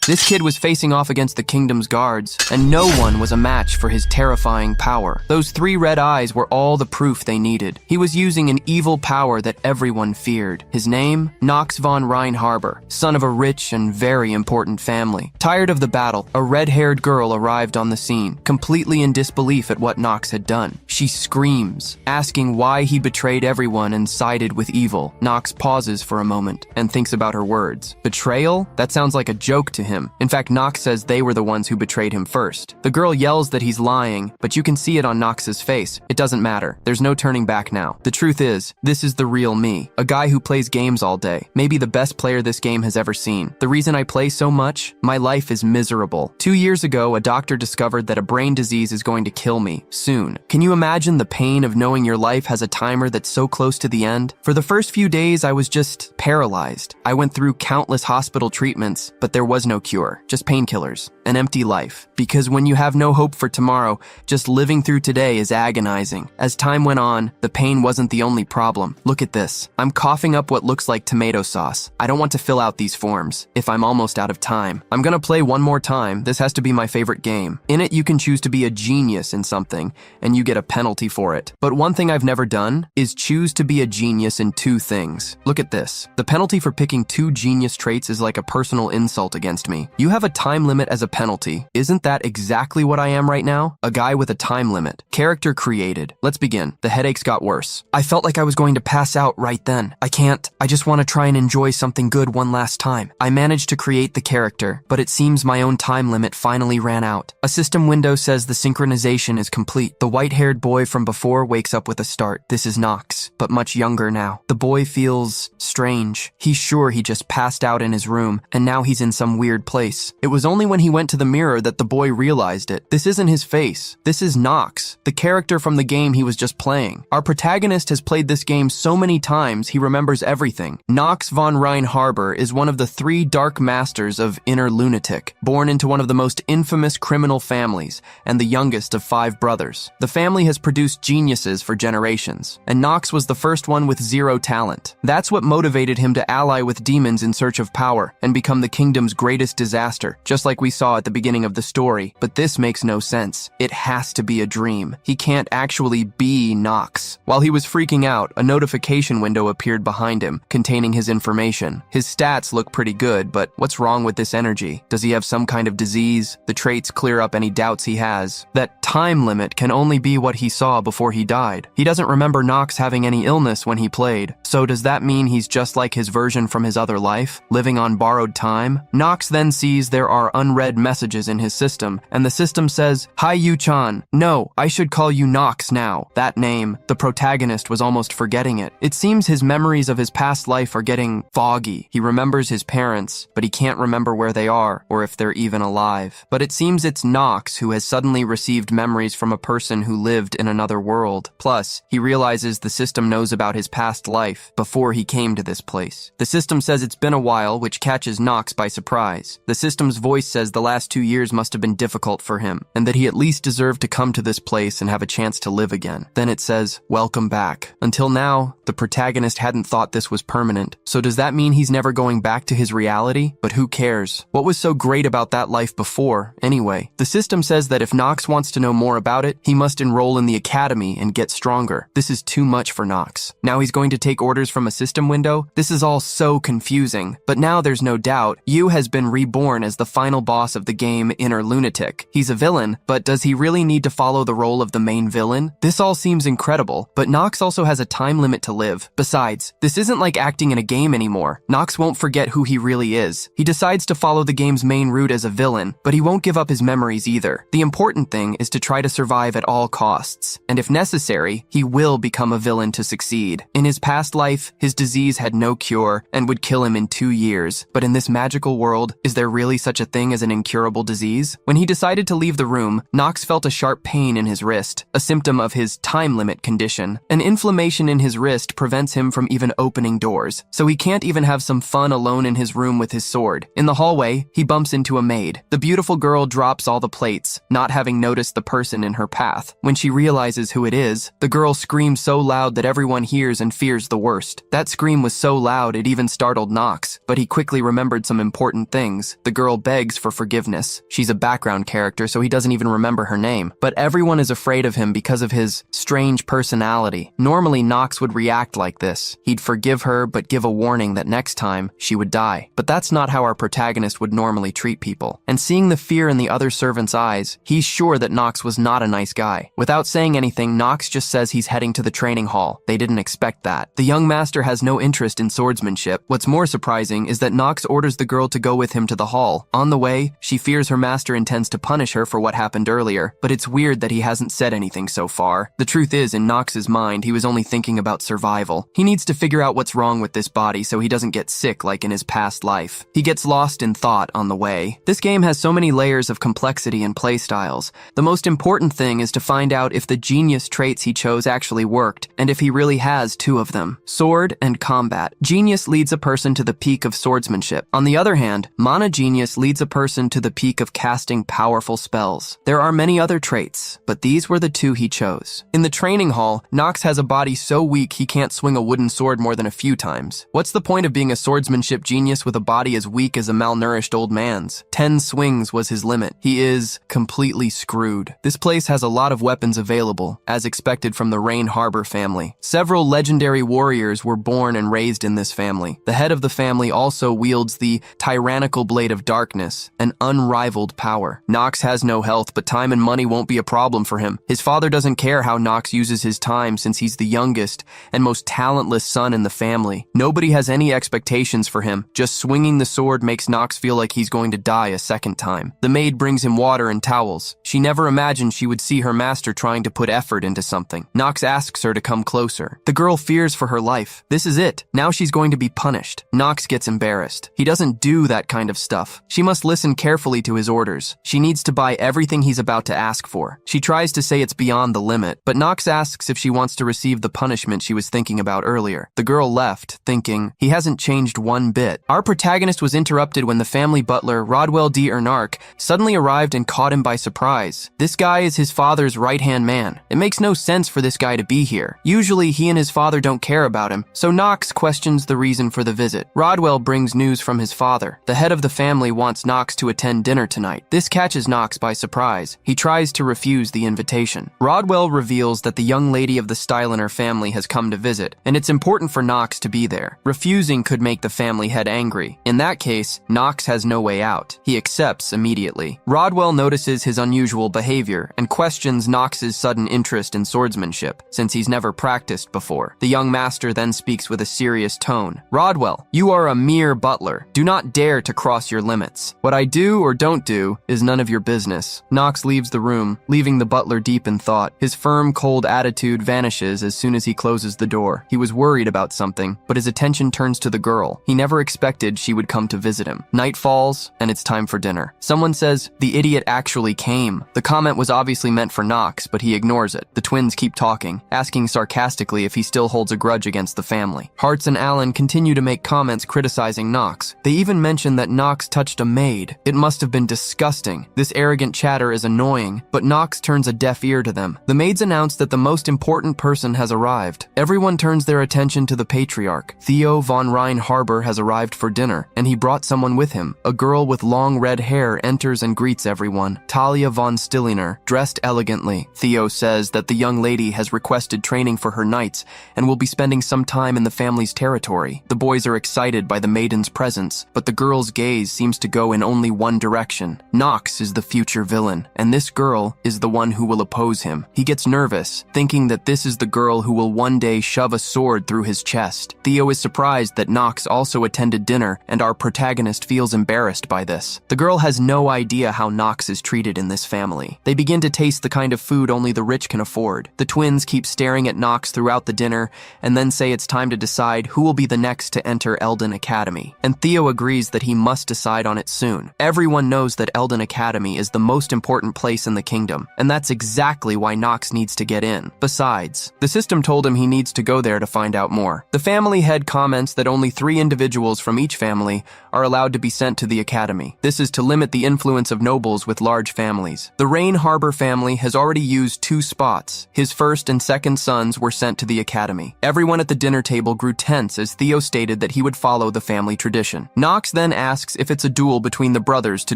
This kid was facing off against the kingdom's guards, and no one was a match for his terrifying power. Those 3 red eyes were all the proof they needed. He was using an evil power that everyone feared. His name? Knox von Reinharber, son of a rich and very important family. Tired of the battle, a red-haired girl arrived on the scene, completely in disbelief at what Knox had done. She screams, asking why he betrayed everyone and sided with evil. Knox pauses for a moment and thinks about her words. Betrayal? That sounds like a joke to him. In fact, Knox says they were the ones who betrayed him first. The girl yells that he's lying, but you can see it on Knox's face. It doesn't matter. There's no turning back now. The truth is, this is the real me. A guy who plays games all day. Maybe the best player this game has ever seen. The reason I play so much? My life is miserable. 2 years ago, a doctor discovered that a brain disease is going to kill me soon. Can you imagine the pain of knowing your life has a timer that's so close to the end? For the first few days, I was just paralyzed. I went through countless hospital treatments, but there was no cure, just painkillers, an empty life. Because when you have no hope for tomorrow, just living through today is agonizing. As time went on, the pain wasn't the only problem. Look at this. I'm coughing up what looks like tomato sauce. I don't want to fill out these forms if I'm almost out of time. I'm gonna play one more time. This has to be my favorite game. In it, you can choose to be a genius in something, and you get a penalty for it. But one thing I've never done is choose to be a genius in 2 things. Look at this. The penalty for picking 2 genius traits is like a personal insult against me. You have a time limit as a penalty. Isn't that exactly what I am right now? A guy with a time limit. Character created. Let's begin. The headaches got worse. I felt like I was going to pass out right then. I can't. I just want to try and enjoy something good one last time. I managed to create the character, but it seems my own time limit finally ran out. A system window says the synchronization is complete. The white-haired boy from before wakes up with a start. This is Knox, but much younger now. The boy feels strange. He's sure he just passed out in his room, and now he's in some weird place. It was only when he went to the mirror that the boy realized it. This isn't his face. This is Knox, the character from the game he was just playing. Our protagonist has played this game so many times he remembers everything. Knox von Reinharber is one of the 3 dark masters of Inner Lunatic, born into one of the most infamous criminal families, and the youngest of 5 brothers. The family has produced geniuses for generations, and Knox was the first one with 0 talent. That's what motivated him to ally with demons in search of power, and become the kingdom's greatest disaster, just like we saw at the beginning of the story. But this makes no sense. It has to be a dream. He can't actually be Knox. While he was freaking out, a notification window appeared behind him, containing his information. His stats look pretty good, but what's wrong with this energy? Does he have some kind of disease? The traits clear up any doubts he has. That time limit can only be what he saw before he died. He doesn't remember Knox having any illness when he played. So does that mean he's just like his version from his other life, living on borrowed time? Knox then sees there are unread messages in his system, and the system says, "Hi Yu-chan. No, I should call you Knox now." That name, the protagonist was almost forgetting it. It seems his memories of his past life are getting foggy. He remembers his parents, but he can't remember where they are, or if they're even alive. But it seems it's Knox who has suddenly received memories from a person who lived in another world. Plus, he realizes the system knows about his past life before he came to this place. The system says it's been a while, which catches Knox by surprise. The system's voice says the last 2 years must have been difficult for him, and that he at least deserved to come to this place and have a chance to live again. Then it says, "Welcome back." Until now, the protagonist hadn't thought this was permanent. So does that mean he's never going back to his reality? But who cares? What was so great about that life before, anyway? The system says that if Knox wants to know more about it, he must enroll in the academy and get stronger. This is too much for Knox. Now he's going to take orders from a system window? This is all so confusing. But now there's no doubt, Yu has been reborn as the final boss of the game Inner Lunatic. He's a villain, but does he really need to follow the role of the main villain? This all seems incredible, but Knox also has a time limit to live. Besides, this isn't like acting in a game anymore. Knox won't forget who he really is. He decides to follow the game's main route as a villain, but he won't give up his memories either. The important thing is to try to survive at all costs, and if necessary, he will become a villain to succeed. In his past life, his disease had no cure and would kill him in 2 years, but in this magical world, is there really such a thing as an incurable disease? When he decided to leave the room, Knox felt a sharp pain in his wrist, a symptom of his time limit condition. An inflammation in his wrist prevents him from even opening doors, so he can't even have some fun alone in his room with his sword. In the hallway, he bumps into a maid. The beautiful girl drops all the plates, not having noticed the person in her path. When she realizes who it is, the girl screams so loud that everyone hears and fears the worst. That scream was so loud it even startled Knox, but he quickly remembered some important things. The girl begs for forgiveness. She's a background character, so he doesn't even remember her name. But everyone is afraid of him because of his strange personality. Normally, Knox would react like this. He'd forgive her, but give a warning that next time, she would die. But that's not how our protagonist would normally treat people. And seeing the fear in the other servant's eyes, he's sure that Knox was not a nice guy. Without saying anything, Knox just says he's heading to the training hall. They didn't expect that. The young master has no interest in swordsmanship. What's more surprising is that Knox orders the girl to go with him to the hall. On the way, she fears her master intends to punish her for what happened earlier, but it's weird that he hasn't said anything so far. The truth is, in Knox's mind, he was only thinking about survival. He needs to figure out what's wrong with this body so he doesn't get sick like in his past life. He gets lost in thought on the way. This game has so many layers of complexity and playstyles. The most important thing is to find out if the genius traits he chose actually worked, and if he really has two of them: sword and combat. Genius leads a person to the peak of swordsmanship. On the other hand, mana genius leads a person to the peak of casting powerful spells. There are many other traits, but these were the two he chose. In the training hall, Knox has a body so weak he can't swing a wooden sword more than a few times. What's the point of being a swordsmanship genius with a body as weak as a malnourished old man's? 10 swings was his limit. He is completely screwed. This place has a lot of weapons available, as expected from the Rain Harbor family. Several legendary warriors were born and raised in this family. The head of the family also wields the tyrannical blade of darkness, an unrivaled power. Knox has no health, but time and money won't be a problem for him. His father doesn't care how Knox uses his time since he's the youngest and most talentless son in the family. Nobody has any expectations for him. Just swinging the sword makes Knox feel like he's going to die a second time. The maid brings him water and towels. She never imagined she would see her master trying to put effort into something. Knox asks her to come closer. The girl fears for her life. This is it. Now she's going to be punished. Knox gets embarrassed. He doesn't do that kind of stuff. She must listen carefully to his orders. She needs to buy everything he's about to ask for. She tries to say it's beyond the limit, but Knox asks if she wants to receive the punishment she was thinking about earlier. The girl left, thinking, he hasn't changed one bit. Our protagonist was interrupted when the family butler, Rodwell D. Ernark, suddenly arrived and caught him by surprise. This guy is his father's right-hand man. It makes no sense for this guy to be here. Usually, he and his father don't care about him, so Knox questions the reason for the visit. Rodwell brings news from his father. The head of the family wants Knox to attend dinner tonight. This catches Knox by surprise. He tries to refuse the invitation. Rodwell reveals that the young lady of the Styliner family has come to visit, and it's important for Knox to be there. Refusing could make the family head angry. In that case, Knox has no way out. He accepts immediately. Rodwell notices his unusual behavior and questions Knox's sudden interest in swordsmanship, since he's never practiced before. The young master then speaks with a serious tone. Rodwell, you are a mere butler. Do not dare to cross your limits. What I do or don't do is none of your business. Knox leaves the room, leaving the butler deep in thought. His firm, cold attitude vanishes as soon as he closes the door. He was worried about something, but his attention turns to the girl. He never expected she would come to visit him. Night falls, and it's time for dinner. Someone says, the idiot actually came. The comment was obviously meant for Knox, but he ignores it. The twins keep talking, asking sarcastically if he still holds a grudge against the family. Hartz and Allen continue to make comments criticizing Knox. They even mention that Knox touched a maid. It must have been disgusting. This arrogant chatter is annoying, but Knox turns a deaf ear to them. The maids announce that the most important person has arrived. Everyone turns their attention to the patriarch. Theo von Rhein Harbor has arrived for dinner, and he brought someone with him. A girl with long red hair enters and greets everyone. Talia von Stilliner, dressed elegantly. Theo says that the young lady has requested training for her knights and will be spending some time in the family's territory. The boys are excited by the maiden's presence, but the girl's gaze seems to go in only one direction. Knox is the future villain, and this girl is the one who will oppose him. He gets nervous, thinking that this is the girl who will one day shove a sword through his chest. Theo is surprised that Knox also attended dinner, and our protagonist feels embarrassed by this. The girl has no idea how Knox is treated in this family. They begin to taste the kind of food only the rich can afford. The twins keep staring at Knox throughout the dinner, and then say it's time to decide who will be the next to enter Eldon Academy. And Theo agrees that he must decide on it soon. Everyone knows that Eldon Academy is the most important place in the kingdom, and that's exactly why Knox needs to get in. Besides, the system told him he needs to go there to find out more. The family head comments that only 3 individuals from each family are allowed to be sent to the academy. This is to limit the influence of nobles with large families. The Rain Harbor family has already used 2 spots. His first and second sons were sent to the academy. Everyone Everyone at the dinner table grew tense as Theo stated that he would follow the family tradition. Knox then asks if it's a duel between the brothers to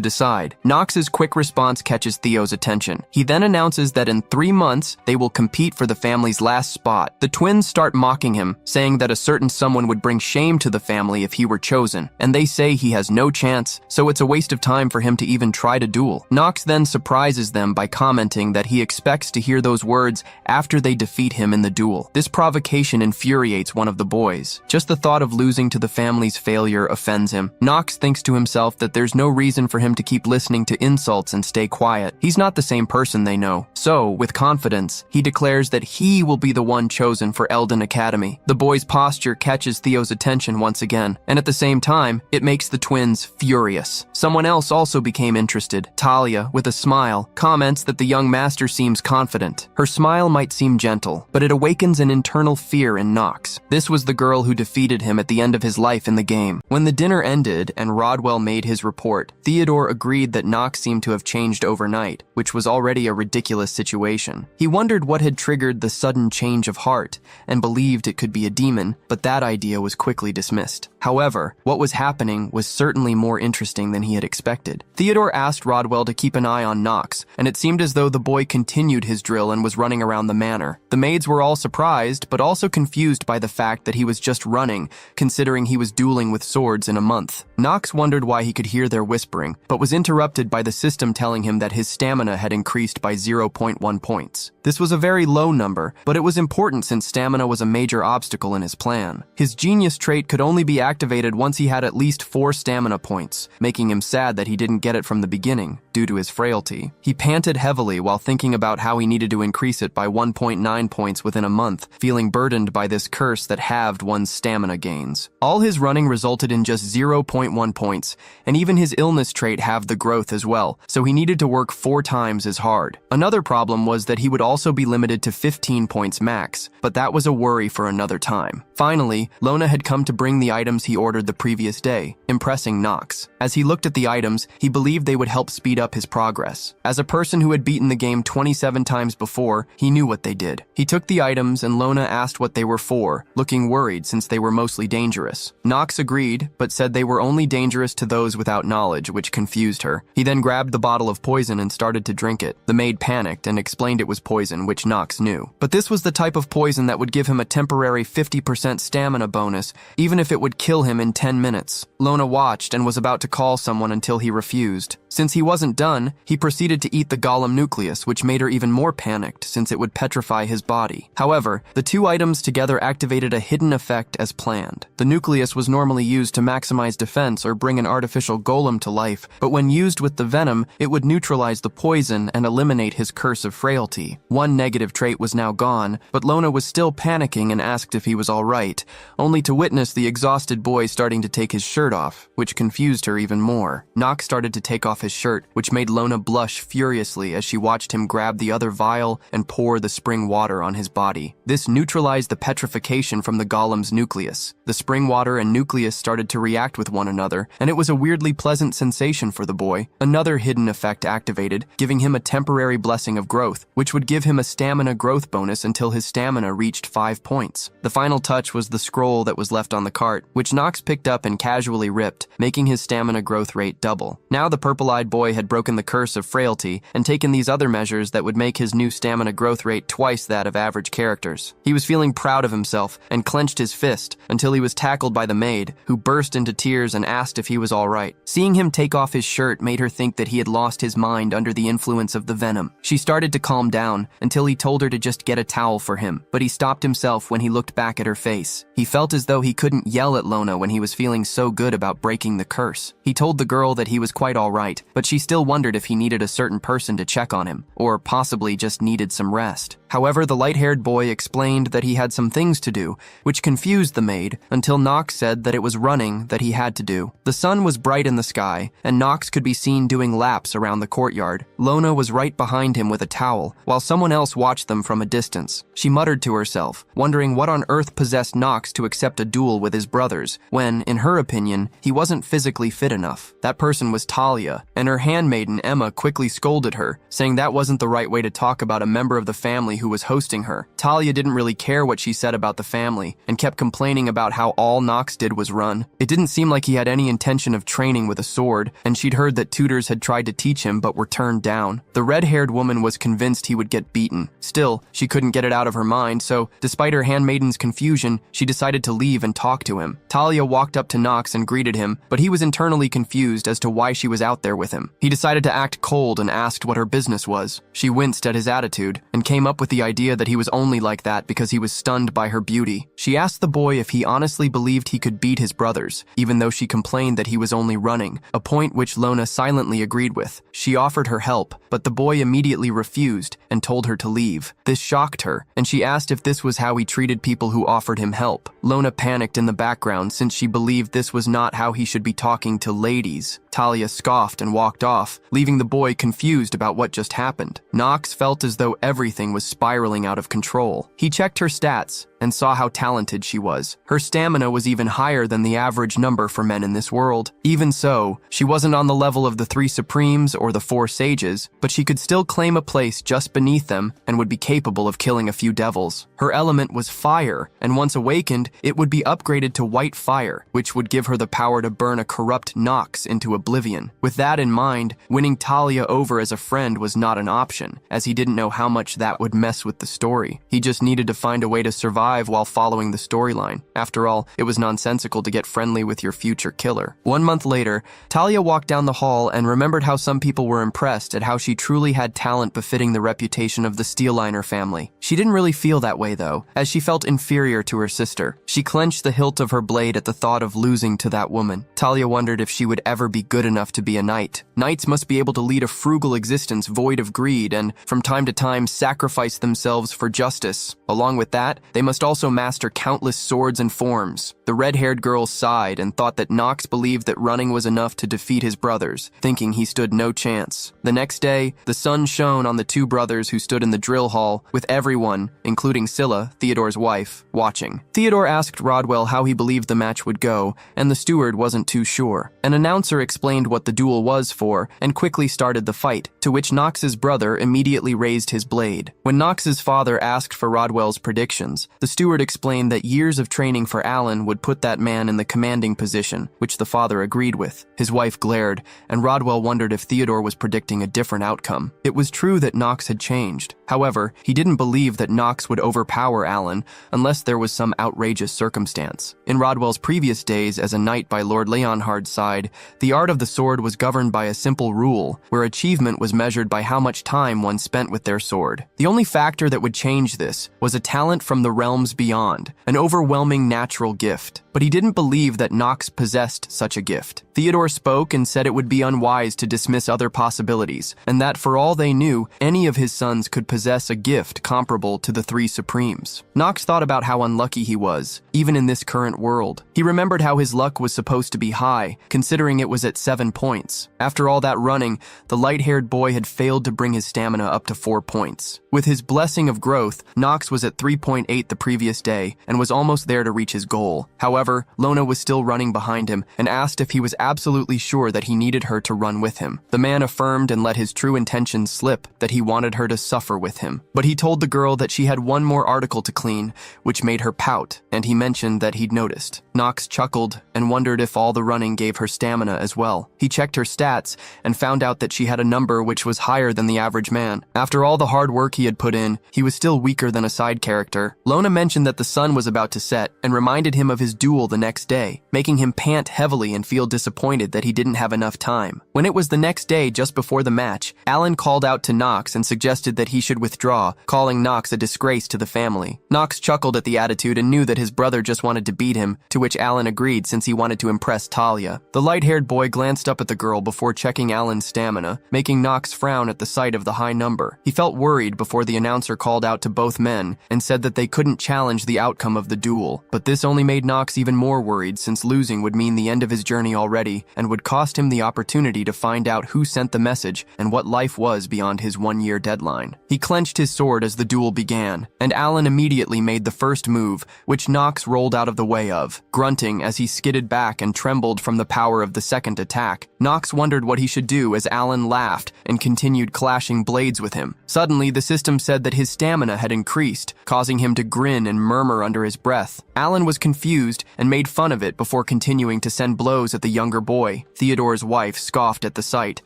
decide. Knox's quick response catches Theo's attention. He then announces that in 3 months, they will compete for the family's last spot. The twins start mocking him, saying that a certain someone would bring shame to the family if he were chosen, and they say he has no chance, so it's a waste of time for him to even try to duel. Knox then surprises them by commenting that he expects to hear those words after they defeat him in the duel. This provocation infuriates one of the boys. Just the thought of losing to the family's failure offends him. Knox thinks to himself that there's no reason for him to keep listening to insults and stay quiet. He's not the same person they know. So, with confidence, he declares that he will be the one chosen for Eldon Academy. The boy's posture catches Theo's attention once again, and at the same time, it makes the twins furious. Someone else also became interested. Talia, with a smile, comments that the young master seems confident. Her smile might seem gentle, but it awakens an internal fear in Knox. This was the girl who defeated him at the end of his life in the game. When the dinner ended and Rodwell made his report, Theodore agreed that Knox seemed to have changed overnight, which was already a ridiculous situation. He wondered what had triggered the sudden change of heart and believed it could be a demon, but that idea was quickly dismissed. However, what was happening was certainly more interesting than he had expected. Theodore asked Rodwell to keep an eye on Knox, and it seemed as though the boy continued his drill and was running around the manor. The maids were all surprised, but also confused by the fact that he was just running, considering he was dueling with swords in a month. Knox wondered why he could hear their whispering, but was interrupted by the system telling him that his stamina had increased by 0.1 points. This was a very low number, but it was important since stamina was a major obstacle in his plan. His genius trait could only be activated once he had at least 4 stamina points, making him sad that he didn't get it from the beginning, due to his frailty. He panted heavily while thinking about how he needed to increase it by 1.9 points within a month, feeling burdened by this curse that halved one's stamina gains. All his running resulted in just 0.1 points, and even his illness trait halved the growth as well, so he needed to work 4 times as hard. Another problem was that he would also be limited to 15 points max, but that was a worry for another time. Finally, Lona had come to bring the items he ordered the previous day, impressing Knox. As he looked at the items, he believed they would help speed up his progress. As a person who had beaten the game 27 times before, he knew what they did. He took the items and Lona asked what they were for, looking worried since they were mostly dangerous. Knox agreed, but said they were only dangerous to those without knowledge, which confused her. He then grabbed the bottle of poison and started to drink it. The maid panicked and explained it was poison, which Knox knew. But this was the type of poison that would give him a temporary 50% stamina bonus, even if it would kill him in 10 minutes. Lona watched and was about to call someone until he refused. Since he wasn't done, he proceeded to eat the golem nucleus, which made her even more panicked since it would petrify his body. However, the 2 items together activated a hidden effect as planned. The nucleus was normally used to maximize defense or bring an artificial golem to life, but when used with the venom, it would neutralize the poison and eliminate his curse of frailty. One negative trait was now gone, but Lona was still panicking and asked if he was all right, only to witness the exhausted boy starting to take his shirt off, which confused her even more. Knox started to take off his shirt, which made Lona blush furiously as she watched him grab the other vial and pour the spring water on his body. This neutralized the petrification from the golem's nucleus. The spring water and nucleus started to react with one another, and it was a weirdly pleasant sensation for the boy. Another hidden effect activated, giving him a temporary blessing of growth, which would give him a stamina growth bonus until his stamina reached 5 points. The final touch was the scroll that was left on the cart, which Knox picked up and casually ripped, making his stamina growth rate double. Now the purple-eyed boy had broken the curse of frailty and taken these other measures that would make his new stamina growth rate twice that of average characters. He was feeling proud of himself and clenched his fist until he was tackled by the maid, who burst into tears and asked if he was all right. Seeing him take off his shirt made her think that he had lost his mind under the influence of the venom. She started to calm down until he told her to just get a towel for him, but he stopped himself when he looked back at her face. He felt as though he couldn't yell at Lona when he was feeling so good about breaking the curse. He told the girl that he was quite all right, but she still wondered if he needed a certain person to check on him, or possibly just needed some rest. However, the light-haired boy explained that he had some things to do, which confused the maid until Knox said that it was running that he had to do. The sun was bright in the sky, and Knox could be seen doing laps around the courtyard. Lona was right behind him with a towel, while someone else watched them from a distance. She muttered to herself, wondering what on earth possessed Knox to accept a duel with his brothers, when, in her opinion, he wasn't physically fit enough. That person was Talia, and her handmaiden Emma quickly scolded her, saying that wasn't the right way to talk about a member of the family who was hosting her. Talia didn't really care what she said about the family and kept complaining about how all Knox did was run. It didn't seem like he had any intention of training with a sword, and she'd heard that tutors had tried to teach him but were turned down. The red-haired woman was convinced he would get beaten. Still, she couldn't get it out of her mind, so despite her handmaiden's confusion, she decided to leave and talk to him. Talia walked up to Knox and greeted him, but he was internally confused as to why she was out there with him. He decided to act cold and asked what her business was. She winced at his attitude and came up with the idea that he was only like that because he was stunned by her beauty. She asked the boy if he honestly believed he could beat his brothers, even though she complained that he was only running, a point which Lona silently agreed with. She offered her help, but the boy immediately refused and told her to leave. This shocked her, and she asked if this was how he treated people who offered him help. Lona panicked in the background since she believed this was not how he should be talking to ladies. Talia scoffed and walked off, leaving the boy confused about what just happened. Knox felt as though everything was spiraling out of control. He checked her stats and saw how talented she was. Her stamina was even higher than the average number for men in this world. Even so, she wasn't on the level of the 3 Supremes or the 4 Sages, but she could still claim a place just beneath them and would be capable of killing a few devils. Her element was fire, and once awakened, it would be upgraded to white fire, which would give her the power to burn a corrupt Knox into oblivion. With that in mind, winning Talia over as a friend was not an option, as he didn't know how much that would mess with the story. He just needed to find a way to survive while following the storyline. After all, it was nonsensical to get friendly with your future killer. 1 month later, Talia walked down the hall and remembered how some people were impressed at how she truly had talent befitting the reputation of the Steelliner family. She didn't really feel that way though, as she felt inferior to her sister. She clenched the hilt of her blade at the thought of losing to that woman. Talia wondered if she would ever be good enough to be a knight. Knights must be able to lead a frugal existence void of greed and, from time to time, sacrifice themselves for justice. Along with that, they must also master countless swords and forms. The red-haired girl sighed and thought that Knox believed that running was enough to defeat his brothers, thinking he stood no chance. The next day, the sun shone on the 2 brothers who stood in the drill hall, with everyone, including Scylla, Theodore's wife, watching. Theodore asked Rodwell how he believed the match would go, and the steward wasn't too sure. An announcer explained what the duel was for and quickly started the fight, to which Knox's brother immediately raised his blade. When Knox's father asked for Rodwell's predictions, the steward explained that years of training for Alan would put that man in the commanding position, which the father agreed with. His wife glared, and Rodwell wondered if Theodore was predicting a different outcome. It was true that Knox had changed. However, he didn't believe that Knox would overpower Alan unless there was some outrageous circumstance. In Rodwell's previous days as a knight by Lord Leonhard's side, the art of the sword was governed by a simple rule, where achievement was measured by how much time one spent with their sword. The only factor that would change this was a talent from the realms beyond, an overwhelming natural gift. But he didn't believe that Knox possessed such a gift. Theodore spoke and said it would be unwise to dismiss other possibilities, and that for all they knew, any of his sons could possess a gift comparable to the 3 Supremes. Knox thought about how unlucky he was, even in this current world. He remembered how his luck was supposed to be high, considering it was at 7 points. After all that running, the light-haired boy had failed to bring his stamina up to 4 points. With his blessing of growth, Knox was at 3.8 the previous day and was almost there to reach his goal. However, Lona was still running behind him and asked if he was absolutely sure that he needed her to run with him. The man affirmed and let his true intentions slip, that he wanted her to suffer with him. But he told the girl that she had one more article to clean, which made her pout, and he mentioned that he'd noticed. Knox chuckled and wondered if all the running gave her stamina as well. He checked her stats and found out that she had a number which was higher than the average man. After all the hard work he had put in, he was still weaker than a side character. Lona mentioned that the sun was about to set and reminded him of his duel the next day, making him pant heavily and feel disappointed that he didn't have enough time. When it was the next day, just before the match, Alan called out to Knox and suggested that he should withdraw, calling Knox a disgrace to the family. Knox chuckled at the attitude and knew that his brother just wanted to beat him, to which Alan agreed since he wanted to impress Talia. The light-haired boy glanced up at the girl before checking Alan's stamina, making Knox frown at the sight of the high number. He felt worried before the announcer called out to both men and said that they couldn't challenge the outcome of the duel. But this only made Knox even more worried, since losing would mean the end of his journey already and would cost him the opportunity to find out who sent the message and what life was beyond his 1-year deadline. He clenched his sword as the duel began, and Alan immediately made the first move, which Knox rolled out of the way of, grunting as he skidded back and trembled from the power of the second attack. Nox wondered what he should do as Alan laughed and continued clashing blades with him. Suddenly, the system said that his stamina had increased, causing him to grin and murmur under his breath. Alan was confused and made fun of it before continuing to send blows at the younger boy. Theodore's wife scoffed at the sight,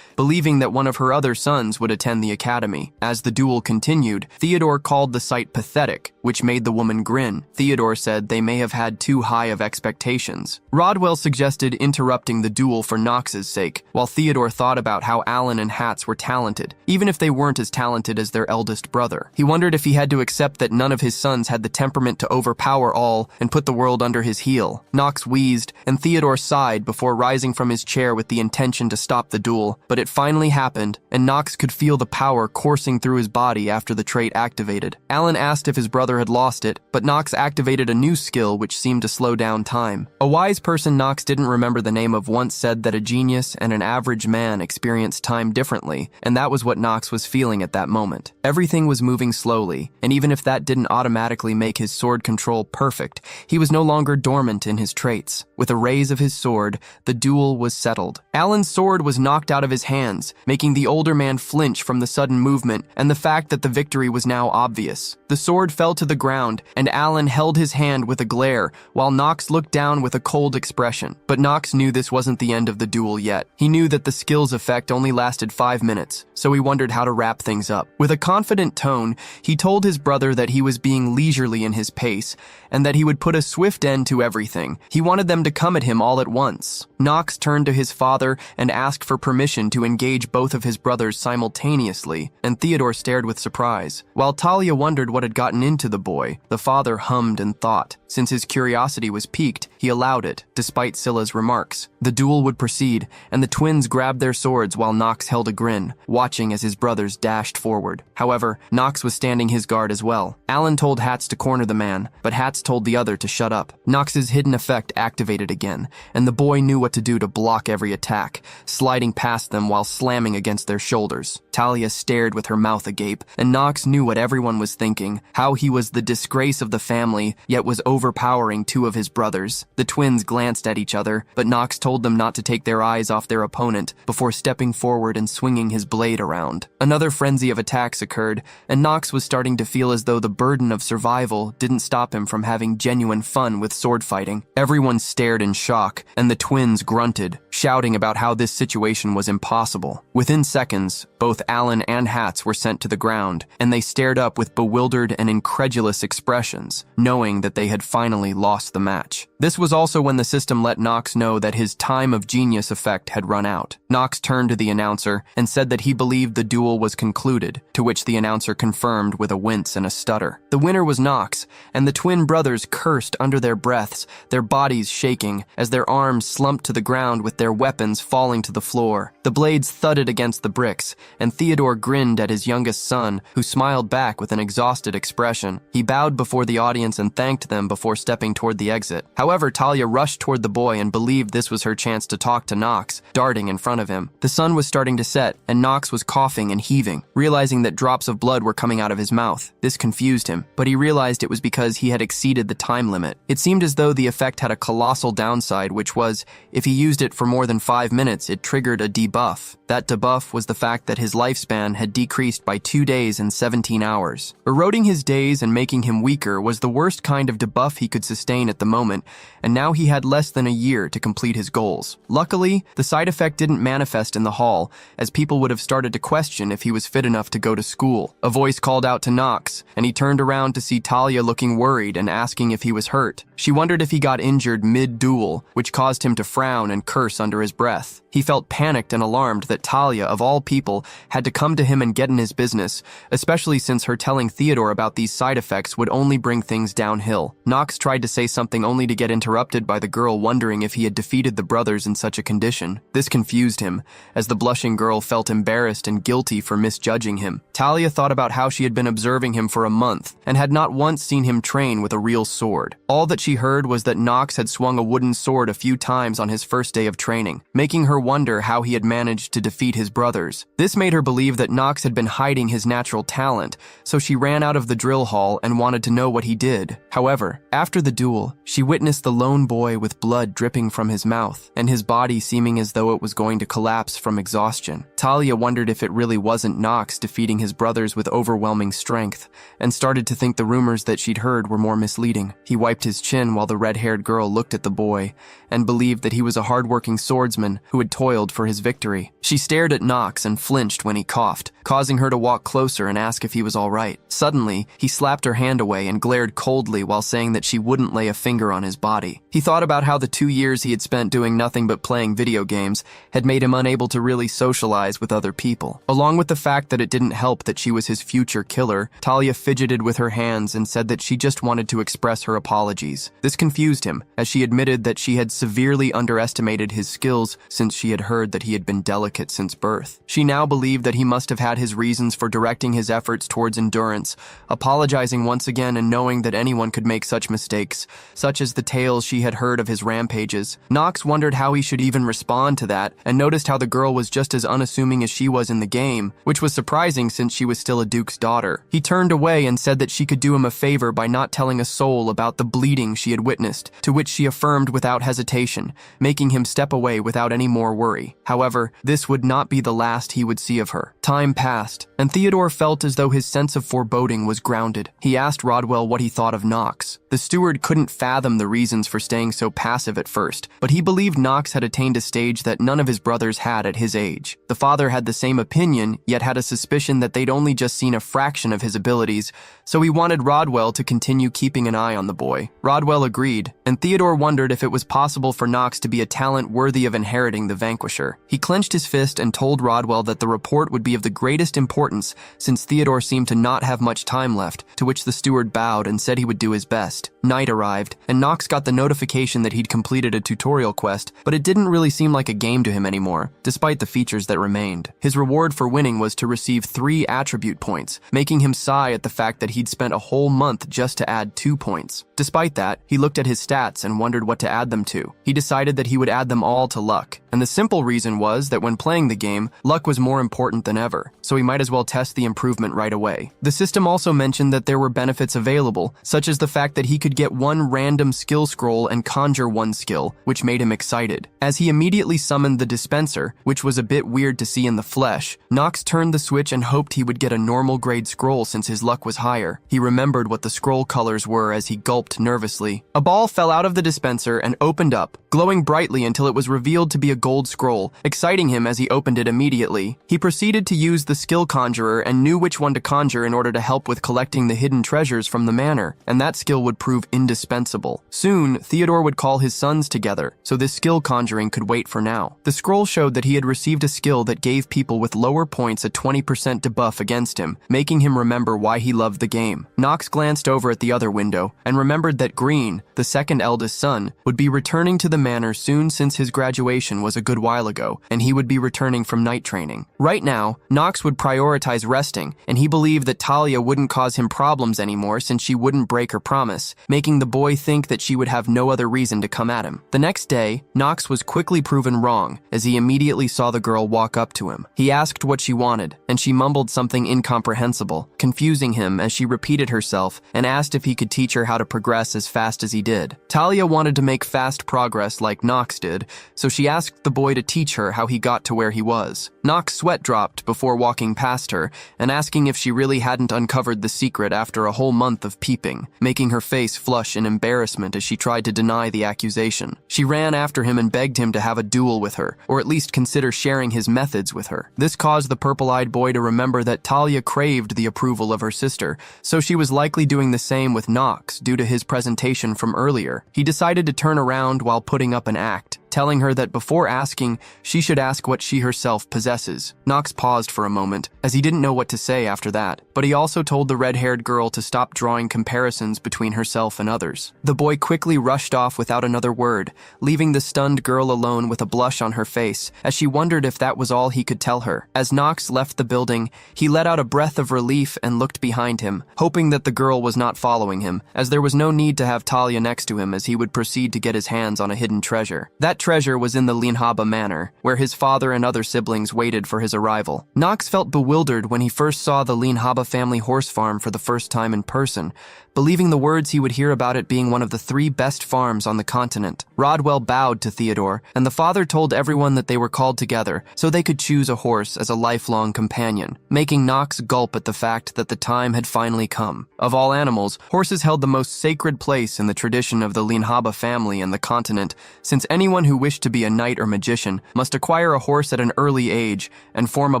believing that one of her other sons would attend the academy. As the duel continued, Theodore called the sight pathetic, which made the woman grin. Theodore said they may have had too high of expectations. Rodwell suggested interrupting the duel for Nox's sake, while Theodore thought about how Alan and Hats were talented, even if they weren't as talented as their eldest brother. He wondered if he had to accept that none of his sons had the temperament to overpower all and put the world under his heel. Nox wheezed, and Theodore sighed before rising from his chair with the intention to stop the duel, but it finally happened, and Nox could feel the power coursing through his body after the trait activated. Alan asked if his brother had lost it, but Nox activated a new skill which seemed to slow down time. A wise person Nox didn't remember the name of once said that a genius and an average man experience time differently, and that was what Nox was feeling at that moment. Everything was moving slowly, and even if that didn't automatically make his sword control perfect, he was no longer dormant in his traits. With a raise of his sword, the duel was settled. Alan's sword was knocked out of his hands, making the older man flinch from the sudden movement and the fact that the victory was now obvious. The sword fell to the ground, and Alan held his hand with a glare, while Nox looked down with a cold expression. But Nox knew this wasn't the end of the duel yet. He knew that the skill's effect only lasted 5 minutes, so he wondered how to wrap things up. With a confident tone, he told his brother that he was being leisurely in his pace, and that he would put a swift end to everything. He wanted them to come at him all at once. Nox turned to his father and asked for permission to engage both of his brothers simultaneously, and Theodore stared with surprise. While Talia wondered what had gotten into the boy, the father hummed and thought. Since his curiosity was piqued, he allowed it, despite Scylla's remarks. The duel would proceed, and the twins grabbed their swords while Nox held a grin, watching as his brothers dashed forward. However, Nox was standing his guard as well. Alan told Hats to corner the man, but Hats told the other to shut up. Nox's hidden effect activated again, and the boy knew what to do to block every attack, sliding past them while slamming against their shoulders. Talia stared with her mouth agape, and Nox knew what everyone was thinking, how he was the disgrace of the family, yet was overpowering 2 of his brothers. The twins glanced at each other, but Nox told them not to take their eyes off their opponent before stepping forward and swinging his blade around. Another frenzy of attacks occurred, and Nox was starting to feel as though the burden of survival didn't stop him from having genuine fun with sword fighting. Everyone stared in shock, and the twins grunted, shouting about how this situation was impossible. Within seconds, both Alan and Hats were sent to the ground, and they stared up with bewildered and incredulous expressions, knowing that they had finally lost the match. This was also when the system let Nox know that his time of genius effect had run out. Nox turned to the announcer and said that he believed the duel was concluded, to which the announcer confirmed with a wince and a stutter. The winner was Nox, and the twin brothers cursed under their breaths, their bodies shaking, as their arms slumped to the ground with their weapons falling to the floor. The blades thudded against the bricks, and Theodore grinned at his youngest son, who smiled back with an exhausted expression. He bowed before the audience and thanked them before stepping toward the exit. However, Talia rushed toward the boy and believed this was her chance to talk to Nox, darting in front of him. The sun was starting to set, and Nox was coughing and heaving, realizing that drops of blood were coming out of his mouth. This confused him, but he realized it was because he had exceeded the time limit. It seemed as though the effect had a colossal downside, which was, if he used it for more than 5 minutes, it triggered a debuff. That debuff was the fact that his lifespan had decreased by 2 days and 17 hours. Eroding his days and making him weaker was the worst kind of debuff he could sustain at the moment, and now he had less than a year to complete his goals. Luckily, the side effect didn't manifest in the hall, as people would have started to question if he was fit enough to go to school. A voice called out to Nox, and he turned around to see Talia looking worried and asking if he was hurt. She wondered if he got injured mid-duel, which caused him to frown and curse under his breath. He felt panicked and alarmed that Talia, of all people, had to come to him and get in his business, especially since her telling Theodore about these side effects would only bring things downhill. Nox tried to say something only to get interrupted by the girl wondering if he had defeated the brothers in such a condition. This confused him, as the blushing girl felt embarrassed and guilty for misjudging him. Talia thought about how she had been observing him for a month, and had not once seen him train with a real sword. All that she heard was that Nox had swung a wooden sword a few times on his first day of training, making her wonder how he had managed to defeat his brothers. This made her believe that Knox had been hiding his natural talent, so she ran out of the drill hall and wanted to know what he did. However, after the duel, she witnessed the lone boy with blood dripping from his mouth and his body seeming as though it was going to collapse from exhaustion. Talia wondered if it really wasn't Knox defeating his brothers with overwhelming strength, and started to think the rumors that she'd heard were more misleading. He wiped his chin while the red-haired girl looked at the boy and believed that he was a hard-working swordsman who had toiled for his victory. She stared at Knox and flinched when he coughed, causing her to walk closer and ask if he was all right. Suddenly, he slapped her hand away and glared coldly while saying that she wouldn't lay a finger on his body. He thought about how the 2 years he had spent doing nothing but playing video games had made him unable to really socialize with other people. Along with the fact that it didn't help that she was his future killer, Talia fidgeted with her hands and said that she just wanted to express her apologies. This confused him, as she admitted that she had severely underestimated his skills since she had heard that he had been delicate since birth. She now believed that he must have had his reasons for directing his efforts towards endurance, apologizing once again and knowing that anyone could make such mistakes, such as the tales she had heard of his rampages. Knox wondered how he should even respond to that, and noticed how the girl was just as unassuming as she was in the game, which was surprising since she was still a duke's daughter. He turned away and said that she could do him a favor by not telling a soul about the bleeding she had witnessed, to which she affirmed without hesitation, making him step away without any more worry. However, this would not be the last he would see of her. Time passed, and Theodore felt as though his sense of foreboding was grounded. He asked Rodwell what he thought of Knox. The steward couldn't fathom the reasons for staying so passive at first, but he believed Knox had attained a stage that none of his brothers had at his age. The father had the same opinion, yet had a suspicion that they'd only just seen a fraction of his abilities, so he wanted Rodwell to continue keeping an eye on the boy. Rodwell agreed, and Theodore wondered if it was possible for Knox to be a talent worthy of inheriting the Vanquisher. He clenched his fist and told Rodwell that the report would be of the greatest importance since Theodore seemed to not have much time left, to which the steward bowed and said he would do his best. Night arrived, and Knox got the notification that he'd completed a tutorial quest, but it didn't really seem like a game to him anymore, despite the features that remained. His reward for winning was to receive 3 attribute points, making him sigh at the fact that he'd spent a whole month just to add 2 points. Despite that, he looked at his stats and wondered what to add them to. He decided that he would add them all to luck, and the simple reason was that when playing the game, luck was more important than ever, so he might as well test the improvement right away. The system also mentioned that there were benefits available, such as the fact that he could get 1 random skill scroll and conjure 1 skill, which made him excited. As he immediately summoned the dispenser, which was a bit weird to see in the flesh, Knox turned the switch and hoped he would get a normal grade scroll since his luck was higher. He remembered what the scroll colors were as he gulped nervously. A ball fell out of the dispenser and opened up, glowing brightly until it was revealed to be a gold scroll, exciting him as he opened it immediately. He proceeded to use the skill conjurer and knew which one to conjure in order to help with collecting the hidden treasures from the manor, and that skill would prove indispensable. Soon, Theodore would call his sons together, so this skill conjuring could wait for now. The scroll showed that he had received a skill that gave people with lower points a 20% debuff against him, making him remember why he loved the game. Knox glanced over at the other window and remembered that Green, the second eldest son, would be returning to the manor soon since his graduation was a good while ago, and he would be returning from night training. Right now, Knox would prioritize resting, and he believed that Talia wouldn't cause him problems anymore since she wouldn't break her promise, making the boy think that she would have no other reason to come at him. The next day, Knox was quickly proven wrong, as he immediately saw the girl walk up to him. He asked what she wanted, and she mumbled something incomprehensible, confusing him as she repeated herself and asked if he could teach her how to progress as fast as he did. Talia wanted to make fast progress like Knox did, so she asked the boy to teach her how he got to where he was. Knox sweat dropped before walking past her and asking if she really hadn't uncovered the secret after a whole month of peeping, making her face flush in embarrassment as she tried to deny the accusation. She ran after him and begged him to have a duel with her, or at least consider sharing his methods with her. This caused the purple-eyed boy to remember that Talia craved the approval of her sister, so she was likely doing the same with Knox due to his presentation from earlier. He decided to turn around while putting up an act, telling her that before asking, she should ask what she herself possesses. Knox paused for a moment, as he didn't know what to say after that, but he also told the red-haired girl to stop drawing comparisons between herself and others. The boy quickly rushed off without another word, leaving the stunned girl alone with a blush on her face, as she wondered if that was all he could tell her. As Knox left the building, he let out a breath of relief and looked behind him, hoping that the girl was not following him, as there was no need to have Talia next to him as he would proceed to get his hands on a hidden treasure. That treasure was in the Linhaba Manor, where his father and other siblings waited for his arrival. Knox felt bewildered when he first saw the Linhaba family horse farm for the first time in person, believing the words he would hear about it being one of the 3 best farms on the continent. Rodwell bowed to Theodore, and the father told everyone that they were called together so they could choose a horse as a lifelong companion, making Knox gulp at the fact that the time had finally come. Of all animals, horses held the most sacred place in the tradition of the Linhaba family and the continent, since anyone who wished to be a knight or magician must acquire a horse at an early age and form a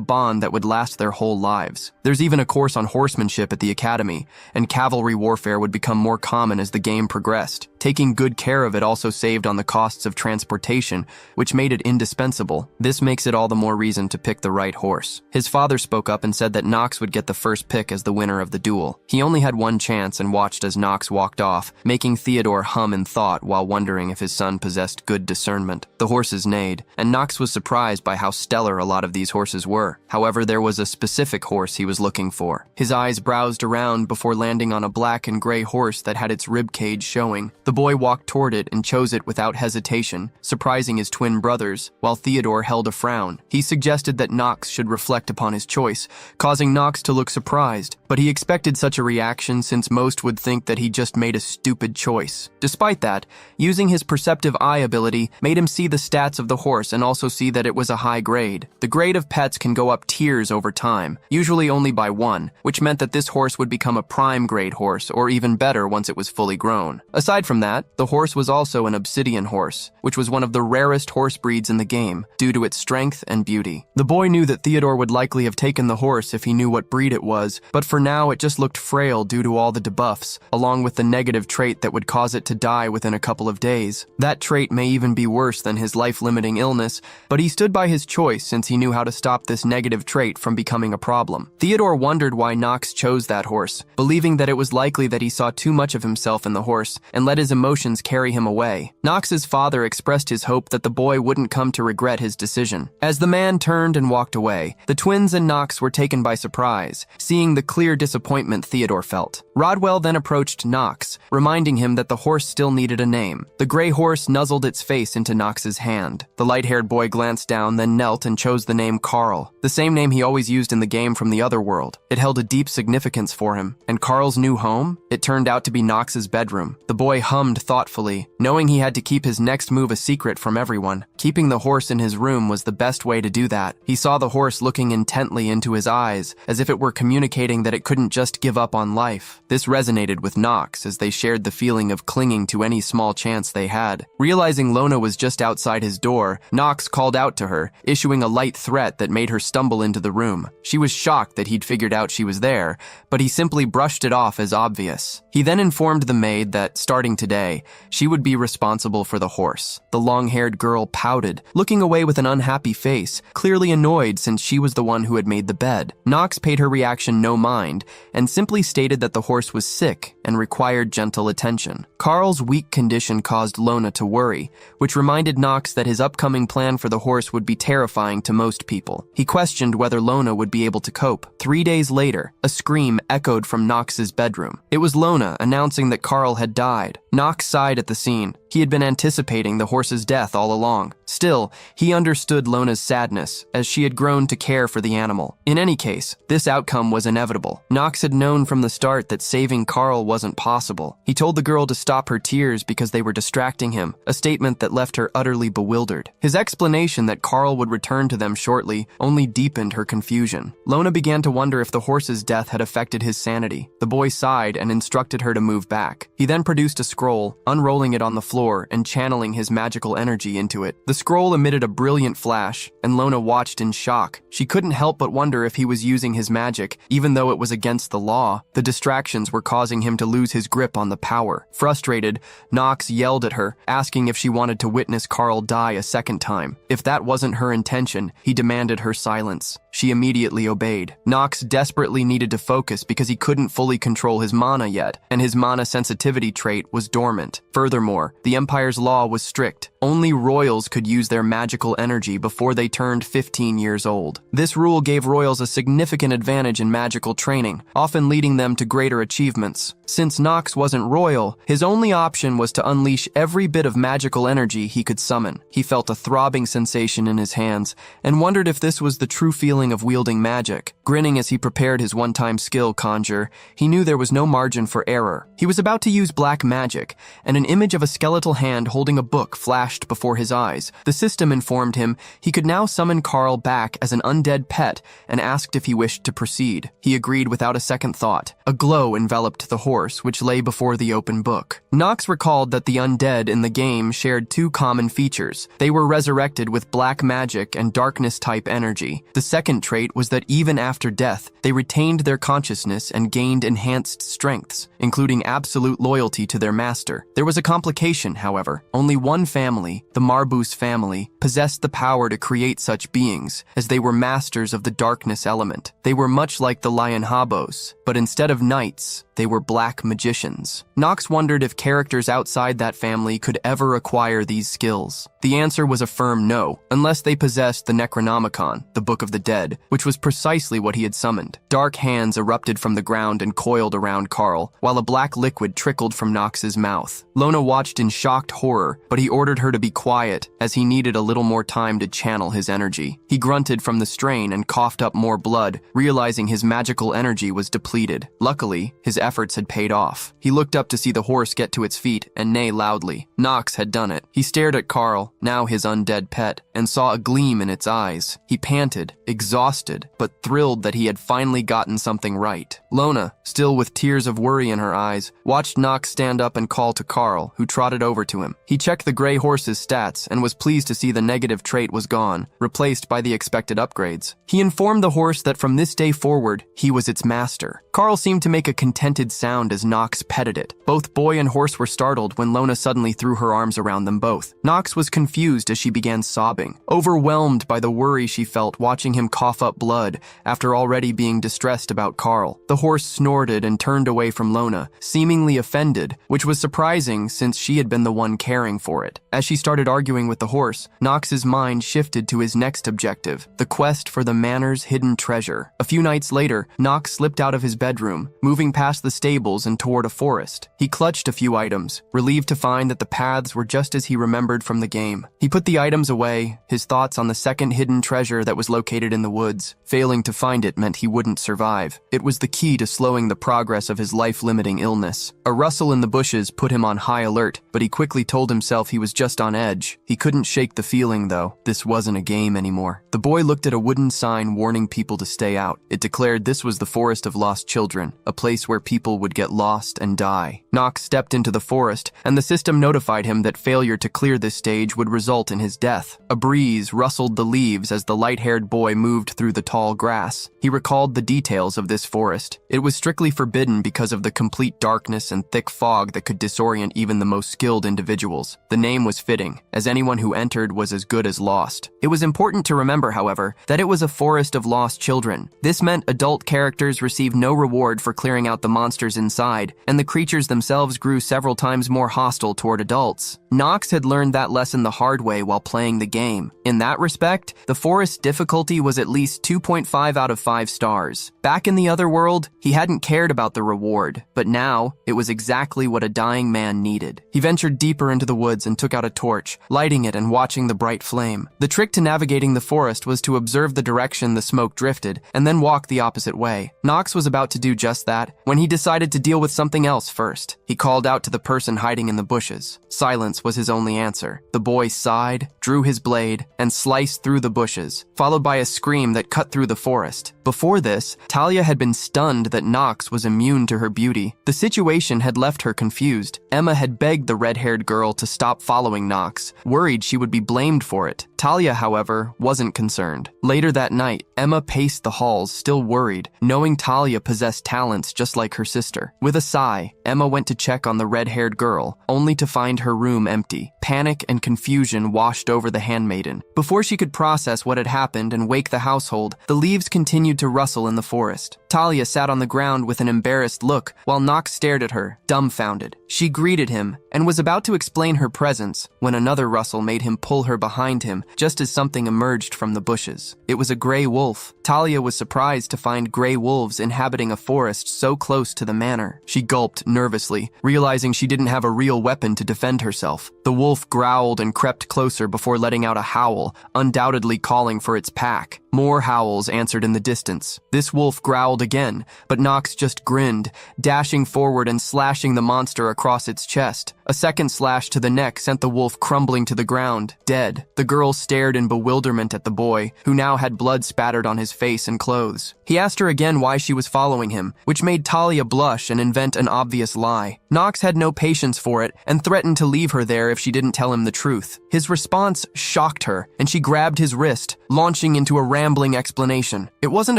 bond that would last their whole lives. There's even a course on horsemanship at the academy, and cavalry warfare would become more common as the game progressed. Taking good care of it also saved on the costs of transportation, which made it indispensable. This makes it all the more reason to pick the right horse. His father spoke up and said that Knox would get the first pick as the winner of the duel. He only had one chance and watched as Knox walked off, making Theodore hum in thought while wondering if his son possessed good discernment. The horses neighed, and Knox was surprised by how stellar a lot of these horses were. However, there was a specific horse he was looking for. His eyes browsed around before landing on a black and gray horse that had its rib cage showing. The boy walked toward it and chose it without hesitation, surprising his twin brothers, while Theodore held a frown. He suggested that Knox should reflect upon his choice, causing Knox to look surprised, but he expected such a reaction since most would think that he just made a stupid choice. Despite that, using his perceptive eye ability made him see the stats of the horse and also see that it was a high grade. The grade of pets can go up tiers over time, usually only by 1, which meant that this horse would become a prime grade horse, or even better once it was fully grown. Aside from that, the horse was also an obsidian horse, which was one of the rarest horse breeds in the game, due to its strength and beauty. The boy knew that Theodore would likely have taken the horse if he knew what breed it was, but for now it just looked frail due to all the debuffs, along with the negative trait that would cause it to die within a couple of days. That trait may even be worse than his life-limiting illness, but he stood by his choice since he knew how to stop this negative trait from becoming a problem. Theodore wondered why Knox chose that horse, believing that it was likely that he saw too much of himself in the horse and let his emotions carry him away. Knox's father expressed his hope that the boy wouldn't come to regret his decision. As the man turned and walked away, the twins and Knox were taken by surprise, seeing the clear disappointment Theodore felt. Rodwell then approached Knox, reminding him that the horse still needed a name. The gray horse nuzzled its face into Knox's hand. The light-haired boy glanced down, then knelt and chose the name Carl, the same name he always used in the game from the other world. It held a deep significance for him. And Carl's new home? It turned out to be Knox's bedroom. The boy hummed thoughtfully, knowing he had to keep his next move a secret from everyone. Keeping the horse in his room was the best way to do that. He saw the horse looking intently into his eyes, as if it were communicating that it couldn't just give up on life. This resonated with Knox, as they shared the feeling of clinging to any small chance they had. Realizing Lona was just outside his door, Knox called out to her, issuing a light threat that made her stumble into the room. She was shocked that he'd figured out she was there, but he simply brushed it off as obvious. He then informed the maid that, starting today, she would be responsible for the horse. The long-haired girl pouted, looking away with an unhappy face, clearly annoyed since she was the one who had made the bed. Knox paid her reaction no mind, and simply stated that the horse was sick and required gentle attention. Carl's weak condition caused Lona to worry, which reminded Knox that his upcoming plan for the horse would be terrifying to most people. He questioned whether Lona would be able to cope. 3 days later, a scream echoed from Knox's bedroom. It was Lona announcing that Carl had died. Knox sighed at the scene. He had been anticipating the horse's death all along. Still, he understood Lona's sadness, as she had grown to care for the animal. In any case, this outcome was inevitable. Knox had known from the start that saving Carl wasn't possible. He told the girl to stop her tears because they were distracting him, a statement that left her utterly bewildered. His explanation that Carl would return to them shortly only deepened her confusion. Lona began to wonder if the horse's death had affected his sanity. The boy sighed and instructed her to move back. He then produced a scroll, unrolling it on the floor and channeling his magical energy into it. The scroll emitted a brilliant flash, and Lona watched in shock. She couldn't help but wonder if he was using his magic, even though it was against the law. The distractions were causing him to lose his grip on the power. Frustrated, Knox yelled at her, asking if she wanted to witness Carl die a second time. If that wasn't her intention, he demanded her silence. She immediately obeyed. Knox desperately needed to focus because he couldn't fully control his mana yet, and his mana sensitivity trait was dormant. Furthermore, the The Empire's law was strict. Only royals could use their magical energy before they turned 15 years old. This rule gave royals a significant advantage in magical training, often leading them to greater achievements. Since Nox wasn't royal, his only option was to unleash every bit of magical energy he could summon. He felt a throbbing sensation in his hands and wondered if this was the true feeling of wielding magic. Grinning as he prepared his one-time skill conjure, he knew there was no margin for error. He was about to use black magic, and an image of a skeletal hand holding a book flashed before his eyes. The system informed him he could now summon Carl back as an undead pet and asked if he wished to proceed. He agreed without a second thought. A glow enveloped the horse, which lay before the open book. Nox recalled that the undead in the game shared two common features. They were resurrected with black magic and darkness-type energy. The second trait was that even after death, they retained their consciousness and gained enhanced strengths, including absolute loyalty to their master. There was a complication, however. Only one family, the Marbus family, possessed the power to create such beings, as they were masters of the darkness element. They were much like the Lion Habos, but instead of knights, they were black magicians. Nox wondered if characters outside that family could ever acquire these skills. The answer was a firm no, unless they possessed the Necronomicon, the Book of the Dead, which was precisely what he had summoned. Dark hands erupted from the ground and coiled around Carl, while a black liquid trickled from Nox's mouth. Lona watched in shocked horror, but he ordered her to be quiet, as he needed a little more time to channel his energy. He grunted from the strain and coughed up more blood, realizing his magical energy was depleted. Luckily, his efforts had paid off. He looked up to see the horse get to its feet and neigh loudly. Nox had done it. He stared at Carl, now his undead pet, and saw a gleam in its eyes. He panted, exhausted, but thrilled that he had finally gotten something right. Lona, still with tears of worry in her eyes, watched Nox stand up and call to Carl, who trotted over to him. He checked the gray horse's stats and was pleased to see the negative trait was gone, replaced by the expected upgrades. He informed the horse that from this day forward, he was its master. Carl seemed to make a contented sound as Nox petted it. Both boy and horse were startled when Lona suddenly threw her arms around them both. Nox was confused as she began sobbing, overwhelmed by the worry she felt watching him cough up blood after already being distressed about Carl. The horse snorted and turned away from Lona, seemingly offended, which was surprising since she had been the one caring for it. As she started arguing with the horse, Nox's mind shifted to his next objective, the quest for the manor's hidden treasure. A few nights later, Nox slipped out of his bedroom, moving past the stables and toward a forest. He clutched a few items, relieved to find that the paths were just as he remembered from the game. He put the items away, his thoughts on the second hidden treasure that was located in the woods. Failing to find it meant he wouldn't survive. It was the key to slowing the progress of his life-limiting illness. A rustle in the bushes put him on high alert, but he quickly told himself he was just on edge. He couldn't shake the feeling, though. This wasn't a game anymore. The boy looked at a wooden sign warning people to stay out. It declared this was the Forest of Lost Children, a place where people would get lost and die. Nox stepped into the forest, and the system notified him that failure to clear this stage would result in his death. A breeze rustled the leaves as the light-haired boy moved through the tall grass. He recalled the details of this forest. It was strictly forbidden because of the complete darkness and thick fog that could disorient even the most skilled individuals. The name was fitting, as anyone who entered was as good as lost. It was important to remember, however, that it was a forest of lost children. This meant adult characters received no reward for clearing out the monsters inside, and the creatures themselves grew several times more hostile toward adults. Nox had learned that lesson the hard way while playing the game. In that respect, the forest's difficulty was at least 2.5 out of 5 stars. Back in the other world, he hadn't cared about the reward, but now it was exactly what a dying man needed. He ventured deeper into the woods and took out a torch, lighting it and watching the bright flame. The trick to navigating the forest was to observe the direction the smoke drifted and then walk the opposite way. Nox was about to do just that when he decided to deal with something else first. He called out to the person hiding in the bushes. Silence was his only answer. The boy sighed, drew his blade, and sliced through the bushes, followed by a scream that cut through the forest. Before this, Talia had been stunned that Nox was immune to her beauty. The situation had left her confused. Emma had begged the red-haired girl to stop following Nox, worried she would be blamed for it. Talia, however, wasn't concerned. Later that night, Emma paced the halls, still worried, knowing Talia possessed talents just like her sister. With a sigh, Emma went to check on the red-haired girl, only to find her room empty. Panic and confusion washed over the handmaiden. Before she could process what had happened and wake the household, the leaves continued to rustle in the forest. Talia sat on the ground with an embarrassed look while Nox stared at her, dumbfounded. She greeted him and was about to explain her presence when another rustle made him pull her behind him just as something emerged from the bushes. It was a gray wolf. Talia was surprised to find gray wolves inhabiting a forest so close to the manor. She gulped nervously, realizing she didn't have a real weapon to defend herself. The wolf growled and crept closer before letting out a howl, undoubtedly calling for its pack. More howls answered in the distance. This wolf growled again, but Nox just grinned, dashing forward and slashing the monster across its chest. A second slash to the neck sent the wolf crumbling to the ground, dead. The girl stared in bewilderment at the boy, who now had blood spattered on his face and clothes. He asked her again why she was following him, which made Talia blush and invent an obvious lie. Nox had no patience for it and threatened to leave her there if she didn't tell him the truth. His response shocked her, and she grabbed his wrist, launching into a rambling explanation. It wasn't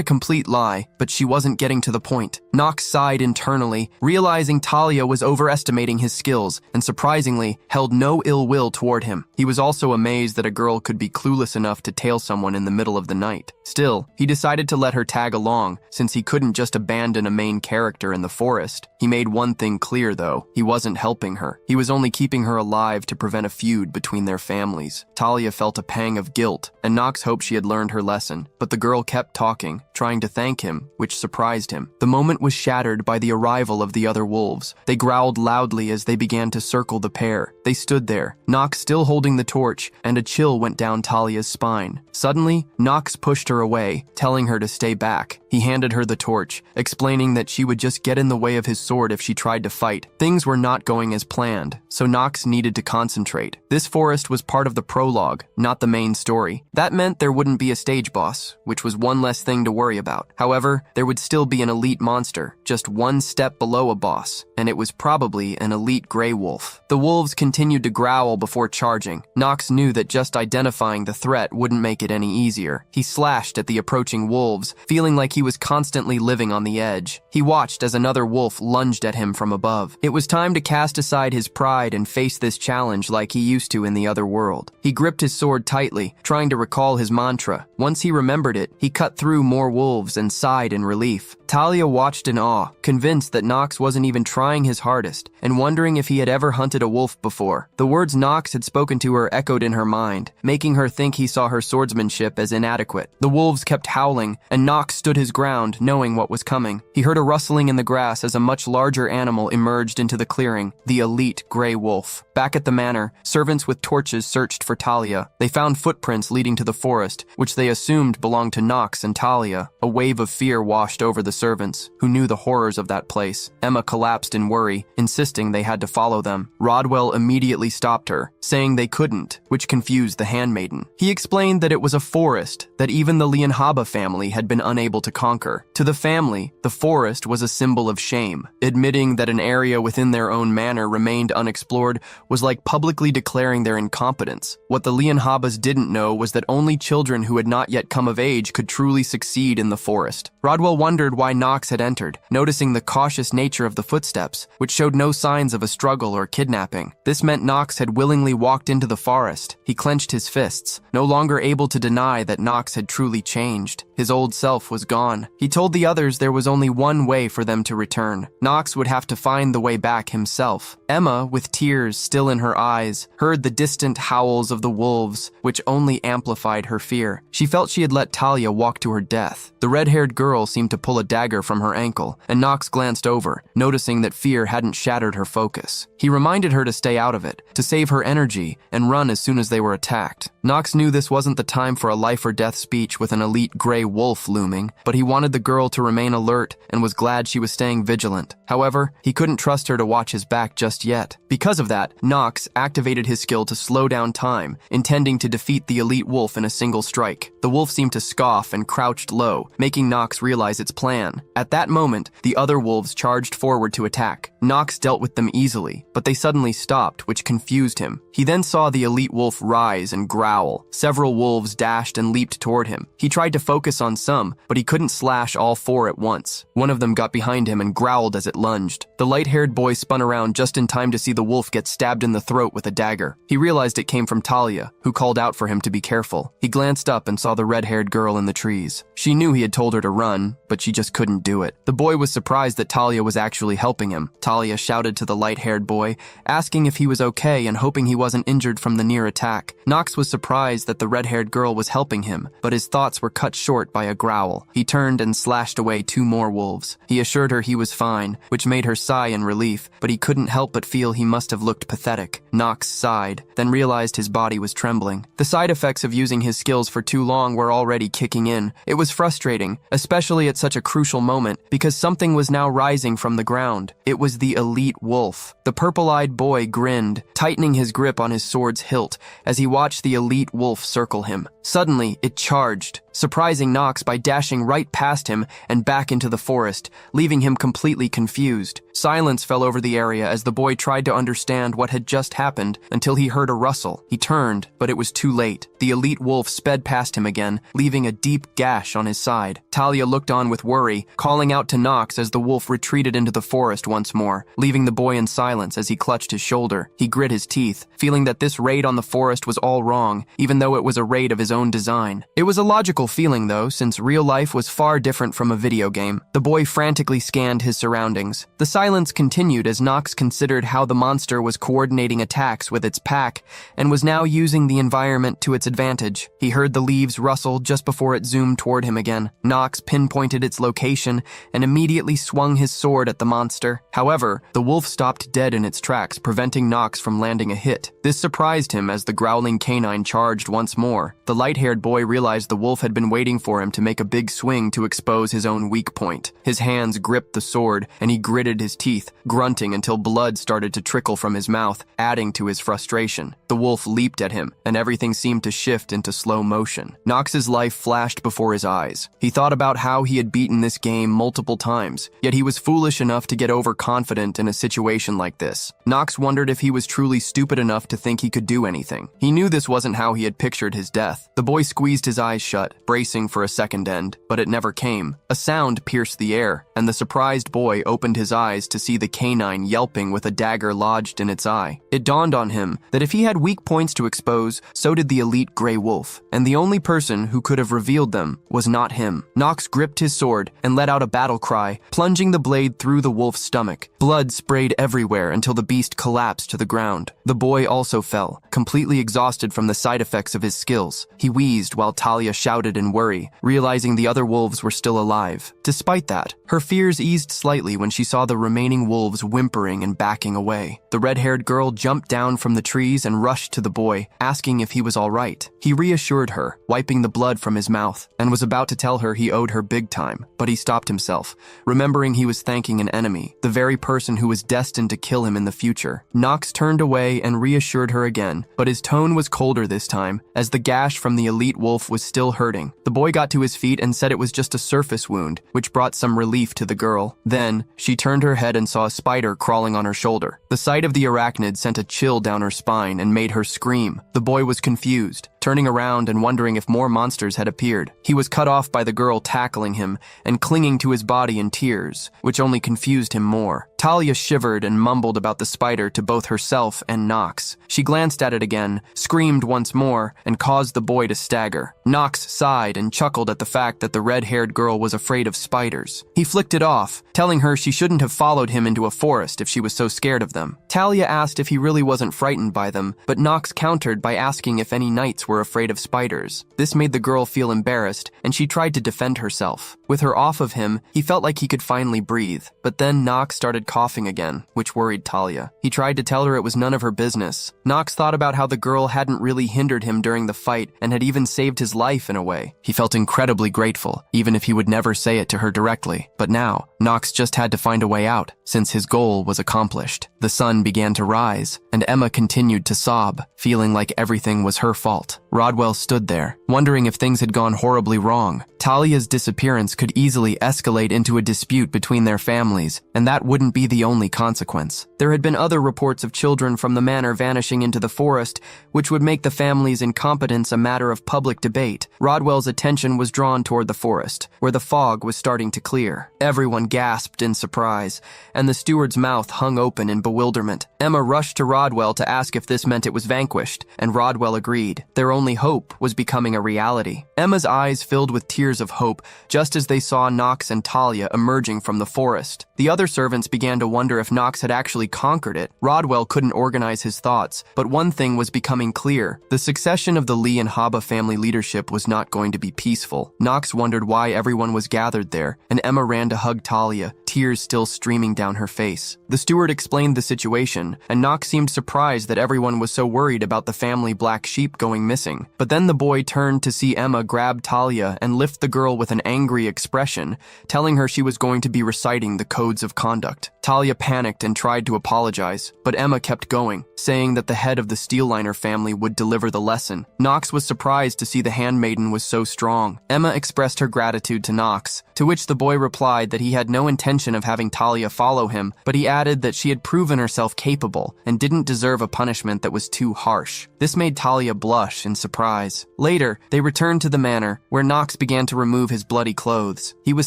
a complete lie, but she wasn't getting to the point. Nox sighed internally, realizing Talia was overestimating his skills and surprisingly held no ill will toward him. He was also amazed that a girl could be clueless enough to tail someone in the middle of the night. Still, he decided to let her tag along, since he couldn't just abandon a main character in the forest. He made one thing clear, though. He wasn't helping her. He was only keeping her alive to prevent a feud between their families. Talia felt a pang of guilt, and Nox hoped she had learned her lesson. But the girl kept talking, trying to thank him, which surprised him. The moment was shattered by the arrival of the other wolves. They growled loudly as they began to circle the pair. They stood there, Nox still holding the torch, and a chill went down Talia's spine. Suddenly, Nox pushed her away, telling her to stay back. He handed her the torch, explaining that she would just get in the way of his sword if she tried to fight. Things were not going as planned, so Nox needed to concentrate. This forest was part of the prologue, not the main story. That meant there wouldn't be a stage boss, which was one less thing to worry about. However, there would still be an elite monster, just one step below a boss, and it was probably an elite gray wolf. The wolves continued to growl before charging. Nox knew that just identifying the threat wouldn't make it any easier. He slashed at the approaching wolves, feeling like he was constantly living on the edge. He watched as another wolf lunged at him from above. It was time to cast aside his pride and face this challenge like he used to in the other world. He gripped his sword tightly, trying to recall his mantra. Once he remembered it, he cut through more wolves and sighed in relief. Talia watched in awe, convinced that Nox wasn't even trying his hardest, and wondering if he had ever hunted a wolf before. The words Nox had spoken to her echoed in her mind, making her think he saw her swordsmanship as inadequate. The wolves kept howling, and Nox stood his ground, knowing what was coming. He heard a rustling in the grass as a much larger animal emerged into the clearing, the elite gray wolf. Back at the manor, servants with torches searched for Talia. They found footprints leading to the forest, which they assumed belonged to Nox and Talia. A wave of fear washed over the servants, who knew the horrors of that place. Emma collapsed in worry, insisting they had to follow them. Rodwell immediately stopped her, saying they couldn't, which confused the handmaiden. He explained that it was a forest that even the Lianhaba family had been unable to conquer. To the family, the forest was a symbol of shame. Admitting that an area within their own manor remained unexplored was like publicly declaring their incompetence. What the Lianhabas didn't know was that only children who had not yet come of age could truly succeed in the forest. Rodwell wondered why Nox had entered, noticing the cautious nature of the footsteps, which showed no signs of a struggle or kidnapping. This meant Nox had willingly walked into the forest. He clenched his fists, no longer able to deny that Nox had truly changed. His old self was gone. He told the others there was only one way for them to return. Nox would have to find the way back himself. Emma, with tears still in her eyes, heard the distant howls of the wolves, which only amplified her fear. She felt she had let Talia walk to her death. The red-haired girl seemed to pull a dagger from her ankle, and Nox glanced over, noticing that fear hadn't shattered her focus. He reminded her to stay out of it, to save her energy, and run as soon as they were attacked. Nox knew this wasn't the time for a life-or-death speech with an elite gray wolf looming, but he wanted the girl to remain alert and was glad she was staying vigilant. However, he couldn't trust her to watch his back just yet. Because of that, Nox activated his skill to slow down time, intending to defeat the elite wolf in a single strike. The wolf seemed to scoff and crouched low, making Nox realize its plan. At that moment, the other wolves charged forward to attack. Nox dealt with them easily, but they suddenly stopped, which confused him. He then saw the elite wolf rise and growl. Several wolves dashed and leaped toward him. He tried to focus focus on some, but he couldn't slash all four at once. One of them got behind him and growled as it lunged. The light-haired boy spun around just in time to see the wolf get stabbed in the throat with a dagger. He realized it came from Talia, who called out for him to be careful. He glanced up and saw the red-haired girl in the trees. She knew he had told her to run, but she just couldn't do it. The boy was surprised that Talia was actually helping him. Talia shouted to the light-haired boy, asking if he was okay and hoping he wasn't injured from the near attack. Nox was surprised that the red-haired girl was helping him, but his thoughts were cut short by a growl. He turned and slashed away two more wolves. He assured her he was fine, which made her sigh in relief, but he couldn't help but feel he must have looked pathetic. Nox sighed, then realized his body was trembling. The side effects of using his skills for too long were already kicking in. It was frustrating, especially at such a crucial moment, because something was now rising from the ground. It was the elite wolf. The purple-eyed boy grinned, tightening his grip on his sword's hilt as he watched the elite wolf circle him. Suddenly, it charged, surprising Nox by dashing right past him and back into the forest, leaving him completely confused. Silence fell over the area as the boy tried to understand what had just happened until he heard a rustle. He turned, but it was too late. The elite wolf sped past him again, leaving a deep gash on his side. Talia looked on with worry, calling out to Nox as the wolf retreated into the forest once more, leaving the boy in silence as he clutched his shoulder. He grit his teeth, feeling that this raid on the forest was all wrong, even though it was a raid of his own design. It was a logical feeling, though, since real life was far different from a video game. The boy frantically scanned his surroundings. The silence continued as Nox considered how the monster was coordinating attacks with its pack and was now using the environment to its advantage. He heard the leaves rustle just before it zoomed toward him again. Nox pinpointed its location and immediately swung his sword at the monster. However, the wolf stopped dead in its tracks, preventing Nox from landing a hit. This surprised him as the growling canine charged once more. The light-haired boy realized the wolf had been waiting for him to make a big swing to expose his own weak point. His hands gripped the sword, and he gritted his teeth, grunting until blood started to trickle from his mouth, adding to his frustration. The wolf leaped at him, and everything seemed to shift into slow motion. Nox's life flashed before his eyes. He thought about how he had beaten this game multiple times, yet he was foolish enough to get overconfident in a situation like this. Nox wondered if he was truly stupid enough to think he could do anything. He knew this wasn't how he had pictured his death. The boy squeezed his eyes shut, bracing for a second end, but it never came. A sound pierced the air, and the surprised boy opened his eyes to see the canine yelping with a dagger lodged in its eye. It dawned on him that if he had weak points to expose, so did the elite gray wolf, and the only person who could have revealed them was not him. Nox gripped his sword and let out a battle cry, plunging the blade through the wolf's stomach. Blood sprayed everywhere until the beast collapsed to the ground. The boy also fell, completely exhausted from the side effects of his skills. He wheezed while Talia shouted in worry, realizing the other wolves were still alive. Despite that, her fears eased slightly when she saw the remaining wolves whimpering and backing away. The red-haired girl jumped down from the trees and rushed to the boy, asking if he was all right. He reassured her, wiping the blood from his mouth, and was about to tell her he owed her big time, but he stopped himself, remembering he was thanking an enemy, the very person who was destined to kill him in the future. Nox turned away and reassured her again, but his tone was colder this time, as the gash from the elite wolf was still hurting. The boy got to his feet and said it was just a surface wound, which brought some relief to the girl. Then, she turned her head and saw a spider crawling on her shoulder. The sight of the arachnid sent a chill down her spine and made her scream. The boy was confused, turning around and wondering if more monsters had appeared. He was cut off by the girl tackling him and clinging to his body in tears, which only confused him more. Talia shivered and mumbled about the spider to both herself and Nox. She glanced at it again, screamed once more, and caused the boy to stagger. Nox sighed and chuckled at the fact that the red-haired girl was afraid of spiders. He flicked it off, telling her she shouldn't have followed him into a forest if she was so scared of them. Talia asked if he really wasn't frightened by them, but Nox countered by asking if any knights were afraid of spiders. This made the girl feel embarrassed, and she tried to defend herself. With her off of him, he felt like he could finally breathe. But then Nox started coughing again, which worried Talia. He tried to tell her it was none of her business. Nox thought about how the girl hadn't really hindered him during the fight and had even saved his life in a way. He felt incredibly grateful, even if he would never say it to her directly. But now, Nox just had to find a way out, since his goal was accomplished. The sun began to rise, and Emma continued to sob, feeling like everything was her fault. Rodwell stood there, wondering if things had gone horribly wrong. Talia's disappearance could easily escalate into a dispute between their families, and that wouldn't be the only consequence. There had been other reports of children from the manor vanishing into the forest, which would make the family's incompetence a matter of public debate. Rodwell's attention was drawn toward the forest, where the fog was starting to clear. Everyone gasped in surprise, and the steward's mouth hung open in bewilderment. Emma rushed to Rodwell to ask if this meant it was vanquished, and Rodwell agreed. Their only hope was becoming a reality. Emma's eyes filled with tears of hope just as they saw Knox and Talia emerging from the forest. The other servants began to wonder if Knox had actually conquered it. Rodwell couldn't organize his thoughts, but one thing was becoming clear. The succession of the Lee and Haba family leadership was not going to be peaceful. Knox wondered why everyone was gathered there, and Emma ran to hug Talia, tears still streaming down her face. The steward explained the situation, and Knox seemed surprised that everyone was so worried about the family black sheep going missing. But then the boy turned to see Emma grab Talia and lift the girl with an angry expression, telling her she was going to be reciting the codes of conduct. Talia panicked and tried to apologize, but Emma kept going, saying that the head of the Steelliner family would deliver the lesson. Knox was surprised to see the handmaiden was so strong. Emma expressed her gratitude to Knox, to which the boy replied that he had no intention of having Talia follow him, but he added that she had proven herself capable and didn't deserve a punishment that was too harsh. This made Talia blush in surprise. Later, they returned to the manor, where Knox began to remove his bloody clothes. He was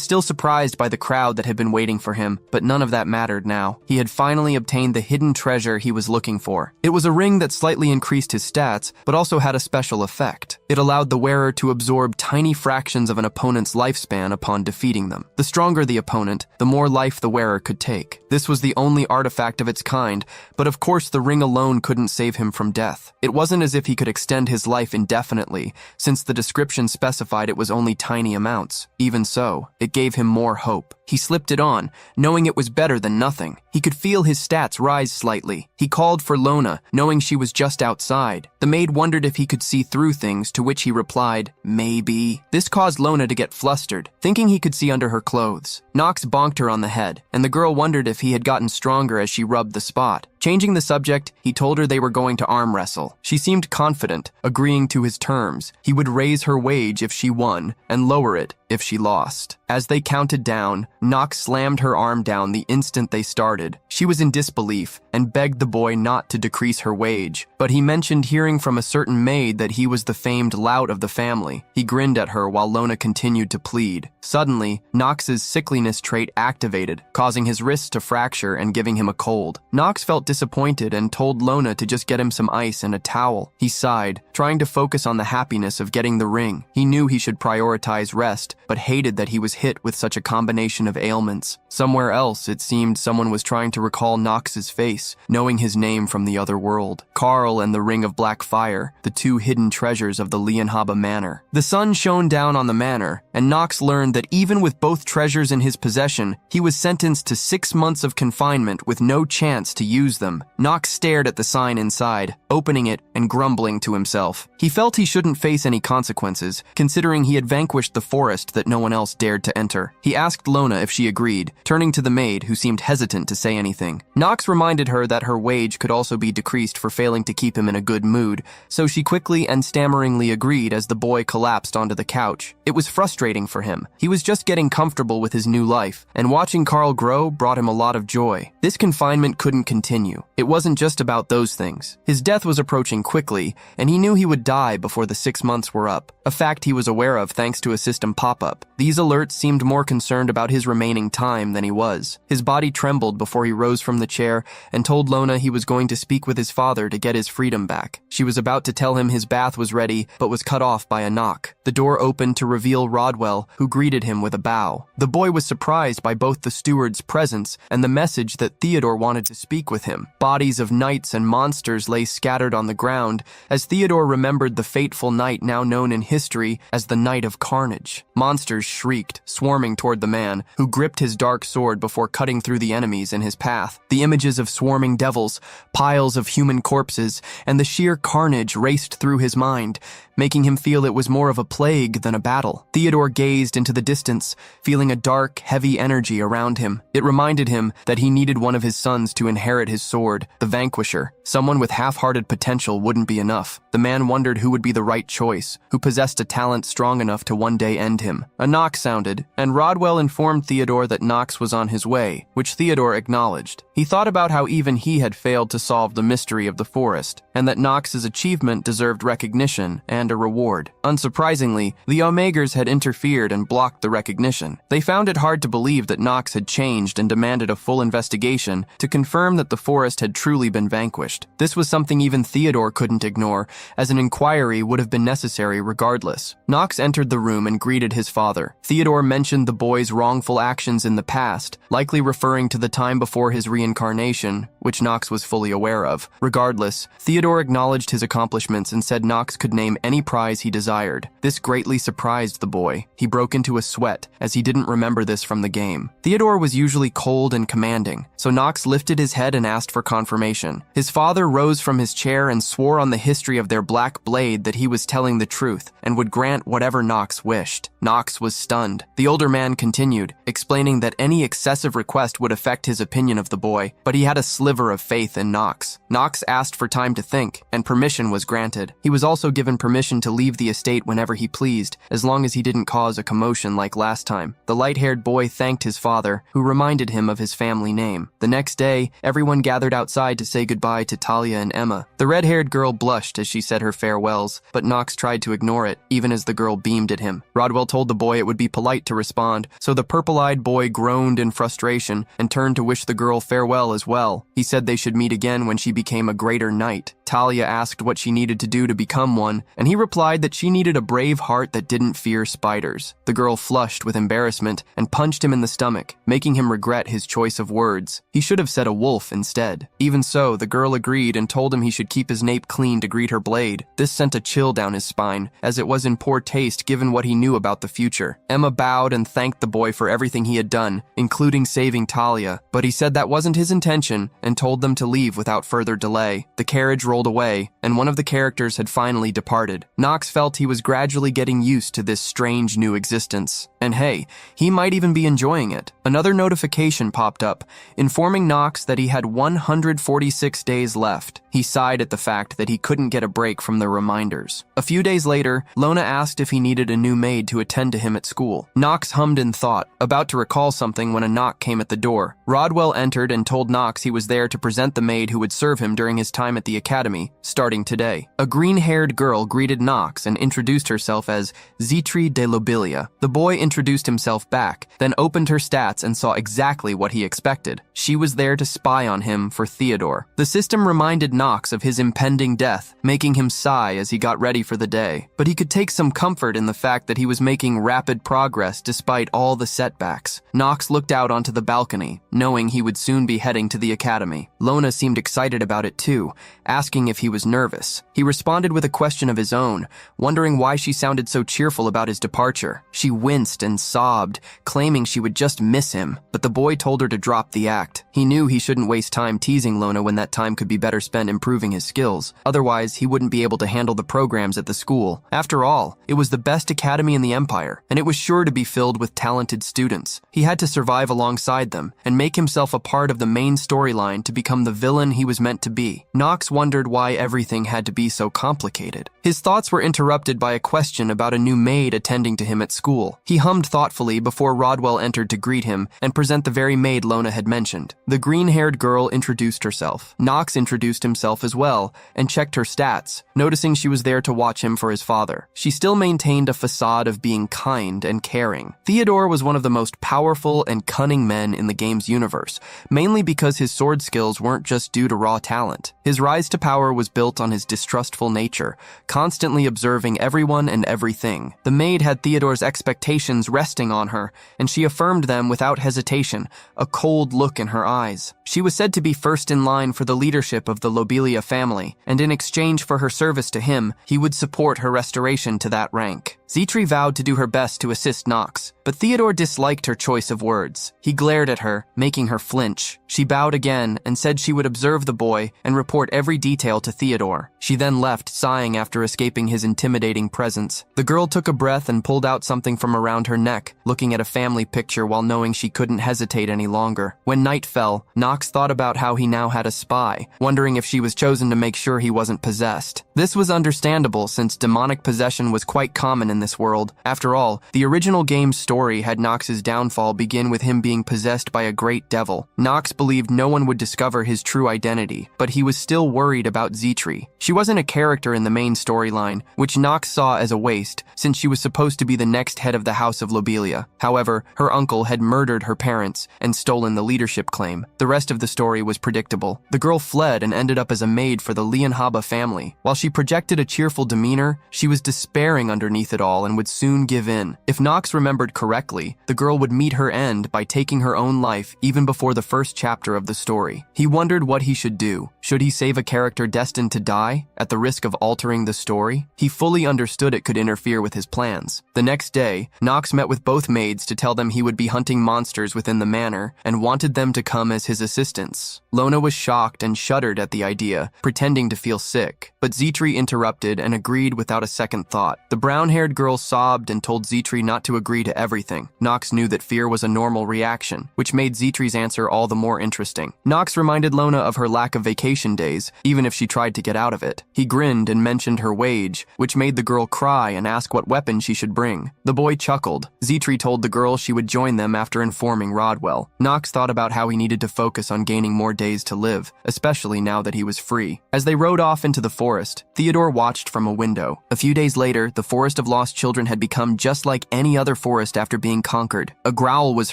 still surprised by the crowd that had been waiting for him, but none of that mattered now. He had finally obtained the hidden treasure he was looking for. It was a ring that slightly increased his stats, but also had a special effect. It allowed the wearer to absorb tiny fractions of an opponent's lifespan upon defeating them. The stronger the opponent, the more life the wearer could take. This was the only artifact of its kind, but of course the ring alone couldn't save him from death. It wasn't as if he could extend his life indefinitely, since the description specified it was only tiny amounts. Even so, it gave him more hope. He slipped it on, knowing it was better than nothing. He could feel his stats rise slightly. He called for Lona, knowing she was just outside. The maid wondered if he could see through things, to which he replied, "Maybe." This caused Lona to get flustered, thinking he could see under her clothes. Knox bonked her on the head, and the girl wondered if he had gotten stronger as she rubbed the spot. Changing the subject, he told her they were going to arm wrestle. She seemed confident, agreeing to his terms. He would raise her wage if she won, and lower it if she lost. As they counted down, Knox slammed her arm down the instant they started. She was in disbelief and begged the boy not to decrease her wage, but he mentioned hearing from a certain maid that he was the famed lout of the family. He grinned at her while Lona continued to plead. Suddenly, Knox's sickliness trait activated, causing his wrists to fracture and giving him a cold. Knox felt disappointed and told Lona to just get him some ice and a towel. He sighed, trying to focus on the happiness of getting the ring. He knew he should prioritize rest, but hated that he was hit with such a combination of ailments. Somewhere else, it seemed someone was trying to recall Knox's face, knowing his name from the other world. Carl and the Ring of Black Fire, the two hidden treasures of the Lienhaba Manor. The sun shone down on the manor, and Knox learned that even with both treasures in his possession, he was sentenced to 6 months of confinement with no chance to use them. Knox stared at the sign inside, opening it and grumbling to himself. He felt he shouldn't face any consequences, considering he had vanquished the forest that no one else dared to enter. He asked Lona if she agreed, turning to the maid, who seemed hesitant to say anything. Knox reminded her that her wage could also be decreased for failing to keep him in a good mood, so she quickly and stammeringly agreed as the boy collapsed onto the couch. It was frustrating for him. He was just getting comfortable with his new life, and watching Carl grow brought him a lot of joy. This confinement couldn't continue. It wasn't just about those things. His death was approaching quickly, and he knew he would die before the 6 months were up, a fact he was aware of thanks to a system pop-up. These alerts seemed more concerned about his remaining time than he was. His body trembled before he rose from the chair and told Lona he was going to speak with his father to get his freedom back. She was about to tell him his bath was ready, but was cut off by a knock. The door opened to reveal Rodwell, who greeted him with a bow. The boy was surprised by both the steward's presence and the message that Theodore wanted to speak with him. Bodies of knights and monsters lay scattered on the ground, as Theodore remembered the fateful night now known in history as the Night of Carnage. Monsters shrieked, swarming toward the man, who gripped his dark sword before cutting through the enemies in his path. The images of swarming devils, piles of human corpses, and the sheer carnage raced through his mind, making him feel it was more of a plague than a battle. Theodore gazed into the distance, feeling a dark, heavy energy around him. It reminded him that he needed one of his sons to inherit his sword, the Vanquisher. Someone with half-hearted potential wouldn't be enough. The man wondered who would be the right choice, who possessed a talent strong enough to one day end him. A knock sounded, and Rodwell informed Theodore that Knox was on his way, which Theodore acknowledged. He thought about how even he had failed to solve the mystery of the forest, and that Knox's achievement deserved recognition and a reward. Unsurprisingly, the Omegers had interfered and blocked the recognition. They found it hard to believe that Knox had changed and demanded a full investigation to confirm that the forest had truly been vanquished. This was something even Theodore couldn't ignore, as an inquiry would have been necessary regardless. Knox entered the room and greeted his father. Theodore mentioned the boy's wrongful actions in the past, likely referring to the time before his reincarnation, which Knox was fully aware of. Regardless, Theodore acknowledged his accomplishments and said Knox could name any prize he desired. This greatly surprised the boy. He broke into a sweat, as he didn't remember this from the game. Theodore was usually cold and commanding, so Knox lifted his head and asked for confirmation. His father rose from his chair and swore on the history of their black blade that he was telling the truth and would grant whatever Knox wished. Knox was stunned. The older man continued, explaining that any excessive request would affect his opinion of the boy, but he had a sliver of faith in Knox. Knox asked for time to think, and permission was granted. He was also given permission to leave the estate whenever he pleased, as long as he didn't cause a commotion like last time. The light-haired boy thanked his father, who reminded him of his family name. The next day, everyone gathered outside to say goodbye to Talia and Emma. The red-haired girl blushed as she said her farewells, but Knox tried to ignore it, even as the girl beamed at him. Rodwell told the boy it would be polite to respond, so the purple-eyed boy groaned in frustration and turned to wish the girl farewell as well. He said they should meet again when she became a greater knight. Talia asked what she needed to do to become one, and he replied that she needed a brave heart that didn't fear spiders. The girl flushed with embarrassment and punched him in the stomach, making him regret his choice of words. He should have said a wolf instead. Even so, the girl agreed and told him he should keep his nape clean to greet her blade. This sent a chill down his spine, as it was in poor taste given what he knew about the future. Emma bowed and thanked the boy for everything he had done, including saving Talia, but he said that wasn't his intention and told them to leave without further delay. The carriage rolled away, and one of the characters had finally departed. Knox felt he was gradually getting used to this strange new existence. And hey, he might even be enjoying it. Another notification popped up, informing Knox that he had 146 days left. He sighed at the fact that he couldn't get a break from the reminders. A few days later, Lona asked if he needed a new maid to attend to him at school. Knox hummed in thought, about to recall something when a knock came at the door. Rodwell entered and told Knox he was there to present the maid who would serve him during his time at the academy, starting today. A green-haired girl greeted Knox and introduced herself as Zitri de Lobelia. The boy introduced himself back, then opened her stats and saw exactly what he expected. She was there to spy on him for Theodore. The system reminded Knox of his impending death, making him sigh as he got ready for the day. But he could take some comfort in the fact that he was making rapid progress despite all the setbacks. Knox looked out onto the balcony, knowing he would soon be heading to the academy. Lona seemed excited about it too, asking if he was nervous. He responded with a question of his own, wondering why she sounded so cheerful about his departure. She winced and sobbed, claiming she would just miss him, but the boy told her to drop the act. He knew he shouldn't waste time teasing Lona when that time could be better spent improving his skills. Otherwise, he wouldn't be able to handle the programs at the school. After all, it was the best academy in the Empire, and it was sure to be filled with talented students. He had to survive alongside them and make himself a part of the main storyline to become the villain he was meant to be. Knox wondered why everything had to be so complicated. His thoughts were interrupted by a question about a new maid attending to him at school. He hummed thoughtfully before Rodwell entered to greet him and present the very maid Lona had mentioned. The green-haired girl introduced herself. Knox introduced himself as well and checked her stats, noticing she was there to watch him for his father. She still maintained a facade of being kind and caring. Theodore was one of the most powerful and cunning men in the game's universe, mainly because his sword skills weren't just due to raw talent. His rise to power was built on his distrustful nature, constantly observing everyone and everything. The maid had Theodore's expectations resting on her, and she affirmed them without hesitation, a cold look in her eyes. She was said to be first in line for the leadership of the Lobelia family, and in exchange for her service to him, he would support her restoration to that rank. Zitri vowed to do her best to assist Knox, but Theodore disliked her choice of words. He glared at her, making her flinch. She bowed again and said she would observe the boy and report every detail to Theodore. She then left, sighing after escaping his intimidating presence. The girl took a breath and pulled out something from around her neck, looking at a family picture while knowing she couldn't hesitate any longer. When night fell, Knox thought about how he now had a spy, wondering if she was chosen to make sure he wasn't possessed. This was understandable since demonic possession was quite common in this world. After all, the original game's story had Nox's downfall begin with him being possessed by a great devil. Nox believed no one would discover his true identity, but he was still worried about Zitri. She wasn't a character in the main storyline, which Nox saw as a waste, since she was supposed to be the next head of the House of Lobelia. However, her uncle had murdered her parents and stolen the leadership claim. The rest of the story was predictable. The girl fled and ended up as a maid for the Lianhaba family. While she projected a cheerful demeanor, she was despairing underneath it all and would soon give in. If Nox remembered correctly, the girl would meet her end by taking her own life even before the first chapter of the story. He wondered what he should do. Should he save a character destined to die, at the risk of altering the story? He fully understood it could interfere with his plans. The next day, Nox met with both maids to tell them he would be hunting monsters within the manor and wanted them to come as his assistants. Lona was shocked and shuddered at the idea, pretending to feel sick. But Zitri interrupted and agreed without a second thought. The brown-haired girl sobbed and told Zitri not to agree to everything. Nox knew that fear was a normal reaction, which made Zitri's answer all the more interesting. Nox reminded Lona of her lack of vacation days, even if she tried to get out of it. He grinned and mentioned her wage, which made the girl cry and ask what weapon she should bring. The boy chuckled. Zitri told the girl she would join them after informing Rodwell. Nox thought about how he needed to focus on gaining more days to live, especially now that he was free. As they rode off into the forest, Theodore watched from a window. A few days later, the Forest of Lost Children had become just like any other forest after being conquered. A growl was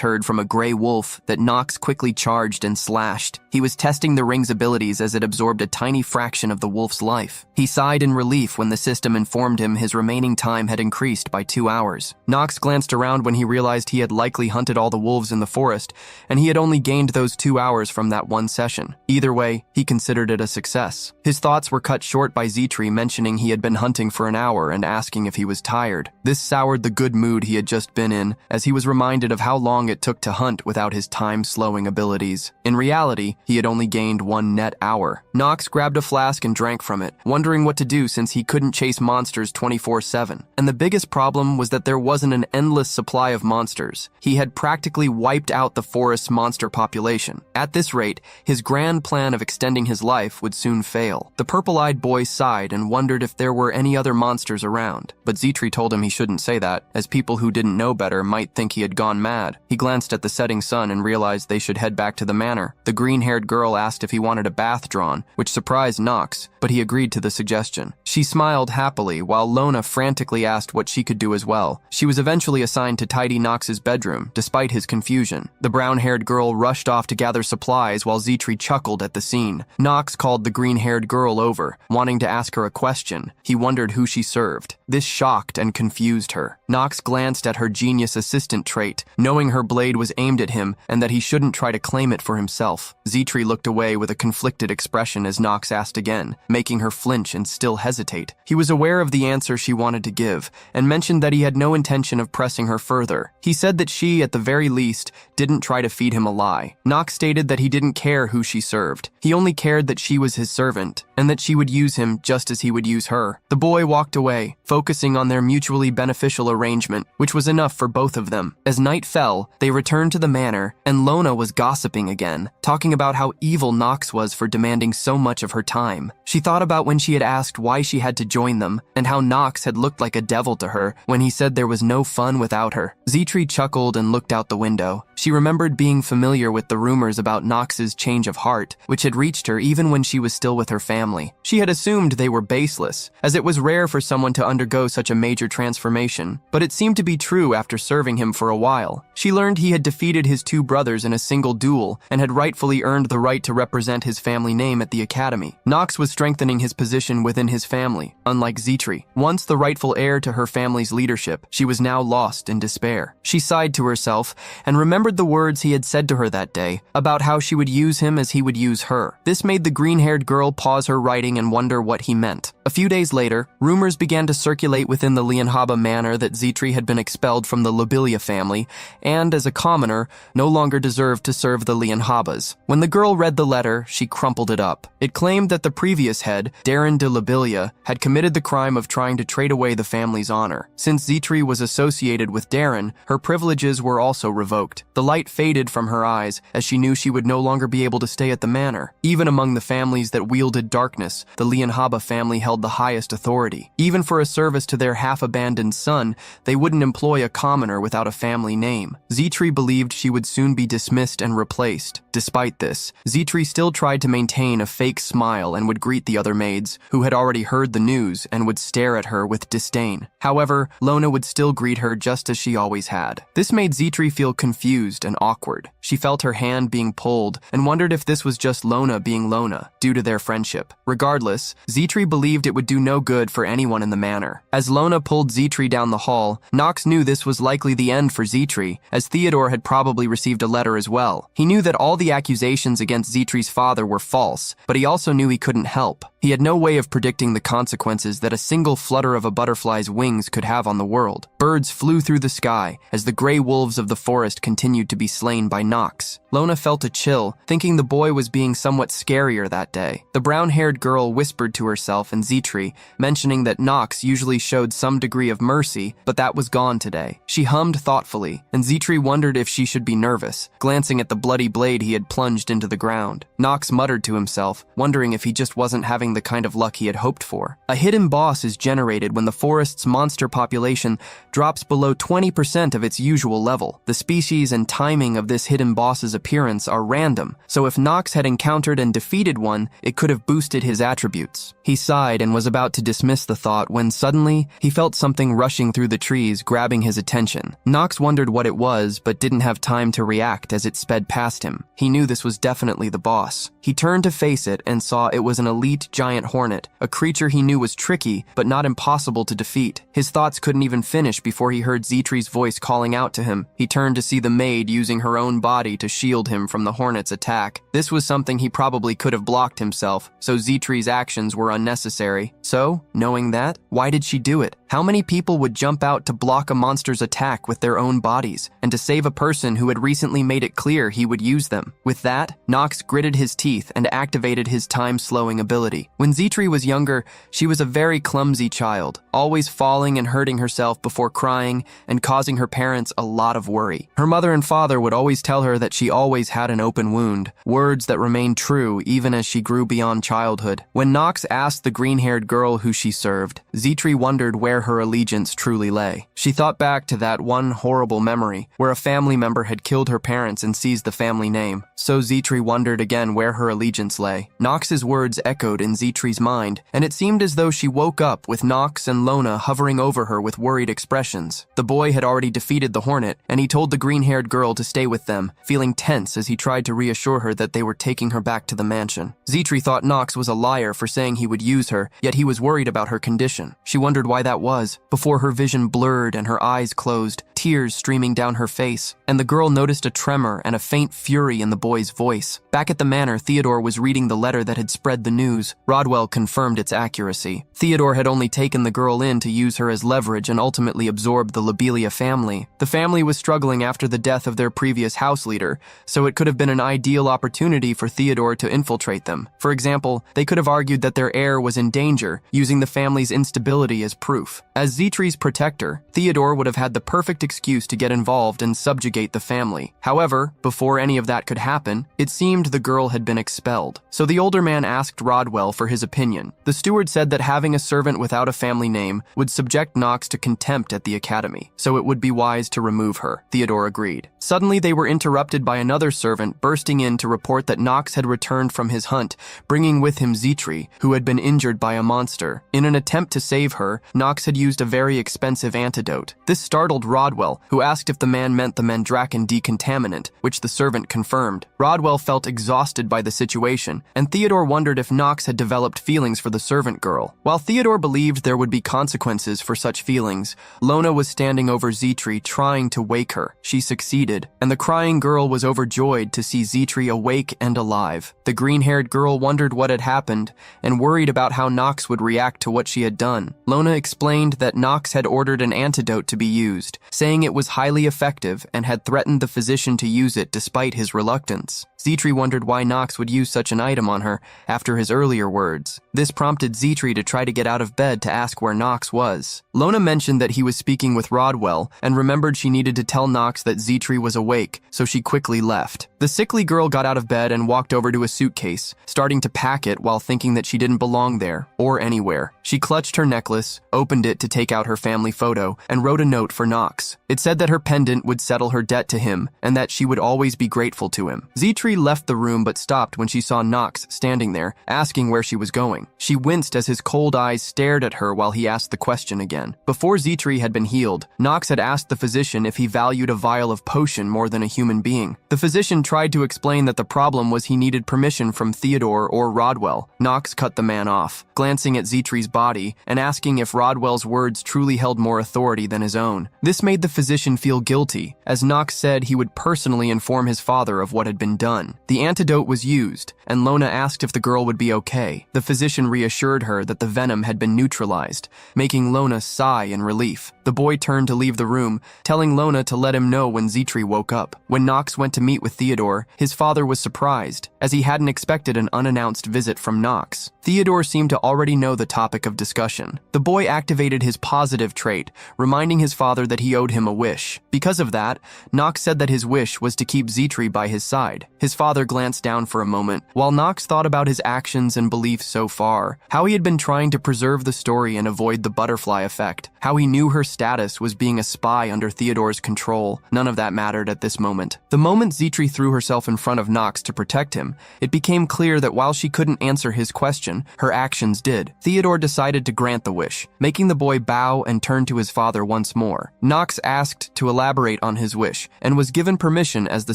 heard from a gray wolf that Nox quickly charged and slashed. He was testing the ring's abilities as it absorbed a tiny fraction of the wolf's life. He sighed in relief when the system informed him his remaining time had increased by 2 hours. Nox glanced around when he realized he had likely hunted all the wolves in the forest, and he had only gained those 2 hours from that one session. Either way, he considered it a success. His thoughts were cut short by Zitri mentioning he had been hunting for an hour and asking if he was tired. This soured the good mood he had just been in, as he was reminded of how long it took to hunt without his time-slowing abilities. In reality, he had only gained 1 net hour. Nox grabbed a flask and drank from it, wondering what to do since he couldn't chase monsters 24/7. And the biggest problem was that there wasn't an endless supply of monsters. He had practically wiped out the forest's monster population. At this rate, his grand plan of extending his life would soon fail. The purple-eyed boy sighed and wondered if there were any other monsters around. But Zitri told him he shouldn't say that, as people who didn't know better might think he had gone mad. He glanced at the setting sun and realized they should head back to the manor. The green-haired girl asked if he wanted a bath drawn, which surprised Nox, but he agreed to the suggestion. She smiled happily, while Lona frantically asked what she could do as well. She was eventually assigned to tidy Nox's bedroom, despite his confusion. The brown-haired girl rushed off to gather supplies while Zitri chuckled at the scene. Nox called the green-haired girl over, wanting to ask her a question. He wondered who she served. This shocked and confused her. Nox glanced at her genius assistant trait, knowing her blade was aimed at him and that he shouldn't try to claim it for himself. Zitri looked away with a conflicted expression as Nox asked again, making her flinch and still hesitate. He was aware of the answer she wanted to give, and mentioned that he had no intention of pressing her further. He said that she, at the very least, didn't try to feed him a lie. Nox stated that he didn't care who she served. He only cared that she was his servant, and that she would use him just as he would use her. The boy walked away, focusing on their mutually beneficial arrangement, which was enough for both of them. As night fell, they returned to the manor, and Lona was gossiping again, talking about how evil Nox was for demanding so much of her time. She thought about when she had asked why she had to join them, and how Nox had looked like a devil to her when he said there was no fun without her. Zitri chuckled and looked out the window. She remembered being familiar with the rumors about Nox's change of heart, which had reached her even when she was still with her family. She had assumed they were baseless, as it was rare for someone to undergo such a major transformation, but it seemed to be true after serving him for a while. She learned he had defeated his 2 brothers in a single duel and had rightfully earned the right to represent his family name at the academy. Nox was strengthening his position within his family, unlike Zitri. Once the rightful heir to her family's leadership, she was now lost in despair. She sighed to herself and remembered the words he had said to her that day about how she would use him as he would use her. This made the green-haired girl pause her writing and wonder what he meant. A few days later, rumors began to circulate within the Lianhaba manor that Zitri had been expelled from the Lobelia family and, as a commoner, no longer deserved to serve the Lianhabas. When the girl read the letter, she crumpled it up. It claimed that the previous head, Darren de Lobelia, Lona, had committed the crime of trying to trade away the family's honor. Since Zitri was associated with Darren, her privileges were also revoked. The light faded from her eyes as she knew she would no longer be able to stay at the manor. Even among the families that wielded darkness, the MANHWA family held the highest authority. Even for a service to their half-abandoned son, they wouldn't employ a commoner without a family name. Zitri believed she would soon be dismissed and replaced. Despite this, Zitri still tried to maintain a fake smile and would greet the other maids, who had already heard the news and would stare at her with disdain. However, Lona would still greet her just as she always had. This made Zitri feel confused and awkward. She felt her hand being pulled and wondered if this was just Lona being Lona, due to their friendship. Regardless, Zitri believed it would do no good for anyone in the manor. As Lona pulled Zitri down the hall, Knox knew this was likely the end for Zitri, as Theodore had probably received a letter as well. He knew that all the accusations against Zitri's father were false, but he also knew he couldn't help. He had no way of predicting the consequences that a single flutter of a butterfly's wings could have on the world. Birds flew through the sky as the gray wolves of the forest continued to be slain by Knox. Lona felt a chill, thinking the boy was being somewhat scarier that day. The brown-haired girl whispered to herself and Zitri, mentioning that Knox usually showed some degree of mercy, but that was gone today. She hummed thoughtfully, and Zitri wondered if she should be nervous, glancing at the bloody blade he had plunged into the ground. Knox muttered to himself, wondering if he just wasn't having the kind of luck he had hoped for. A hidden boss is generated when the forest's monster population drops below 20% of its usual level. The species and timing of this hidden boss's appearance are random, so if Knox had encountered and defeated one, it could have boosted his attributes. He sighed and was about to dismiss the thought when suddenly he felt something rushing through the trees, grabbing his attention. Knox wondered what it was, but didn't have time to react as it sped past him. He knew this was definitely the boss. He turned to face it and saw it was an elite giant hornet, a creature he knew was tricky but not impossible to defeat. His thoughts couldn't even finish before he heard Zitri's voice calling out to him. He turned to see the maid using her own body to shield him from the hornet's attack. This was something he probably could have blocked himself, so Zitri's actions were unnecessary. So, knowing that, why did she do it? How many people would jump out to block a monster's attack with their own bodies, and to save a person who had recently made it clear he would use them? With that, Knox gritted his teeth and activated his time-slowing ability. When Zitri was younger, she was a very clumsy child, always falling and hurting herself before crying and causing her parents a lot of worry. Her mother and father would always tell her that she always had an open wound, words that remained true even as she grew beyond childhood. When Knox asked the green-haired girl who she served, Zitri wondered where her allegiance truly lay. She thought back to that one horrible memory where a family member had killed her parents and seized the family name. So Zitri wondered again where her allegiance lay. Knox's words echoed in Zitri's mind, and it seemed as though she woke up with Knox and Lona hovering over her with worried expressions. The boy had already defeated the hornet, and he told the green-haired girl to stay with them, feeling tense as he tried to reassure her that they were taking her back to the mansion. Zitri thought Knox was a liar for saying he would use her, yet he was worried about her condition. She wondered why that was, before her vision blurred and her eyes closed, tears streaming down her face, and the girl noticed a tremor and a faint fury in the boy's voice. Back at the manor, Theodore was reading the letter that had spread the news. Rodwell confirmed its accuracy. Theodore had only taken the girl in to use her as leverage and ultimately absorbed the Lobelia family. The family was struggling after the death of their previous house leader, so it could have been an ideal opportunity for Theodore to infiltrate them. For example, they could have argued that their heir was in danger, using the family's instability as proof. As Zitri's protector, Theodore would have had the perfect excuse to get involved and subjugate the family. However, before any of that could happen, it seemed the girl had been expelled. So the older man asked Rodwell for his opinion. The steward said that having a servant without a family name would subject Knox to contempt at the academy, so it would be wise to remove her. Theodore agreed. Suddenly they were interrupted by another servant bursting in to report that Knox had returned from his hunt, bringing with him Zitri, who had been injured by a monster. In an attempt to save her, Knox had used a very expensive antidote. This startled Rodwell, who asked if the man meant the Mandraken decontaminant, which the servant confirmed. Rodwell felt exhausted by the situation, and Theodore wondered if Knox had developed feelings for the servant girl. While Theodore believed there would be consequences for such feelings, Lona was standing over Zitri trying to wake her. She succeeded, and the crying girl was overjoyed to see Zitri awake and alive. The green-haired girl wondered what had happened and worried about how Knox would react to what she had done. Lona explained explained that Knox had ordered an antidote to be used, saying it was highly effective and had threatened the physician to use it despite his reluctance. Zitri wondered why Knox would use such an item on her after his earlier words. This prompted Zitri to try to get out of bed to ask where Knox was. Lona mentioned that he was speaking with Rodwell and remembered she needed to tell Knox that Zitri was awake, so she quickly left. The sickly girl got out of bed and walked over to a suitcase, starting to pack it while thinking that she didn't belong there or anywhere. She clutched her necklace, opened it to take out her family photo, and wrote a note for Knox. It said that her pendant would settle her debt to him and that she would always be grateful to him. Zitri left the room but stopped when she saw Knox standing there, asking where she was going. She winced as his cold eyes stared at her while he asked the question again. Before Zitri had been healed, Knox had asked the physician if he valued a vial of potion more than a human being. The physician tried to explain that the problem was he needed permission from Theodore or Rodwell. Knox cut the man off, glancing at Zitri's body and asking if Rodwell's words truly held more authority than his own. This made the physician feel guilty, as Knox said he would personally inform his father of what had been done. The antidote was used, and Lona asked if the girl would be okay. The physician reassured her that the venom had been neutralized, making Lona sigh in relief. The boy turned to leave the room, telling Lona to let him know when Zitri woke up. When Knox went to meet with Theodore, his father was surprised, as he hadn't expected an unannounced visit from Knox. Theodore seemed to already know the topic of discussion. The boy activated his positive trait, reminding his father that he owed him a wish. Because of that, Knox said that his wish was to keep Zitri by his side. His father glanced down for a moment, while Knox thought about his actions and beliefs so far, how he had been trying to preserve the story and avoid the butterfly effect, how he knew her status was being a spy under Theodore's control. None of that mattered at this moment. The moment Zitri threw herself in front of Knox to protect him, it became clear that while she couldn't answer his question, her actions did. Theodore decided to grant the wish, making the boy bow and turn to his father once more. Knox asked to elaborate on his wish, and was given permission as the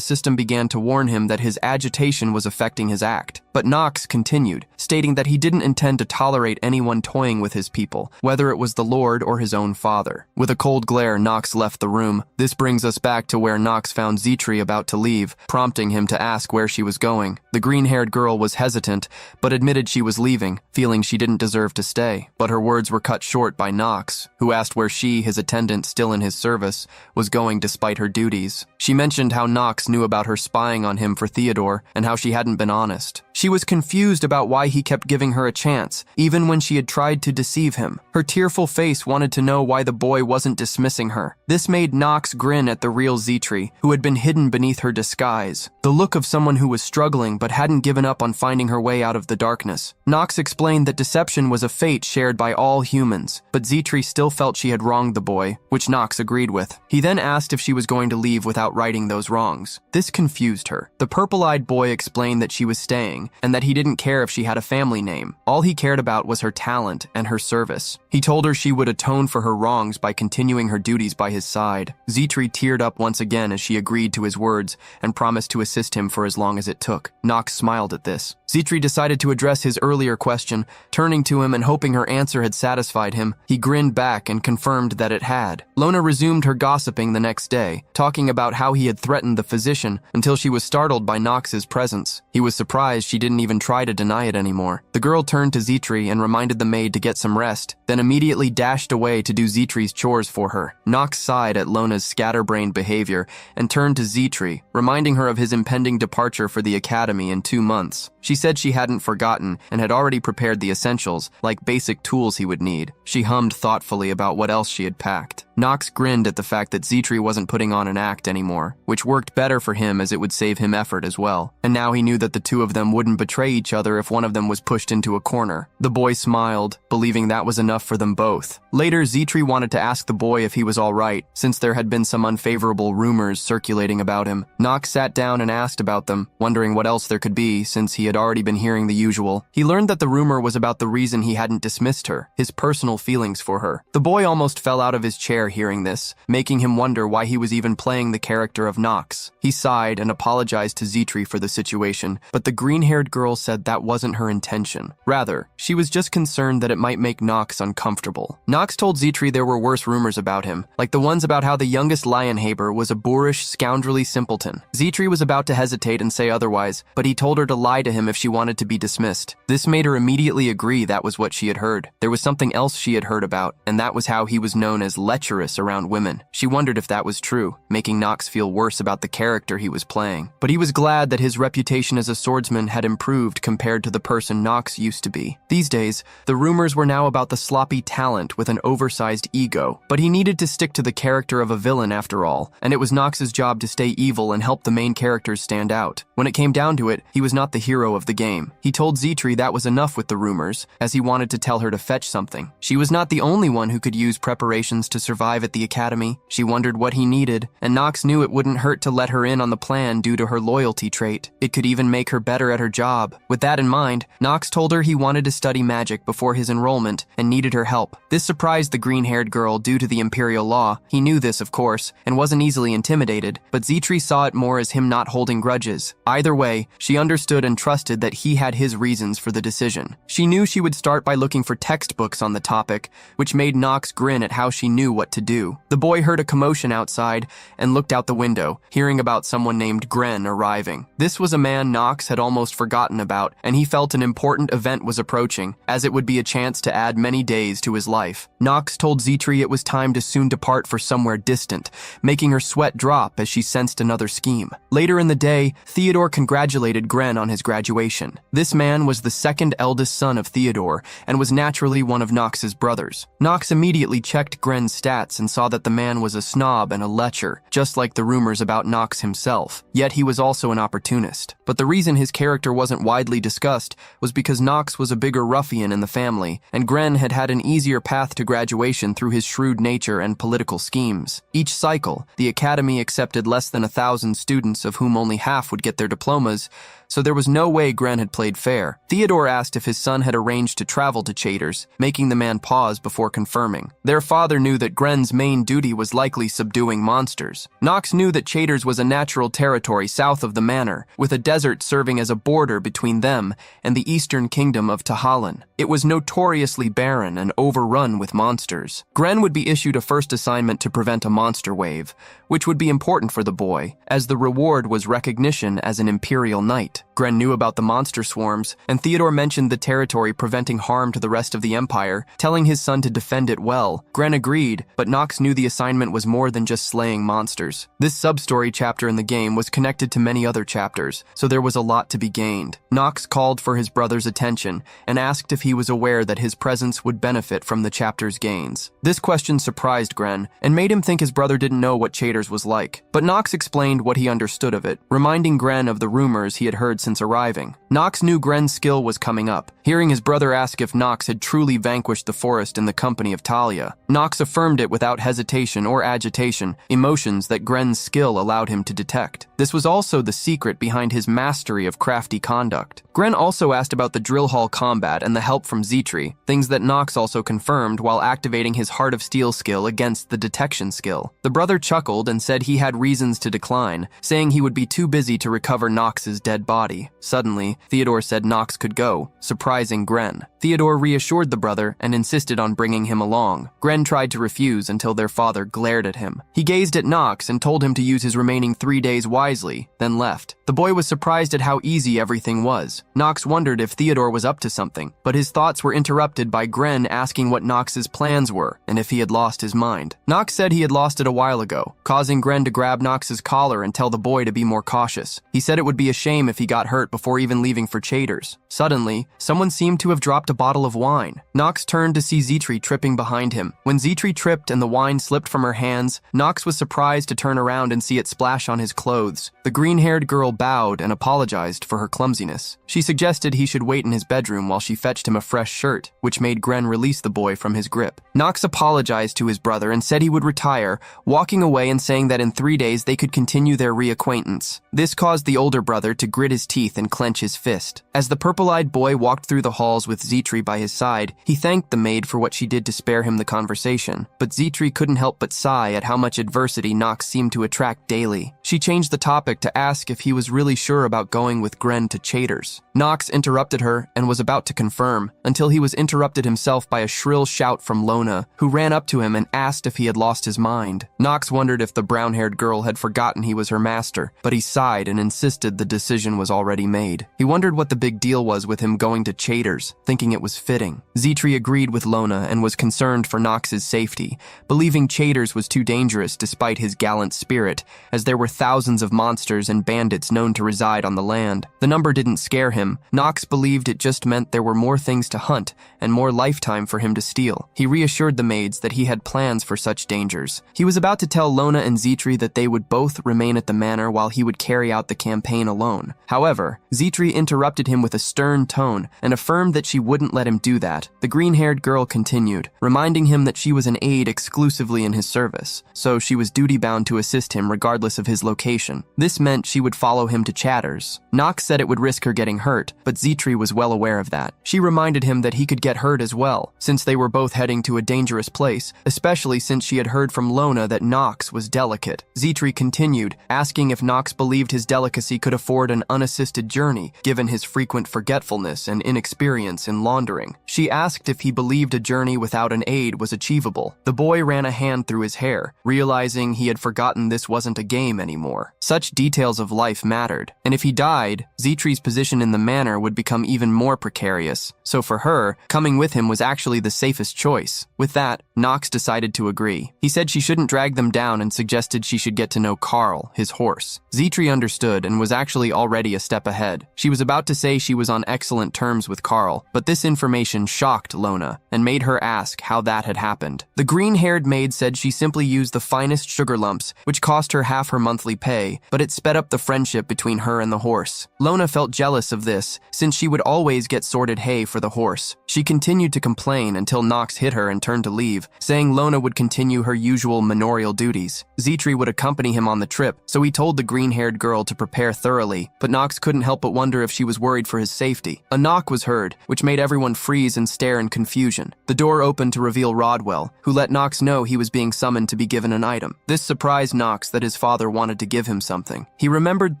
system began to warn him that his agitation was affecting his act. But Knox continued, stating that he didn't intend to tolerate anyone toying with his people, whether it was the Lord or his own father. With a cold glare, Knox left the room. This brings us back to where Knox found Zitri about to leave, prompting him to ask where she was going. The green-haired girl was hesitant, but admitted she was leaving, feeling she didn't deserve to stay. But her words were cut short by Knox, who asked where she, his attendant still in his service, was going despite her duties. She mentioned how Knox knew about her spying on him for Theodore, and how she hadn't been honest. She was confused about why he kept giving her a chance, even when she had tried to deceive him. Her tearful face wanted to know why the boy wasn't dismissing her. This made Knox grin at the real Zitri, who had been hidden beneath her disguise, the look of someone who was struggling but hadn't given up on finding her way out of the darkness. Knox explained that deception was a fate shared by all humans, but Zitri still felt she had wronged the boy, which Knox agreed with. He then asked if she was going to leave without righting those wrongs. This confused her. The purple-eyed boy explained that she was staying, and that he didn't care if she had a family name. All he cared about was her talent and her service. He told her she would atone for her wrongs by continuing her duties by his side. Zitri teared up once again as she agreed to his words and promised to assist him for as long as it took. Knox smiled at this. Zitri decided to address his earlier question, turning to him and hoping her answer had satisfied him. He grinned back and confirmed that it had. Lona resumed her gossiping the next day, talking about how he had threatened the physician until she was startled by Knox's presence. He was surprised she didn't even try to deny it anymore. The girl turned to Zitri and reminded the maid to get some rest, then immediately dashed away to do Zitri's chores for her. Knox sighed at Lona's scatterbrained behavior and turned to Zitri, reminding her of his impending departure for the academy in 2 months. She said she hadn't forgotten and had already prepared the essentials, like basic tools he would need. She hummed thoughtfully about what else she had packed. Knox grinned at the fact that Zitri wasn't putting on an act anymore, which worked better for him as it would save him effort as well. And now he knew that the two of them wouldn't betray each other if one of them was pushed into a corner. The boy smiled, believing that was enough for them both. Later, Zitri wanted to ask the boy if he was all right, since there had been some unfavorable rumors circulating about him. Knox sat down and asked about them, wondering what else there could be, since he had already been hearing the usual. He learned that the rumor was about the reason he hadn't dismissed her, his personal feelings for her. The boy almost fell out of his chair hearing this, making him wonder why he was even playing the character of Knox. He sighed and apologized to Zitri for the situation, but the green-haired girl said that wasn't her intention. Rather, she was just concerned that it might make Knox uncomfortable. Nox told Zetri there were worse rumors about him, like the ones about how the youngest Lionhaber was a boorish, scoundrelly simpleton. Zetri was about to hesitate and say otherwise, but he told her to lie to him if she wanted to be dismissed. This made her immediately agree that was what she had heard. There was something else she had heard about, and that was how he was known as lecherous around women. She wondered if that was true, making Nox feel worse about the character he was playing. But he was glad that his reputation as a swordsman had improved compared to the person Nox used to be. These days, the rumors were now about the sloppy talent with an oversized ego, but he needed to stick to the character of a villain after all, and it was Nox's job to stay evil and help the main characters stand out. When it came down to it, he was not the hero of the game. He told Zetri that was enough with the rumors, as he wanted to tell her to fetch something. She was not the only one who could use preparations to survive at the academy. She wondered what he needed, and Nox knew it wouldn't hurt to let her in on the plan due to her loyalty trait. It could even make her better at her job. With that in mind, Nox told her he wanted to study magic before his enrollment and needed her help. This surprised the green-haired girl due to the Imperial law. He knew this, of course, and wasn't easily intimidated, but Zetri saw it more as him not holding grudges. Either way, she understood and trusted that he had his reasons for the decision. She knew she would start by looking for textbooks on the topic, which made Nox grin at how she knew what to do. The boy heard a commotion outside and looked out the window, hearing about someone named Gren arriving. This was a man Nox had almost forgotten about, and he felt an important event was approaching, as it would be a chance to add many days to his life. Nox told Zetri it was time to soon depart for somewhere distant, making her sweat drop as she sensed another scheme. Later in the day, Theodore congratulated Gren on his graduation. This man was the second eldest son of Theodore, and was naturally one of Nox's brothers. Nox immediately checked Gren's stats and saw that the man was a snob and a lecher, just like the rumors about Nox himself. Yet he was also an opportunist. But the reason his character wasn't widely discussed was because Nox was a bigger ruffian in the family, and Gren had had an easier path to graduation through his shrewd nature and political schemes. Each cycle, the academy accepted less than 1,000 students, of whom only half would get their diplomas, so there was no way Gren had played fair. Theodore asked if his son had arranged to travel to Chaders, making the man pause before confirming. Their father knew that Gren's main duty was likely subduing monsters. Nox knew that Chaders was a natural territory south of the manor, with a desert serving as a border between them and the eastern kingdom of Tahalan. It was notoriously barren and overrun with monsters. Gren would be issued a first assignment to prevent a monster wave, which would be important for the boy, as the reward was recognition as an imperial knight. Gren knew about the monster swarms, and Theodore mentioned the territory preventing harm to the rest of the empire, telling his son to defend it well. Gren agreed, but Nox knew the assignment was more than just slaying monsters. This sub-story chapter in the game was connected to many other chapters, so there was a lot to be gained. Nox called for his brother's attention and asked if he was aware that his presence would benefit from the chapter's gains. This question surprised Gren and made him think his brother didn't know what Chaders was like, but Nox explained what he understood of it, reminding Gren of the rumors he had heard since arriving. Nox knew Gren's skill was coming up, hearing his brother ask if Nox had truly vanquished the forest in the company of Talia. Nox affirmed it without hesitation or agitation, emotions that Gren's skill allowed him to detect. This was also the secret behind his mastery of crafty conduct. Gren also asked about the drill hall combat and the help from Zetri, things that Nox also confirmed while activating his Heart of Steel skill against the detection skill. The brother chuckled and said he had reasons to decline, saying he would be too busy to recover Nox's dead body. Suddenly, Theodore said Nox could go, surprising Gren. Theodore reassured the brother and insisted on bringing him along. Gren tried to refuse until their father glared at him. He gazed at Nox and told him to use his remaining 3 days wisely, then left. The boy was surprised at how easy everything was. Nox wondered if Theodore was up to something, but his thoughts were interrupted by Gren asking what Nox's plans were and if he had lost his mind. Nox said he had lost it a while ago, causing Gren to grab Nox's collar and tell the boy to be more cautious. He said it would be a shame if he got hurt before even leaving for Chaders. Suddenly, someone seemed to have dropped a bottle of wine. Nox turned to see Zetri tripping behind him. When Zetri tripped and the wine slipped from her hands, Nox was surprised to turn around and see it splash on his clothes. The green-haired girl bowed and apologized for her clumsiness. She suggested he should wait in his bedroom while she fetched him a fresh shirt, which made Gren release the boy from his grip. Nox apologized to his brother and said he would retire, walking away and saying that in 3 days they could continue their reacquaintance. This caused the older brother to grit his teeth and clench his fist. As the purple-eyed boy walked through the halls with Zitri by his side, he thanked the maid for what she did to spare him the conversation. But Zitri couldn't help but sigh at how much adversity Nox seemed to attract daily. She changed the topic to ask if he was really sure about going with Gren to Chaders. Nox interrupted her and was about to confirm, until he was interrupted himself by a shrill shout from Lona, who ran up to him and asked if he had lost his mind. Nox wondered if the brown-haired girl had forgotten he was her master, but he sighed and insisted the decision was already made. He wondered what the big deal was with him going to Chaders, thinking it was fitting. Zitri agreed with Lona and was concerned for Nox's safety, believing Chaders was too dangerous despite his gallant spirit, as there were thousands of monsters and bandits known to reside on the land. The number didn't scare him. Nox believed it just meant there were more things to hunt and more lifetime for him to steal. He reassured the maids that he had plans for such dangers. He was about to tell Lona and Zitri that they would both remain at the manor while he would carry out the campaign alone. However, Zitri interrupted him with a stern tone and affirmed that she wouldn't let him do that. The green-haired girl continued, reminding him that she was an aide exclusively in his service, so she was duty-bound to assist him regardless of his location. This meant she would follow him to Chaders. Nox said it would risk her getting hurt, but Zitri was well aware of that. She reminded him that he could get hurt as well, since they were both heading to a dangerous place, especially since she had heard from Lona that Nox was delicate. Zitri continued, asking if Nox believed his delicacy could afford an unassisted journey, given his frequent forgetfulness and inexperience in laundering. She asked if he believed a journey without an aide was achievable. The boy ran a hand through his hair, realizing he had forgotten this wasn't a game anymore. Such details of life mattered, and if he died, Zitri's position in the manor would become even more precarious. So for her, coming with him was actually the safest choice. With that, Nox decided to agree. He said she shouldn't drag them down and suggested she should get to know Carl, his horse. Zitri understood and was actually already a step ahead. She was about to say she was on excellent terms with Carl, but this information shocked Lona and made her ask how that had happened. The green-haired maid said she simply used the finest sugar lumps, which cost her half her monthly pay, but it sped up the friendship between her and the horse. Lona felt jealous of this, since she would always get sorted hay for the horse. She continued to complain until Nox hit her and turned to leave, saying Lona would continue her usual manorial duties. Zitri would accompany him on the trip, so he told the green-haired girl to prepare thoroughly, but Nox couldn't help but wonder if she was worried for his safety. A knock was heard, which made everyone freeze and stare in confusion. The door opened to reveal Rodwell, who let Nox know he was being summoned to be given an item. This surprised Nox that his father wanted to give him something. He remembered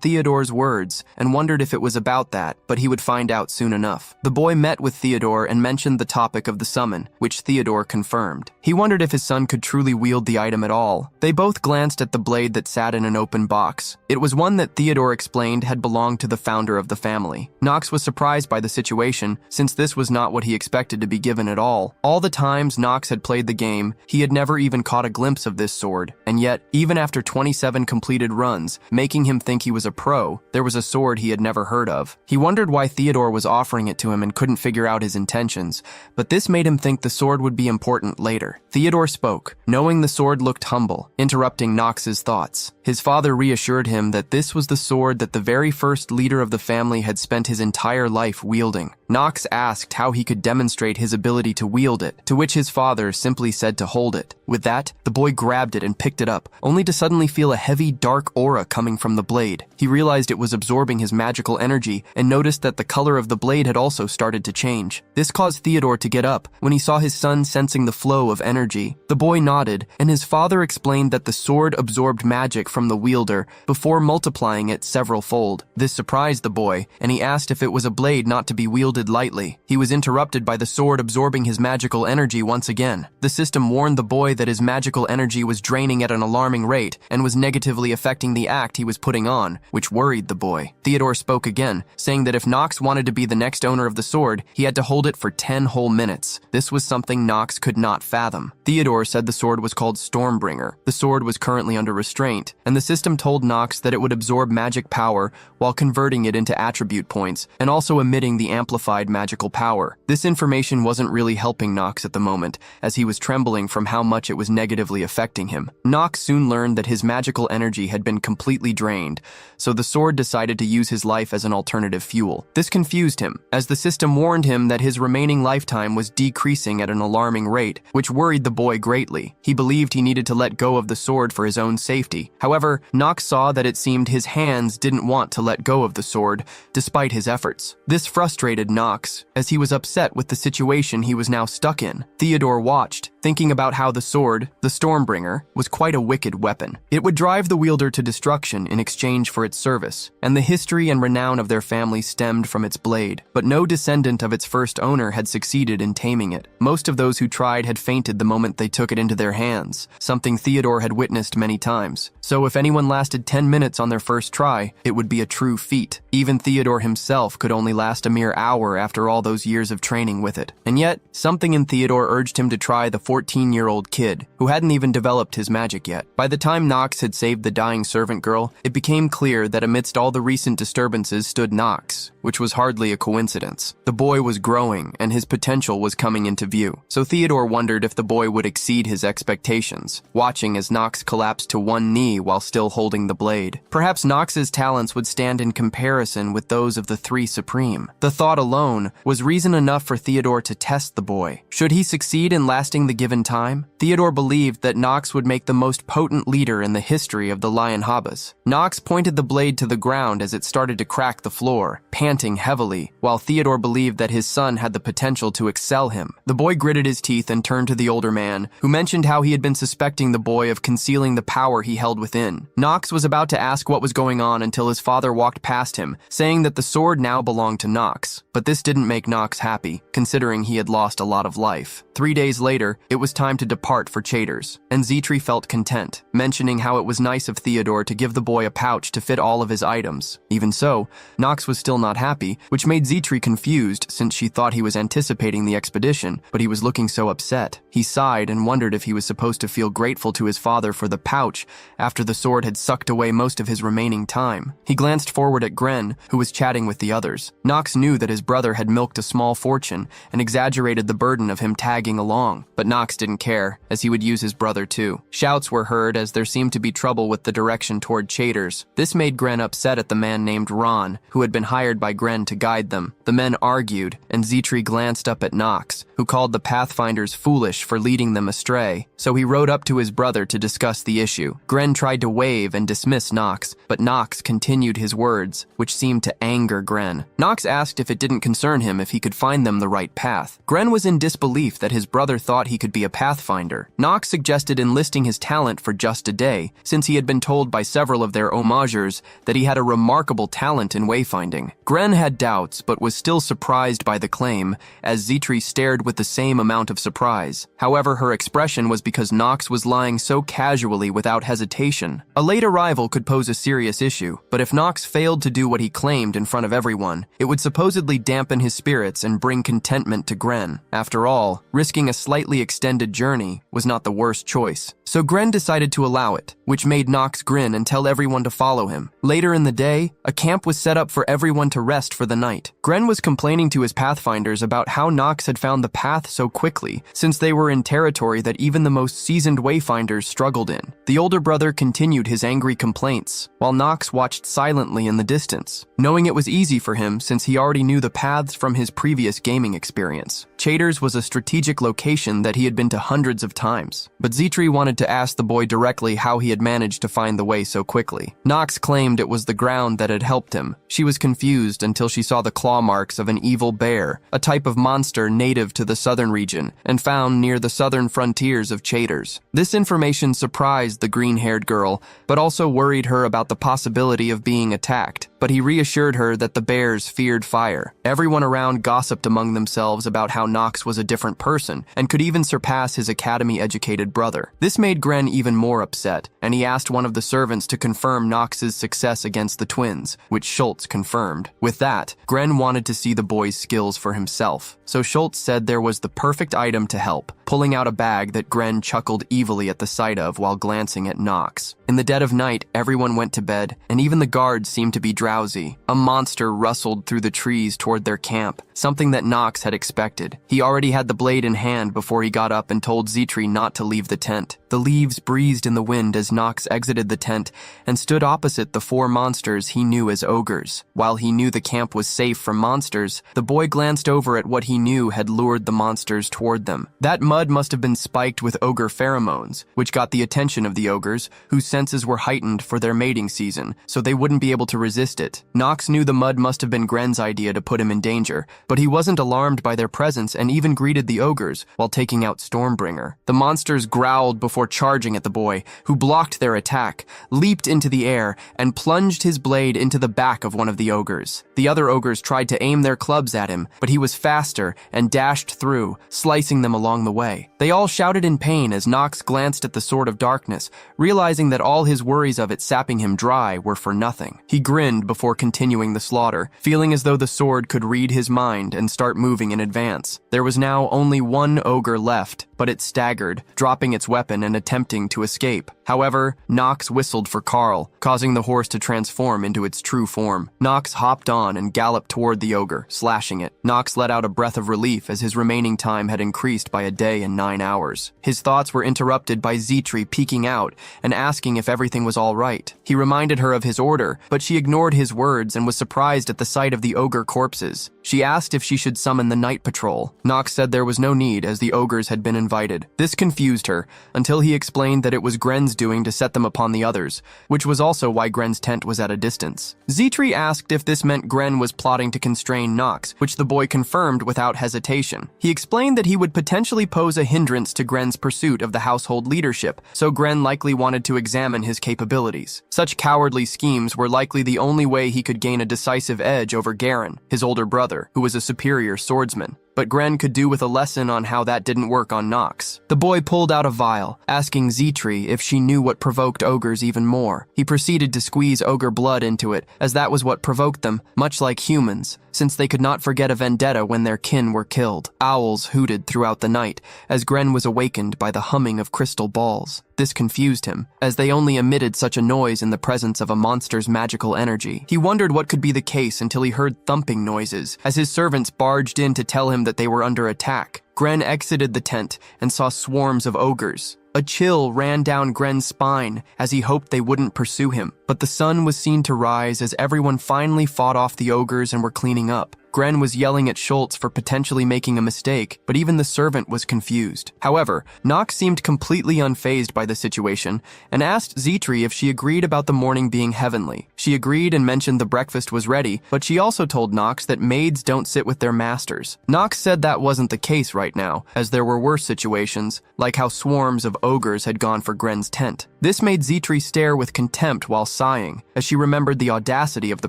Theodore's words and wondered if it was about that, but he would find out soon enough. The boy met with Theodore and mentioned the topic of the summon, which Theodore confirmed. He wondered if his son could truly wield the item at all. They both glanced at the blade that sat in an open box. It was one that Theodore explained had belonged to the founder of the family. Nox was surprised by the situation, since this was not what he expected to be given at all. All the times Nox had played the game, he had never even caught a glimpse of this sword, and yet, even after 27 completed runs, making him think he was a pro, there was a sword he had never heard of. He wondered why Theodore was offering it to him and couldn't figure out his intentions, but this made him think the sword would be important later. Theodore spoke, knowing the sword looked humble, interrupting Nox's thoughts. His father reassured him that this was the sword that the very first leader of the family had spent his entire life wielding. Nox asked how he could demonstrate his ability to wield it, to which his father simply said to hold it. With that, the boy grabbed it and picked it up, only to suddenly feel a heavy, dark aura coming from the blade. He realized it was absorbing his magical energy and noticed that the color of the blade had also started to change. This caused Theodore to get up when he saw his son sensing the flow of energy. The boy nodded, and his father explained that the sword absorbed magic from the wielder before multiplying it several-fold. This surprised the boy, and he asked if it was a blade not to be wielded lightly. He was interrupted by the sword absorbing his magical energy once again. The system warned the boy that his magical energy was draining at an alarming rate and was negatively affecting the act he was putting on, which worried the boy. Theodore spoke again, saying that if Nox wanted to be the next owner of the sword, he had to hold it for 10 whole minutes. This was something Nox could not fathom. Theodore said the sword was called Stormbringer. The sword was currently under restraint, and the system told Nox that it would absorb magic power while converting it into attribute points and also emitting the amplified magical power. This information wasn't really helping Nox at the moment, as he was trembling from how much it was negatively affecting him. Nox soon learned that his magical energy had been completely drained, so the sword decided to use his life as an alternative fuel. This confused him, as the system warned him that his remaining lifetime was decreasing at an alarming rate, which worried the boy greatly. He believed he needed to let go of the sword for his own safety. However, Nox saw that it seemed his hands didn't want to let go of the sword, despite his efforts. This frustrated Nox, as he was upset with the situation he was now stuck in. Theodore watched, thinking about how the sword, the Stormbringer, was quite a wicked weapon. It would drive the wielder to destruction in exchange for its service, and the history and renown of their family stemmed from its blade. But no descendant of its first owner had succeeded in taming it. Most of those who tried had fainted the moment they took it into their hands, something Theodore had witnessed many times. So if anyone lasted 10 minutes on their first try, it would be a true feat. Even Theodore himself could only last a mere hour after all those years of training with it. And yet, something in Theodore urged him to try the 14-year-old kid, who hadn't even developed his magic yet. By the time Nox had saved the dying servant girl, it became clear that amidst all the recent disturbances stood Nox, which was hardly a coincidence. The boy was growing, and his potential was coming into view. So Theodore wondered if the boy would exceed his expectations, watching as Nox collapsed to one knee while still holding the blade. Perhaps Nox's talents would stand in comparison with those of the three Supreme. The thought alone was reason enough for Theodore to test the boy. Should he succeed in lasting the given time? Theodore believed that Nox would make the most potent leader in the history of the Lion Habas. Nox pointed the blade to the ground as it started to crack the floor, panting heavily, while Theodore believed that his son had the potential to excel him. The boy gritted his teeth and turned to the older man, who mentioned how he had been suspecting the boy of concealing the power he held within. Nox was about to ask what was going on until his father walked past him, saying that the sword now belonged to Nox. But this didn't make Nox happy, considering he had lost a lot of life. 3 days later, it was time to depart for Chaders, and Zitri felt content, mentioning how it was nice of Theodore to give the boy a pouch to fit all of his items. Even so, Nox was still not happy, which made Zitri confused since she thought he was anticipating the expedition, but he was looking so upset. He sighed and wondered if he was supposed to feel grateful to his father for the pouch after the sword had sucked away most of his remaining time. He glanced forward at Gren, who was chatting with the others. Nox knew that his brother had milked a small fortune and exaggerated the burden of him tagging along, but Nox didn't care, as he would use his brother too. Shouts were heard as there seemed to be trouble with the direction toward Chaders. This made Gren upset at the man named Ron, who had been hired by Gren to guide them. The men argued, and Zitri glanced up at Nox, who called the Pathfinders foolish for leading them astray, so he rode up to his brother to discuss the issue. Gren tried to wave and dismiss Nox, but Nox continued his words, which seemed to anger Gren. Nox asked if it didn't concern him if he could find them the right path. Gren was in disbelief that his brother thought he could be a pathfinder. Nox suggested enlisting his talent for just a day, since he had been told by several of their homagers that he had a remarkable talent in wayfinding. Gren had doubts, but was still surprised by the claim, as Zitri stared with the same amount of surprise. However, her expression was because Nox was lying so casually without hesitation. A late arrival could pose a serious issue, but if Nox failed to do what he claimed in front of everyone, it would supposedly dampen his spirits and bring contentment to Gren. After all, risking a slightly extended journey was not the worst choice. So Gren decided to allow it, which made Nox grin and tell everyone to follow him. Later in the day, a camp was set up for everyone to rest for the night. Gren was complaining to his pathfinders about how Nox had found the path so quickly, since they were in territory that even the most seasoned wayfinders struggled in. The older brother continued his angry complaints, while Nox watched silently in the distance, knowing it was easy for him since he already knew the paths from his previous gaming experience. Chaders was a strategic location that he had been to hundreds of times, but Zitri wanted to ask the boy directly how he had managed to find the way so quickly. Nox claimed it was the ground that had helped him. She was confused until she saw the claw marks of an evil bear, a type of monster native to the southern region and found near the southern frontiers of Chaders. This information surprised the green-haired girl, but also worried her about the possibility of being attacked. But he reassured her that the bears feared fire. Everyone around gossiped among themselves about how Nox was a different person and could even surpass his academy-educated brother. This made Gren even more upset, and he asked one of the servants to confirm Nox's success against the twins, which Schultz confirmed. With that, Gren wanted to see the boy's skills for himself, so Schultz said there was the perfect item to help, pulling out a bag that Gren chuckled evilly at the sight of while glancing at Nox. In the dead of night, everyone went to bed, and even the guards seemed to be drowsy. A monster rustled through the trees toward their camp, something that Nox had expected. He already had the blade in hand before he got up and told Zitri not to leave the tent. The leaves breezed in the wind as Nox exited the tent and stood opposite the 4 monsters he knew as ogres. While he knew the camp was safe from monsters, the boy glanced over at what he knew had lured the monsters toward them. That mud must have been spiked with ogre pheromones, which got the attention of the ogres, whose senses were heightened for their mating season, so they wouldn't be able to resist it. Nox knew the mud must have been Gren's idea to put him in danger, but he wasn't alarmed by their presence and even greeted the ogres while taking out Stormbringer. The monsters growled before charging at the boy, who blocked their attack, leaped into the air, and plunged his blade into the back of one of the ogres. The other ogres tried to aim their clubs at him, but he was faster and dashed through, slicing them along the way. They all shouted in pain as Nox glanced at the Sword of Darkness, realizing that all his worries of it sapping him dry were for nothing. He grinned before continuing the slaughter, feeling as though the sword could read his mind and start moving in advance. There was now only one ogre left, but it staggered, dropping its weapon and attempting to escape. However, Nox whistled for Carl, causing the horse to transform into its true form. Nox hopped on and galloped toward the ogre, slashing it. Nox let out a breath of relief as his remaining time had increased by a day and 9 hours. His thoughts were interrupted by Zitri peeking out and asking if everything was all right. He reminded her of his order, but she ignored his words and was surprised at the sight of the ogre corpses. She asked if she should summon the night patrol. Nox said there was no need as the ogres had been invited. This confused her, until he explained that it was Gren's doing to set them upon the others, which was also why Gren's tent was at a distance. Zitri asked if this meant Gren was plotting to constrain Nox, which the boy confirmed without hesitation. He explained that he would potentially pose a hindrance to Gren's pursuit of the household leadership, so Gren likely wanted to examine his capabilities. Such cowardly schemes were likely the only way he could gain a decisive edge over Garen, his older brother, who was a superior swordsman. But Gren could do with a lesson on how that didn't work on Nox. The boy pulled out a vial, asking Zitri if she knew what provoked ogres even more. He proceeded to squeeze ogre blood into it, as that was what provoked them, much like humans, since they could not forget a vendetta when their kin were killed. Owls hooted throughout the night, as Gren was awakened by the humming of crystal balls. This confused him, as they only emitted such a noise in the presence of a monster's magical energy. He wondered what could be the case until he heard thumping noises, as his servants barged in to tell him that they were under attack. Gren exited the tent and saw swarms of ogres. A chill ran down Gren's spine as he hoped they wouldn't pursue him, but the sun was seen to rise as everyone finally fought off the ogres and were cleaning up. Gren was yelling at Schultz for potentially making a mistake, but even the servant was confused. However, Nox seemed completely unfazed by the situation and asked Zitri if she agreed about the morning being heavenly. She agreed and mentioned the breakfast was ready, but she also told Nox that maids don't sit with their masters. Nox said that wasn't the case right now, as there were worse situations, like how swarms of ogres had gone for Gren's tent. This made Zitri stare with contempt while sighing, as she remembered the audacity of the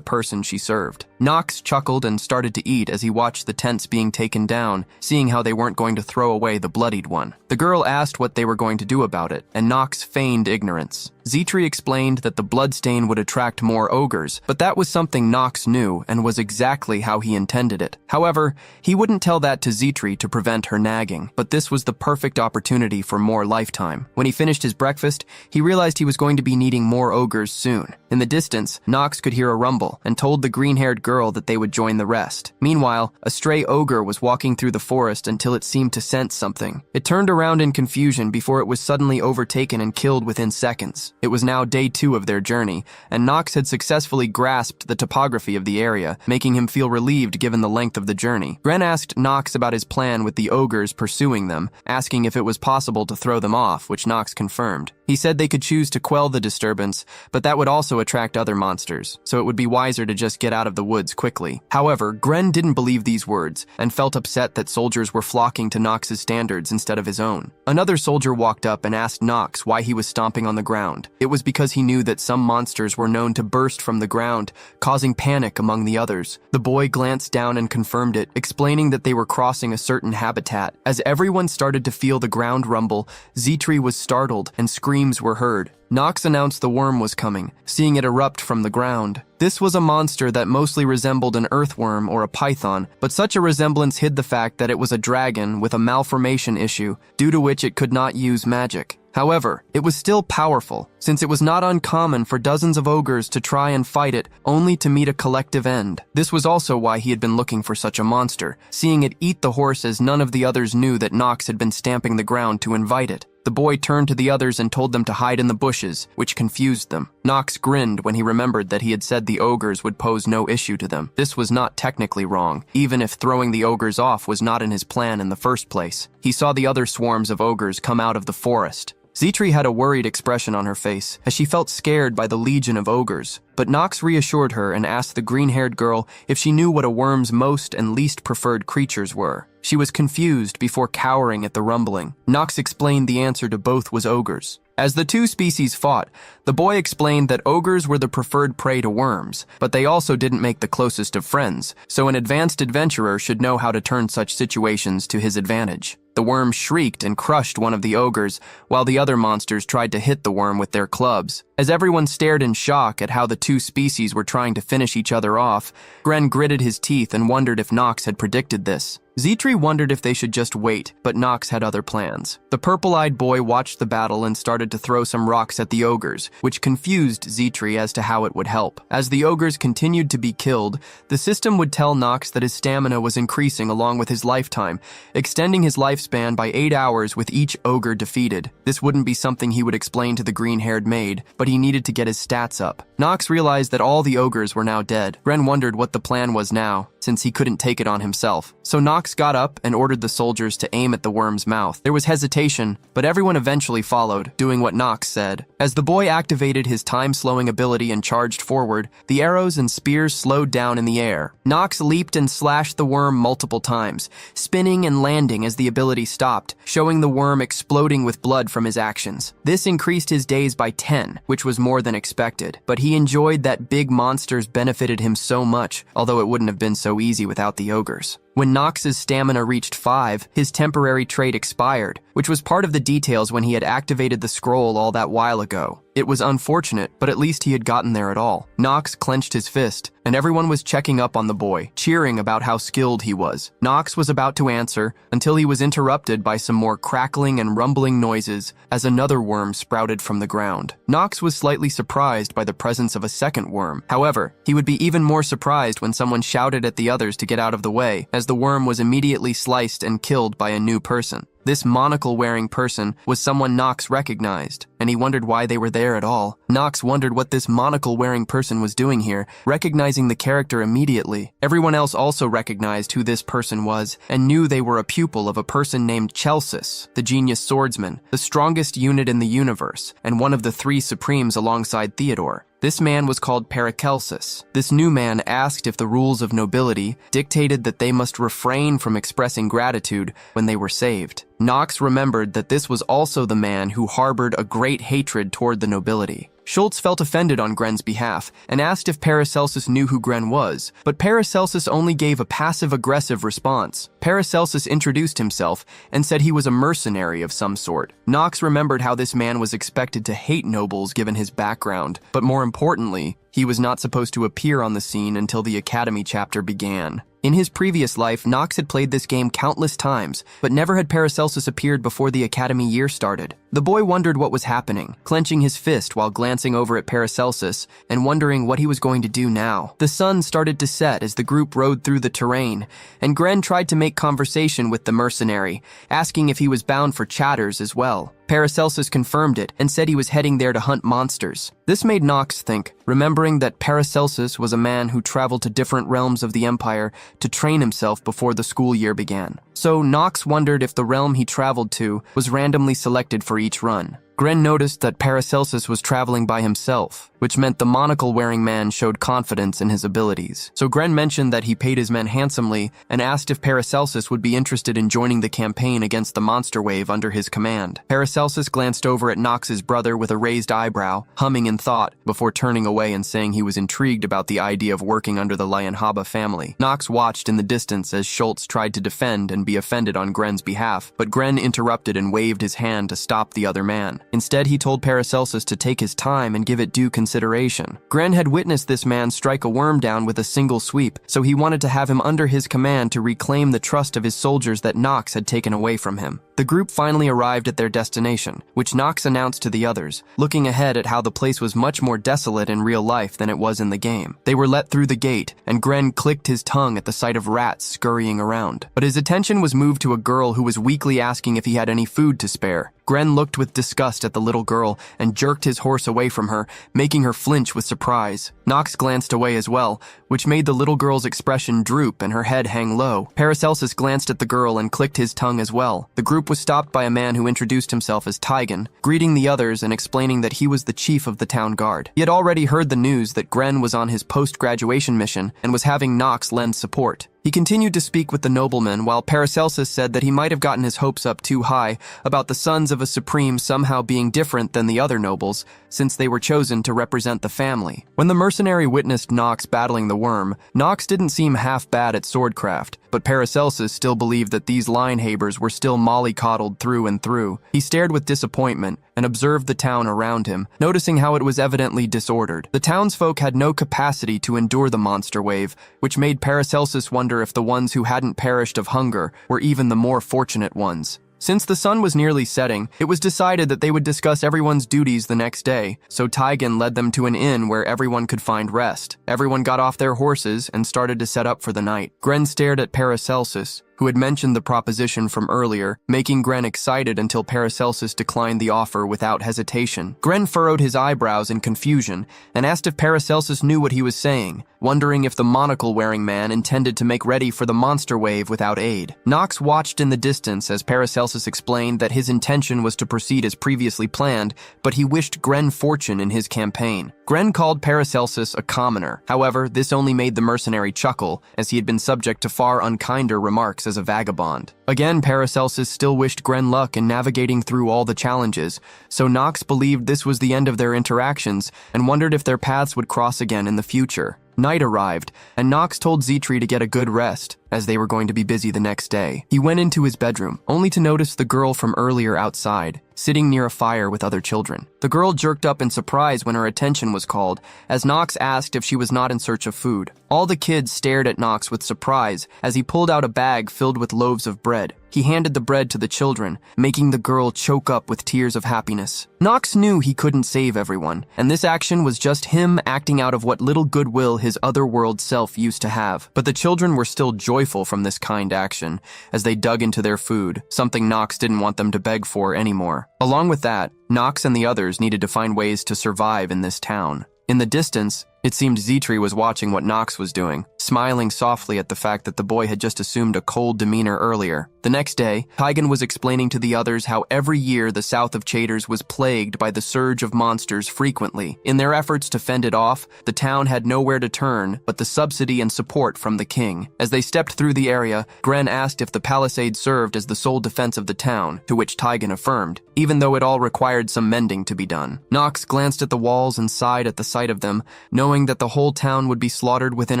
person she served. Nox chuckled and started to eat as he watched the tents being taken down, seeing how they weren't going to throw away the bloodied one. The girl asked what they were going to do about it, and Nox feigned ignorance. Zitri explained that the bloodstain would attract more ogres, but that was something Nox knew and was exactly how he intended it. However, he wouldn't tell that to Zitri to prevent her nagging, but this was the perfect opportunity for more lifetime. When he finished his breakfast, he realized he was going to be needing more ogres soon. In the distance, Nox could hear a rumble and told the green-haired girl that they would join the rest. Meanwhile, a stray ogre was walking through the forest until it seemed to sense something. It turned around in confusion before it was suddenly overtaken and killed within seconds. It was now day 2 of their journey, and Nox had successfully grasped the topography of the area, making him feel relieved given the length of the journey. Gren asked Nox about his plan with the ogres pursuing them, asking if it was possible to throw them off, which Nox confirmed. He said they could choose to quell the disturbance, but that would also attract other monsters, so it would be wiser to just get out of the woods quickly. However, Gren didn't believe these words, and felt upset that soldiers were flocking to Nox's standards instead of his own. Another soldier walked up and asked Nox why he was stomping on the ground. It was because he knew that some monsters were known to burst from the ground, causing panic among the others. The boy glanced down and confirmed it, explaining that they were crossing a certain habitat. As everyone started to feel the ground rumble, Zitri was startled and screams were heard. Nox announced the worm was coming, seeing it erupt from the ground. This was a monster that mostly resembled an earthworm or a python, but such a resemblance hid the fact that it was a dragon with a malformation issue, due to which it could not use magic. However, it was still powerful, since it was not uncommon for dozens of ogres to try and fight it, only to meet a collective end. This was also why he had been looking for such a monster, seeing it eat the horse as none of the others knew that Nox had been stamping the ground to invite it. The boy turned to the others and told them to hide in the bushes, which confused them. Nox grinned when he remembered that he had said the ogres would pose no issue to them. This was not technically wrong, even if throwing the ogres off was not in his plan in the first place. He saw the other swarms of ogres come out of the forest. Zitri had a worried expression on her face, as she felt scared by the legion of ogres. But Nox reassured her and asked the green-haired girl if she knew what a worm's most and least preferred creatures were. She was confused before cowering at the rumbling. Nox explained the answer to both was ogres. As the two species fought, the boy explained that ogres were the preferred prey to worms, but they also didn't make the closest of friends, so an advanced adventurer should know how to turn such situations to his advantage. The worm shrieked and crushed one of the ogres, while the other monsters tried to hit the worm with their clubs. As everyone stared in shock at how the two species were trying to finish each other off, Gren gritted his teeth and wondered if Nox had predicted this. Zitri wondered if they should just wait, but Nox had other plans. The purple-eyed boy watched the battle and started to throw some rocks at the ogres, which confused Zitri as to how it would help. As the ogres continued to be killed, the system would tell Nox that his stamina was increasing along with his lifetime, extending his lifespan by 8 hours with each ogre defeated. This wouldn't be something he would explain to the green-haired maid, but he needed to get his stats up. Nox realized that all the ogres were now dead. Gren wondered what the plan was now, since he couldn't take it on himself. So Nox got up and ordered the soldiers to aim at the worm's mouth. There was hesitation, but everyone eventually followed, doing what Nox said. As the boy activated his time-slowing ability and charged forward, the arrows and spears slowed down in the air. Nox leaped and slashed the worm multiple times, spinning and landing as the ability stopped, showing the worm exploding with blood from his actions. This increased his days by 10, which was more than expected, but he enjoyed that big monsters benefited him so much, although it wouldn't have been so easy without the ogres. When Nox's stamina reached 5, his temporary trait expired, which was part of the details when he had activated the scroll all that while ago. It was unfortunate, but at least he had gotten there at all. Nox clenched his fist, and everyone was checking up on the boy, cheering about how skilled he was. Nox was about to answer, until he was interrupted by some more crackling and rumbling noises as another worm sprouted from the ground. Nox was slightly surprised by the presence of a second worm. However, he would be even more surprised when someone shouted at the others to get out of the way, as the worm was immediately sliced and killed by a new person. This monocle-wearing person was someone Nox recognized, and he wondered why they were there at all. Nox wondered what this monocle-wearing person was doing here, recognizing the character immediately. Everyone else also recognized who this person was, and knew they were a pupil of a person named Chelsis, the genius swordsman, the strongest unit in the universe, and one of the 3 supremes alongside Theodore. This man was called Paracelsus. This new man asked if the rules of nobility dictated that they must refrain from expressing gratitude when they were saved. Nox remembered that this was also the man who harbored a great hatred toward the nobility. Schultz felt offended on Gren's behalf and asked if Paracelsus knew who Gren was, but Paracelsus only gave a passive-aggressive response. Paracelsus introduced himself and said he was a mercenary of some sort. Nox remembered how this man was expected to hate nobles given his background, but more importantly, he was not supposed to appear on the scene until the Academy chapter began. In his previous life, Nox had played this game countless times, but never had Paracelsus appeared before the Academy year started. The boy wondered what was happening, clenching his fist while glancing over at Paracelsus and wondering what he was going to do now. The sun started to set as the group rode through the terrain, and Gren tried to make conversation with the mercenary, asking if he was bound for Chatters as well. Paracelsus confirmed it and said he was heading there to hunt monsters. This made Nox think, remembering that Paracelsus was a man who traveled to different realms of the Empire to train himself before the school year began. So Nox wondered if the realm he traveled to was randomly selected for each run. Gren noticed that Paracelsus was traveling by himself, which meant the monocle-wearing man showed confidence in his abilities. So Gren mentioned that he paid his men handsomely and asked if Paracelsus would be interested in joining the campaign against the monster wave under his command. Paracelsus glanced over at Nox's brother with a raised eyebrow, humming in thought, before turning away and saying he was intrigued about the idea of working under the Lianhaba family. Nox watched in the distance as Schultz tried to defend and be offended on Gren's behalf, but Gren interrupted and waved his hand to stop the other man. Instead, he told Paracelsus to take his time and give it due consideration. Gren had witnessed this man strike a worm down with a single sweep, so he wanted to have him under his command to reclaim the trust of his soldiers that Nox had taken away from him. The The group finally arrived at their destination, which Nox announced to the others, looking ahead at how the place was much more desolate in real life than it was in the game. They were let through the gate, and Gren clicked his tongue at the sight of rats scurrying around. But his attention was moved to a girl who was weakly asking if he had any food to spare. Gren looked with disgust at the little girl and jerked his horse away from her, making her flinch with surprise. Nox glanced away as well, which made the little girl's expression droop and her head hang low. Paracelsus glanced at the girl and clicked his tongue as well. The group was stopped by a man who introduced himself as Taigen, greeting the others and explaining that he was the chief of the town guard. He had already heard the news that Gren was on his post-graduation mission and was having Nox lend support. He continued to speak with the nobleman, while Paracelsus said that he might have gotten his hopes up too high about the sons of a supreme somehow being different than the other nobles, since they were chosen to represent the family. When the mercenary witnessed Nox battling the worm, Nox didn't seem half bad at swordcraft, but Paracelsus still believed that these linehabers were still mollycoddled through and through. He stared with disappointment and observed the town around him, noticing how it was evidently disordered. The townsfolk had no capacity to endure the monster wave, which made Paracelsus wonder if the ones who hadn't perished of hunger were even the more fortunate ones. Since the sun was nearly setting, it was decided that they would discuss everyone's duties the next day, so Taigen led them to an inn where everyone could find rest. Everyone got off their horses and started to set up for the night. Gren stared at Paracelsus, who had mentioned the proposition from earlier, making Gren excited until Paracelsus declined the offer without hesitation. Gren furrowed his eyebrows in confusion and asked if Paracelsus knew what he was saying, wondering if the monocle-wearing man intended to make ready for the monster wave without aid. Nox watched in the distance as Paracelsus explained that his intention was to proceed as previously planned, but he wished Gren fortune in his campaign. Gren called Paracelsus a commoner. However, this only made the mercenary chuckle, as he had been subject to far unkinder remarks as a vagabond. Again, Paracelsus still wished Gren luck in navigating through all the challenges, so Nox believed this was the end of their interactions and wondered if their paths would cross again in the future. Night arrived, and Nox told Zitri to get a good rest, as they were going to be busy the next day. He went into his bedroom, only to notice the girl from earlier outside, sitting near a fire with other children. The girl jerked up in surprise when her attention was called, as Nox asked if she was not in search of food. All the kids stared at Nox with surprise as he pulled out a bag filled with loaves of bread. He handed the bread to the children, making the girl choke up with tears of happiness. Nox knew he couldn't save everyone, and this action was just him acting out of what little goodwill his otherworld self used to have. But the children were still joyful from this kind action, as they dug into their food, something Nox didn't want them to beg for anymore. Along with that, Nox and the others needed to find ways to survive in this town. In the distance, it seemed Zitri was watching what Nox was doing, smiling softly at the fact that the boy had just assumed a cold demeanor earlier. The next day, Taigen was explaining to the others how every year the south of Chaders was plagued by the surge of monsters frequently. In their efforts to fend it off, the town had nowhere to turn but the subsidy and support from the king. As they stepped through the area, Gren asked if the palisade served as the sole defense of the town, to which Taigen affirmed, even though it all required some mending to be done. Nox glanced at the walls and sighed at the sight of them, knowing that the whole town would be slaughtered within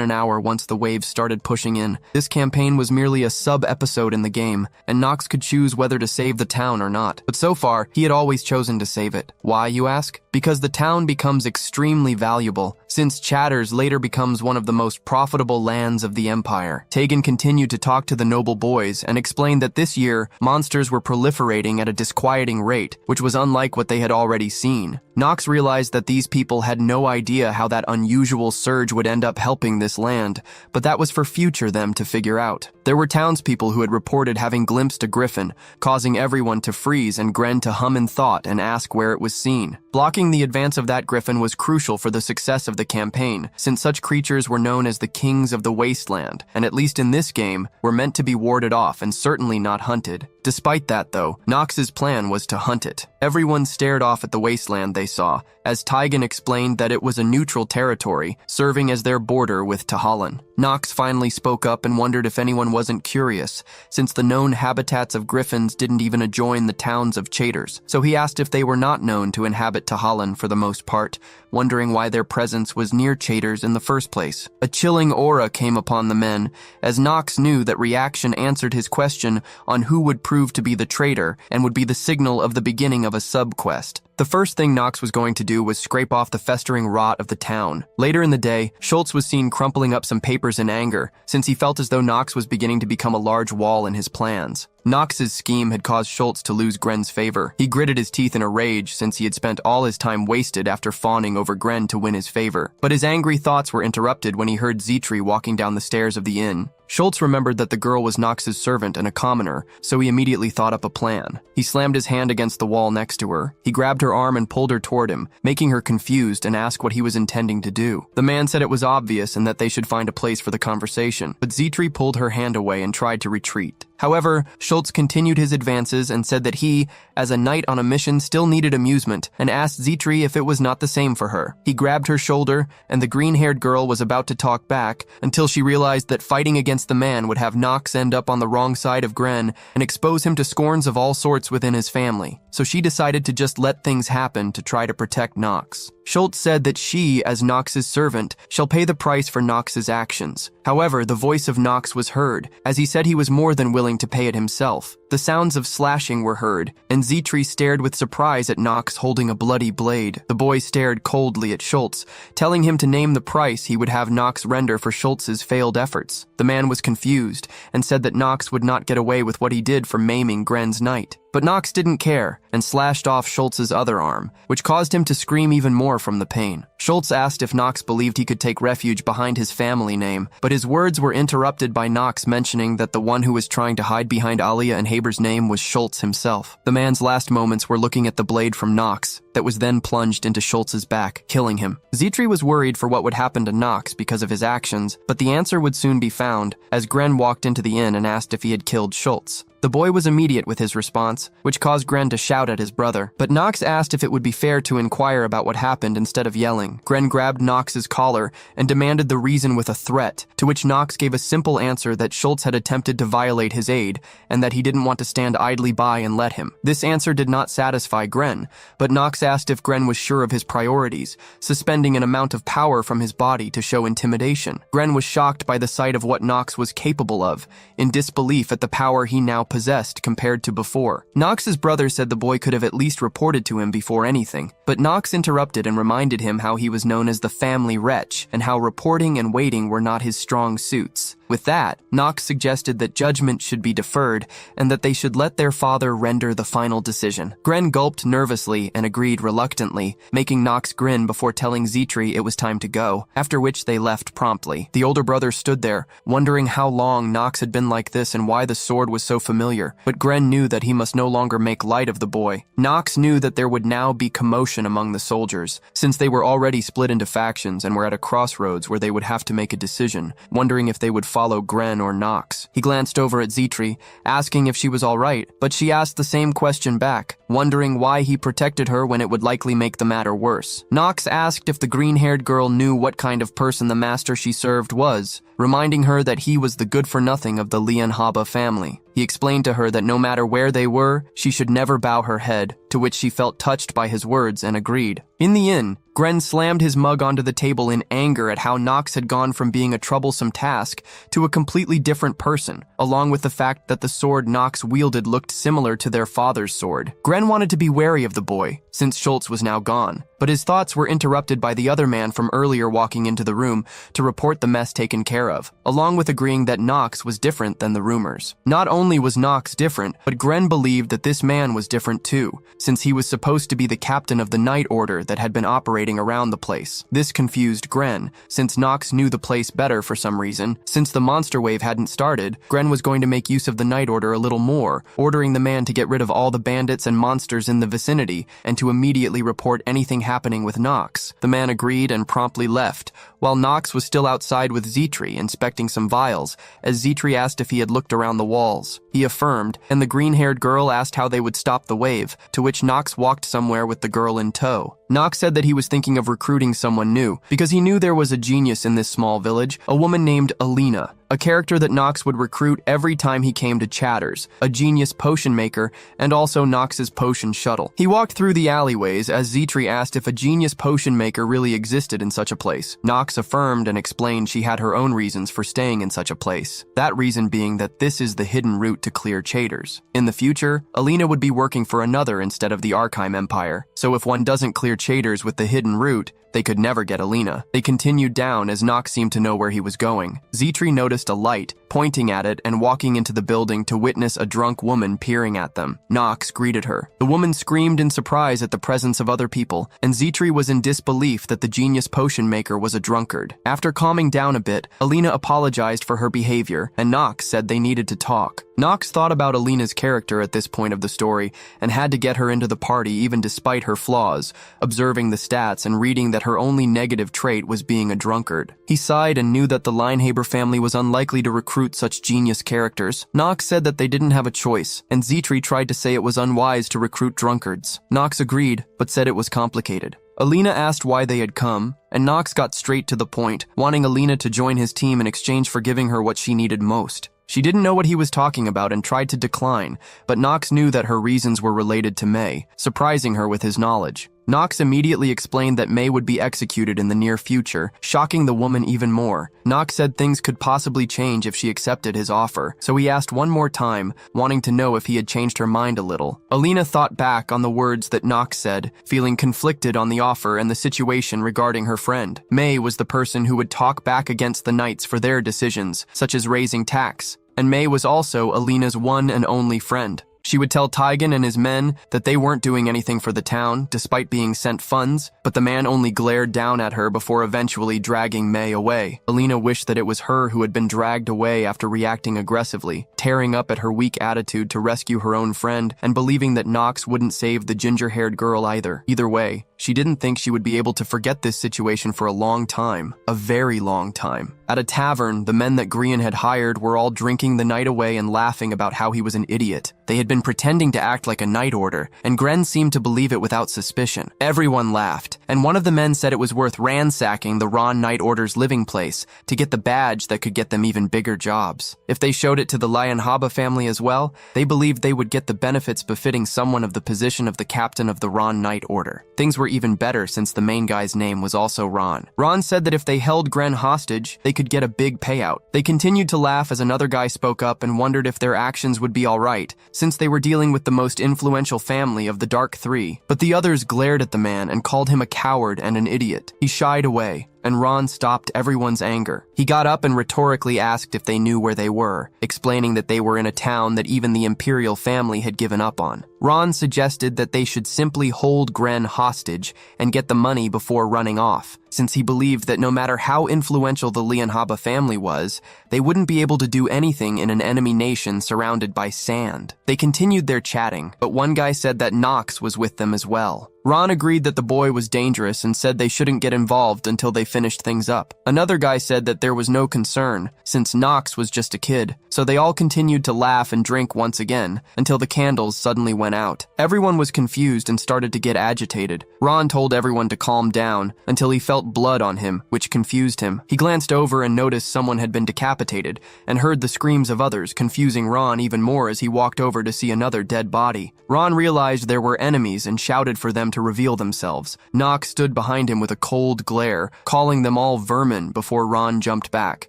an hour once the waves started pushing in. This campaign was merely a sub-episode in the game, and Nox could choose whether to save the town or not. But so far, he had always chosen to save it. Why, you ask? Because the town becomes extremely valuable, since Chaders later becomes one of the most profitable lands of the Empire. Taigen continued to talk to the noble boys and explained that this year, monsters were proliferating at a disquieting rate, which was unlike what they had already seen. Nox realized that these people had no idea how that unusual surge would end up helping this land, but that was for future them to figure out. There were townspeople who had reported having glimpsed a griffin, causing everyone to freeze and Gren to hum in thought and ask where it was seen. Blocking the advance of that griffin was crucial for the success of the campaign, since such creatures were known as the kings of the wasteland, and at least in this game, were meant to be warded off and certainly not hunted. Despite that, though, Nox's plan was to hunt it. Everyone stared off at the wasteland they saw, as Taigen explained that it was a neutral territory, serving as their border with Tahalan. Nox finally spoke up and wondered if anyone wasn't curious, since the known habitats of griffins didn't even adjoin the towns of Chaders, so he asked if they were not known to inhabit Tahalan for the most part, wondering why their presence was near Chaders in the first place. A chilling aura came upon the men, as Nox knew that reaction answered his question on who would prove to be the traitor and would be the signal of the beginning of a sub-quest. The first thing Knox was going to do was scrape off the festering rot of the town. Later in the day, Schultz was seen crumpling up some papers in anger, since he felt as though Knox was beginning to become a large wall in his plans. Knox's scheme had caused Schultz to lose Gren's favor. He gritted his teeth in a rage since he had spent all his time wasted after fawning over Gren to win his favor. But his angry thoughts were interrupted when he heard Zitri walking down the stairs of the inn. Schultz remembered that the girl was Knox's servant and a commoner, so he immediately thought up a plan. He slammed his hand against the wall next to her. He grabbed her arm and pulled her toward him, making her confused and ask what he was intending to do. The man said it was obvious and that they should find a place for the conversation, but Zitri pulled her hand away and tried to retreat. However, Schultz continued his advances and said that he, as a knight on a mission, still needed amusement, and asked Zitri if it was not the same for her. He grabbed her shoulder, and the green-haired girl was about to talk back, until she realized that fighting against the man would have Knox end up on the wrong side of Gren and expose him to scorns of all sorts within his family. So she decided to just let things happen to try to protect Knox. Schultz said that she, as Knox's servant, shall pay the price for Knox's actions. However, the voice of Knox was heard, as he said he was more than willing to pay it himself. The sounds of slashing were heard, and Zitri stared with surprise at Knox holding a bloody blade. The boy stared coldly at Schultz, telling him to name the price he would have Knox render for Schultz's failed efforts. The man was confused, and said that Knox would not get away with what he did for maiming Gren's knight. But Knox didn't care, and slashed off Schultz's other arm, which caused him to scream even more from the pain. Schultz asked if Knox believed he could take refuge behind his family name, but his words were interrupted by Knox mentioning that the one who was trying to hide behind Alia and Haber's name was Schultz himself. The man's last moments were looking at the blade from Knox, that was then plunged into Schultz's back, killing him. Zitri was worried for what would happen to Knox because of his actions, but the answer would soon be found, as Gren walked into the inn and asked if he had killed Schultz. The boy was immediate with his response, which caused Gren to shout at his brother. But Knox asked if it would be fair to inquire about what happened instead of yelling. Gren grabbed Knox's collar and demanded the reason with a threat, to which Knox gave a simple answer that Schultz had attempted to violate his aid, and that he didn't want to stand idly by and let him. This answer did not satisfy Gren, but Knox asked if Gren was sure of his priorities, suspending an amount of power from his body to show intimidation. Gren was shocked by the sight of what Knox was capable of, in disbelief at the power he now possessed compared to before. Knox's brother said the boy could have at least reported to him before anything, but Knox interrupted and reminded him how he was known as the family wretch and how reporting and waiting were not his strong suits. With that, Knox suggested that judgment should be deferred and that they should let their father render the final decision. Gren gulped nervously and agreed reluctantly, making Knox grin before telling Zitri it was time to go, after which they left promptly. The older brother stood there, wondering how long Knox had been like this and why the sword was so familiar, but Gren knew that he must no longer make light of the boy. Knox knew that there would now be commotion among the soldiers, since they were already split into factions and were at a crossroads where they would have to make a decision, wondering if they would follow Gren or Knox. He glanced over at Zitri, asking if she was all right, but she asked the same question back, wondering why he protected her when it would likely make the matter worse. Knox asked if the green-haired girl knew what kind of person the master she served was, reminding her that he was the good-for-nothing of the Lianhaba family. He explained to her that no matter where they were, she should never bow her head, to which she felt touched by his words and agreed. In the inn, Gren slammed his mug onto the table in anger at how Knox had gone from being a troublesome task to a completely different person, along with the fact that the sword Knox wielded looked similar to their father's sword. Gren wanted to be wary of the boy, since Schultz was now gone, but his thoughts were interrupted by the other man from earlier walking into the room to report the mess taken care of, along with agreeing that Knox was different than the rumors. Not only was Knox different, but Gren believed that this man was different too, since he was supposed to be the captain of the night order that had been operating around the place. This confused Gren, since Knox knew the place better for some reason. Since the monster wave hadn't started, Gren was going to make use of the night order a little more, ordering the man to get rid of all the bandits and monsters in the vicinity, and to immediately report anything happening with Knox. The man agreed and promptly left, while Knox was still outside with Zitri inspecting some vials, as Zitri asked if he had looked around the walls. He affirmed, and the green-haired girl asked how they would stop the wave, to which Knox walked somewhere with the girl in tow. Nox said that he was thinking of recruiting someone new because he knew there was a genius in this small village, a woman named Alina, a character that Nox would recruit every time he came to Chatters, a genius potion maker, and also Nox's potion shuttle. He walked through the alleyways as Zetri asked if a genius potion maker really existed in such a place. Nox affirmed and explained she had her own reasons for staying in such a place. That reason being that this is the hidden route to clear Chatters. In the future, Alina would be working for another instead of the Archive Empire, so if one doesn't clear Chatters with the hidden route, they could never get Alina. They continued down as Nox seemed to know where he was going. Zetri noticed a light, pointing at it and walking into the building to witness a drunk woman peering at them. Nox greeted her. The woman screamed in surprise at the presence of other people, and Zetri was in disbelief that the genius potion maker was a drunkard. After calming down a bit, Alina apologized for her behavior, and Nox said they needed to talk. Nox thought about Alina's character at this point of the story and had to get her into the party even despite her flaws, observing the stats and reading that her only negative trait was being a drunkard. He sighed and knew that the Linehaber family was unlikely to recruit such genius characters. Nox said that they didn't have a choice, and Zetri tried to say it was unwise to recruit drunkards. Nox agreed, but said it was complicated. Alina asked why they had come, and Nox got straight to the point, wanting Alina to join his team in exchange for giving her what she needed most. She didn't know what he was talking about and tried to decline, but Nox knew that her reasons were related to May, surprising her with his knowledge. Nox immediately explained that May would be executed in the near future, shocking the woman even more. Nox said things could possibly change if she accepted his offer, so he asked one more time, wanting to know if he had changed her mind a little. Alina thought back on the words that Nox said, feeling conflicted on the offer and the situation regarding her friend. May was the person who would talk back against the knights for their decisions, such as raising tax, and May was also Alina's one and only friend. She would tell Tygan and his men that they weren't doing anything for the town, despite being sent funds, but the man only glared down at her before eventually dragging May away. Alina wished that it was her who had been dragged away after reacting aggressively, tearing up at her weak attitude to rescue her own friend, and believing that Nox wouldn't save the ginger-haired girl either. Either way, she didn't think she would be able to forget this situation for a long time, a very long time. At a tavern, the men that Grian had hired were all drinking the night away and laughing about how he was an idiot. They had been pretending to act like a night order, and Gren seemed to believe it without suspicion. Everyone laughed, and one of the men said it was worth ransacking the Ron Night Order's living place to get the badge that could get them even bigger jobs. If they showed it to the Lion-Haba family as well, they believed they would get the benefits befitting someone of the position of the captain of the Ron Night Order. Things were even better since the main guy's name was also Ron. Ron said that if they held Gren hostage, they could get a big payout. They continued to laugh as another guy spoke up and wondered if their actions would be alright, since they were dealing with the most influential family of the Dark Three. But the others glared at the man and called him a coward and an idiot. He shied away, and Ron stopped everyone's anger. He got up and rhetorically asked if they knew where they were, explaining that they were in a town that even the Imperial family had given up on. Ron suggested that they should simply hold Gren hostage and get the money before running off, since he believed that no matter how influential the Lion-Haba family was, they wouldn't be able to do anything in an enemy nation surrounded by sand. They continued their chatting, but one guy said that Nox was with them as well. Ron agreed that the boy was dangerous and said they shouldn't get involved until they finished things up. Another guy said that there was no concern, since Nox was just a kid, so they all continued to laugh and drink once again, until the candles suddenly went out. Everyone was confused and started to get agitated. Ron told everyone to calm down, until he felt blood on him, which confused him. He glanced over and noticed someone had been decapitated, and heard the screams of others, confusing Ron even more as he walked over to see another dead body. Ron realized there were enemies and shouted for them to reveal themselves. Nox stood behind him with a cold glare, calling them all vermin before Ron jumped back.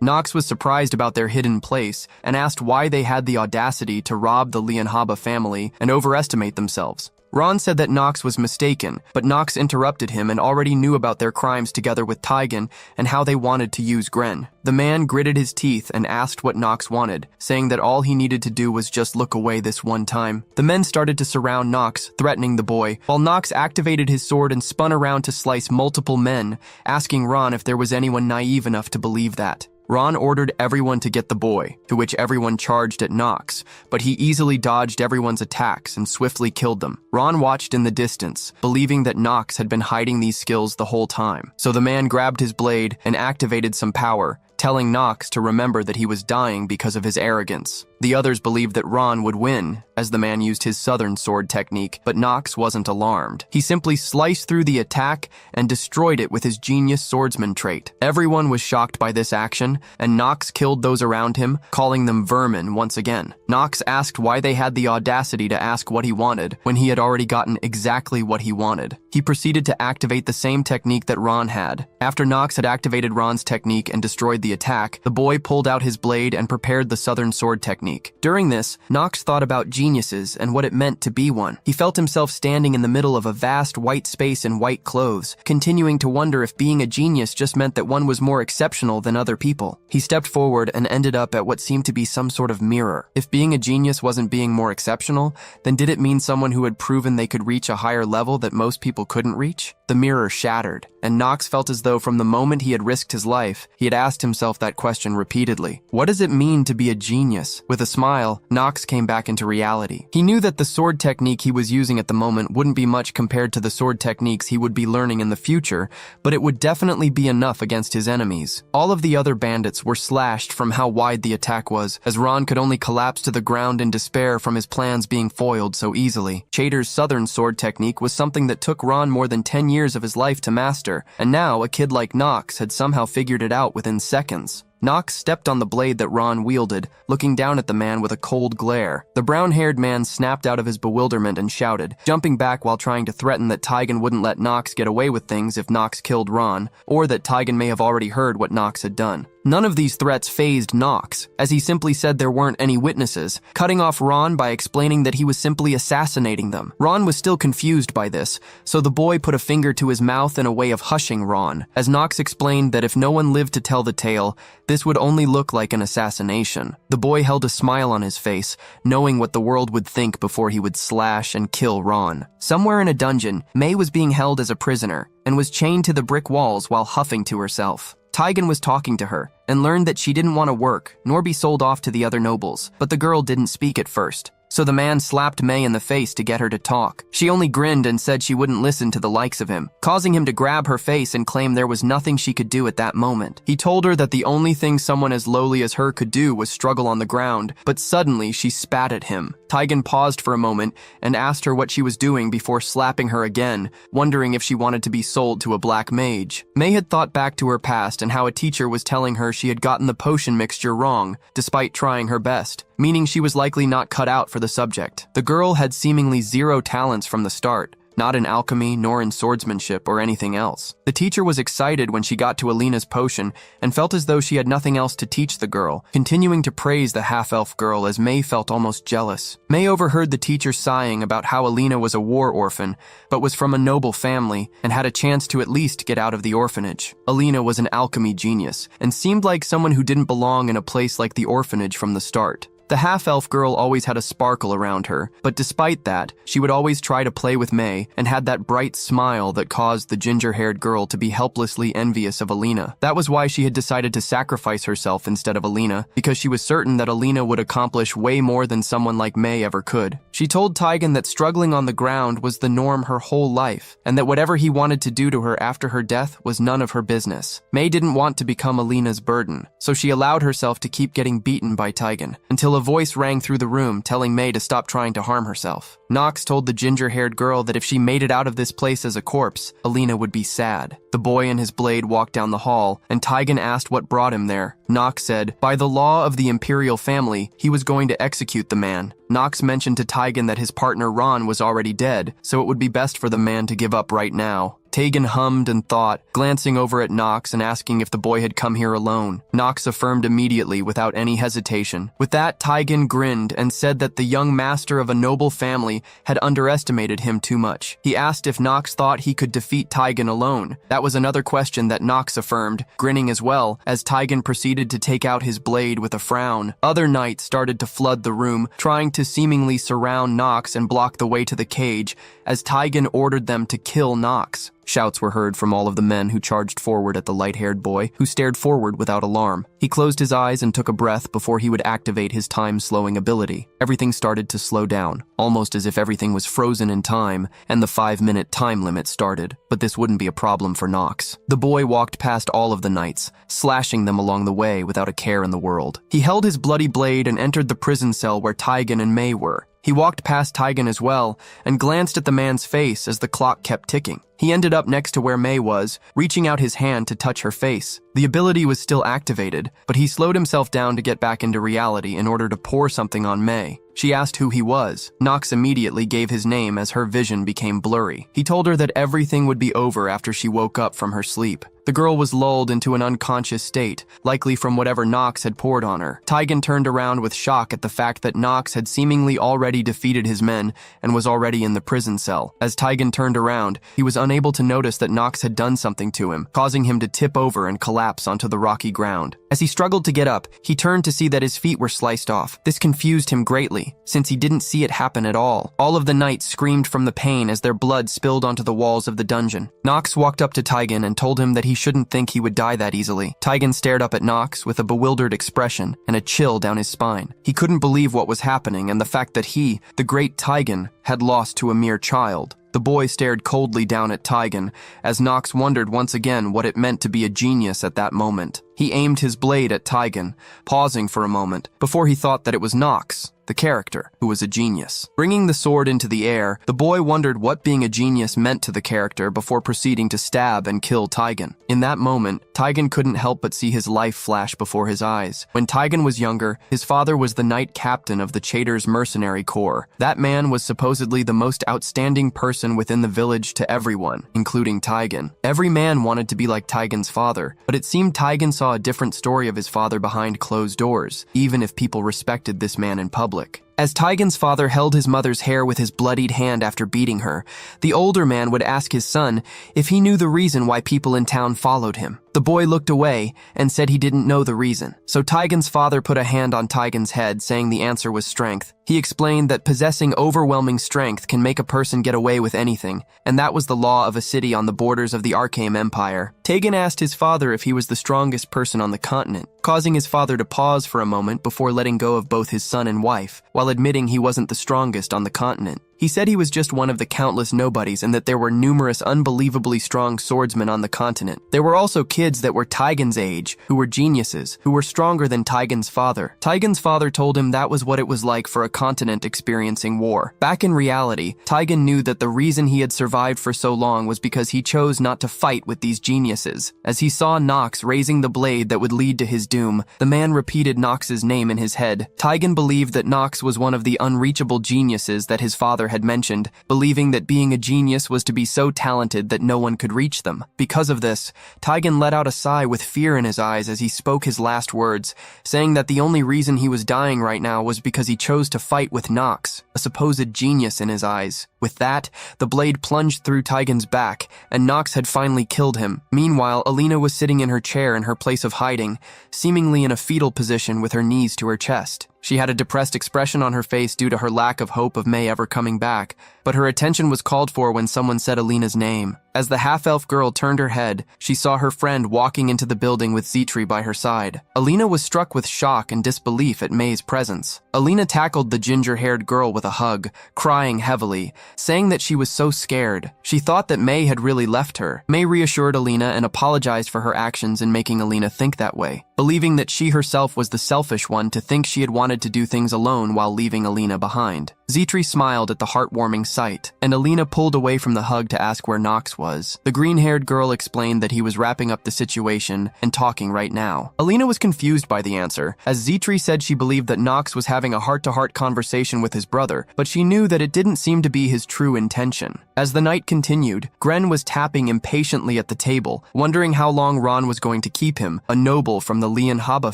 Nox was surprised about their hidden place and asked why they had the audacity to rob the Lion-Haba family and overestimate themselves. Ron said that Nox was mistaken, but Nox interrupted him and already knew about their crimes together with Tygan and how they wanted to use Gren. The man gritted his teeth and asked what Nox wanted, saying that all he needed to do was just look away this one time. The men started to surround Nox, threatening the boy, while Nox activated his sword and spun around to slice multiple men, asking Ron if there was anyone naive enough to believe that. Ron ordered everyone to get the boy, to which everyone charged at Nox, but he easily dodged everyone's attacks and swiftly killed them. Ron watched in the distance, believing that Nox had been hiding these skills the whole time. So the man grabbed his blade and activated some power, telling Nox to remember that he was dying because of his arrogance. The others believed that Ron would win, as the man used his southern sword technique, but Nox wasn't alarmed. He simply sliced through the attack and destroyed it with his genius swordsman trait. Everyone was shocked by this action, and Nox killed those around him, calling them vermin once again. Nox asked why they had the audacity to ask what he wanted when he had already gotten exactly what he wanted. He proceeded to activate the same technique that Ron had. After Nox had activated Ron's technique and destroyed the attack, the boy pulled out his blade and prepared the southern sword technique. During this, Nox thought about geniuses and what it meant to be one. He felt himself standing in the middle of a vast white space in white clothes, continuing to wonder if being a genius just meant that one was more exceptional than other people. He stepped forward and ended up at what seemed to be some sort of mirror. If being a genius wasn't being more exceptional, then did it mean someone who had proven they could reach a higher level that most people couldn't reach? The mirror shattered, and Nox felt as though from the moment he had risked his life, he had asked himself that question repeatedly. What does it mean to be a genius? With a smile, Nox came back into reality. He knew that the sword technique he was using at the moment wouldn't be much compared to the sword techniques he would be learning in the future, but it would definitely be enough against his enemies. All of the other bandits were slashed from how wide the attack was, as Ron could only collapse to the ground in despair from his plans being foiled so easily. Chader's southern sword technique was something that took Ron more than 10 years of his life to master, and now a kid like Nox had somehow figured it out within seconds. Nox stepped on the blade that Ron wielded, looking down at the man with a cold glare. The brown-haired man snapped out of his bewilderment and shouted, jumping back while trying to threaten that Taigen wouldn't let Nox get away with things if Nox killed Ron, or that Taigen may have already heard what Nox had done. None of these threats fazed Nox, as he simply said there weren't any witnesses, cutting off Ron by explaining that he was simply assassinating them. Ron was still confused by this, so the boy put a finger to his mouth in a way of hushing Ron, as Nox explained that if no one lived to tell the tale, this would only look like an assassination. The boy held a smile on his face, knowing what the world would think before he would slash and kill Ron. Somewhere in a dungeon, Mei was being held as a prisoner, and was chained to the brick walls while huffing to herself. Taigen was talking to her, and learned that she didn't want to work, nor be sold off to the other nobles, but the girl didn't speak at first. So the man slapped Mei in the face to get her to talk. She only grinned and said she wouldn't listen to the likes of him, causing him to grab her face and claim there was nothing she could do at that moment. He told her that the only thing someone as lowly as her could do was struggle on the ground, but suddenly she spat at him. Taigen paused for a moment and asked her what she was doing before slapping her again, wondering if she wanted to be sold to a black mage. Mei had thought back to her past and how a teacher was telling her she had gotten the potion mixture wrong, despite trying her best, meaning she was likely not cut out for the subject. The girl had seemingly zero talents from the start, not in alchemy nor in swordsmanship or anything else. The teacher was excited when she got to Alina's potion and felt as though she had nothing else to teach the girl, continuing to praise the half-elf girl as Mei felt almost jealous. Mei overheard the teacher sighing about how Alina was a war orphan, but was from a noble family and had a chance to at least get out of the orphanage. Alina was an alchemy genius and seemed like someone who didn't belong in a place like the orphanage from the start. The half-elf girl always had a sparkle around her, but despite that, she would always try to play with Mei and had that bright smile that caused the ginger-haired girl to be helplessly envious of Alina. That was why she had decided to sacrifice herself instead of Alina, because she was certain that Alina would accomplish way more than someone like Mei ever could. She told Taigen that struggling on the ground was the norm her whole life, and that whatever he wanted to do to her after her death was none of her business. Mei didn't want to become Alina's burden, so she allowed herself to keep getting beaten by Taigen, until a voice rang through the room telling Mei to stop trying to harm herself. Nox told the ginger-haired girl that if she made it out of this place as a corpse, Alina would be sad. The boy and his blade walked down the hall, and Taigen asked what brought him there. Nox said, by the law of the imperial family, he was going to execute the man. Nox mentioned to Taigen that his partner Ron was already dead, so it would be best for the man to give up right now. Taigen hummed and thought, glancing over at Nox and asking if the boy had come here alone. Nox affirmed immediately without any hesitation. With that, Taigen grinned and said that the young master of a noble family had underestimated him too much. He asked if Nox thought he could defeat Taigen alone. That was another question that Nox affirmed, grinning as well, as Taigen proceeded to take out his blade with a frown. Other knights started to flood the room, trying to seemingly surround Nox and block the way to the cage, as Taigen ordered them to kill Nox. Shouts were heard from all of the men who charged forward at the light-haired boy, who stared forward without alarm. He closed his eyes and took a breath before he would activate his time-slowing ability. Everything started to slow down, almost as if everything was frozen in time, and the 5-minute time limit started. But this wouldn't be a problem for Nox. The boy walked past all of the knights, slashing them along the way without a care in the world. He held his bloody blade and entered the prison cell where Taigen and Mei were. He walked past Taigen as well and glanced at the man's face as the clock kept ticking. He ended up next to where Mei was, reaching out his hand to touch her face. The ability was still activated, but he slowed himself down to get back into reality in order to pour something on Mei. She asked who he was. Nox immediately gave his name as her vision became blurry. He told her that everything would be over after she woke up from her sleep. The girl was lulled into an unconscious state, likely from whatever Nox had poured on her. Taigen turned around with shock at the fact that Nox had seemingly already defeated his men and was already in the prison cell. As Taigen turned around, he was unable to notice that Nox had done something to him, causing him to tip over and collapse onto the rocky ground. As he struggled to get up, he turned to see that his feet were sliced off. This confused him greatly, since he didn't see it happen at all. All of the knights screamed from the pain as their blood spilled onto the walls of the dungeon. Nox walked up to Taigen and told him that he shouldn't think he would die that easily. Taigen stared up at Nox with a bewildered expression and a chill down his spine. He couldn't believe what was happening and the fact that he, the great Taigen, had lost to a mere child. The boy stared coldly down at Taigen as Nox wondered once again what it meant to be a genius at that moment. He aimed his blade at Taigen, pausing for a moment, before he thought that it was Nox, the character, who was a genius. Bringing the sword into the air, the boy wondered what being a genius meant to the character before proceeding to stab and kill Taigen. In that moment, Taigen couldn't help but see his life flash before his eyes. When Taigen was younger, his father was the knight captain of the Chaider's mercenary corps. That man was supposedly the most outstanding person within the village to everyone, including Taigen. Every man wanted to be like Taigen's father, but it seemed Taigen saw a different story of his father behind closed doors, even if people respected this man in public. As Taigen's father held his mother's hair with his bloodied hand after beating her, the older man would ask his son if he knew the reason why people in town followed him. The boy looked away and said he didn't know the reason. So Taigen's father put a hand on Taigen's head, saying the answer was strength. He explained that possessing overwhelming strength can make a person get away with anything, and that was the law of a city on the borders of the Arkham Empire. Taigen asked his father if he was the strongest person on the continent, causing his father to pause for a moment before letting go of both his son and wife, while admitting he wasn't the strongest on the continent. He said he was just one of the countless nobodies and that there were numerous unbelievably strong swordsmen on the continent. There were also kids that were Taigen's age, who were geniuses, who were stronger than Taigen's father. Taigen's father told him that was what it was like for a continent experiencing war. Back in reality, Taigen knew that the reason he had survived for so long was because he chose not to fight with these geniuses. As he saw Nox raising the blade that would lead to his doom, the man repeated Nox's name in his head. Taigen believed that Nox was one of the unreachable geniuses that his father had mentioned, believing that being a genius was to be so talented that no one could reach them. Because of this, Taigen let out a sigh with fear in his eyes as he spoke his last words, saying that the only reason he was dying right now was because he chose to fight with Nox, a supposed genius in his eyes. With that, the blade plunged through Taigen's back, and Nox had finally killed him. Meanwhile, Alina was sitting in her chair in her place of hiding, seemingly in a fetal position with her knees to her chest. She had a depressed expression on her face due to her lack of hope of Mei ever coming back, but her attention was called for when someone said Alina's name. As the half-elf girl turned her head, she saw her friend walking into the building with Zitri by her side. Alina was struck with shock and disbelief at Mei's presence. Alina tackled the ginger-haired girl with a hug, crying heavily, saying that she was so scared. She thought that Mei had really left her. Mei reassured Alina and apologized for her actions in making Alina think that way, believing that she herself was the selfish one to think she had wanted to do things alone while leaving Alina behind. Zitri smiled at the heartwarming sight, and Alina pulled away from the hug to ask where Nox was. The green-haired girl explained that he was wrapping up the situation and talking right now. Alina was confused by the answer, as Zitri said she believed that Nox was having a heart-to-heart conversation with his brother, but she knew that it didn't seem to be his true intention. As the night continued, Gren was tapping impatiently at the table, wondering how long Ron was going to keep him, a noble from the Leon Haba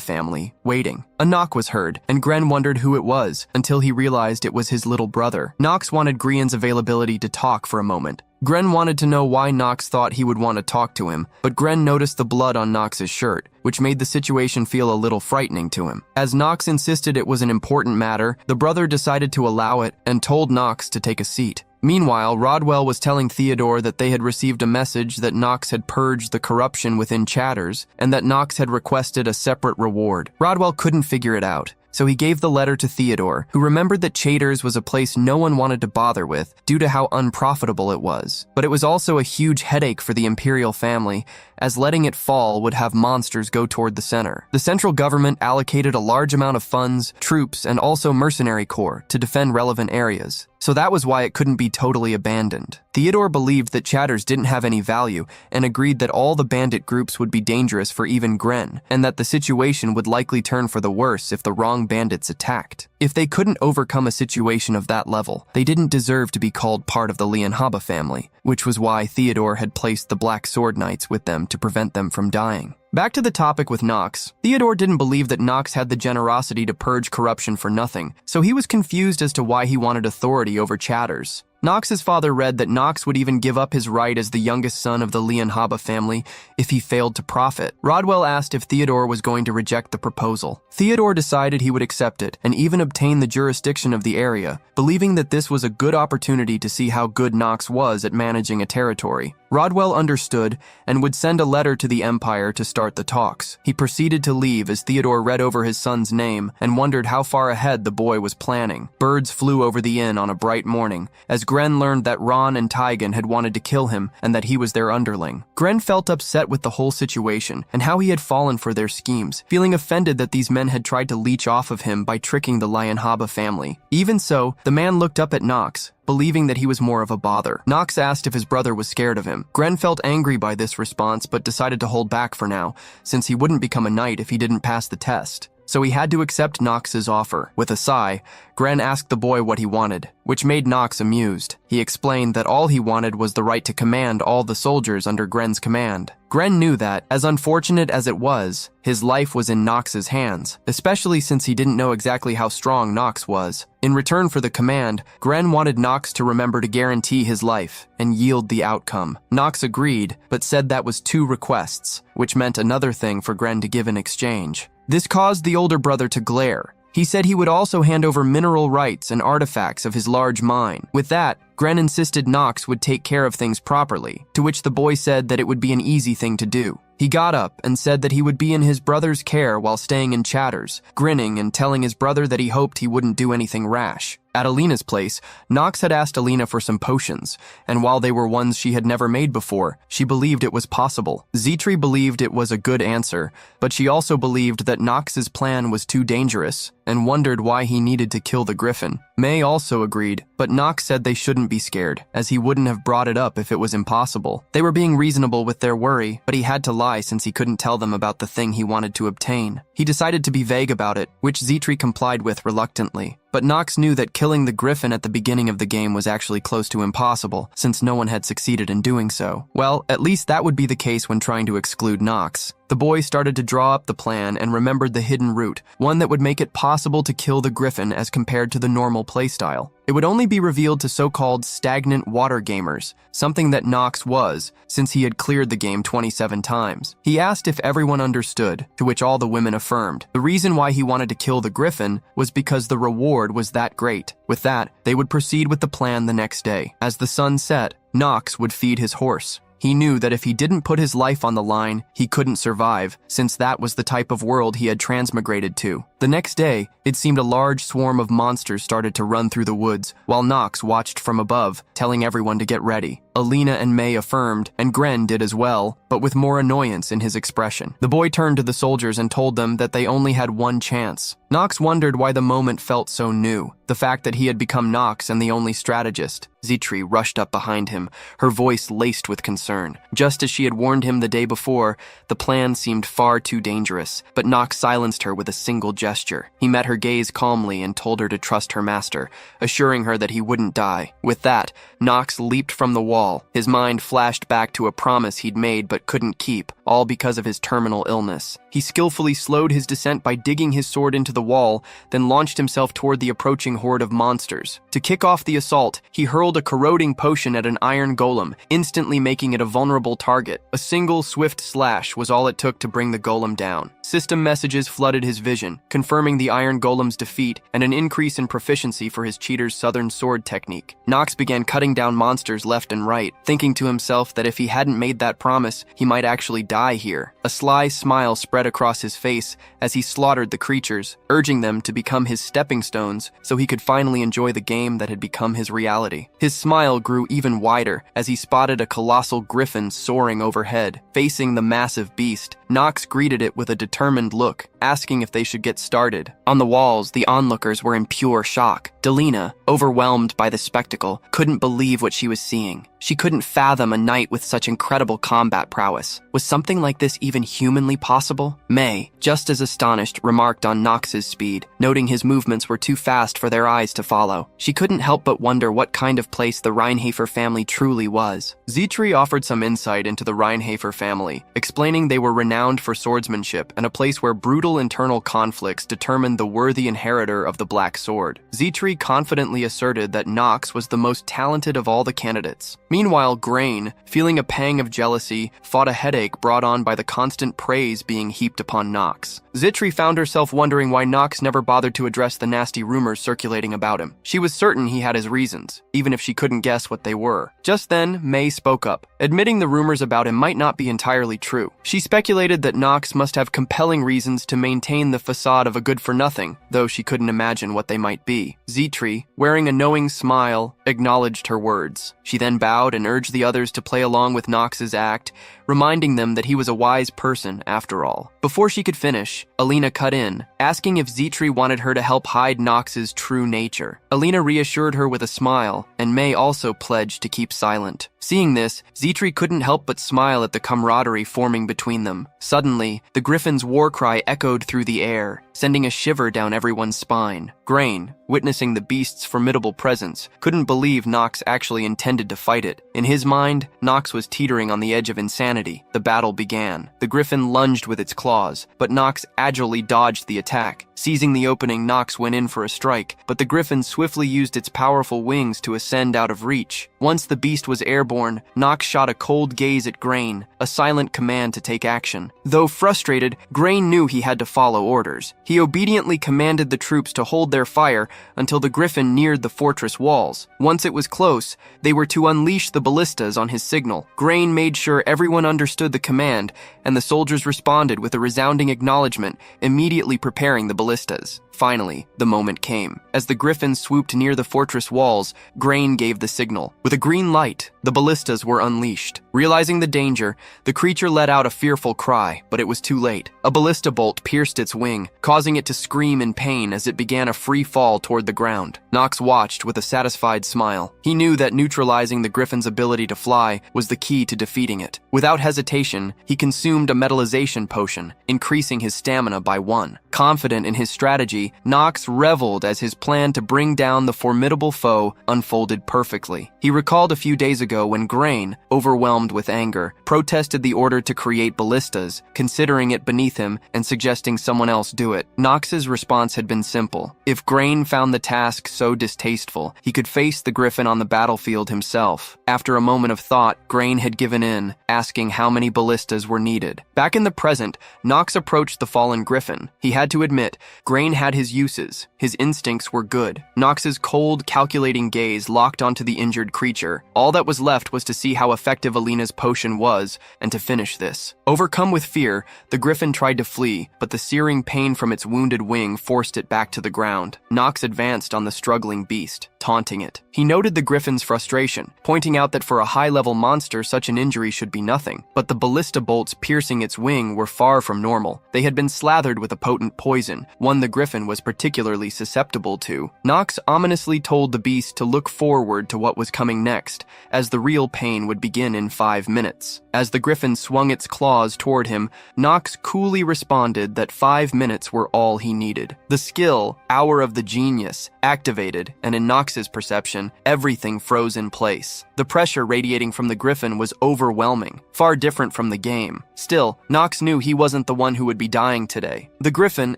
family, waiting. A knock was heard, and Gren wondered who it was, until he realized it was his little brother. Nox wanted Grian's availability to talk for a moment. Gren wanted to know why Nox thought he would want to talk to him, but Gren noticed the blood on Nox's shirt, which made the situation feel a little frightening to him. As Nox insisted it was an important matter, the brother decided to allow it and told Nox to take a seat. Meanwhile, Rodwell was telling Theodore that they had received a message that Knox had purged the corruption within Chatters and that Knox had requested a separate reward. Rodwell couldn't figure it out, so he gave the letter to Theodore, who remembered that Chatters was a place no one wanted to bother with due to how unprofitable it was. But it was also a huge headache for the imperial family, as letting it fall would have monsters go toward the center. The central government allocated a large amount of funds, troops, and also mercenary corps to defend relevant areas, so that was why it couldn't be totally abandoned. Theodore believed that Chatters didn't have any value and agreed that all the bandit groups would be dangerous for even Gren, and that the situation would likely turn for the worse if the wrong bandits attacked. If they couldn't overcome a situation of that level, they didn't deserve to be called part of the MANHWA family, which was why Theodore had placed the Black Sword Knights with them to prevent them from dying. Back to the topic with Knox. Theodore didn't believe that Knox had the generosity to purge corruption for nothing, so he was confused as to why he wanted authority over Chatters. Knox's father read that Knox would even give up his right as the youngest son of the MANHWA family if he failed to profit. Rodwell asked if Theodore was going to reject the proposal. Theodore decided he would accept it and even obtain the jurisdiction of the area, believing that this was a good opportunity to see how good Knox was at managing a territory. Rodwell understood and would send a letter to the Empire to start the talks. He proceeded to leave as Theodore read over his son's name and wondered how far ahead the boy was planning. Birds flew over the inn on a bright morning, as Gren learned that Ron and Tygan had wanted to kill him and that he was their underling. Gren felt upset with the whole situation and how he had fallen for their schemes, feeling offended that these men had tried to leech off of him by tricking the MANHWA family. Even so, the man looked up at Knox, believing that he was more of a bother. Knox asked if his brother was scared of him. Gren felt angry by this response but decided to hold back for now, since he wouldn't become a knight if he didn't pass the test. So he had to accept Knox's offer. With a sigh, Gren asked the boy what he wanted, which made Knox amused. He explained that all he wanted was the right to command all the soldiers under Gren's command. Gren knew that, as unfortunate as it was, his life was in Knox's hands, especially since he didn't know exactly how strong Knox was. In return for the command, Gren wanted Knox to remember to guarantee his life and yield the outcome. Knox agreed, but said that was 2 requests, which meant another thing for Gren to give in exchange. This caused the older brother to glare. He said he would also hand over mineral rights and artifacts of his large mine. With that, Gren insisted Knox would take care of things properly, to which the boy said that it would be an easy thing to do. He got up and said that he would be in his brother's care while staying in Chatters, grinning and telling his brother that he hoped he wouldn't do anything rash. At Alina's place, Knox had asked Alina for some potions, and while they were ones she had never made before, she believed it was possible. Zitri believed it was a good answer, but she also believed that Knox's plan was too dangerous and wondered why he needed to kill the griffin. May also agreed, but Knox said they shouldn't be scared, as he wouldn't have brought it up if it was impossible. They were being reasonable with their worry, but he had to lie since he couldn't tell them about the thing he wanted to obtain. He decided to be vague about it, which Zitri complied with reluctantly. But Knox knew that killing the griffin at the beginning of the game was actually close to impossible, since no one had succeeded in doing so. Well, at least that would be the case when trying to exclude Knox. The boy started to draw up the plan and remembered the hidden route, one that would make it possible to kill the griffin as compared to the normal playstyle. It would only be revealed to so-called stagnant water gamers, something that Knox was, since he had cleared the game 27 times. He asked if everyone understood, to which all the women affirmed. The reason why he wanted to kill the griffin was because the reward was that great. With that, they would proceed with the plan the next day. As the sun set, Knox would feed his horse. He knew that if he didn't put his life on the line, he couldn't survive, since that was the type of world he had transmigrated to. The next day, it seemed a large swarm of monsters started to run through the woods, while Knox watched from above, telling everyone to get ready. Alina and May affirmed, and Gren did as well, but with more annoyance in his expression. The boy turned to the soldiers and told them that they only had one chance. Knox wondered why the moment felt so new, the fact that he had become Knox and the only strategist. Zitri rushed up behind him, her voice laced with concern. Just as she had warned him the day before, the plan seemed far too dangerous, but Knox silenced her with a single gesture. He met her gaze calmly and told her to trust her master, assuring her that he wouldn't die. With that, Knox leaped from the wall. His mind flashed back to a promise he'd made but couldn't keep, all because of his terminal illness. He skillfully slowed his descent by digging his sword into the wall, then launched himself toward the approaching horde of monsters. To kick off the assault, he hurled a corroding potion at an iron golem, instantly making it a vulnerable target. A single swift slash was all it took to bring the golem down. System messages flooded his vision, confirming the iron golem's defeat and an increase in proficiency for his cheater's southern sword technique. Nox began cutting down monsters left and right, thinking to himself that if he hadn't made that promise, he might actually die here. A sly smile spread across his face as he slaughtered the creatures, urging them to become his stepping stones so he could finally enjoy the game that had become his reality. His smile grew even wider as he spotted a colossal griffin soaring overhead. Facing the massive beast, Nox greeted it with a determined look, asking if they should get started. On the walls, the onlookers were in pure shock. Delina, overwhelmed by the spectacle, couldn't believe what she was seeing. She couldn't fathom a knight with such incredible combat prowess. Was something like this even humanly possible? May, just as astonished, remarked on Nox's speed, noting his movements were too fast for their eyes to follow. She couldn't help but wonder what kind of place the Reinhafer family truly was. Zitri offered some insight into the Reinhafer family, explaining they were renowned for swordsmanship and a place where brutal internal conflicts determined the worthy inheritor of the Black Sword. Zitri confidently asserted that Nox was the most talented of all the candidates. Meanwhile, Grain, feeling a pang of jealousy, fought a headache brought on by the constant praise being heaped upon Nox. Zitri found herself wondering why Nox never bothered to address the nasty rumors circulating about him. She was certain he had his reasons, even if she couldn't guess what they were. Just then, May spoke up, admitting the rumors about him might not be entirely true. She speculated that Nox must have compelling reasons to maintain the facade of a good-for-nothing, though she couldn't imagine what they might be. Zitri, wearing a knowing smile, acknowledged her words. She then bowed and urged the others to play along with Nox's act, reminding them that he was a wise person after all. Before she could finish, Alina cut in, asking if Zitri wanted her to help hide Nox's true nature. Alina reassured her with a smile, and May also pledged to keep silent. Seeing this, Zitri couldn't help but smile at the camaraderie forming between them. Suddenly, the griffin's war cry echoed through the air, sending a shiver down everyone's spine. Grain, witnessing the beast's formidable presence, couldn't believe Nox actually intended to fight it. In his mind, Nox was teetering on the edge of insanity. The battle began. The griffin lunged with its claws, but Nox agilely dodged the attack. Seizing the opening, Nox went in for a strike, but the griffin swiftly used its powerful wings to ascend out of reach. Once the beast was airborne, Nox shot a cold gaze at Grain, a silent command to take action. Though frustrated, Grain knew he had to follow orders. He obediently commanded the troops to hold their fire until the griffin neared the fortress walls. Once it was close, they were to unleash the ballistas on his signal. Grain made sure everyone understood the command, and the soldiers responded with a resounding acknowledgement, immediately preparing the ballistas. Finally, the moment came. As the griffin swooped near the fortress walls, Grain gave the signal. With a green light, the ballistas were unleashed. Realizing the danger, the creature let out a fearful cry, but it was too late. A ballista bolt pierced its wing, causing it to scream in pain as it began a free fall toward the ground. Nox watched with a satisfied smile. He knew that neutralizing the griffin's ability to fly was the key to defeating it. Without hesitation, he consumed a metallization potion, increasing his stamina by 1. Confident in his strategy, Nox reveled as his plan to bring down the formidable foe unfolded perfectly. He recalled a few days ago when Grain, overwhelmed with anger, protested the order to create ballistas, considering it beneath him and suggesting someone else do it. Nox's response had been simple. If Grain found the task so distasteful, he could face the griffin on the battlefield himself. After a moment of thought, Grain had given in, asking how many ballistas were needed. Back in the present, Nox approached the fallen griffin. He had to admit, Grain had his uses. His instincts were good. Nox's cold, calculating gaze locked onto the injured creature. All that was left was to see how effective Alina's potion was, and to finish this. Overcome with fear, the griffin tried to flee, but the searing pain from its wounded wing forced it back to the ground. Nox advanced on the struggling beast, taunting it. He noted the griffin's frustration, pointing out that for a high-level monster, such an injury should be nothing. But the ballista bolts piercing its wing were far from normal. They had been slathered with a potent poison, one the griffin griffin was particularly susceptible to. Nox ominously told the beast to look forward to what was coming next, as the real pain would begin in 5 minutes. As the griffin swung its claws toward him, Nox coolly responded that 5 minutes were all he needed. The skill, Hour of the Genius, activated, and in Nox's perception, everything froze in place. The pressure radiating from the griffin was overwhelming, far different from the game. Still, Nox knew he wasn't the one who would be dying today. The griffin,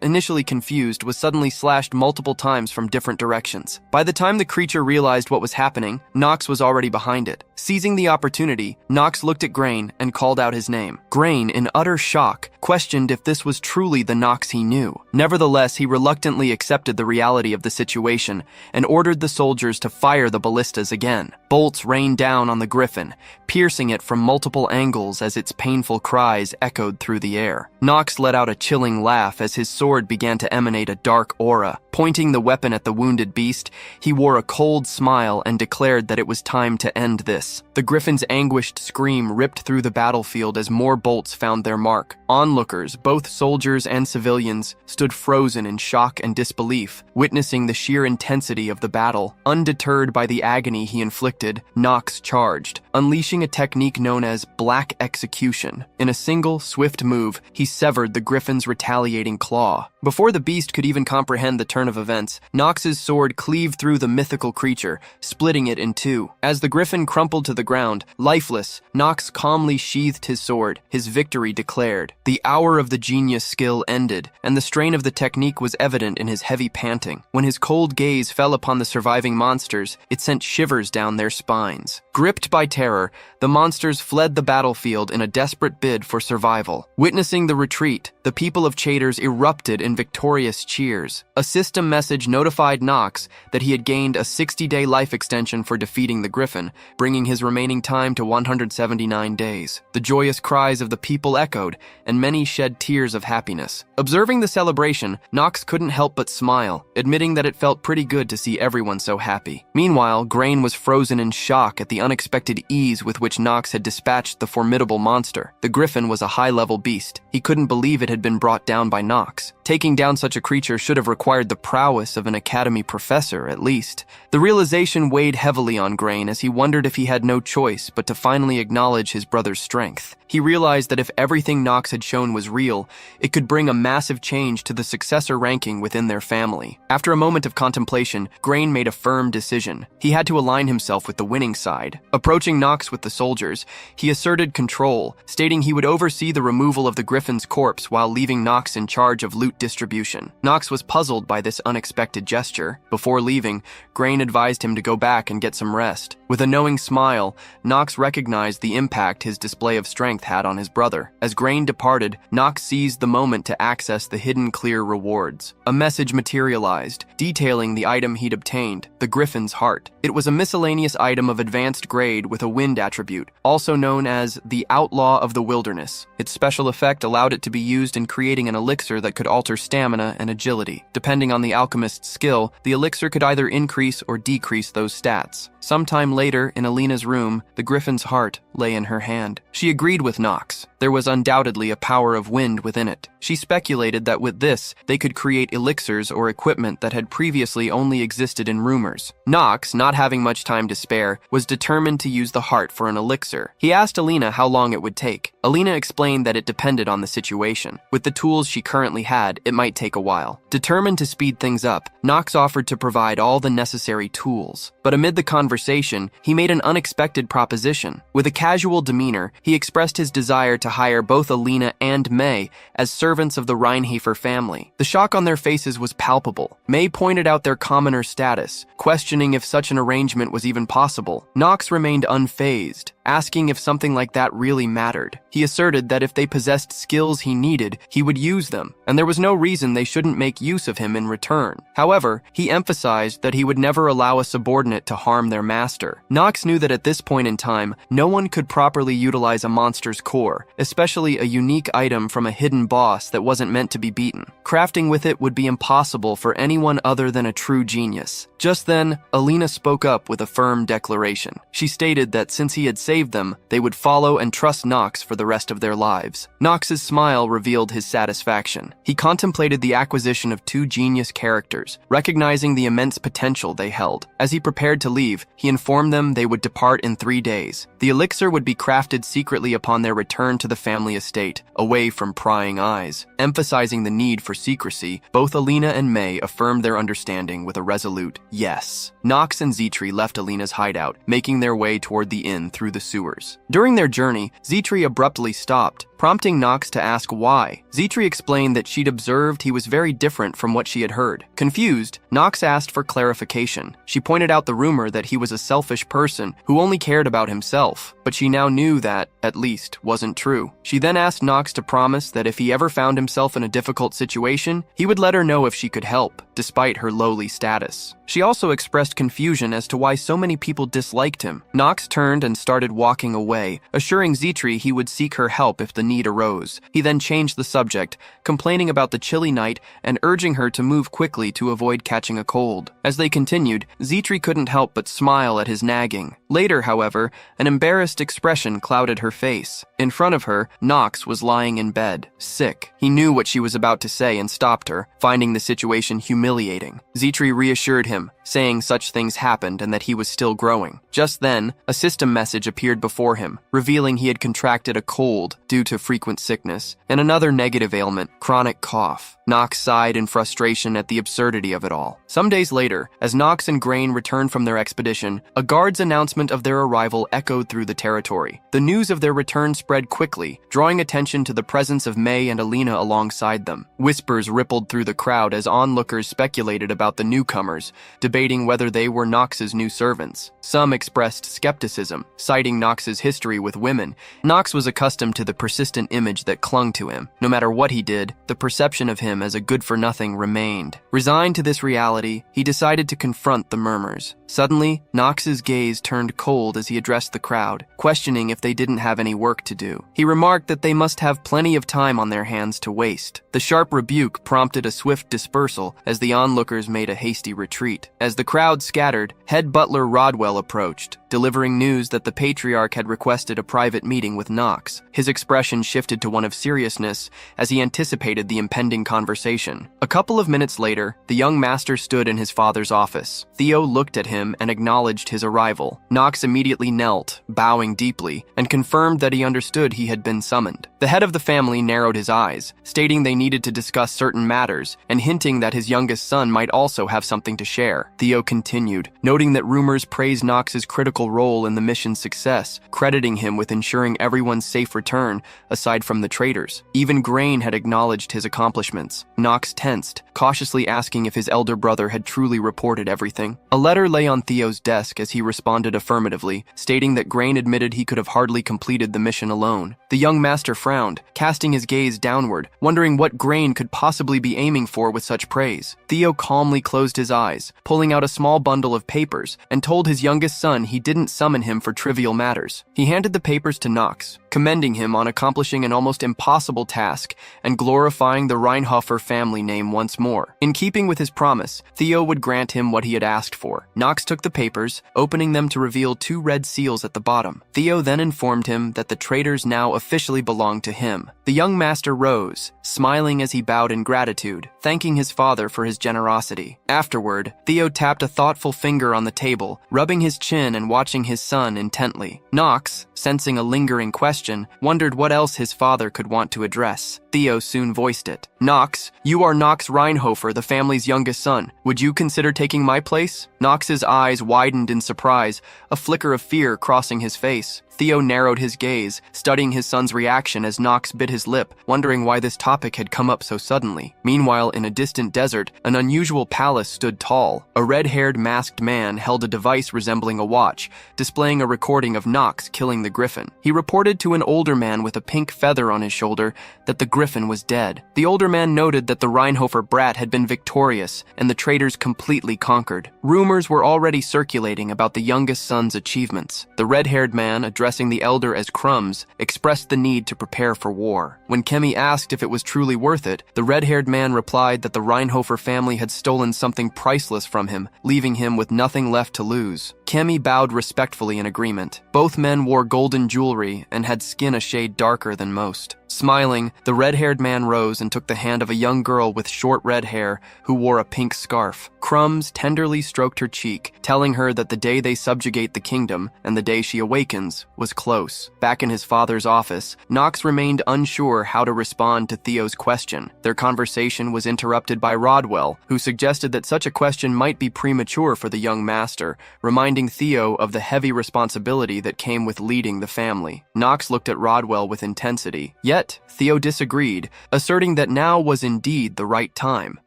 initially confused, was suddenly slashed multiple times from different directions. By the time the creature realized what was happening, Nox was already behind it. Seizing the opportunity, Nox looked at Grain and called out his name. Grain, in utter shock, questioned if this was truly the Nox he knew. Nevertheless, he reluctantly accepted the reality of the situation and ordered the soldiers to fire the ballistas again. Bolts rained down on the griffin, piercing it from multiple angles as its painful cries echoed through the air. Nox let out a chilling laugh as his sword began to emanate a dark aura. Pointing the weapon at the wounded beast, he wore a cold smile and declared that it was time to end this. The griffin's anguished scream ripped through the battlefield as more bolts found their mark. Onlookers, both soldiers and civilians, stood frozen in shock and disbelief, witnessing the sheer intensity of the battle. Undeterred by the agony he inflicted, Nox charged, unleashing a technique known as Black Execution. In a single, swift move, he severed the griffin's retaliating claw. Before the beast could even comprehend the turn of events, Nox's sword cleaved through the mythical creature, splitting it in two. As the griffin crumpled to the ground, lifeless, Nox calmly sheathed his sword, his victory declared. The hour of the genius skill ended, and the strain of the technique was evident in his heavy panting. When his cold gaze fell upon the surviving monsters, it sent shivers down their spines. Gripped by terror, the monsters fled the battlefield in a desperate bid for survival. Witnessing the retreat, the people of Chaders erupted in victorious cheers. A system message notified Nox that he had gained a 60-day life extension for defeating the griffin, bringing his remaining time to 179 days. The joyous cries of the people echoed, and many shed tears of happiness. Observing the celebration, Nox couldn't help but smile, admitting that it felt pretty good to see everyone so happy. Meanwhile, Grain was frozen in shock at the unexpected ease with which Nox had dispatched the formidable monster. The griffin was a high-level beast. He couldn't believe it had been brought down by Nox. Taking down such a creature should have required the prowess of an academy professor, at least. The realization weighed heavily on Grain as he wondered if he had no choice but to finally acknowledge his brother's strength. He realized that if everything Nox had shown was real, it could bring a massive change to the successor ranking within their family. After a moment of contemplation, Grain made a firm decision. He had to align himself with the winning side. Approaching Nox with the soldiers, he asserted control, stating he would oversee the removal of the griffin's corpse while leaving Nox in charge of loot distribution. Nox was puzzled by this unexpected gesture. Before leaving, Grain advised him to go back and get some rest. With a knowing smile, Nox recognized the impact his display of strength had on his brother. As Grain departed, Nox seized the moment to access the hidden clear rewards. A message materialized, detailing the item he'd obtained, the griffin's heart. It was a miscellaneous item of advanced grade with a wind attribute, also known as the Outlaw of the Wilderness. Its special effect allowed it to be used in creating an elixir that could alter stamina and agility. Depending on the alchemist's skill, the elixir could either increase or decrease those stats. Sometime later, in Alina's room, the griffin's heart lay in her hand. She agreed with Nox. There was undoubtedly a power of wind within it. She speculated that with this, they could create elixirs or equipment that had previously only existed in rumors. Nox, not having much time to spare, was determined to use the heart for an elixir. He asked Alina how long it would take. Alina explained that it depended on the situation. With the tools she currently had, it might take a while. Determined to speed things up, Nox offered to provide all the necessary tools. But amid the conversation, he made an unexpected proposition. With a casual demeanor, he expressed his desire to hire both Alina and May as servants of the Reinhafer family. The shock on their faces was palpable. May pointed out their commoner status, questioning if such an arrangement was even possible. Nox remained unfazed, asking if something like that really mattered. He asserted that if they possessed skills he needed, he would use them, and there was no reason they shouldn't make use of him in return. However, he emphasized that he would never allow a subordinate to harm their master. Nox knew that at this point in time, no one could properly utilize a monster's core, especially a unique item from a hidden boss that wasn't meant to be beaten. Crafting with it would be impossible for anyone other than a true genius. Just then, Alina spoke up with a firm declaration. She stated that since he had saved saved them, they would follow and trust Knox for the rest of their lives. Knox's smile revealed his satisfaction. He contemplated the acquisition of two genius characters, recognizing the immense potential they held. As he prepared to leave, he informed them they would depart in 3 days. The elixir would be crafted secretly upon their return to the family estate, away from prying eyes. Emphasizing the need for secrecy, both Alina and May affirmed their understanding with a resolute yes. Knox and Zetri left Alina's hideout, making their way toward the inn through the sewers. During their journey, Zetri abruptly stopped, prompting Knox to ask why. Zetri explained that she'd observed he was very different from what she had heard. Confused, Knox asked for clarification. She pointed out the rumor that he was a selfish person who only cared about himself, but she now knew that, at least, wasn't true. She then asked Knox to promise that if he ever found himself in a difficult situation, he would let her know if she could help, despite her lowly status. She also expressed confusion as to why so many people disliked him. Knox turned and started walking away, assuring Zetri he would seek her help if the need arose. He then changed the subject, complaining about the chilly night and urging her to move quickly to avoid catching a cold. As they continued, Zetri couldn't help but smile at his nagging. Later, however, an embarrassed expression clouded her face. In front of her, Knox was lying in bed, sick. He knew what she was about to say and stopped her, finding the situation humiliating. Zetri reassured him, saying such things happened and that he was still growing. Just then, a system message appeared before him, revealing he had contracted a cold due to frequent sickness, and another negative ailment, chronic cough. Knox sighed in frustration at the absurdity of it all. Some days later, as Knox and Grain returned from their expedition, a guard's announcement of their arrival echoed through the territory. The news of their return spread quickly, drawing attention to the presence of May and Alina alongside them. Whispers rippled through the crowd as onlookers speculated about the newcomers, debating whether they were Knox's new servants. Some expressed skepticism, citing Knox's history with women. Knox was accustomed to the persistent image that clung to him. No matter what he did, the perception of him as a good-for-nothing remained. Resigned to this reality, he decided to confront the murmurs. Suddenly, Knox's gaze turned cold as he addressed the crowd, questioning if they didn't have any work to do. He remarked that they must have plenty of time on their hands to waste. The sharp rebuke prompted a swift dispersal as the onlookers made a hasty retreat. As the crowd scattered, head butler Rodwell approached, delivering news that the patriarch had requested a private meeting with Knox. His expression shifted to one of seriousness as he anticipated the impending conversation. A couple of minutes later, the young master stood in his father's office. Theo looked at him and acknowledged his arrival. Knox immediately knelt, bowing deeply, and confirmed that he understood he had been summoned. The head of the family narrowed his eyes, stating they needed to discuss certain matters, and hinting that his youngest son might also have something to share. Theo continued, noting that rumors praised Knox's critical role in the mission's success, crediting him with ensuring everyone's safe return, aside from the traitors. Even Grain had acknowledged his accomplishments. Knox tensed, cautiously asking if his elder brother had truly reported everything. A letter lay on Theo's desk as he responded affirmatively, stating that Grain admitted he could have hardly completed the mission alone. The young master frowned, casting his gaze downward, wondering what Grain could possibly be aiming for with such praise. Theo calmly closed his eyes, pulling out a small bundle of papers, and told his youngest son he didn't summon him for trivial matters. He handed the papers to Knox, commending him on accomplishing an almost impossible task and glorifying the Reinhofer family name once more. In keeping with his promise, Theo would grant him what he had asked for. Knox took the papers, opening them to reveal 2 red seals at the bottom. Theo then informed him that the traitors now officially belonged to him. The young master rose, smiling as he bowed in gratitude, thanking his father for his generosity. Afterward, Theo tapped a thoughtful finger on the table, rubbing his chin and watching his son intently. Knox, sensing a lingering question, wondered what else his father could want to address. Theo soon voiced it. "Knox, you are Knox Reinhofer, the family's youngest son. Would you consider taking my place?" Knox's eyes widened in surprise, a flicker of fear crossing his face. Theo narrowed his gaze, studying his son's reaction as Knox bit his lip, wondering why this topic had come up so suddenly. Meanwhile, in a distant desert, an unusual palace stood tall. A red-haired masked man held a device resembling a watch, displaying a recording of Knox killing the griffin. He reported to an older man with a pink feather on his shoulder that the griffin was dead. The older man noted that the Reinhofer brat had been victorious and the traitors completely conquered. Rumors were already circulating about the youngest son's achievements. The red-haired man, addressing the elder as Crumbs, expressed the need to prepare for war. When Kemi asked if it was truly worth it, the red-haired man replied that the Reinhofer family had stolen something priceless from him, leaving him with nothing left to lose. Kemi bowed respectfully in agreement. Both men wore golden jewelry and had skin a shade darker than most. Smiling, the red-haired man rose and took the hand of a young girl with short red hair who wore a pink scarf. Crumbs tenderly stroked her cheek, telling her that the day they subjugate the kingdom and the day she awakens was close. Back in his father's office, Knox remained unsure how to respond to Theo's question. Their conversation was interrupted by Rodwell, who suggested that such a question might be premature for the young master, reminding Theo of the heavy responsibility that came with leading the family. Knox looked at Rodwell with intensity, yet Theo disagreed, asserting that now was indeed the right time.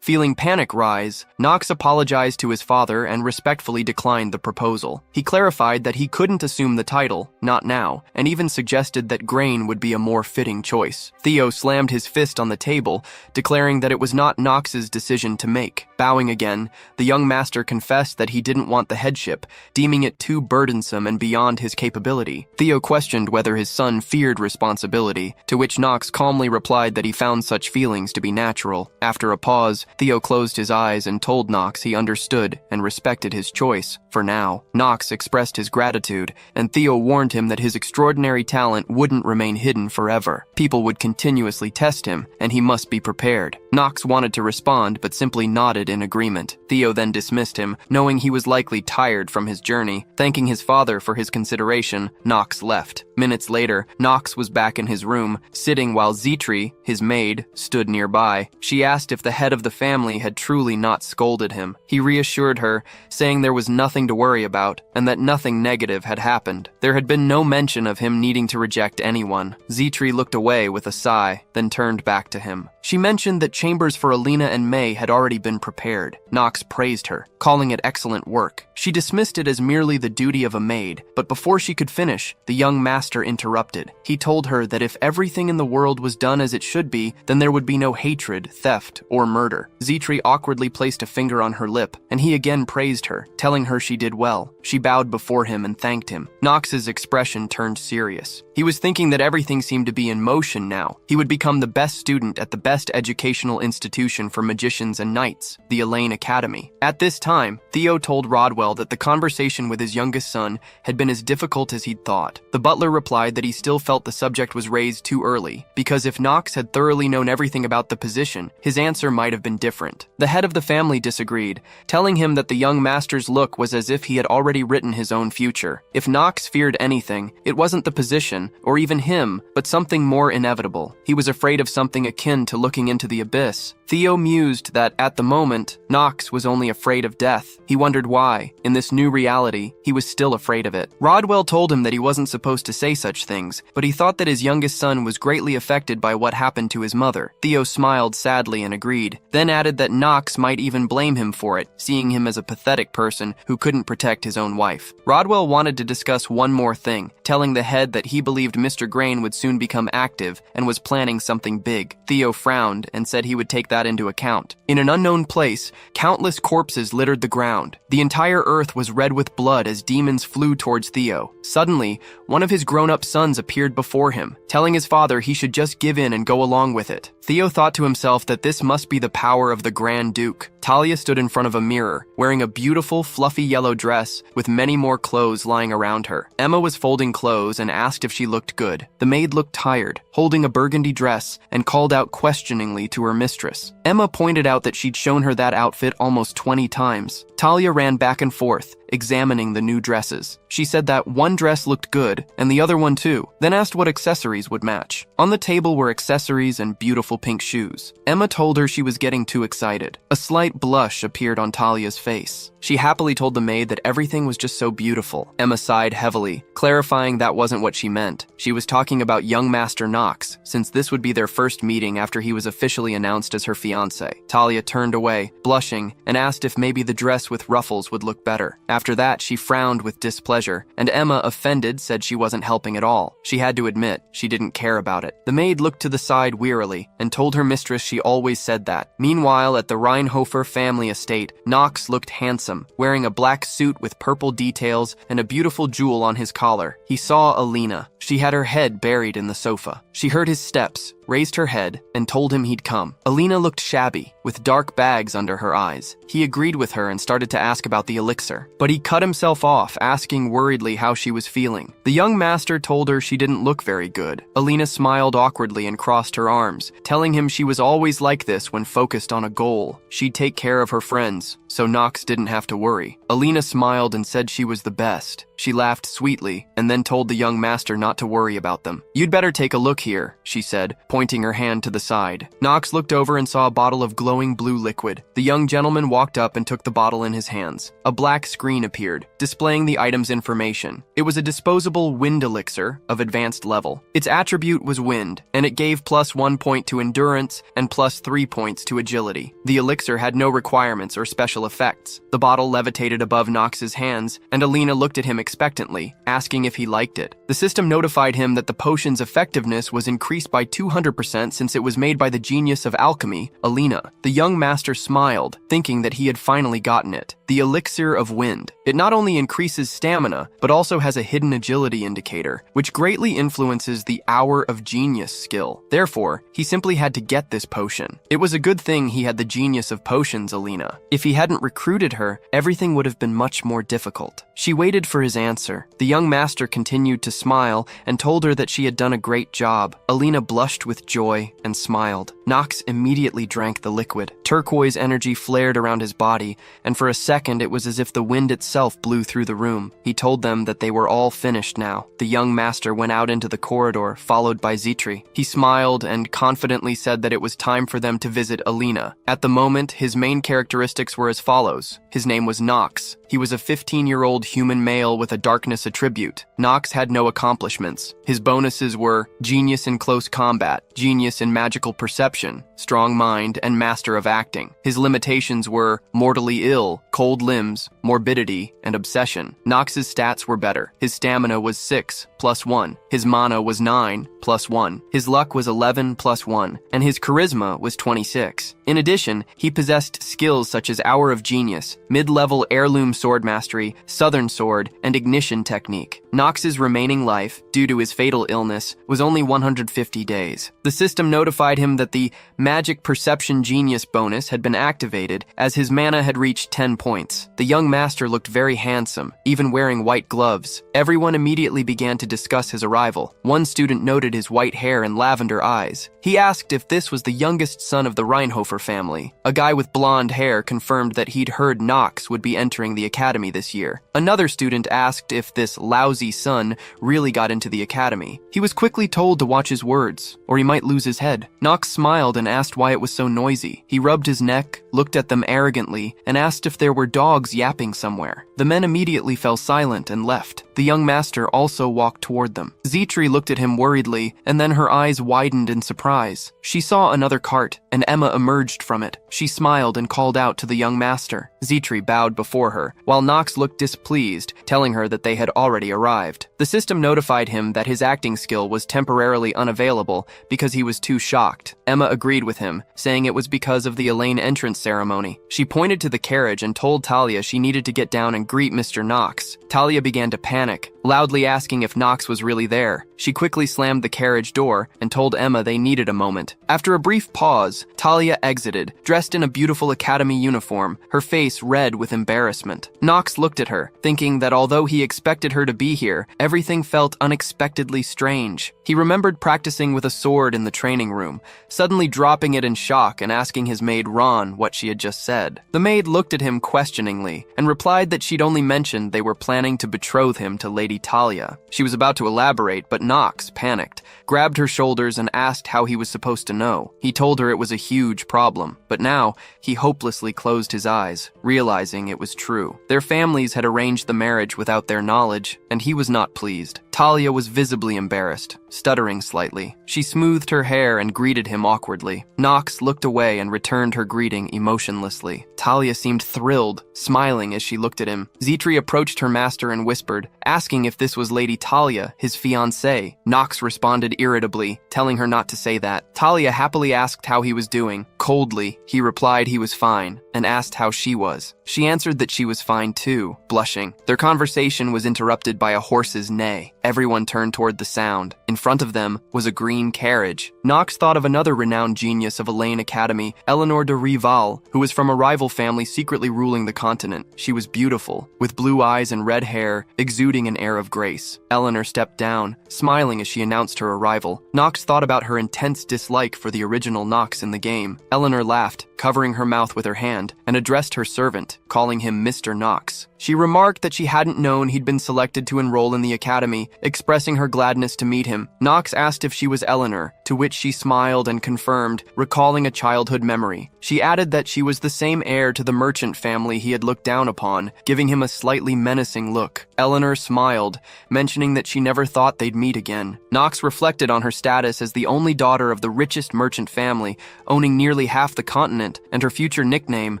Feeling panic rise, Knox apologized to his father and respectfully declined the proposal. He clarified that he couldn't assume the title, not now, and even suggested that Grain would be a more fitting choice. Theo slammed his fist on the table, declaring that it was not Knox's decision to make. Bowing again, the young master confessed that he didn't want the headship, deeming it too burdensome and beyond his capability. Theo questioned whether his son feared responsibility, to which Knox calmly replied that he found such feelings to be natural. After a pause, Theo closed his eyes and told Knox he understood and respected his choice, for now. Knox expressed his gratitude, and Theo warned him that his extraordinary talent wouldn't remain hidden forever. People would continuously test him, and he must be prepared. Knox wanted to respond, but simply nodded in agreement. Theo then dismissed him, knowing he was likely tired from his journey. Thanking his father for his consideration, Knox left. Minutes later, Knox was back in his room, sitting while Zitri, his maid, stood nearby. She asked if the head of the family had truly not scolded him. He reassured her, saying there was nothing to worry about, and that nothing negative had happened. There had been no mention of him needing to reject anyone. Zitri looked away with a sigh, then turned back to him. She mentioned that chambers for Alina and May had already been prepared. Knox praised her, calling it excellent work. She dismissed it as merely the duty of a maid, but before she could finish, the young master interrupted. He told her that if everything in the world was done as it should be, then there would be no hatred, theft, or murder. Zitri awkwardly placed a finger on her lip, and he again praised her, telling her she did well. She bowed before him and thanked him. Knox's expression turned serious. He was thinking that everything seemed to be in motion now. He would become the best student at the best educational institution for magicians and knights, the Elaine Academy. At this time, Theo told Rodwell that the conversation with his youngest son had been as difficult as he'd thought. The butler replied that he still felt the subject was raised too early, because if Knox had thoroughly known everything about the position, his answer might have been different. The head of the family disagreed, telling him that the young master's look was as if he had already written his own future. If Knox feared anything, it wasn't the position, or even him, but something more inevitable. He was afraid of something akin to looking into the abyss. Theo mused that, at the moment, Knox was only afraid of death. He wondered why, in this new reality, he was still afraid of it. Rodwell told him that he wasn't supposed to say such things, but he thought that his youngest son was greatly affected by what happened to his mother. Theo smiled sadly and agreed, then added that Knox might even blame him for it, seeing him as a pathetic person who couldn't protect his own wife. Rodwell wanted to discuss one more thing, telling the head that he believed Mr. Grain would soon become active and was planning something big. Theo frowned and said he would take that into account. In an unknown place, countless corpses littered the ground. The entire earth was red with blood as demons flew towards Theo. Suddenly, one of his grown-up sons appeared before him, telling his father he should just give in and go along with it. Theo thought to himself that this must be the power of the Grand Duke. Talia stood in front of a mirror, wearing a beautiful, fluffy yellow dress with many more clothes lying around her. Emma was folding clothes and asked if she looked good. The maid looked tired, holding a burgundy dress, and called out questioningly to her mistress. Emma pointed out that she'd shown her that outfit almost 20 times. Talia ran back and forth, examining the new dresses. She said that one dress looked good, and the other one too, then asked what accessories would match. On the table were accessories and beautiful pink shoes. Emma told her she was getting too excited. A slight blush appeared on Talia's face. She happily told the maid that everything was just so beautiful. Emma sighed heavily, clarifying that wasn't what she meant. She was talking about young Master Knox, since this would be their first meeting after he was officially announced as her fiancé. Talia turned away, blushing, and asked if maybe the dress with ruffles would look better. After that, she frowned with displeasure, and Emma, offended, said she wasn't helping at all. She had to admit she didn't care about it. The maid looked to the side wearily and told her mistress she always said that. Meanwhile, at the Reinhofer family estate, Knox looked handsome, wearing a black suit with purple details and a beautiful jewel on his collar. He saw Alina. She had her head buried in the sofa. She heard his steps, raised her head, and told him he'd come. Alina looked shabby, with dark bags under her eyes. He agreed with her and started to ask about the elixir, but he cut himself off, asking worriedly how she was feeling. The young master told her she didn't look very good. Alina smiled awkwardly and crossed her arms, telling him she was always like this when focused on a goal. She'd take care of her friends, so Knox didn't have to worry. Alina smiled and said she was the best. She laughed sweetly and then told the young master not to worry about them. "You'd better take a look here," she said, pointing her hand to the side. Knox looked over and saw a bottle of glowing blue liquid. The young gentleman walked up and took the bottle in his hands. A black screen appeared, displaying the item's information. It was a disposable wind elixir of advanced level. Its attribute was wind, and it gave +1 point to endurance and +3 points to agility. The elixir had no requirements or special effects. The bottle levitated above Knox's hands, and Alina looked at him expectantly, asking if he liked it. The system notified him that the potion's effectiveness was increased by 200% since it was made by the genius of alchemy, Alina. The young master smiled, thinking that he had finally gotten it. The elixir of wind. It not only increases stamina, but also has a hidden agility indicator, which greatly influences the hour of genius skill. Therefore, he simply had to get this potion. It was a good thing he had the genius of potions, Alina. If he hadn't recruited her, everything would have been much more difficult. She waited for his answer. The young master continued to smile and told her that she had done a great job. Alina blushed with joy and smiled. Knox immediately drank the liquid. Turquoise energy flared around his body, and for a second it was as if the wind itself blew through the room. He told them that they were all finished now. The young master went out into the corridor, followed by Zitri. He smiled and confidently said that it was time for them to visit Alina. At the moment, his main characteristics were as follows. His name was Knox. He was a 15-year-old human male with a darkness attribute. Knox had no accomplishments. His bonuses were genius in close combat, genius in magical perception, strong mind, and master of acting. His limitations were mortally ill, cold limbs, morbidity, and obsession. Knox's stats were better. His stamina was 6 + 1. His mana was 9 + 1. His luck was 11 + 1, and his charisma was 26. In addition, he possessed skills such as Hour of Genius, mid-level heirloom sword mastery, southern sword, and ignition technique. Knox's remaining life, due to his fatal illness, was only 150 days. The system notified him that the Magic Perception Genius bonus had been activated as his mana had reached 10 points. The young master looked very handsome, even wearing white gloves. Everyone immediately began to discuss his arrival. One student noted his white hair and lavender eyes. He asked if this was the youngest son of the Reinhofer family. A guy with blonde hair confirmed that he'd heard Knox would be entering the academy this year. Another student asked if this lousy son really got into the academy. He was quickly told to watch his words, or he might lose his head. Knox smiled and asked why it was so noisy. He rubbed his neck, looked at them arrogantly, and asked if there were dogs yapping somewhere. The men immediately fell silent and left. The young master also walked toward them. Zitri looked at him worriedly, and then her eyes widened in surprise. She saw another cart, and Emma emerged from it. She smiled and called out to the young master. Zitri bowed before her, while Knox looked displeased, telling her that they had already arrived. The system notified him that his acting skill was temporarily unavailable because he was too shocked. Emma agreed with him, saying it was because of the Elaine entrance ceremony. She pointed to the carriage and told Talia she needed to get down and greet Mr. Knox. Talia began to panic, loudly asking if Knox was really there. She quickly slammed the carriage door and told Emma they needed a moment. After a brief pause, Talia exited, dressed in a beautiful academy uniform, her face red with embarrassment. Knox looked at her, thinking that although he expected her to be here, everything felt unexpectedly strange. He remembered practicing with a sword in the training room, suddenly dropping it in shock and asking his maid Ron what she had just said. The maid looked at him questioningly and replied that she'd only mentioned they were planning to betroth him to Lady Talia. She was about to elaborate, but Knox panicked, grabbed her shoulders and asked how he was supposed to know. He told her it was a huge problem, but now he hopelessly closed his eyes, realizing it was true. Their families had arranged the marriage without their knowledge, and he was not pleased. Talia was visibly embarrassed, stuttering slightly. She smoothed her hair and greeted him awkwardly. Knox looked away and returned her greeting emotionlessly. Talia seemed thrilled, smiling as she looked at him. Zitri approached her master and whispered, asking if this was Lady Talia, his fiancée. Knox responded irritably, telling her not to say that. Talia happily asked how he was doing. Coldly, he replied he was fine, and asked how she was. She answered that she was fine too, blushing. Their conversation was interrupted by a horse's neigh. Everyone turned toward the sound. In front of them was a green carriage. Knox thought of another renowned genius of Elaine Academy, Eleanor de Rival, who was from a rival family secretly ruling the continent. She was beautiful, with blue eyes and red hair, exuding an air of grace. Eleanor stepped down, smiling as she announced her arrival. Knox thought about her intense dislike for the original Knox in the game. Eleanor laughed, covering her mouth with her hand, and addressed her servant, calling him Mr. Knox. She remarked that she hadn't known he'd been selected to enroll in the academy, expressing her gladness to meet him. Knox asked if she was Eleanor, to which she smiled and confirmed, recalling a childhood memory. She added that she was the same heir to the merchant family he had looked down upon, giving him a slightly menacing look. Eleanor smiled, mentioning that she never thought they'd meet again. Knox reflected on her status as the only daughter of the richest merchant family, owning nearly half the continent, and her future nickname,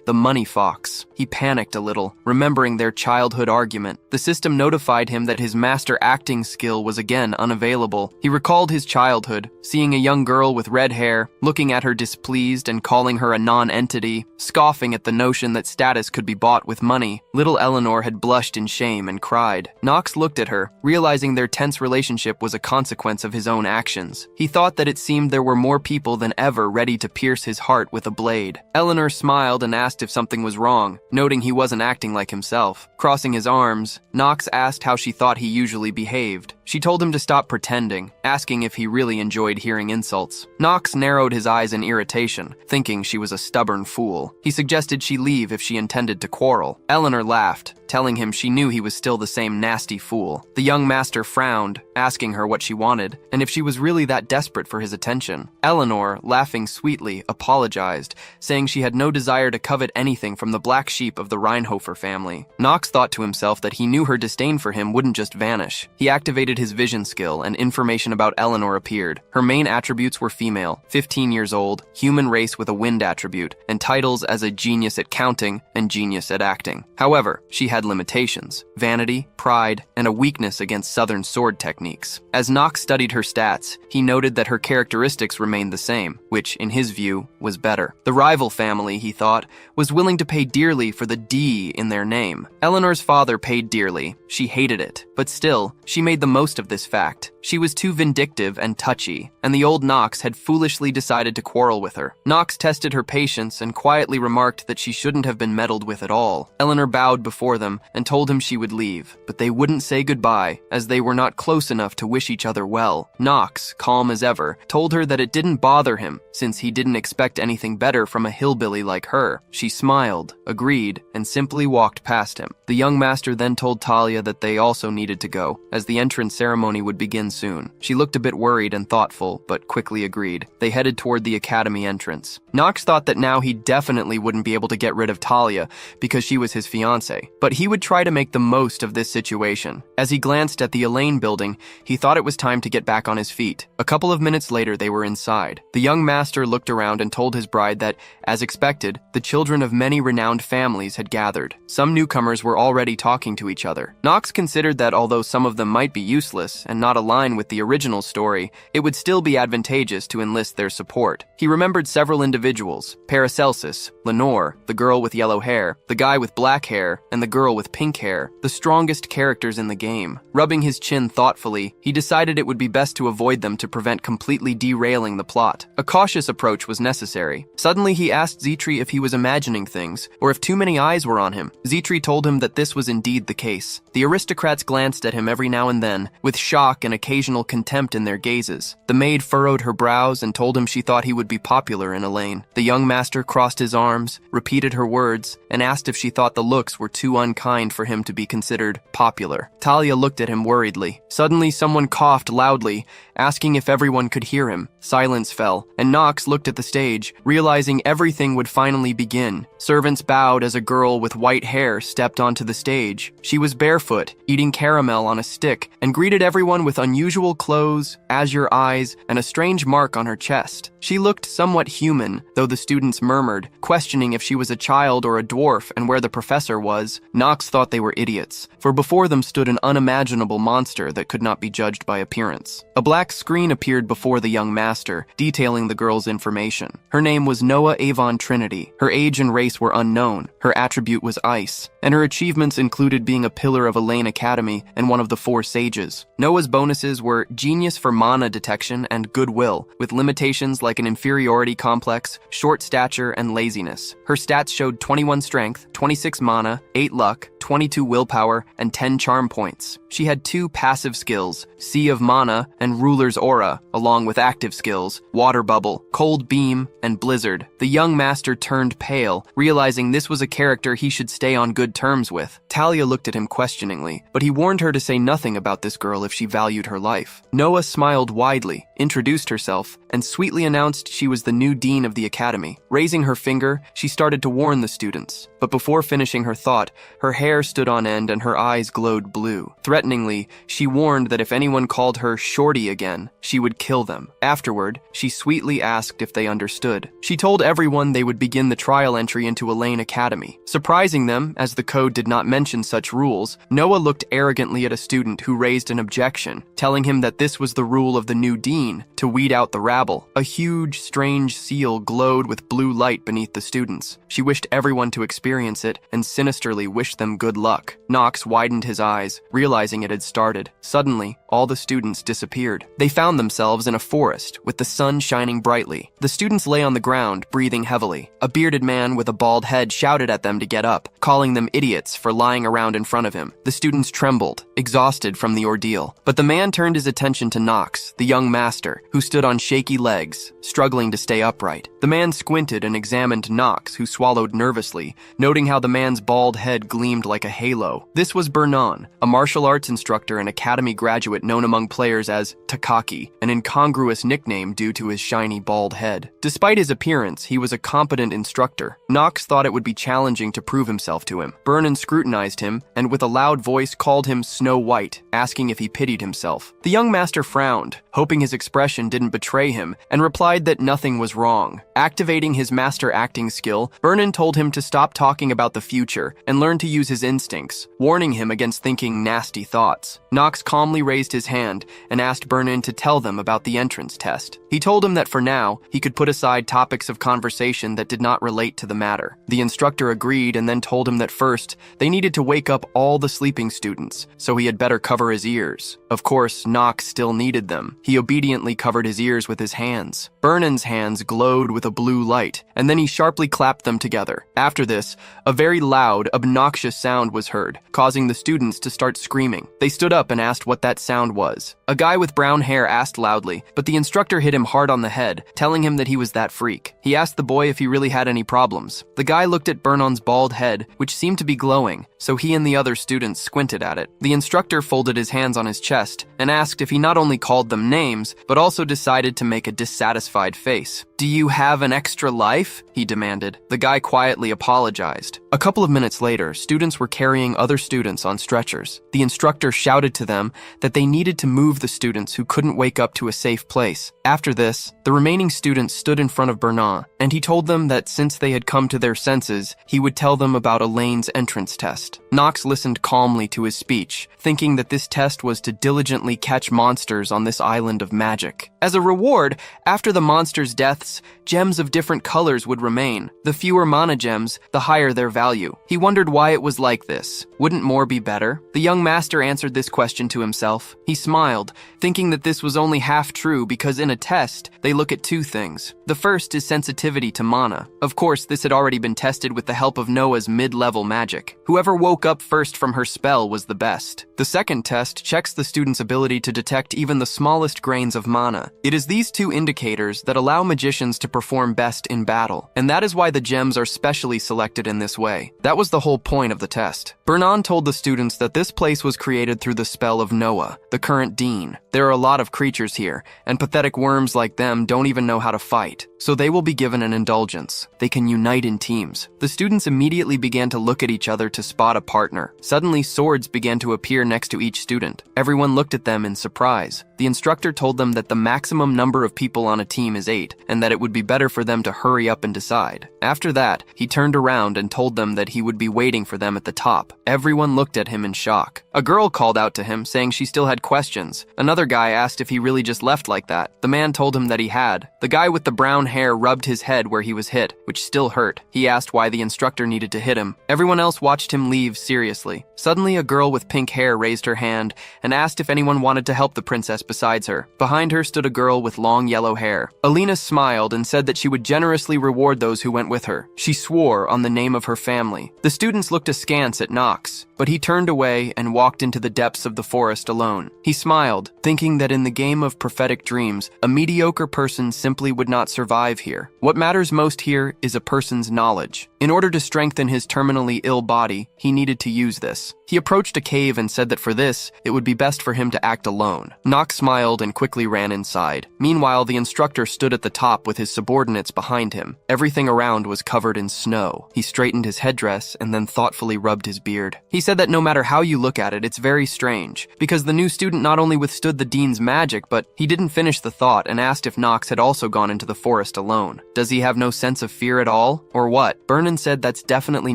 the Money Fox. He panicked a little, remembering their childhood argument. The system notified him that his master acting skill was again unavailable. He recalled his childhood, seeing a young girl with red hair, looking at her displeased and calling her a non-entity, scoffing at the notion that status could be bought with money. Little Eleanor had blushed in shame and cried. Knox looked at her, realizing their tense relationship was a consequence of his own actions. He thought that it seemed there were more people than ever ready to pierce his heart with a blade. Eleanor smiled and asked if something was wrong, noting he wasn't acting like himself. Crossing his arms, Knox asked how she thought he usually behaved. She told him to stop pretending, asking if he really enjoyed hearing insults. Knox narrowed his eyes in irritation, thinking she was a stubborn fool. He suggested she leave if she intended to quarrel. Eleanor laughed, telling him she knew he was still the same nasty fool. The young master frowned, asking her what she wanted, and if she was really that desperate for his attention. Eleanor, laughing sweetly, apologized, saying she had no desire to covet anything from the black sheep of the Reinhofer family. Knox thought to himself that he knew her disdain for him wouldn't just vanish. He activated his vision skill, and information about Eleanor appeared. Her main attributes were female, 15 years old, human race with a wind attribute, and titles as a genius at counting and genius at acting. However, she had limitations: vanity, pride, and a weakness against southern sword techniques. As Knox studied her stats, he noted that her characteristics remained the same, which, in his view, was better. The rival family, he thought, was willing to pay dearly for the D in their name. Eleanor's father paid dearly. She hated it, but still, she made the most of this fact. She was too vindictive and touchy, and the old Knox had foolishly decided to quarrel with her. Knox tested her patience and quietly remarked that she shouldn't have been meddled with at all. Eleanor bowed before them and told him she would leave, but they wouldn't say goodbye, as they were not close enough to wish each other well. Knox, calm as ever, told her that it didn't bother him, since he didn't expect anything better from a hillbilly like her. She smiled, agreed, and simply walked past him. The young master then told Talia that they also needed to go, as the entrance ceremony would begin soon. She looked a bit worried and thoughtful, but quickly agreed. They headed toward the academy entrance. Knox thought that now he definitely wouldn't be able to get rid of Talia, because she was his fiancée, but he would try to make the most of this situation. As he glanced at the Elaine building, he thought it was time to get back on his feet. A couple of minutes later, they were inside. The young master looked around and told his bride that, as expected, the children of many renowned families had gathered. Some newcomers were already talking to each other. Knox considered that although some of them might be useless and not align with the original story, it would still be advantageous to enlist their support. He remembered several individuals: Paracelsus, Lenore, the girl with yellow hair, the guy with black hair, and the girl with pink hair, the strongest characters in the game. Rubbing his chin thoughtfully, he decided it would be best to avoid them to prevent completely derailing the plot. A cautious approach was necessary. Suddenly he asked Zitri if he was imagining things, or if too many eyes were on him. Zitri told him that this was indeed the case. The aristocrats glanced at him every now and then, with shock and occasional contempt in their gazes. The maid furrowed her brows and told him she thought he would be popular in Elaine. The young master crossed his arms, repeated her words, and asked if she thought the looks were too unkind for him to be considered popular. Talia looked at him worriedly. Suddenly someone coughed loudly, asking if everyone could hear him. Silence fell, and Knox looked at the stage, realizing everything would finally begin. Servants bowed as a girl with white hair stepped onto the stage. She was barefoot, eating caramel on a stick, and greeted everyone with unusual clothes, azure eyes, and a strange mark on her chest. She looked somewhat human, though the students murmured, questioning if she was a child or a dwarf and where the professor was. Knox thought they were idiots, for before them stood an unimaginable monster that could not be judged by appearance. A black black screen appeared before the young master, detailing the girl's information. Her name was Noah Avon Trinity. Her age and race were unknown. Her attribute was ice, and her achievements included being a pillar of Elaine Academy and one of the 4 sages. Noah's bonuses were genius for mana detection and goodwill, with limitations like an inferiority complex, short stature, and laziness. Her stats showed 21 strength, 26 mana, 8 luck, 22 willpower, and 10 charm points. She had 2 passive skills, Sea of Mana and Ruler's Aura, along with active skills, Water Bubble, Cold Beam, and Blizzard. The young master turned pale, realizing this was a character he should stay on good terms with. Talia looked at him questioningly, but he warned her to say nothing about this girl if she valued her life. Noah smiled widely, introduced herself, and sweetly announced she was the new dean of the academy. Raising her finger, she started to warn the students. But before finishing her thought, her hair stood on end and her eyes glowed blue. Threateningly, she warned that if anyone called her Shorty again, she would kill them. Afterward, she sweetly asked if they understood. She told everyone they would begin the trial entry into Elaine Academy. Surprising them, as the code did not mention such rules, Noah looked arrogantly at a student who raised an objection, telling him that this was the rule of the new dean, to weed out the rabble. A huge, strange seal glowed with blue light beneath the students. She wished everyone to experience it and sinisterly wished them good luck. Knox widened his eyes, realizing it had started. Suddenly, all the students disappeared. They found themselves in a forest, with the sun shining brightly. The students lay on the ground, breathing heavily. A bearded man with a bald head shouted at them to get up, calling them idiots for lying around in front of him. The students trembled, exhausted from the ordeal. But the man turned his attention to Knox, the young master, who stood on shaky legs, struggling to stay upright. The man squinted and examined Knox, who swallowed nervously, noting how the man's bald head gleamed like a halo. This was Bernan, a martial arts instructor and academy graduate known among players as Takaki, an incongruous nickname due to his shiny bald head. Despite his appearance, he was a competent instructor. Knox thought it would be challenging to prove himself to him. Bernan scrutinized him, and with a loud voice called him Snow White, asking if he pitied himself. The young master frowned, hoping his expression didn't betray him, and replied that nothing was wrong. Activating his master acting skill, Bernan told him to stop talking about the future and learn to use his instincts, warning him against thinking nasty thoughts. Knox calmly raised his hand and asked Bernan to tell them about the entrance test. He told him that for now, he could put aside topics of conversation that did not relate to the matter. The instructor agreed and then told him that first, they needed to wake up all the sleeping students, so he had better cover his ears. Of course, Knox still needed them. He obediently covered his ears with his hands. Bernan's hands glowed with a blue light, and then he sharply clapped them together. After this, a very loud, obnoxious sound was heard, causing the students to start screaming. They stood up and asked what that sound was. A guy with brown hair asked loudly, but the instructor hit him hard on the head, telling him that he was that freak. He asked the boy if he really had any problems. The guy looked at Bernan's bald head, which seemed to be glowing, so he and the other students squinted at it. The instructor folded his hands on his chest and asked if he not only called them names, but also decided to make a dissatisfied face. "Do you have an extra life?" he demanded. The guy quietly apologized. A couple of minutes later, students were carrying other students on stretchers. The instructor shouted to them that they needed to move the students who couldn't wake up to a safe place. After this, the remaining students stood in front of Bernan, and he told them that since they had come to their senses, he would tell them about Elaine's entrance test. Knox listened calmly to his speech, thinking that this test was to diligently catch monsters on this island of magic. As a reward, after the monsters' deaths, gems of different colors would remain. The fewer mana gems, the higher their value. He wondered why it was like this. Wouldn't more be better? The young master answered this question to himself. He smiled, thinking that this was only half true because in a test, they look at 2 things. The first is sensitivity to mana. Of course, this had already been tested with the help of Noah's mid-level magic. Whoever woke up first from her spell was the best. The second test checks the student's ability to detect even the smallest grains of mana. It is these 2 indicators that allow magicians to perform best in battle, and that is why the gems are specially selected in this way. That was the whole point of the test. Bernan told the students that this place was created through the spell of Noah, the current dean. There are a lot of creatures here, and pathetic worms like them don't even know how to fight, so they will be given an indulgence. They can unite in teams. The students immediately began to look at each other to spot a partner. Suddenly, swords began to appear next to each student. Everyone Everyone looked at them in surprise. The instructor told them that the maximum number of people on a team is 8, and that it would be better for them to hurry up and decide. After that, he turned around and told them that he would be waiting for them at the top. Everyone looked at him in shock. A girl called out to him, saying she still had questions. Another guy asked if he really just left like that. The man told him that he had. The guy with the brown hair rubbed his head where he was hit, which still hurt. He asked why the instructor needed to hit him. Everyone else watched him leave seriously. Suddenly, a girl with pink hair raised her hand and asked if anyone wanted to help the princess besides her. Behind her stood a girl with long yellow hair. Alina smiled and said that she would generously reward those who went with her. She swore on the name of her family. The students looked askance at Knox, but he turned away and walked into the depths of the forest alone. He smiled, thinking that in the game of prophetic dreams, a mediocre person simply would not survive here. What matters most here is a person's knowledge. In order to strengthen his terminally ill body, he needed to use this. He approached a cave and said that for this, it would be best for him to act alone. Knox smiled and quickly ran inside. Meanwhile, the instructor stood at the top with his subordinates behind him. Everything around was covered in snow. He straightened his headdress and then thoughtfully rubbed his beard. He said that no matter how you look at it, it's very strange, because the new student not only withstood the dean's magic, but he didn't finish the thought and asked if Knox had also gone into the forest alone. Does he have no sense of fear at all, or what? Vernon said that's definitely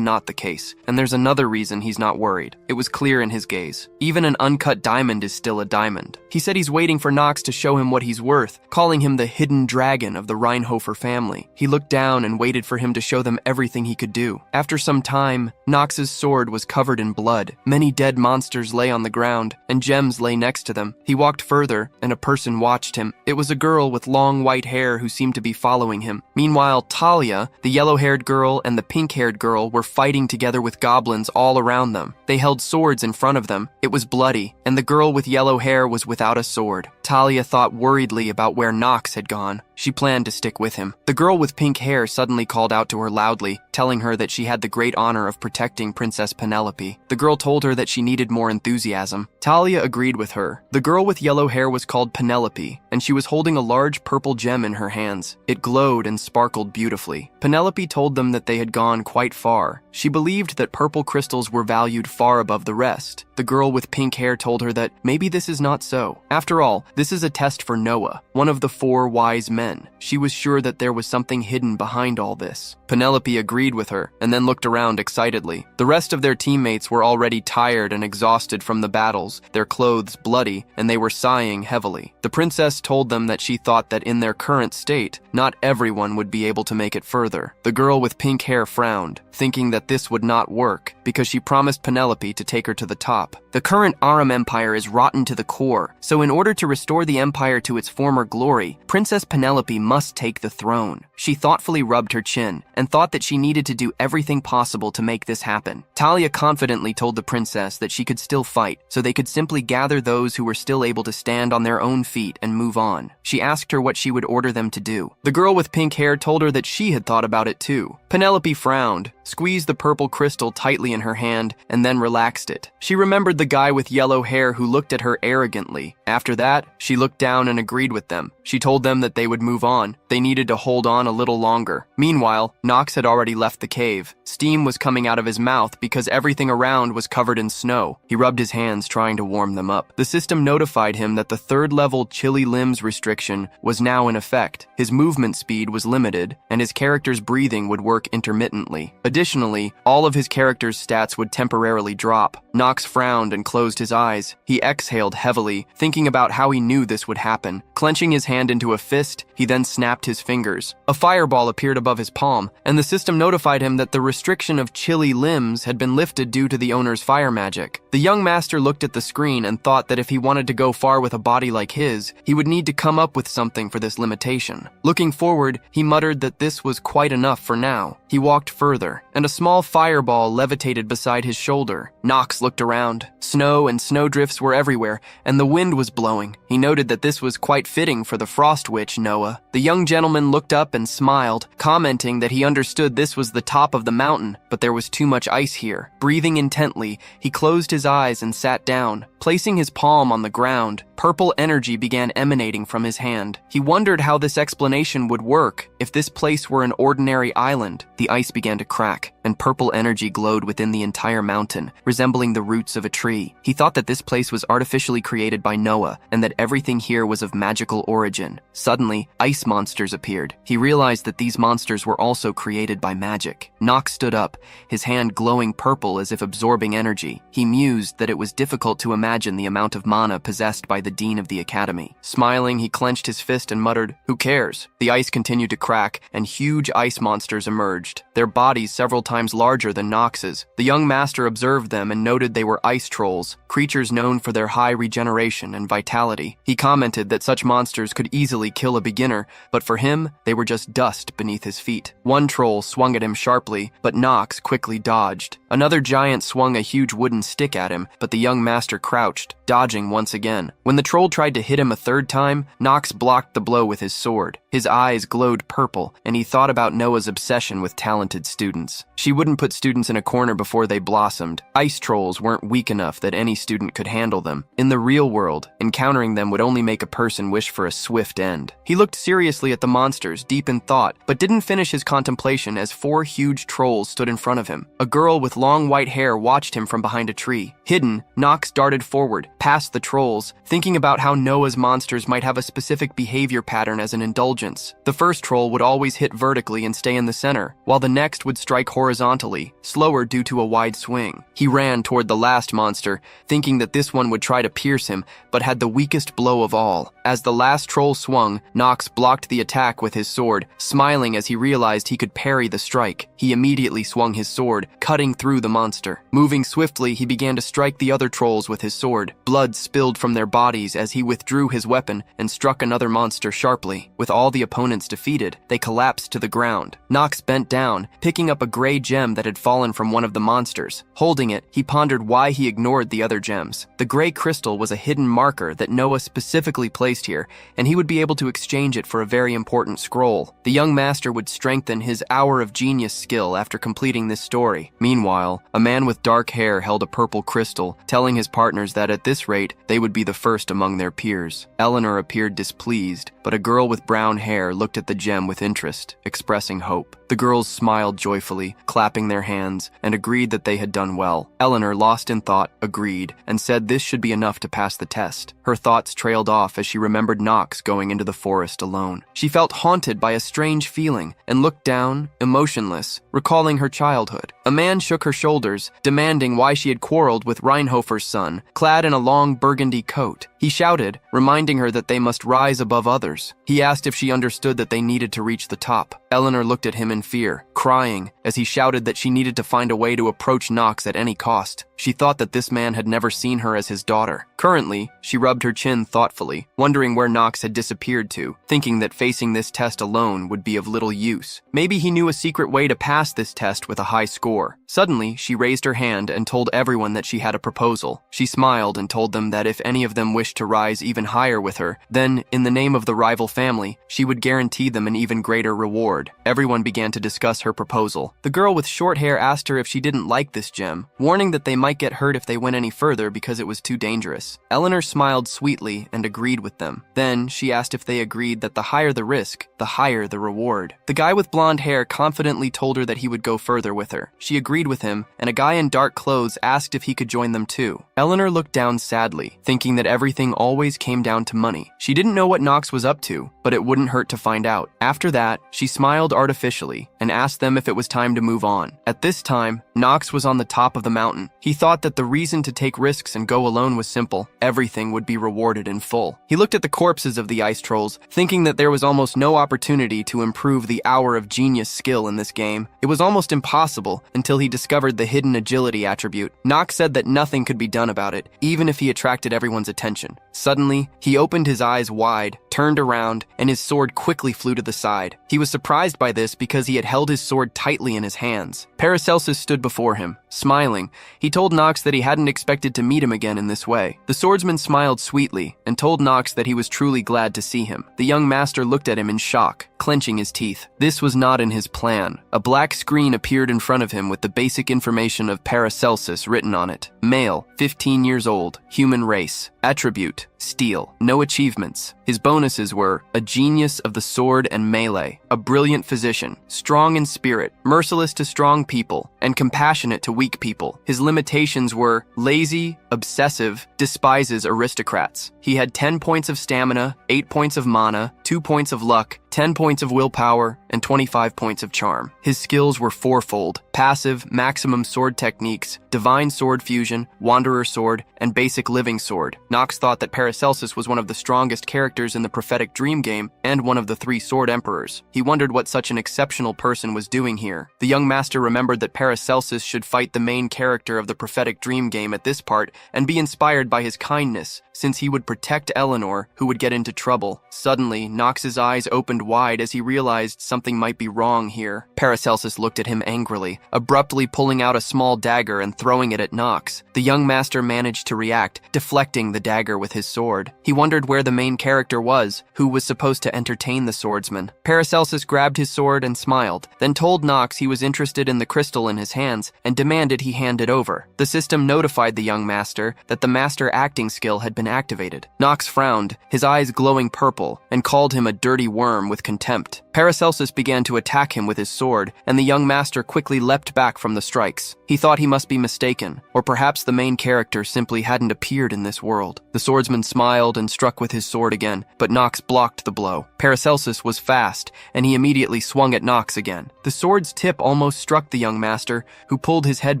not the case, and there's another reason he's not worried. It was clear in his gaze. Even an uncut diamond is still a diamond. He said he's waiting for Knox to show him what he's worth, calling him the hidden dragon of the Reinhofer family. He looked down and waited for him to show them everything he could do. After some time, Knox's sword was covered in blood. Many dead monsters lay on the ground, and gems lay next to them. He walked further, and a person watched him. It was a girl with long white hair who seemed to be following him. Meanwhile, Talia, the yellow-haired girl, and the pink-haired girl were fighting together with goblins all around them. They held swords in front of them. It was bloody, and the girl with yellow hair was without a sword. Talia thought worriedly about where Knox had gone. She planned to stick with him. The girl with pink hair suddenly called out to her loudly, telling her that she had the great honor of protecting Princess Penelope. The girl told her that she needed more enthusiasm. Talia agreed with her. The girl with yellow hair was called Penelope, and she was holding a large purple gem in her hands. It glowed and sparkled beautifully. Penelope told them that they had gone quite far. She believed that purple crystals were valued far above the rest. The girl with pink hair told her that maybe this is not so. After all, this is a test for Noah, one of the 4 wise men. She was sure that there was something hidden behind all this. Penelope agreed with her and then looked around excitedly. The rest of their teammates were already tired and exhausted from the battles, their clothes bloody, and they were sighing heavily. The princess told them that she thought that in their current state, not everyone would be able to make it further. The girl with pink hair frowned, thinking that this would not work because she promised Penelope to take her to the top. The current Aram Empire is rotten to the core, so in order to restore the empire to its former glory, Princess Penelope must take the throne. She thoughtfully rubbed her chin and thought that she needed to do everything possible to make this happen. Talia confidently told the princess that she could still fight, so they could simply gather those who were still able to stand on their own feet and move on. She asked her what she would order them to do. The girl with pink hair told her that she had thought about it too. Penelope frowned, squeezed the purple crystal tightly in her hand, and then relaxed it. She remembered the guy with yellow hair who looked at her arrogantly. After that, she looked down and agreed with them. She told them that they would move on. They needed to hold on a little longer. Meanwhile, Knox had already left the cave. Steam was coming out of his mouth because everything around was covered in snow. He rubbed his hands trying to warm them up. The system notified him that the 3rd level chilly limbs restriction was now in effect. His movement speed was limited, and his character's breathing would work intermittently. Additionally, all of his character's stats would temporarily drop. Knox frowned and closed his eyes. He exhaled heavily, thinking about how he knew this would happen. Clenching his hand into a fist, he then snapped his fingers. A fireball appeared above his palm, and the system notified him that the restriction of chilly limbs had been lifted due to the owner's fire magic. The young master looked at the screen and thought that if he wanted to go far with a body like his, he would need to come up with something for this limitation. Looking forward, he muttered that this was quite enough for now. He walked further, and a small fireball levitated beside his shoulder. Knox looked around. Snow and snowdrifts were everywhere, and the wind was blowing. He noted that this was quite fitting for the Frost Witch, Noah. The young gentleman looked up and smiled, commenting that he understood this was the top of the mountain, but there was too much ice here. Breathing intently, he closed his eyes and sat down. Placing his palm on the ground, purple energy began emanating from his hand. He wondered how this explanation would work. If this place were an ordinary island, the ice began to crack. and purple energy glowed within the entire mountain, resembling the roots of a tree. He thought that this place was artificially created by Noah, and that everything here was of magical origin. Suddenly, ice monsters appeared. He realized that these monsters were also created by magic. Nox stood up, his hand glowing purple as if absorbing energy. He mused that it was difficult to imagine the amount of mana possessed by the dean of the academy. Smiling, he clenched his fist and muttered, "Who cares?" The ice continued to crack, and huge ice monsters emerged, their bodies several times larger than Nox's. The young master observed them and noted they were ice trolls, creatures known for their high regeneration and vitality. He commented that such monsters could easily kill a beginner, but for him, they were just dust beneath his feet. One troll swung at him sharply, but Nox quickly dodged. Another giant swung a huge wooden stick at him, but the young master crouched, dodging once again. When the troll tried to hit him a third time, Nox blocked the blow with his sword. His eyes glowed purple, and he thought about Noah's obsession with talented students. She wouldn't put students in a corner before they blossomed. Ice trolls weren't weak enough that any student could handle them. In the real world, encountering them would only make a person wish for a swift end. He looked seriously at the monsters, deep in thought, but didn't finish his contemplation as 4 huge trolls stood in front of him. A girl with long white hair watched him from behind a tree. Hidden, Nox darted forward, past the trolls, thinking about how Noah's monsters might have a specific behavior pattern as an indulgence. The first troll would always hit vertically and stay in the center, while the next would strike horizontally, slower due to a wide swing. He ran toward the last monster, thinking that this one would try to pierce him, but had the weakest blow of all. As the last troll swung, Nox blocked the attack with his sword, smiling as he realized he could parry the strike. He immediately swung his sword, cutting through the monster. Moving swiftly, he began to strike the other trolls with his sword. Blood spilled from their bodies as he withdrew his weapon and struck another monster sharply. With all the opponents defeated, they collapsed to the ground. Nox bent down, picking up a gray gem that had fallen from one of the monsters. Holding it, he pondered why he ignored the other gems. The gray crystal was a hidden marker that Noah specifically placed here, and he would be able to exchange it for a very important scroll. The young master would strengthen his hour of genius skill after completing this story. Meanwhile, a man with dark hair held a purple crystal, telling his partners that at this rate, they would be the first among their peers. Eleanor appeared displeased, but a girl with brown hair looked at the gem with interest, expressing hope. The girls smiled joyfully, clapping their hands, and agreed that they had done well. Eleanor, lost in thought, agreed, and said this should be enough to pass the test. Her thoughts trailed off as she remembered Nox going into the forest alone. She felt haunted by a strange feeling, and looked down, emotionless, recalling her childhood. A man shook her shoulders, demanding why she had quarreled with Reinhofer's son, clad in a long burgundy coat. He shouted, reminding her that they must rise above others. He asked if she understood that they needed to reach the top. Eleanor looked at him in fear, crying, as he shouted that she needed to find a way to approach Nox at any cost. She thought that this man had never seen her as his daughter. Currently, she rubbed her chin thoughtfully, wondering where Nox had disappeared to, thinking that facing this test alone would be of little use. Maybe he knew a secret way to pass this test with a high score. Suddenly, she raised her hand and told everyone that she had a proposal. She smiled and told them that if any of them wished to rise even higher with her, then, in the name of the rival family, she would guarantee them an even greater reward. Everyone began to discuss her proposal. The girl with short hair asked her if she didn't like this gem, warning that they might get hurt if they went any further because it was too dangerous. Eleanor smiled sweetly and agreed with them. Then, she asked if they agreed that the higher the risk, the higher the reward. The guy with blonde hair confidently told her that he would go further with her. She agreed with him, and a guy in dark clothes asked if he could join them too. Eleanor looked down sadly, thinking that everything always came down to money. She didn't know what Nox was up to, but it wouldn't hurt to find out. After that, she smiled artificially and asked them if it was time to move on. At this time, Nox was on the top of the mountain. He thought that the reason to take risks and go alone was simple. Everything would be rewarded in full. He looked at the corpses of the ice trolls, thinking that there was almost no opportunity to improve the hour of genius skill in this game. It was almost impossible until he discovered the hidden agility attribute. Nox said that nothing could be done about it, even if he attracted everyone's attention. Suddenly, he opened his eyes wide, turned around, and his sword quickly flew to the side. He was surprised by this because he had held his sword tightly in his hands. Paracelsus stood before him, smiling. He told Nox that he hadn't expected to meet him again in this way. The swordsman smiled sweetly and told Nox that he was truly glad to see him. The young master looked at him in shock, clenching his teeth. This was not in his plan. A black screen appeared in front of him with the basic information of Paracelsus written on it. Male, 15 years old, human race. Attribute, steel. No achievements. His bonuses were a genius of the sword and melee, a brilliant physician, strong in spirit, merciless to strong people, and compassionate to weak people. His limitations were lazy, obsessive, despises aristocrats. He had 10 points of stamina, 8 points of mana, 2 points of luck, 10 points of willpower, and 25 points of charm. His skills were fourfold: passive, maximum sword techniques, divine sword fusion, wanderer sword, and basic living sword. Nox thought that Paracelsus was one of the strongest characters in the prophetic dream game and one of the 3 sword emperors. He wondered what such an exceptional person was doing here. The young master remembered that Paracelsus should fight the main character of the prophetic dream game at this part and be inspired by his kindness, since he would protect Eleanor, who would get into trouble. Suddenly, Nox's eyes opened wide as he realized something might be wrong here. Paracelsus looked at him angrily, abruptly pulling out a small dagger and throwing it at Nox. The young master managed to react, deflecting the dagger with his sword. He wondered where the main character was, who was supposed to entertain the swordsman. Paracelsus grabbed his sword and smiled, then told Nox he was interested in the crystal in his hands and demanded he hand it over. The system notified the young master that the master acting skill had been activated. Nox frowned, his eyes glowing purple, and called him a dirty worm with contempt. Paracelsus began to attack him with his sword, and the young master quickly leapt back from the strikes. He thought he must be mistaken, or perhaps the main character simply hadn't appeared in this world. The swordsman smiled and struck with his sword again, but Nox blocked the blow. Paracelsus was fast, and he immediately swung at Nox again. The sword's tip almost struck the young master, who pulled his head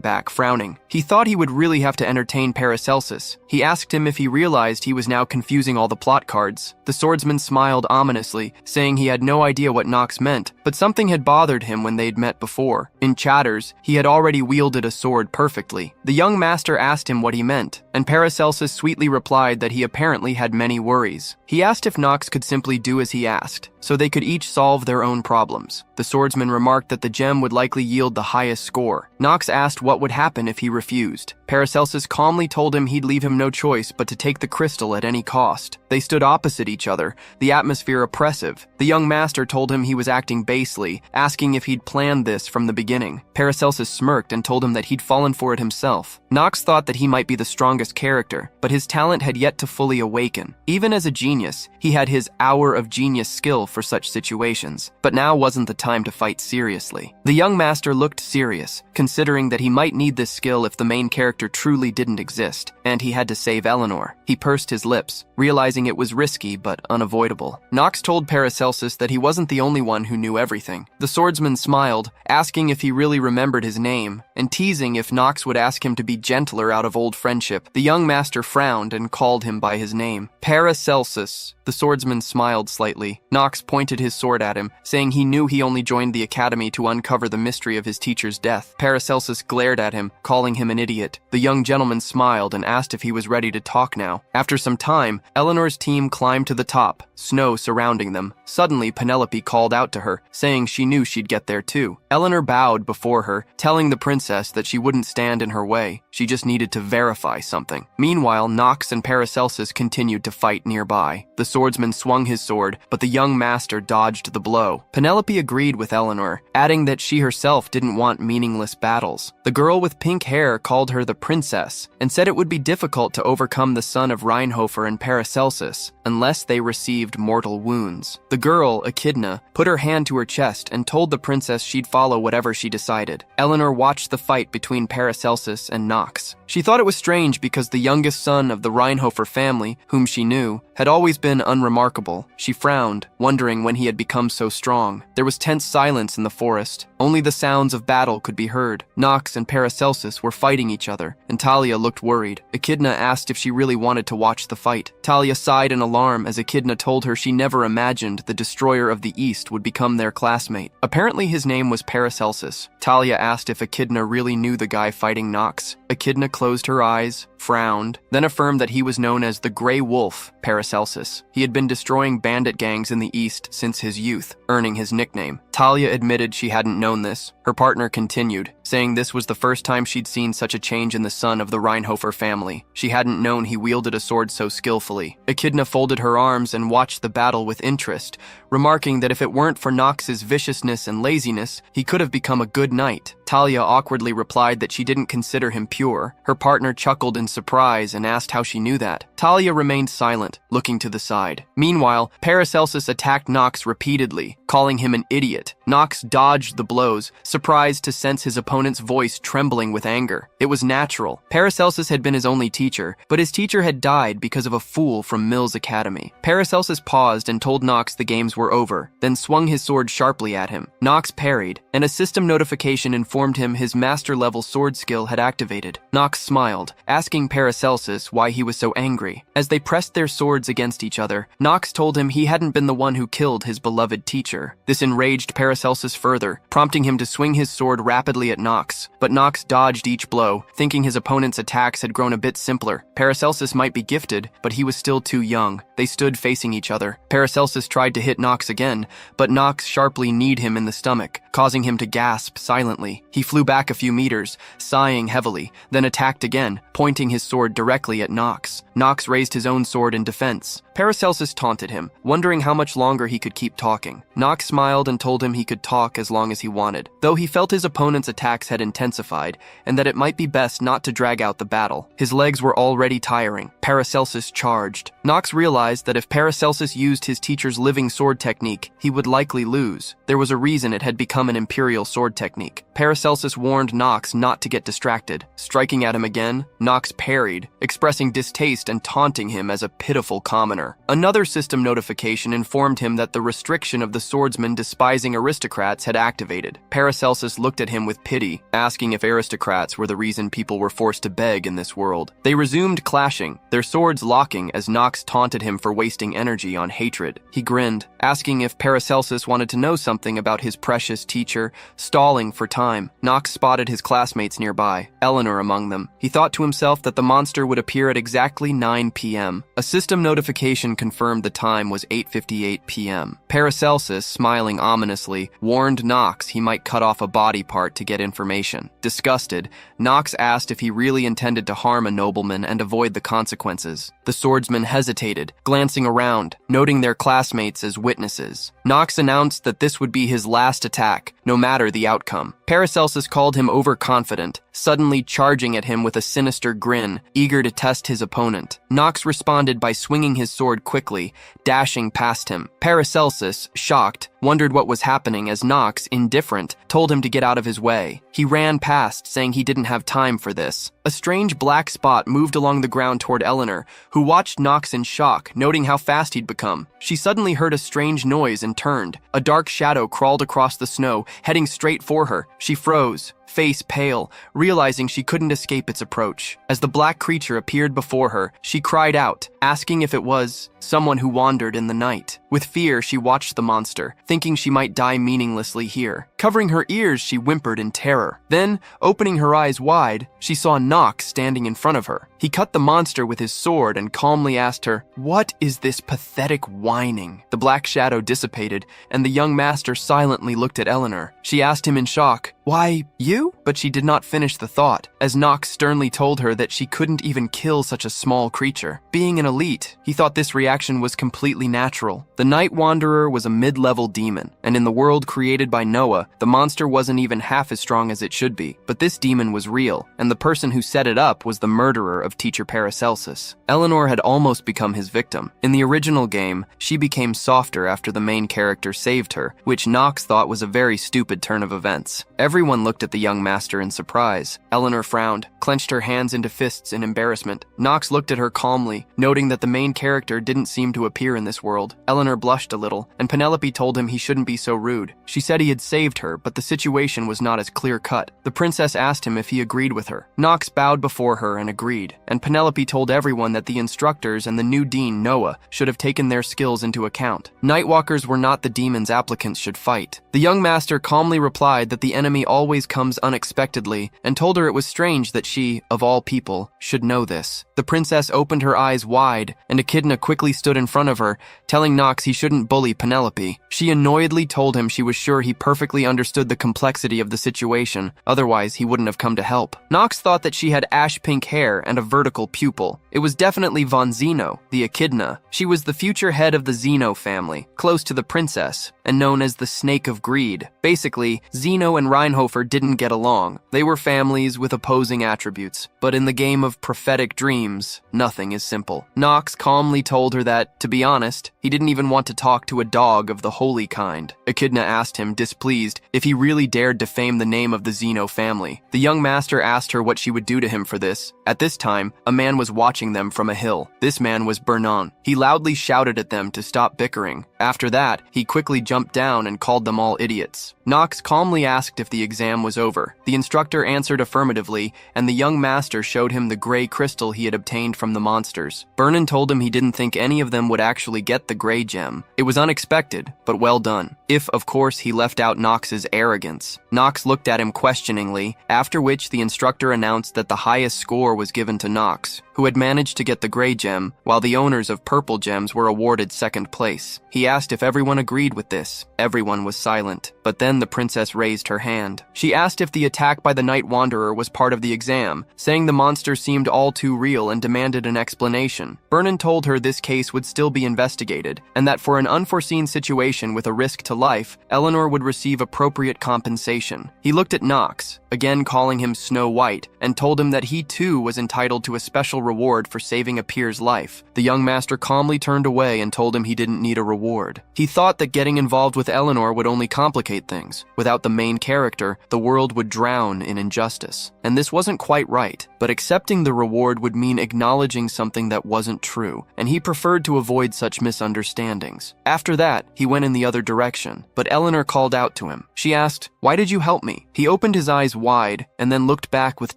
back, frowning. He thought he would really have to entertain Paracelsus. He asked him if he realized he was now confusing all the plot cards. The swordsman smiled ominously, saying he had no idea what Nox meant, but something had bothered him when they'd met before. In chatters, he had already wielded a sword perfectly. The young master asked him what he meant, and Paracelsus sweetly replied that he apparently had many worries. He asked if Nox could simply do as he asked, so they could each solve their own problems. The swordsman remarked that the gem would likely yield the highest score. Nox asked what would happen if he refused. Paracelsus calmly told him he'd leave him no choice but to take the crystal at any cost. They stood opposite each other, the atmosphere oppressive. The young master told him he was acting basely, asking if he'd planned this from the beginning. Paracelsus smirked and told him that he'd fallen for it himself. Nox thought that he might be the strongest character, but his talent had yet to fully awaken. Even as a genius, he had his hour of genius skill for such situations, but now wasn't the time to fight seriously. The young master looked serious, considering that he might need this skill if the main character truly didn't exist, and he had to save Eleanor. He pursed his lips, realizing it was risky but unavoidable. Nox told Paracelsus that he wasn't the only one who knew everything. The swordsman smiled, asking if he really remembered his name, and teasing if Nox would ask him to be gentler out of old friendship. The young master frowned and called him by his name. Paracelsus. The swordsman smiled slightly. Nox pointed his sword at him, saying he knew he only joined the academy to uncover the mystery of his teacher's death. Paracelsus glared at him, calling him an idiot. The young gentleman smiled and asked if he was ready to talk now. After some time, Eleanor's team climbed to the top, snow surrounding them. Suddenly, Penelope called out to her, saying she knew she'd get there too. Eleanor bowed before her, telling the princess that she wouldn't stand in her way. She just needed to verify something. Meanwhile, Nox and Paracelsus continued to fight nearby. The swordsman swung his sword, but the young master dodged the blow. Penelope agreed with Eleanor, adding that she herself didn't want meaningless battles. The girl with pink hair called her the princess, and said it would be difficult to overcome the son of Reinhofer and Paracelsus unless they received mortal wounds. The girl, Echidna, put her hand to her chest and told the princess she'd follow whatever she decided. Eleanor watched the fight between Paracelsus and Nox. She thought it was strange because the youngest son of the Reinhofer family, whom she knew, had always been unremarkable. She frowned, wondering when he had become so strong. There was tense silence in the forest. Only the sounds of battle could be heard. Nox and Paracelsus were fighting each other, and Talia looked worried. Echidna asked if she really wanted to watch the fight. Talia sighed in alarm as Echidna told her she never imagined the destroyer of the East would become their classmate. Apparently his name was Paracelsus. Talia asked if Echidna really knew the guy fighting Nox. Echidna closed her eyes, frowned, then affirmed that he was known as the Grey Wolf, Paracelsus. He had been destroying bandit gangs in the East since his youth, earning his nickname. Talia admitted she hadn't known this. Her partner continued, saying this was the first time she'd seen such a change in the son of the Reinhofer family. She hadn't known he wielded a sword so skillfully. Echidna folded her arms and watched the battle with interest, remarking that if it weren't for Nox's viciousness and laziness, he could have become a good knight. Talia awkwardly replied that she didn't consider him pure. Her partner chuckled in surprise and asked how she knew that. Talia remained silent, looking to the side. Meanwhile, Paracelsus attacked Nox repeatedly, calling him an idiot. Nox dodged the blows, surprised to sense his opponent's voice trembling with anger. It was natural. Paracelsus had been his only teacher, but his teacher had died because of a fool from Mills Academy. Paracelsus paused and told Nox the games were over, then swung his sword sharply at him. Nox parried, and a system notification informed him his master-level sword skill had activated. Nox smiled, asking Paracelsus why he was so angry. As they pressed their swords against each other, Nox told him he hadn't been the one who killed his beloved teacher. This enraged Paracelsus further, prompting him to swing his sword rapidly at Nox. But Nox dodged each blow, thinking his opponent's attacks had grown a bit simpler. Paracelsus might be gifted, but he was still too young. They stood facing each other. Paracelsus tried to hit Nox again, but Nox sharply kneed him in the stomach, causing him to gasp silently. He flew back a few meters, sighing heavily, then attacked again, pointing his sword directly at Nox. Nox raised his own sword in defense. Paracelsus taunted him, wondering how much longer he could keep talking. Nox smiled and told him he could talk as long as he wanted, though he felt his opponent's attacks had intensified, and that it might be best not to drag out the battle. His legs were already tiring. Paracelsus charged. Nox realized that if Paracelsus used his teacher's living sword technique, he would likely lose. There was a reason it had become an imperial sword technique. Paracelsus warned Nox not to get distracted. Striking at him again, Nox parried, expressing distaste and taunting him as a pitiful commoner. Another system notification informed him that the restriction of the swordsman despising aristocrats had activated. Paracelsus looked at him with pity, asking if aristocrats were the reason people were forced to beg in this world. They resumed clashing, their swords locking as Nox taunted him for wasting energy on hatred. He grinned, asking if Paracelsus wanted to know something about his precious teacher, stalling for time. Nox spotted his classmates nearby, Eleanor among them. He thought to himself that the monster would appear at exactly 9 p.m. A system notification confirmed the time was 8:58 p.m. Paracelsus, smiling ominously, warned Nox he might cut off a body part to get information. Disgusted, Nox asked if he really intended to harm a nobleman and avoid the consequences. The swordsman hesitated, glancing around, noting their classmates as witnesses. Nox announced that this would be his last attack, no matter the outcome. Paracelsus called him overconfident, suddenly charging at him with a sinister grin, eager to test his opponent. Nox responded by swinging his sword quickly, dashing past him. Paracelsus, shocked, wondered what was happening as Nox, indifferent, told him to get out of his way. He ran past, saying he didn't have time for this. A strange black spot moved along the ground toward Eleanor, who watched Nox in shock, noting how fast he'd become. She suddenly heard a strange noise and turned. A dark shadow crawled across the snow, heading straight for her. She froze, face pale, realizing she couldn't escape its approach. As the black creature appeared before her, she cried out, asking if it was someone who wandered in the night. With fear, she watched the monster, thinking she might die meaninglessly here. Covering her ears, she whimpered in terror. Then, opening her eyes wide, she saw Nox standing in front of her. He cut the monster with his sword and calmly asked her, "What is this pathetic whining?" The black shadow dissipated, and the young master silently looked at Eleanor. She asked him in shock, "Why, you?" But she did not finish the thought, as Nox sternly told her that she couldn't even kill such a small creature. Being an elite, he thought this reaction was completely natural. The Night Wanderer was a mid-level demon, and in the world created by Noah, the monster wasn't even half as strong as it should be. But this demon was real, and the person who set it up was the murderer of teacher Paracelsus. Eleanor had almost become his victim. In the original game, she became softer after the main character saved her, which Nox thought was a very stupid turn of events. Everyone looked at the young master in surprise. Eleanor frowned, clenched her hands into fists in embarrassment. Nox looked at her calmly, noting that the main character didn't seem to appear in this world. Eleanor blushed a little, and Penelope told him he shouldn't be so rude. She said he had saved her, but the situation was not as clear-cut. The princess asked him if he agreed with her. Nox bowed before her and agreed, and Penelope told everyone that the instructors and the new dean, Noah, should have taken their skills into account. Nightwalkers were not the demons applicants should fight. The young master calmly replied that the enemy always comes unexpectedly, and told her it was strange that she, of all people, should know this. The princess opened her eyes wide, and Echidna quickly stood in front of her, telling Nox he shouldn't bully Penelope. She annoyedly told him she was sure he perfectly understood the complexity of the situation, otherwise he wouldn't have come to help. Nox thought that she had ash-pink hair and a vertical pupil. It was definitely Von Zeno, the Echidna. She was the future head of the Zeno family, close to the princess, and known as the Snake of Greed. Basically, Zeno and Reinhardt Reinhofer didn't get along. They were families with opposing attributes, but in the game of prophetic dreams, nothing is simple. Knox calmly told her that, to be honest, he didn't even want to talk to a dog of the holy kind. Echidna asked him, displeased, if he really dared defame the name of the Zeno family. The young master asked her what she would do to him for this. At this time, a man was watching them from a hill. This man was Bernon. He loudly shouted at them to stop bickering. After that, he quickly jumped down and called them all idiots. Knox calmly asked if the exam was over. The instructor answered affirmatively, and the young master showed him the gray crystal he had obtained from the monsters. Bernon told him he didn't think any of them would actually get the gray gem. It was unexpected, but well done. If, of course, he left out Knox's arrogance. Knox looked at him questioningly, after which the instructor announced that the highest score was given to Knox, who had managed to get the gray gem, while the owners of purple gems were awarded second place. He asked if everyone agreed with this. Everyone was silent, but then the princess raised her hand. She asked if the attack by the Night Wanderer was part of the exam, saying the monster seemed all too real and demanded an explanation. Bernon told her this case would still be investigated, and that for an unforeseen situation with a risk to life, Eleanor would receive appropriate compensation. He looked at Knox, again calling him Snow White, and told him that he too was entitled to a special reward for saving a peer's life. The young master calmly turned away and told him he didn't need a reward. He thought that getting involved with Eleanor would only complicate things. Without the main character, the world would drown in injustice. And this wasn't quite right, but accepting the reward would mean acknowledging something that wasn't true, and he preferred to avoid such misunderstandings. After that, he went in the other direction, but Eleanor called out to him. She asked, "Why did you help me?" He opened his eyes wide and then looked back with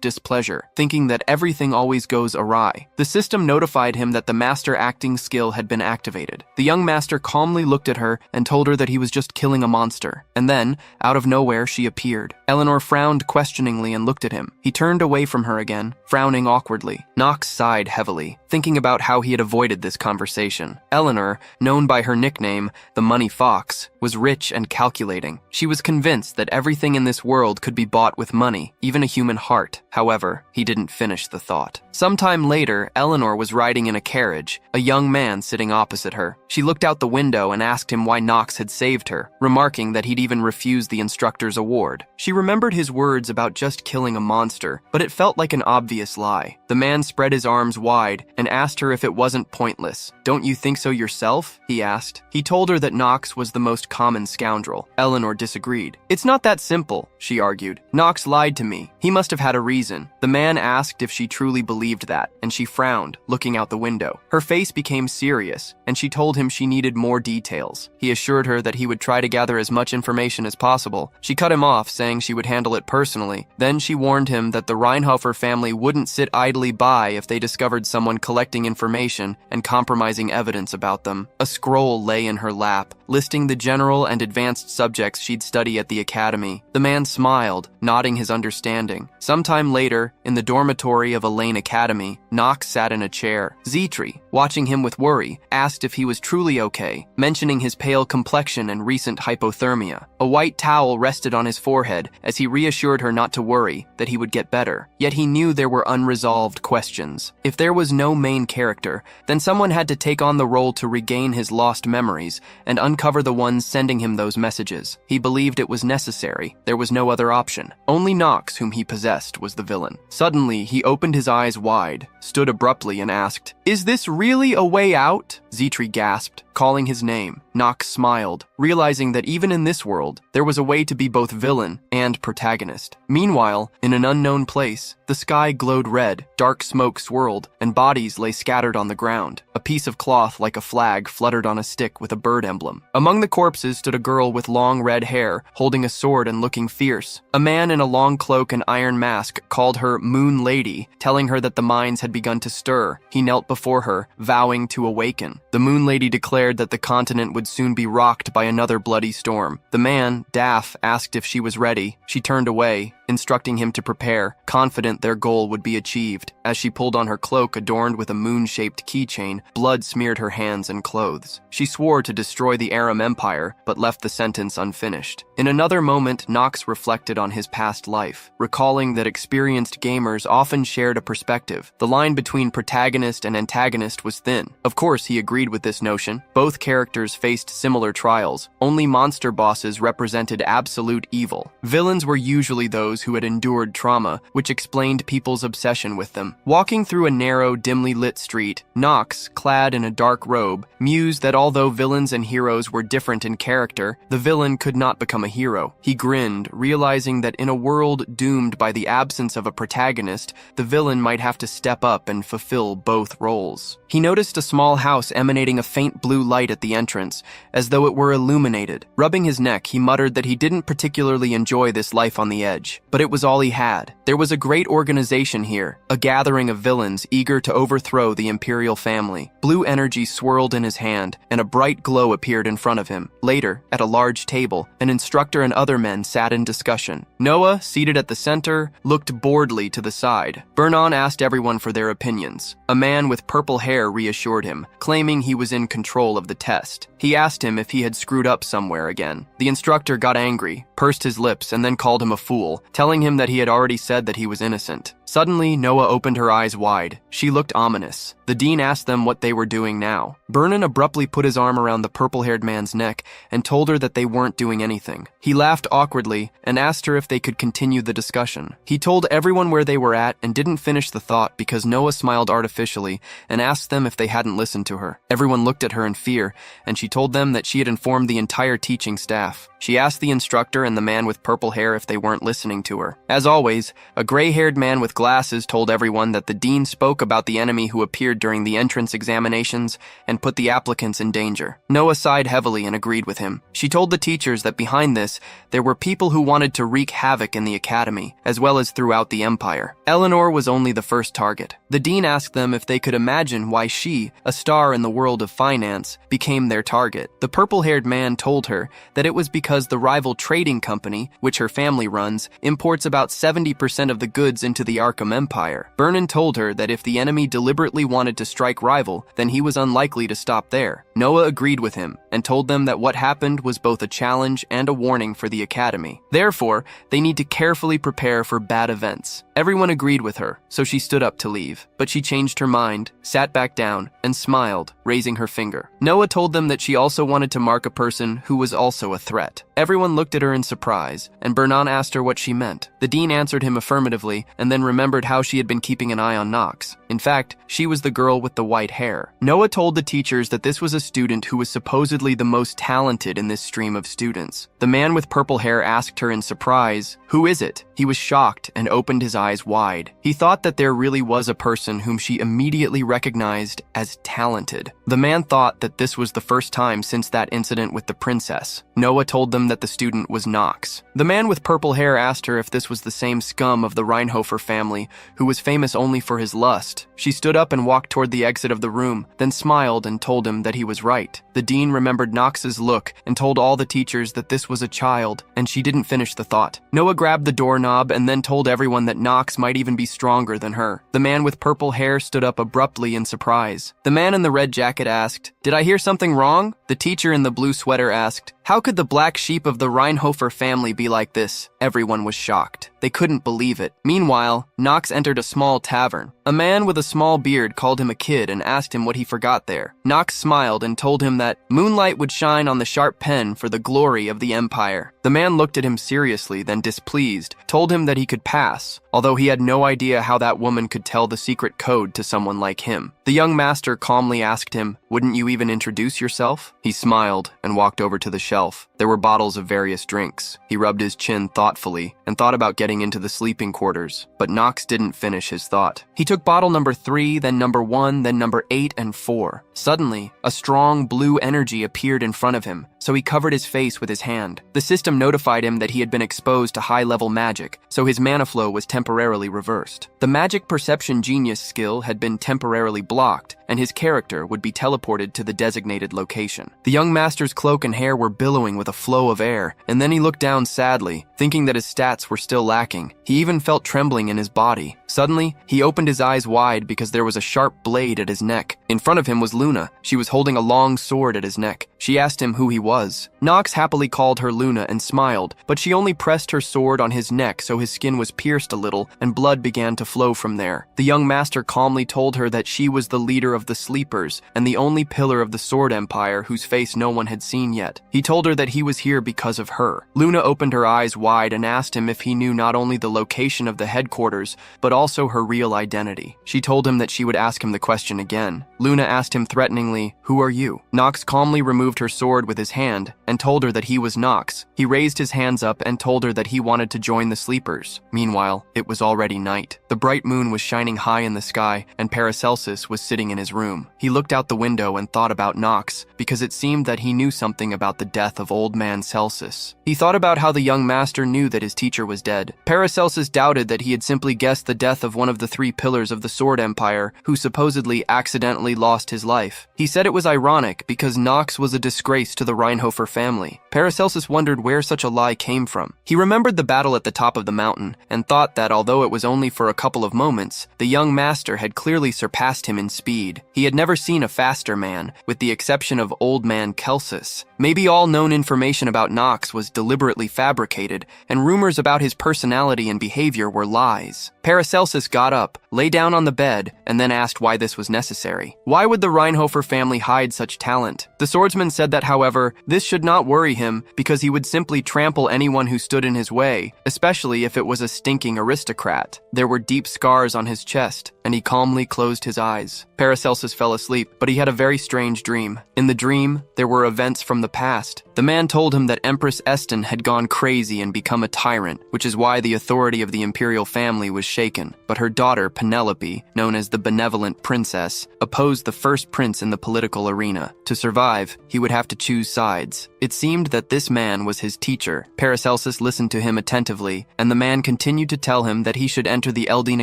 displeasure, thinking that everything always goes awry. The system notified him that the master acting skill had been activated. The young master calmly looked at her and told her that he was just killing a monster. And then, out of nowhere, she appeared. Eleanor frowned questioningly and looked at him. He turned away from her again, frowning awkwardly. Knox sighed heavily, thinking about how he had avoided this conversation. Eleanor, known by her nickname, the Money Fox, was rich and calculating. She was convinced that everything in this world could be bought with money, even a human heart. However, he didn't finish the thought. Sometime later, Eleanor was riding in a carriage, a young man sitting opposite her. She looked out the window and asked him why Knox had saved her, remarking that he'd even refused the instructor's award. She remembered his words about just killing a monster, but it felt like an obvious lie. The man spread his arms wide and asked her if it wasn't pointless. "Don't you think so yourself?" he asked. He told her that Knox was the most common scoundrel. Eleanor disagreed. "It's not that simple," she argued. "Knox lied to me. He must have had a reason." The man asked if she truly believed that, and she frowned, looking out the window. Her face became serious, and she told him she needed more details. He assured her that he would try to gather as much information as possible. She cut him off, saying she would handle it personally. Then she warned him that the Reinhofer family wouldn't sit idly by if they discovered someone collecting information and compromising evidence about them. A scroll lay in her lap, listing the general and advanced subjects she'd study at the academy. The man smiled, nodding his understanding. Sometime later, in the dormitory of Elaine Academy, Knox sat in a chair. Zetri, watching him with worry, asked if he was truly okay, mentioning his pale complexion and recent hypothermia. A white towel rested on his forehead as he reassured her not to worry, that he would get better. Yet he knew there were unresolved questions. If there was no main character, then someone had to take on the role to regain his lost memories and uncover the ones sending him those messages. He believed it was necessary. There was no other option. Only Knox, whom he possessed, was the villain. Suddenly, he opened his eyes wide, stood abruptly, and asked, "Is this really a way out?" Zetri gasped, calling his name. Knox smiled, realizing that even in this world, there was a way to be both villain and protagonist. Meanwhile, in an unknown place, the sky glowed red, dark smoke swirled, and bodies lay scattered on the ground. A piece of cloth like a flag fluttered on a stick with a bird emblem. Among the corpses stood a girl with long red hair, holding a sword and looking fierce. A man in a long cloak and iron mask called her Moon Lady, telling her that the mines had begun to stir. He knelt before her, vowing to awaken. The Moon Lady declared that the continent would soon be rocked by another bloody storm. The man, Daff, asked if she was ready. She turned away, instructing him to prepare, confident their goal would be achieved. As she pulled on her cloak adorned with a moon-shaped keychain, blood smeared her hands and clothes. She swore to destroy the Aram Empire, but left the sentence unfinished. In another moment, Knox reflected on his past life, recalling that experienced gamers often shared a perspective. The line between protagonist and antagonist was thin. Of course, he agreed with this notion, Both characters faced similar trials. Only monster bosses represented absolute evil. Villains were usually those who had endured trauma, which explained people's obsession with them. Walking through a narrow, dimly lit street, Nox, clad in a dark robe, mused that although villains and heroes were different in character, the villain could not become a hero. He grinned, realizing that in a world doomed by the absence of a protagonist, the villain might have to step up and fulfill both roles. He noticed a small house emanating a faint blue light at the entrance, as though it were illuminated. Rubbing his neck, he muttered that he didn't particularly enjoy this life on the edge, but it was all he had. There was a great organization here, a gathering of villains eager to overthrow the imperial family. Blue energy swirled in his hand, and a bright glow appeared in front of him. Later, at a large table, an instructor and other men sat in discussion. Noah, seated at the center, looked boredly to the side. Vernon asked everyone for their opinions. A man with purple hair reassured him, claiming he was in control of the test. He asked him if he had screwed up somewhere again. The instructor got angry, pursed his lips, and then called him a fool, telling him that he had already said that he was innocent. Suddenly, Noah opened her eyes wide. She looked ominous. The dean asked them what they were doing now. Vernon abruptly put his arm around the purple-haired man's neck and told her that they weren't doing anything. He laughed awkwardly and asked her if they could continue the discussion. He told everyone where they were at and didn't finish the thought because Noah smiled artificially and asked them if they hadn't listened to her. Everyone looked at her in fear, and she told them that she had informed the entire teaching staff. She asked the instructor and the man with purple hair if they weren't listening to her. As always, a gray-haired man with glasses told everyone that the dean spoke about the enemy who appeared during the entrance examinations and put the applicants in danger. Noah sighed heavily and agreed with him. She told the teachers that behind this, there were people who wanted to wreak havoc in the academy, as well as throughout the empire. Eleanor was only the first target. The dean asked them if they could imagine why she, a star in the world of finance, became their target. The purple-haired man told her that it was because the rival trading company, which her family runs, imports about 70% of the goods into the Arkham Empire. Vernon told her that if the enemy deliberately wanted to strike rival, then he was unlikely to stop there. Noah agreed with him and told them that what happened was both a challenge and a warning for the academy. Therefore, they need to carefully prepare for bad events. Everyone agreed with her, so she stood up to leave. But she changed her mind, sat back down, and smiled, raising her finger. Noah told them that she also wanted to mark a person who was also a threat. Everyone looked at her in surprise, and Vernon asked her what she meant. The dean answered him affirmatively, and then remembered how she had been keeping an eye on Nox. In fact, she was the girl with the white hair. Noah told the teachers that this was a student who was supposedly the most talented in this stream of students. The man with purple hair asked her in surprise, "Who is it?" He was shocked and opened his eyes wide. He thought that there really was a person whom she immediately recognized as talented. The man thought that this was the first time since that incident with the princess. Noah told them that the student was Nox. The man with purple hair asked her if this was the same scum of the Reinhofer family who was famous only for his lust. She stood up and walked toward the exit of the room, then smiled and told him that he was right. The dean remembered Nox's look and told all the teachers that this was a child, and she didn't finish the thought. Noah grabbed the doorknob and then told everyone that Nox might even be stronger than her. The man with purple hair stood up abruptly in surprise. The man in the red jacket asked, "Did I hear something wrong?" The teacher in the blue sweater asked, "How could the black sheep of the Reinhofer family be like this?" Everyone was shocked. They couldn't believe it. Meanwhile, Nox entered a small tavern. A man with a small beard called him a kid and asked him what he forgot there. Nox smiled and told him that moonlight would shine on the sharp pen for the glory of the empire. The man looked at him seriously, then displeased, told him that he could pass, although he had no idea how that woman could tell the secret code to someone like him. The young master calmly asked him, "Wouldn't you even introduce yourself?" He smiled and walked over to the shelf. There were bottles of various drinks. He rubbed his chin thoughtfully and thought about getting into the sleeping quarters, but Nox didn't finish his thought. He took bottle number 3, then number 1, then number 8 and 4. Suddenly, a strong blue energy appeared in front of him, so he covered his face with his hand. The system notified him that he had been exposed to high-level magic, so his mana flow was temporarily reversed. The magic perception genius skill had been temporarily blocked, and his character would be teleported to the designated location. The young master's cloak and hair were billowing with a flow of air, and then he looked down sadly, thinking that his stats were still lacking. He even felt trembling in his body. Suddenly, he opened his eyes wide because there was a sharp blade at his neck. In front of him was Luna. She was holding a long sword at his neck. She asked him who he was. was. Nox happily called her Luna and smiled, but she only pressed her sword on his neck so his skin was pierced a little and blood began to flow from there. The young master calmly told her that she was the leader of the Sleepers and the only pillar of the Sword Empire whose face no one had seen yet. He told her that he was here because of her. Luna opened her eyes wide and asked him if he knew not only the location of the headquarters, but also her real identity. She told him that she would ask him the question again. Luna asked him threateningly, "Who are you?" Nox calmly removed her sword with his hand and told her that he was Nox. He raised his hands up and told her that he wanted to join the Sleepers. Meanwhile, it was already night. The bright moon was shining high in the sky and Paracelsus was sitting in his room. He looked out the window and thought about Nox because it seemed that he knew something about the death of old man Celsus. He thought about how the young master knew that his teacher was dead. Paracelsus doubted that he had simply guessed the death of one of the three pillars of the Sword Empire who supposedly accidentally lost his life. He said it was ironic because Nox was a disgrace to the Rheinhofer family. Paracelsus wondered where such a lie came from. He remembered the battle at the top of the mountain and thought that although it was only for a couple of moments, the young master had clearly surpassed him in speed. He had never seen a faster man, with the exception of old man Celsus. Maybe all known information about Nox was deliberately fabricated, and rumors about his personality and behavior were lies. Paracelsus got up, lay down on the bed, and then asked why this was necessary. Why would the Rheinhofer family hide such talent? The swordsman said that, however, this should not worry him because he would simply trample anyone who stood in his way, especially if it was a stinking aristocrat. There were deep scars on his chest, and he calmly closed his eyes. Paracelsus fell asleep, but he had a very strange dream. In the dream, there were events from the past. The man told him that Empress Esten had gone crazy and become a tyrant, which is why the authority of the imperial family was shaken. But her daughter, Penelope, known as the Benevolent Princess, opposed the first prince in the political arena. To survive, he would have to choose sides. It seemed that this man was his teacher. Paracelsus listened to him attentively, and the man continued to tell him that he should enter the Eldine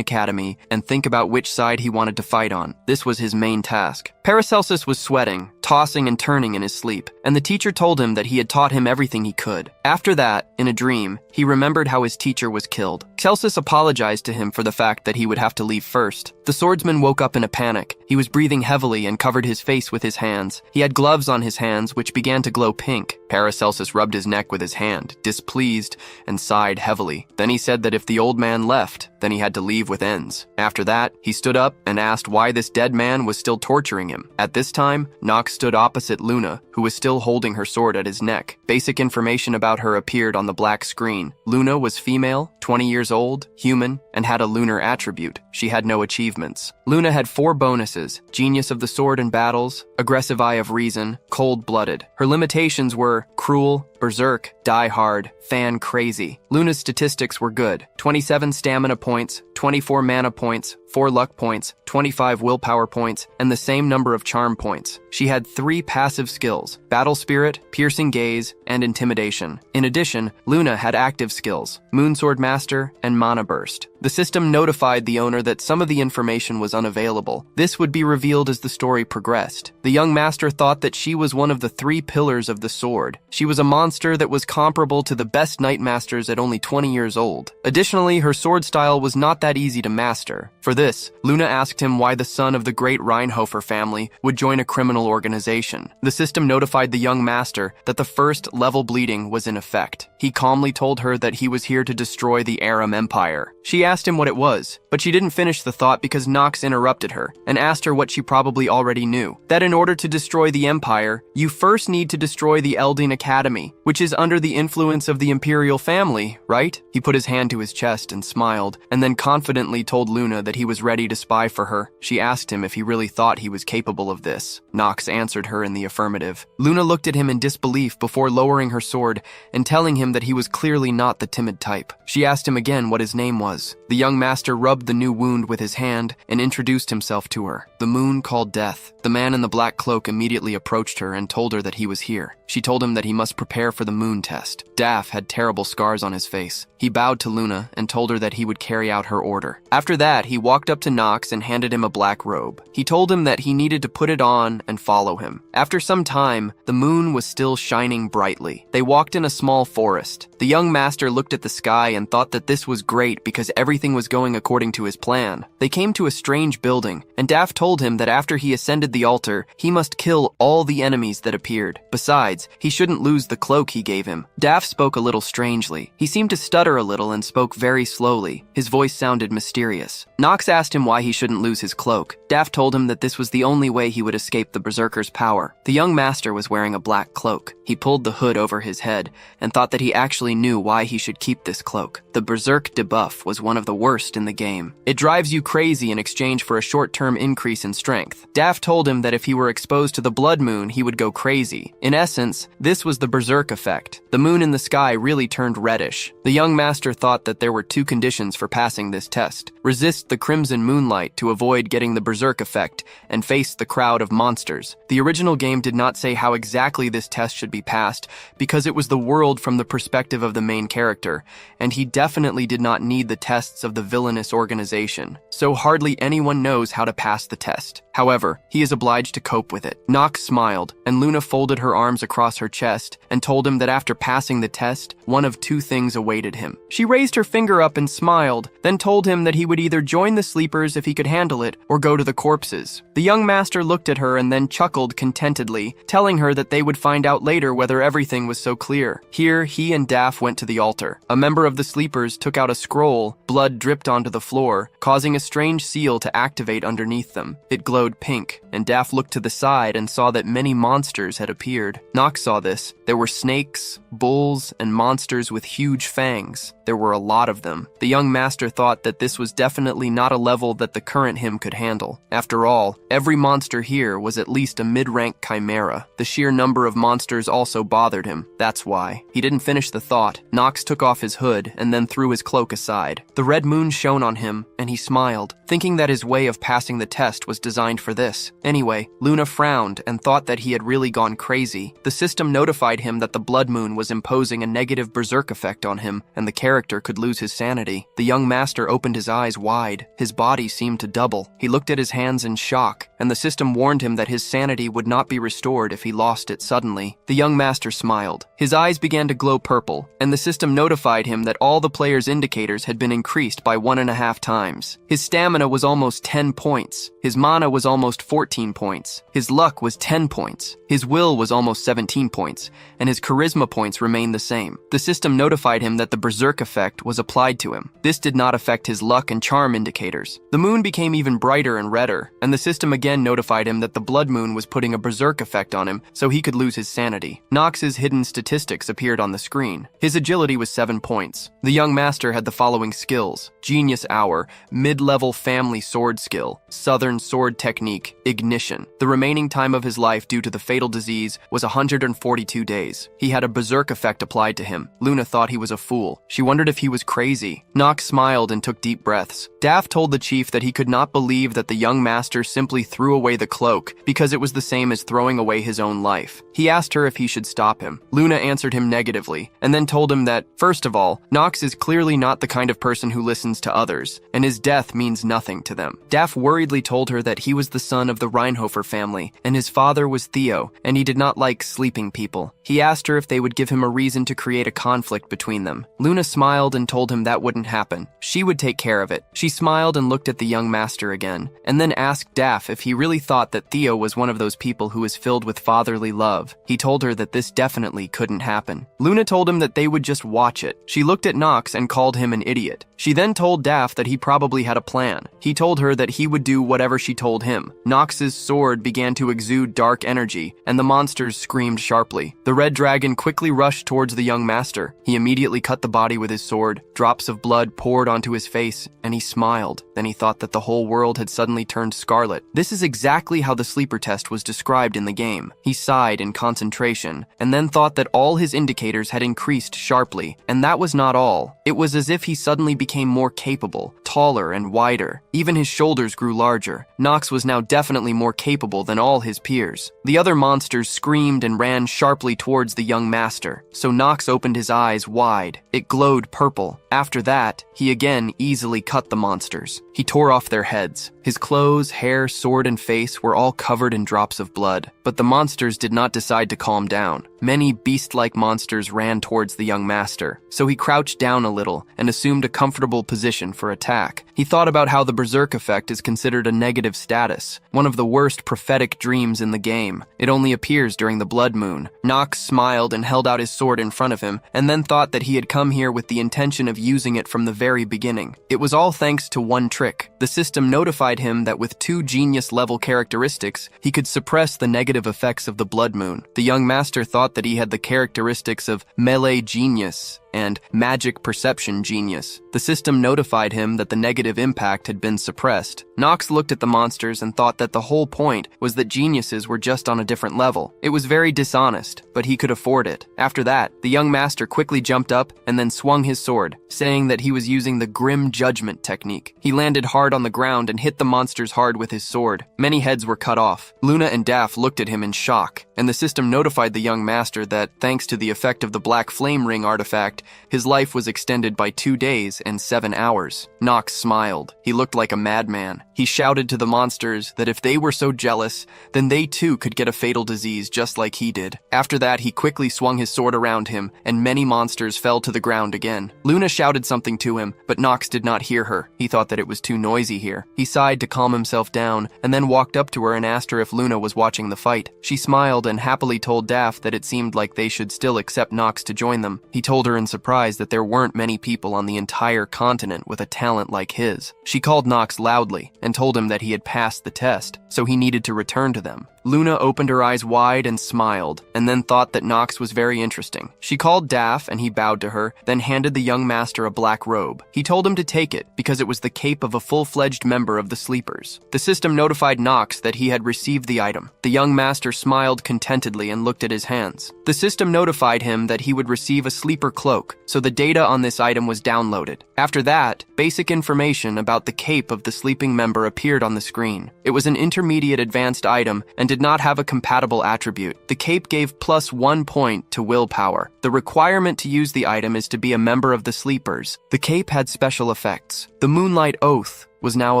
Academy and think about which side he wanted to fight on. This was his main task. Paracelsus was sweating, tossing and turning in his sleep, and the teacher told him that he had taught him everything he could. After that, in a dream, he remembered how his teacher was killed. Celsus apologized to him for the fact that he would have to leave first. The swordsman woke up in a panic. He was breathing heavily and covered his face with his hands. He had gloves on his hands, which began to glow pink. Paracelsus rubbed his neck with his hand, displeased, and sighed heavily. Then he said that if the old man left, then he had to leave with ends. After that, he stood up and asked why this dead man was still torturing him. At this time, Nox stood opposite Luna, who was still holding her sword at his neck. Basic information about her appeared on the black screen. Luna was female, 20 years old, human, and had a lunar attribute. She had no achievements. Luna had 4 bonuses: Genius of the Sword in Battles, Aggressive Eye of Reason, Cold-Blooded. Her limitations were Cruel, Berserk, Die Hard, Fan Crazy. Luna's statistics were good: 27 stamina points, 24 mana points, 4 luck points, 25 willpower points, and the same number of charm points. She had 3 passive skills: Battle Spirit, Piercing Gaze, and Intimidation. In addition, Luna had active skills: Moonsword Master and Mana Burst. The system notified the owner that some of the information was unavailable. This would be revealed as the story progressed. The young master thought that she was one of the 3 pillars of the sword. She was a monster that was comparable to the best knight masters at only 20 years old. Additionally, her sword style was not that easy to master. For this, Luna asked him why the son of the great Rheinhofer family would join a criminal organization. The system notified the young master that the first level bleeding was in effect. He calmly told her that he was here to destroy the Aram Empire. She asked him what it was, but she didn't finish the thought because Nox interrupted her and asked her what she probably already knew: that in order to destroy the Empire, you first need to destroy the Eldine Academy, which is under the influence of the imperial family, right? He put his hand to his chest and smiled, and then confidently told Luna that he was ready to spy for her. She asked him if he really thought he was capable of this. Nox answered her in the affirmative. Luna looked at him in disbelief before lowering her sword and telling him that he was clearly not the timid type. She asked him again what his name was. The young master rubbed the new wound with his hand and introduced himself to her. The moon called Death. The man in the black cloak immediately approached her and told her that he was here. She told him that he must prepare for the moon test. Daff had terrible scars on his face. He He bowed to Luna and told her that he would carry out her order. After that, he walked up to Nox and handed him a black robe. He told him that he needed to put it on and follow him. After some time, the moon was still shining brightly. They walked in a small forest. The young master looked at the sky and thought that this was great because everything was going according to his plan. They came to a strange building, and Daff told him that after he ascended the altar, he must kill all the enemies that appeared. Besides, he shouldn't lose the cloak he gave him. Daff spoke a little strangely. He seemed to stutter a little and spoke very slowly. His voice sounded mysterious. Nox asked him why he shouldn't lose his cloak. Daff told him that this was the only way he would escape the berserker's power. The young master was wearing a black cloak. He pulled the hood over his head and thought that he actually knew why he should keep this cloak. The berserk debuff was one of the worst in the game. It drives you crazy in exchange for a short-term increase in strength. Daff told him that if he were exposed to the blood moon, he would go crazy. In essence, this was the berserk effect. The moon in the sky really turned reddish. The young master thought that there were two conditions for passing this test: resist the crimson moonlight to avoid getting the berserk effect, and face the crowd of monsters. The original game did not say how exactly this test should be passed because it was the world from the perspective of the main character, and he definitely did not need the tests of the villainous organization. So hardly anyone knows how to pass the test. However, he is obliged to cope with it. Nox smiled, and Luna folded her arms across her chest and told him that after passing the test, one of two things awaited him. She raised her finger up and smiled, then told him that he would either join the sleepers if he could handle it, or go to the corpses. The young master looked at her and then chuckled contentedly, telling her that they would find out later whether everything was so clear. Here, he and Daff went to the altar. A member of the sleepers took out a scroll. Blood dripped onto the floor, causing a strange seal to activate underneath them. It glowed pink, and Daff looked to the side and saw that many monsters had appeared. Nox saw this. There were snakes, bulls, and monsters with huge fangs. There were a lot of them. The young master thought that this was definitely not a level that the current him could handle. After all, every monster here was at least a mid-rank chimera. The sheer number of monsters also bothered him. That's why. He didn't finish the thought. Nox took off his hood and then threw his cloak aside. The red moon shone on him, and he smiled, thinking that his way of passing the test was designed for this. Anyway, Luna frowned and thought that he had really gone crazy. The system notified him that the blood moon was imposing a negative berserk effect on him, and the character could lose his sanity. The young master opened his eyes wide. His body seemed to double. He looked at his hands in shock, and the system warned him that his sanity would not be restored if he lost it suddenly. The young master smiled. His eyes began to glow purple, and the system notified him that all the player's indicators had been increased by 1.5 times. His stamina was almost 10 points. His mana was almost 14 points. His luck was 10 points. His will was almost 17 points, and his charisma points remained the same. The system notified him that the berserk effect was applied to him. This did not affect his luck and charm indicators. The moon became even brighter and redder, and the system again notified him that the blood moon was putting a berserk effect on him so he could lose his sanity. Nox's hidden statistics appeared on the screen. His agility was 7 points. The young master had the following skills: Genius Hour, mid-level family sword skill, Southern sword technique, ignition. The remaining time of his life due to the fatal disease was 142 days. He had a berserk effect applied to him. Luna thought he was a fool. She wondered if he was crazy. Nox smiled and took deep breaths. Daff told the chief that he could not believe that the young master simply threw away the cloak because it was the same as throwing away his own life. He asked her if he should stop him. Luna answered him negatively, and then told him that, first of all, Nox is clearly not the kind of person who listens to others, and his death means nothing to them. Daff worriedly told her that he was the son of the Reinhofer family, and his father was Theo, and he did not like sleeping people. He asked her if they would give him a reason to create a conflict between them. Luna smiled and told him that wouldn't happen. She would take care of it. She smiled and looked at the young master again, and then asked Daff if he really thought that Theo was one of those people who is filled with fatherly love. He told her that this definitely couldn't happen. Luna told him that they would just watch it. She looked at Nox and called him an idiot. She then told Daff that he probably had a plan. He told her that he would do whatever she told him. Nox's sword began to exude dark energy, and the monsters screamed sharply. The red dragon quickly rushed towards the young master. He immediately cut the body with his sword. Drops of blood poured onto his face, and he smiled. Then he thought that the whole world had suddenly turned scarlet. This is exactly how the sleeper test was described in the game. He sighed in concentration, and then thought that all his indicators had increased sharply. And that was not all. It was as if he suddenly became more capable, taller and wider. Even his shoulders grew larger. Nox was now definitely more capable than all his peers. The other monsters screamed and ran sharply towards the young master, so Nox opened his eyes wide. It glowed purple. After that, he again easily cut the monsters. He tore off their heads. His clothes, hair, sword, and face were all covered in drops of blood. But the monsters did not decide to calm down. Many beast-like monsters ran towards the young master, so he crouched down a little and assumed a comfortable position for attack. He thought about how the berserk effect is considered a negative status, one of the worst prophetic dreams in the game. It only appears during the blood moon. Nox smiled and held out his sword in front of him, and then thought that he had come here with the intention of using it from the very beginning. It was all thanks to one trick. The system notified him that with 2 genius-level characteristics, he could suppress the negative effects of the blood moon. The young master thought that he had the characteristics of melee genius and magic perception genius. The system notified him that the negative impact had been suppressed. Nox looked at the monsters and thought that the whole point was that geniuses were just on a different level. It was very dishonest, but he could afford it. After that, the young master quickly jumped up and then swung his sword, saying that he was using the grim judgment technique. He landed hard on the ground and hit the monsters hard with his sword. Many heads were cut off. Luna and Daff looked at him in shock, and the system notified the young master that, thanks to the effect of the black flame ring artifact, his life was extended by 2 days and 7 hours. Nox smiled. He looked like a madman. He shouted to the monsters that if they were so jealous, then they too could get a fatal disease just like he did. After that, he quickly swung his sword around him, and many monsters fell to the ground again. Luna shouted something to him, but Nox did not hear her. He thought that it was too noisy here. He sighed to calm himself down, and then walked up to her and asked her if Luna was watching the fight. She smiled and happily told Daff that it seemed like they should still accept Nox to join them. He told her in surprise that there weren't many people on the entire continent with a talent like his. She called Nox loudly and told him that he had passed the test, so he needed to return to them. Luna opened her eyes wide and smiled, and then thought that Nox was very interesting. She called Daff, and he bowed to her, then handed the young master a black robe. He told him to take it, because it was the cape of a full-fledged member of the Sleepers. The system notified Nox that he had received the item. The young master smiled contentedly and looked at his hands. The system notified him that he would receive a sleeper cloak, so the data on this item was downloaded. After that, basic information about the cape of the sleeping member appeared on the screen. It was an intermediate advanced item, and did not have a compatible attribute. The cape gave +1 point to willpower. The requirement to use the item is to be a member of the Sleepers. The cape had special effects. The Moonlight Oath was now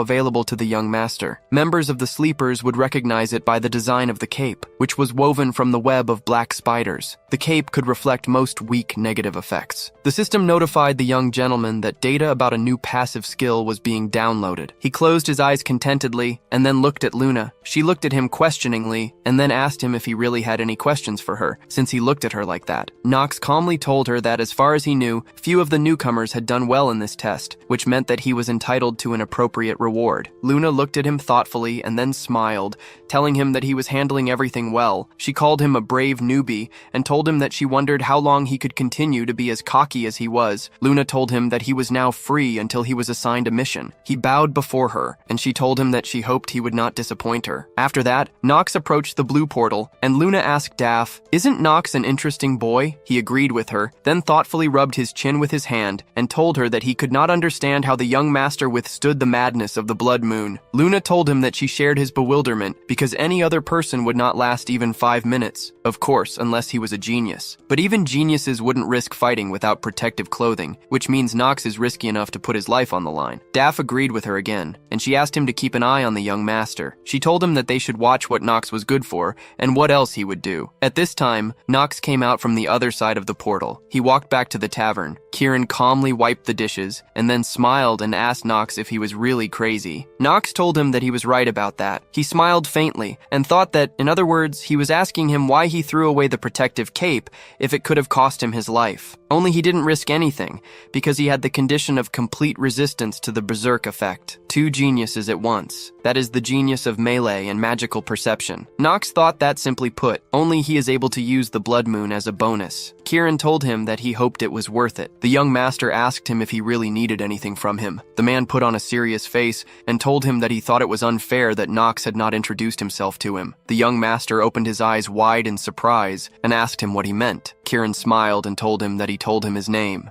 available to the young master. Members of the Sleepers would recognize it by the design of the cape, which was woven from the web of black spiders. The cape could reflect most weak negative effects. The system notified the young gentleman that data about a new passive skill was being downloaded. He closed his eyes contentedly and then looked at Luna. She looked at him questioningly and then asked him if he really had any questions for her, since he looked at her like that. Nox calmly told her that as far as he knew, few of the newcomers had done well in this test, which meant that he was entitled to an appropriate reward. Luna looked at him thoughtfully and then smiled, telling him that he was handling everything well. She called him a brave newbie and told him that she wondered how long he could continue to be as cocky as he was. Luna told him that he was now free until he was assigned a mission. He bowed before her, and she told him that she hoped he would not disappoint her. After that, Nox approached the blue portal, and Luna asked Daff, "Isn't Nox an interesting boy?" He agreed with her, then thoughtfully rubbed his chin with his hand, and told her that he could not understand how the young master withstood the madness of the blood moon. Luna told him that she shared his bewilderment because any other person would not last even 5 minutes. Of course, unless he was a genius. But even geniuses wouldn't risk fighting without protective clothing, which means Nox is risky enough to put his life on the line. Daff agreed with her again, and she asked him to keep an eye on the young master. She told him that they should watch what Nox was good for and what else he would do. At this time, Nox came out from the other side of the portal. He walked back to the tavern. Kieran calmly wiped the dishes and then smiled and asked Nox if he was really crazy. Nox told him that he was right about that. He smiled faintly and thought that, in other words, he was asking him why he threw away the protective cape if it could have cost him his life. Only he didn't risk anything because he had the condition of complete resistance to the berserk effect. 2 geniuses at once. That is the genius of melee and magical perception. Nox thought that simply put, only he is able to use the blood moon as a bonus. Kieran told him that he hoped it was worth it. The young master asked him if he really needed anything from him. The man put on a serious serious face and told him that he thought it was unfair that Knox had not introduced himself to him. The young master opened his eyes wide in surprise and asked him what he meant. Kieran smiled and told him that he told him his name,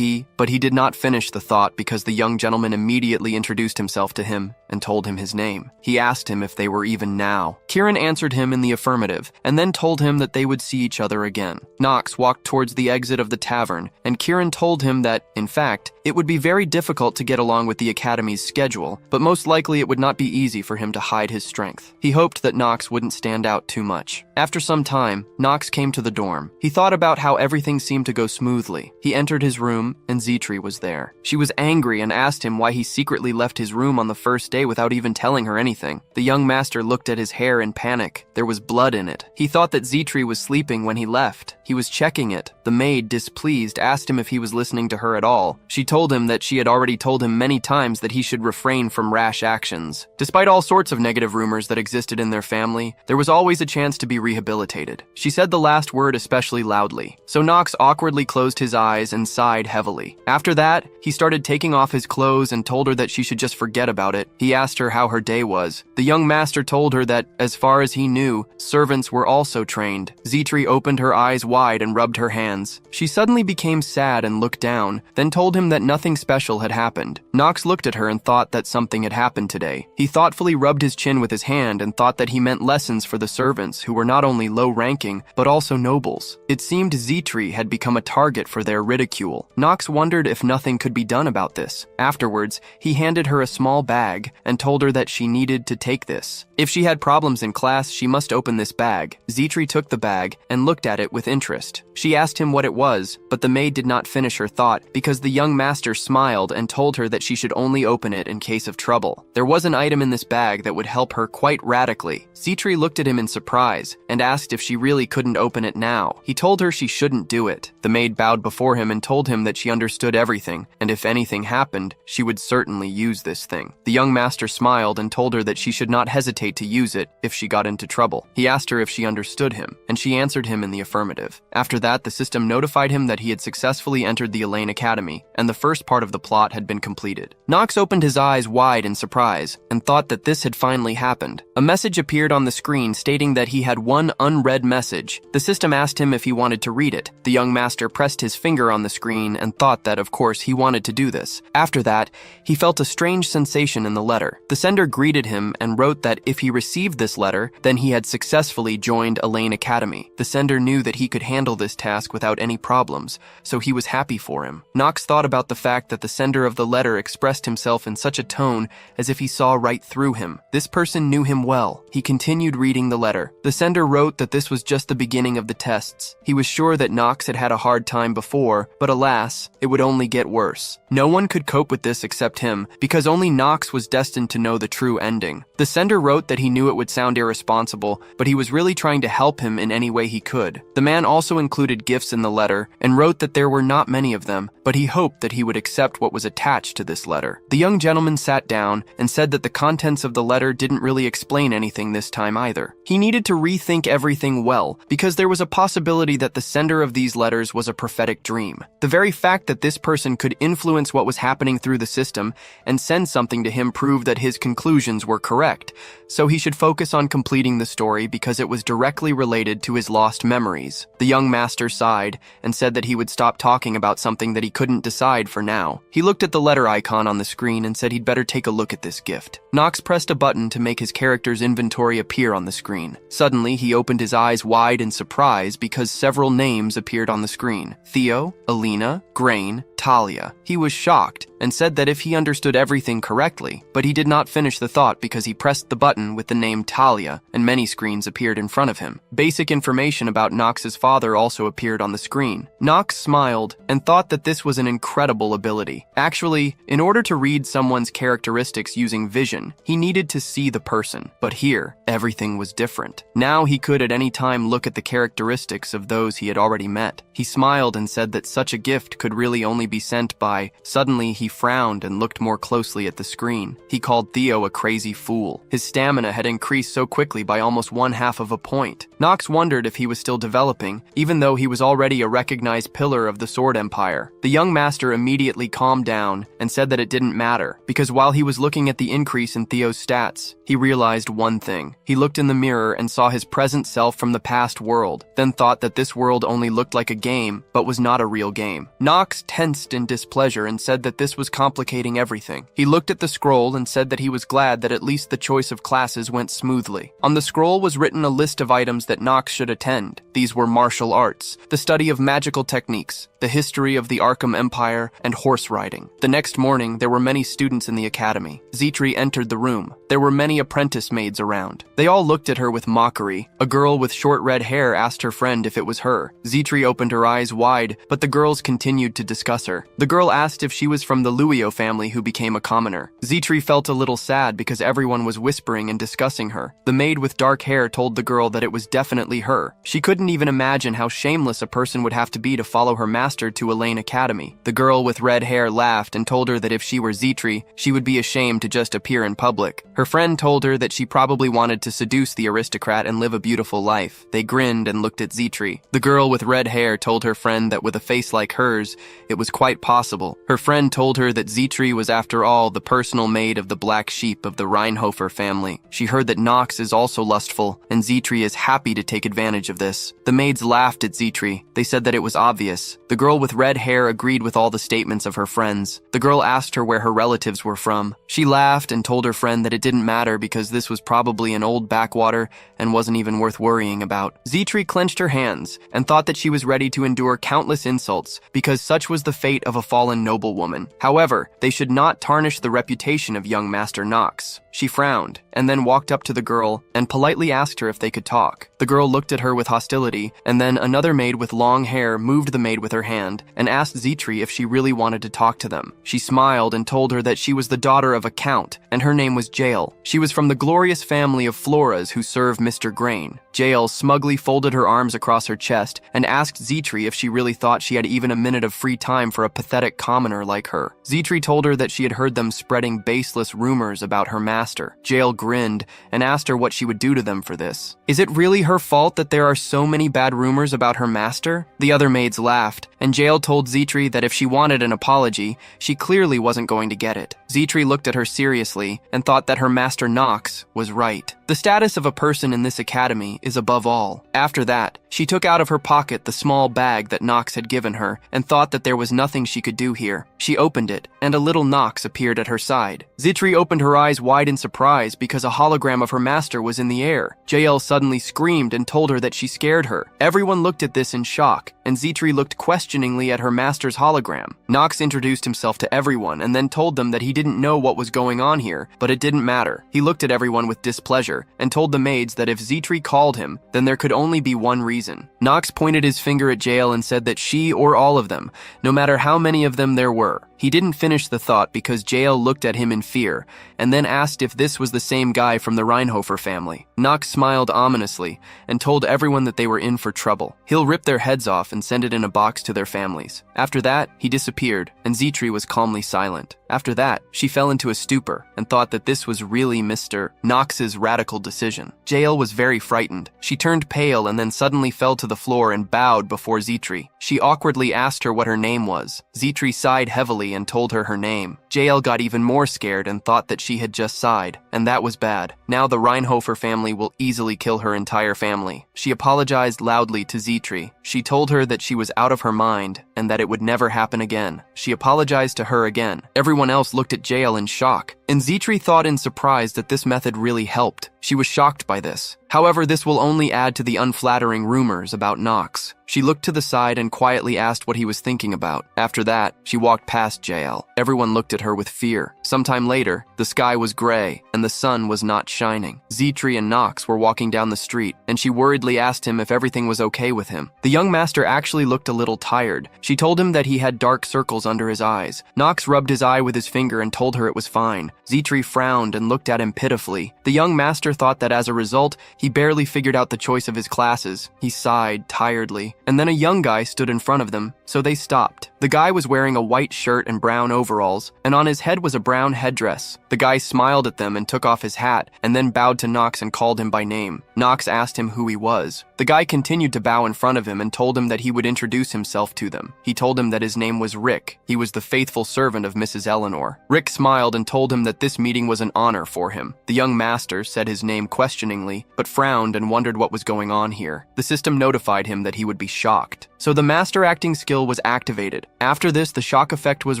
but he did not finish the thought because the young gentleman immediately introduced himself to him and told him his name. He asked him if they were even now. Kieran answered him in the affirmative and then told him that they would see each other again. Knox walked towards the exit of the tavern, and Kieran told him that, in fact, it would be very difficult to get along with the Academy's schedule, but most likely it would not be easy for him to hide his strength. He hoped that Knox wouldn't stand out too much. After some time, Knox came to the dorm. He thought about how everything seemed to go smoothly. He entered his room, and Zitri was there. She was angry and asked him why he secretly left his room on the first day without even telling her anything. The young master looked at his hair in panic. There was blood in it. He thought that Zitri was sleeping when he left. He was checking it. The maid, displeased, asked him if he was listening to her at all. She told him that she had already told him many times that he should refrain from rash actions. Despite all sorts of negative rumors that existed in their family, there was always a chance to be rehabilitated. She said the last word especially loudly. So Knox awkwardly closed his eyes and sighed heavily. After that, he started taking off his clothes and told her that she should just forget about it. He asked her how her day was. The young master told her that, as far as he knew, servants were also trained. Zitri opened her eyes wide and rubbed her hands. She suddenly became sad and looked down, then told him that nothing special had happened. Knox looked at her and thought that something had happened today. He thoughtfully rubbed his chin with his hand and thought that he meant lessons for the servants who were not only low-ranking, but also nobles. It seemed Zitri had become a target for their ridicule. Knox wondered if nothing could be done about this. Afterwards, he handed her a small bag and told her that she needed to take this. If she had problems in class, she must open this bag. Zitri took the bag and looked at it with interest. She asked him what it was, but the maid did not finish her thought because the young master smiled and told her that she should only open it in case of trouble. There was an item in this bag that would help her quite radically. Zitri looked at him in surprise and asked if she really couldn't open it now. He told her she shouldn't do it. The maid bowed before him and told him that she understood everything, and if anything happened, she would certainly use this thing. The young master smiled and told her that she should not hesitate to use it if she got into trouble. He asked her if she understood him, and she answered him in the affirmative. After that, the system notified him that he had successfully entered the Elaine Academy, and the first part of the plot had been completed. Knox opened his eyes wide in surprise and thought that this had finally happened. A message appeared on the screen stating that he had one unread message. The system asked him if he wanted to read it. The young master pressed his finger on the screen and thought that, of course, he wanted to do this. After that, he felt a strange sensation in the letter. The sender greeted him and wrote that if he received this letter, then he had successfully joined Elaine Academy. The sender knew that he could handle this task without any problems, so he was happy for him. Knox thought about the fact that the sender of the letter expressed himself in such a tone as if he saw right through him. This person knew him well. He continued reading the letter. The sender wrote that this was just the beginning of the tests. He was sure that Knox had had a hard time before, but alas, it would only get worse. No one could cope with this except him, because only Knox was destined to know the true ending. The sender wrote that he knew it would sound irresponsible, but he was really trying to help him in any way he could. The man also included gifts in the letter and wrote that there were not many of them, but he hoped that he would accept what was attached to this letter. The young gentleman sat down and said that the contents of the letter didn't really explain anything this time either. He needed to rethink everything well, because there was a possibility that the sender of these letters was a prophetic dream. The very fact that this person could influence what was happening through the system and send something to him proved that his conclusions were correct, so he should focus on completing the story because it was directly related to his lost memories. The young master sighed and said that he would stop talking about something that he couldn't decide for now. He looked at the letter icon on the screen and said he'd better take a look at this gift. Knox pressed a button to make his character's inventory appear on the screen. Suddenly, he opened his eyes wide in surprise because several names appeared on the screen. Theo, Alina, Grain, Talia. He was shocked and said that if he understood everything correctly, but he did not finish the thought because he pressed the button with the name Talia and many screens appeared in front of him. Basic information about Knox's father also appeared on the screen. Knox smiled and thought that this was an incredible ability. Actually, in order to read someone's characteristics using vision, he needed to see the person. But here, everything was different. Now he could at any time look at the characteristics of those he had already met. He smiled and said that such a gift could really only be sent by. Suddenly, he frowned and looked more closely at the screen. He called Theo a crazy fool. His stamina had increased so quickly by almost 1/2 of a point. Nox wondered if he was still developing, even though he was already a recognized pillar of the Sword Empire. The young master immediately calmed down and said that it didn't matter, because while he was looking at the increase in Theo's stats, he realized one thing. He looked in the mirror and saw his present self from the past world, then thought that this world only looked like a game, but was not a real game. Nox tensed in displeasure and said that this was complicating everything. He looked at the scroll and said that he was glad that at least the choice of classes went smoothly. On the scroll was written a list of items that Nox should attend. These were martial arts, the study of magical techniques, the history of the Arkham Empire, and horse riding. The next morning, there were many students in the academy. Zitri entered the room. There were many apprentice maids around. They all looked at her with mockery. A girl with short red hair asked her friend if it was her. Zitri opened her eyes wide, but the girls continued to discuss her. The girl asked if she was from the Luio family who became a commoner. Zitri felt a little sad because everyone was whispering and discussing her. The maid with dark hair told the girl that it was definitely her. She couldn't even imagine how shameless a person would have to be to follow her master to Elaine Academy. The girl with red hair laughed and told her that if she were Zitri, she would be ashamed to just appear in public. Her friend told her that she probably wanted to seduce the aristocrat and live a beautiful life. They grinned and looked at Zitri. The girl with red hair told her friend that with a face like hers, it was quite possible. Her friend told her that Zitri was after all the personal maid of the black sheep of the Reinhofer family. She heard that Nox is also lustful, and Zitri is happy to take advantage of this. The maids laughed at Zitri. They said that it was obvious. The girl with red hair agreed with all the statements of her friends. The girl asked her where her relatives were from. She laughed and told her friend that it didn't matter because this was probably an old backwater and wasn't even worth worrying about. Zitri clenched her hands and thought that she was ready to endure countless insults because such was the fate of a fallen noblewoman. However, they should not tarnish the reputation of young Master Nox. She frowned and then walked up to the girl and politely asked her if they could talk. The girl looked at her with hostility, and then another maid with long hair moved the maid with her hand and asked Zitri if she really wanted to talk to them. She smiled and told her that she was the daughter of a count, and her name was Jael. She was from the glorious family of Floras who served Mr. Grain. Jael smugly folded her arms across her chest and asked Zitri if she really thought she had even a minute of free time for a pathetic commoner like her. Zitri told her that she had heard them spreading baseless rumors about her master. Jael grinned and asked her what she would do to them for this. Is it really her fault that there are so many bad rumors about her master? The other maids laughed, and Jael told Zitri that if she wanted an apology, she clearly wasn't going to get it. Zitri looked at her seriously and thought that her master Nox was right. The status of a person in this academy is above all. After that, she took out of her pocket the small bag that Nox had given her and thought that there was nothing she could do here. She opened it, and a little Nox appeared at her side. Zitri opened her eyes wide in surprise because a hologram of her master was in the air. Jael suddenly screamed and told her that she scared her. Everyone looked at this in shock, and Zitri looked questioningly at her master's hologram. Nox introduced himself to everyone and then told them that he didn't know what was going on here, but it didn't matter. He looked at everyone with displeasure and told the maids that if Zitri called him, then there could only be one reason. Nox pointed his finger at Jael and said that she or all of them, no matter how many of them there were. He didn't finish the thought because Jael looked at him in fear and then asked if this was the same guy from the Reinhofer family. Nox smiled ominously and told everyone that they were in for trouble. He'll rip their heads off and send it in a box to their families. After that, he disappeared, and Zitri was calmly silent. After that, she fell into a stupor and thought that this was really Mr. Nox's radical decision. Jael was very frightened. She turned pale and then suddenly fell to the floor and bowed before Zitri. She awkwardly asked her what her name was. Zitri sighed heavily and told her name. Jael got even more scared and thought that she had just sighed, and that was bad. Now the Reinhofer family will easily kill her entire family. She apologized loudly to Zitri. She told her that she was out of her mind and that it would never happen again. She apologized to her again. Everyone else looked at Jael in shock, and Zitri thought in surprise that this method really helped. She was shocked by this. However, this will only add to the unflattering rumors about Nox. She looked to the side and quietly asked what he was thinking about. After that, she walked past Jael. Everyone looked at her with fear. Sometime later, the sky was gray and the sun was not shining. Zetri and Nox were walking down the street, and she worriedly asked him if everything was okay with him. The young master actually looked a little tired. She told him that he had dark circles under his eyes. Nox rubbed his eye with his finger and told her it was fine. Zetri frowned and looked at him pitifully. The young master thought that as a result, he barely figured out the choice of his classes. He sighed tiredly, and then a young guy stood in front of them, so they stopped. The guy was wearing a white shirt and brown overalls, and on his head was a brown headdress. The guy smiled at them and took off his hat, and then bowed to Nox and called him by name. Nox asked him who he was. The guy continued to bow in front of him and told him that he would introduce himself to them. He told him that his name was Rick. He was the faithful servant of Mrs. Eleanor. Rick smiled and told him that this meeting was an honor for him. The young master said his name questioningly, but frowned and wondered what was going on here. The system notified him that he would be shocked. So the master acting skill was activated. After this, the shock effect was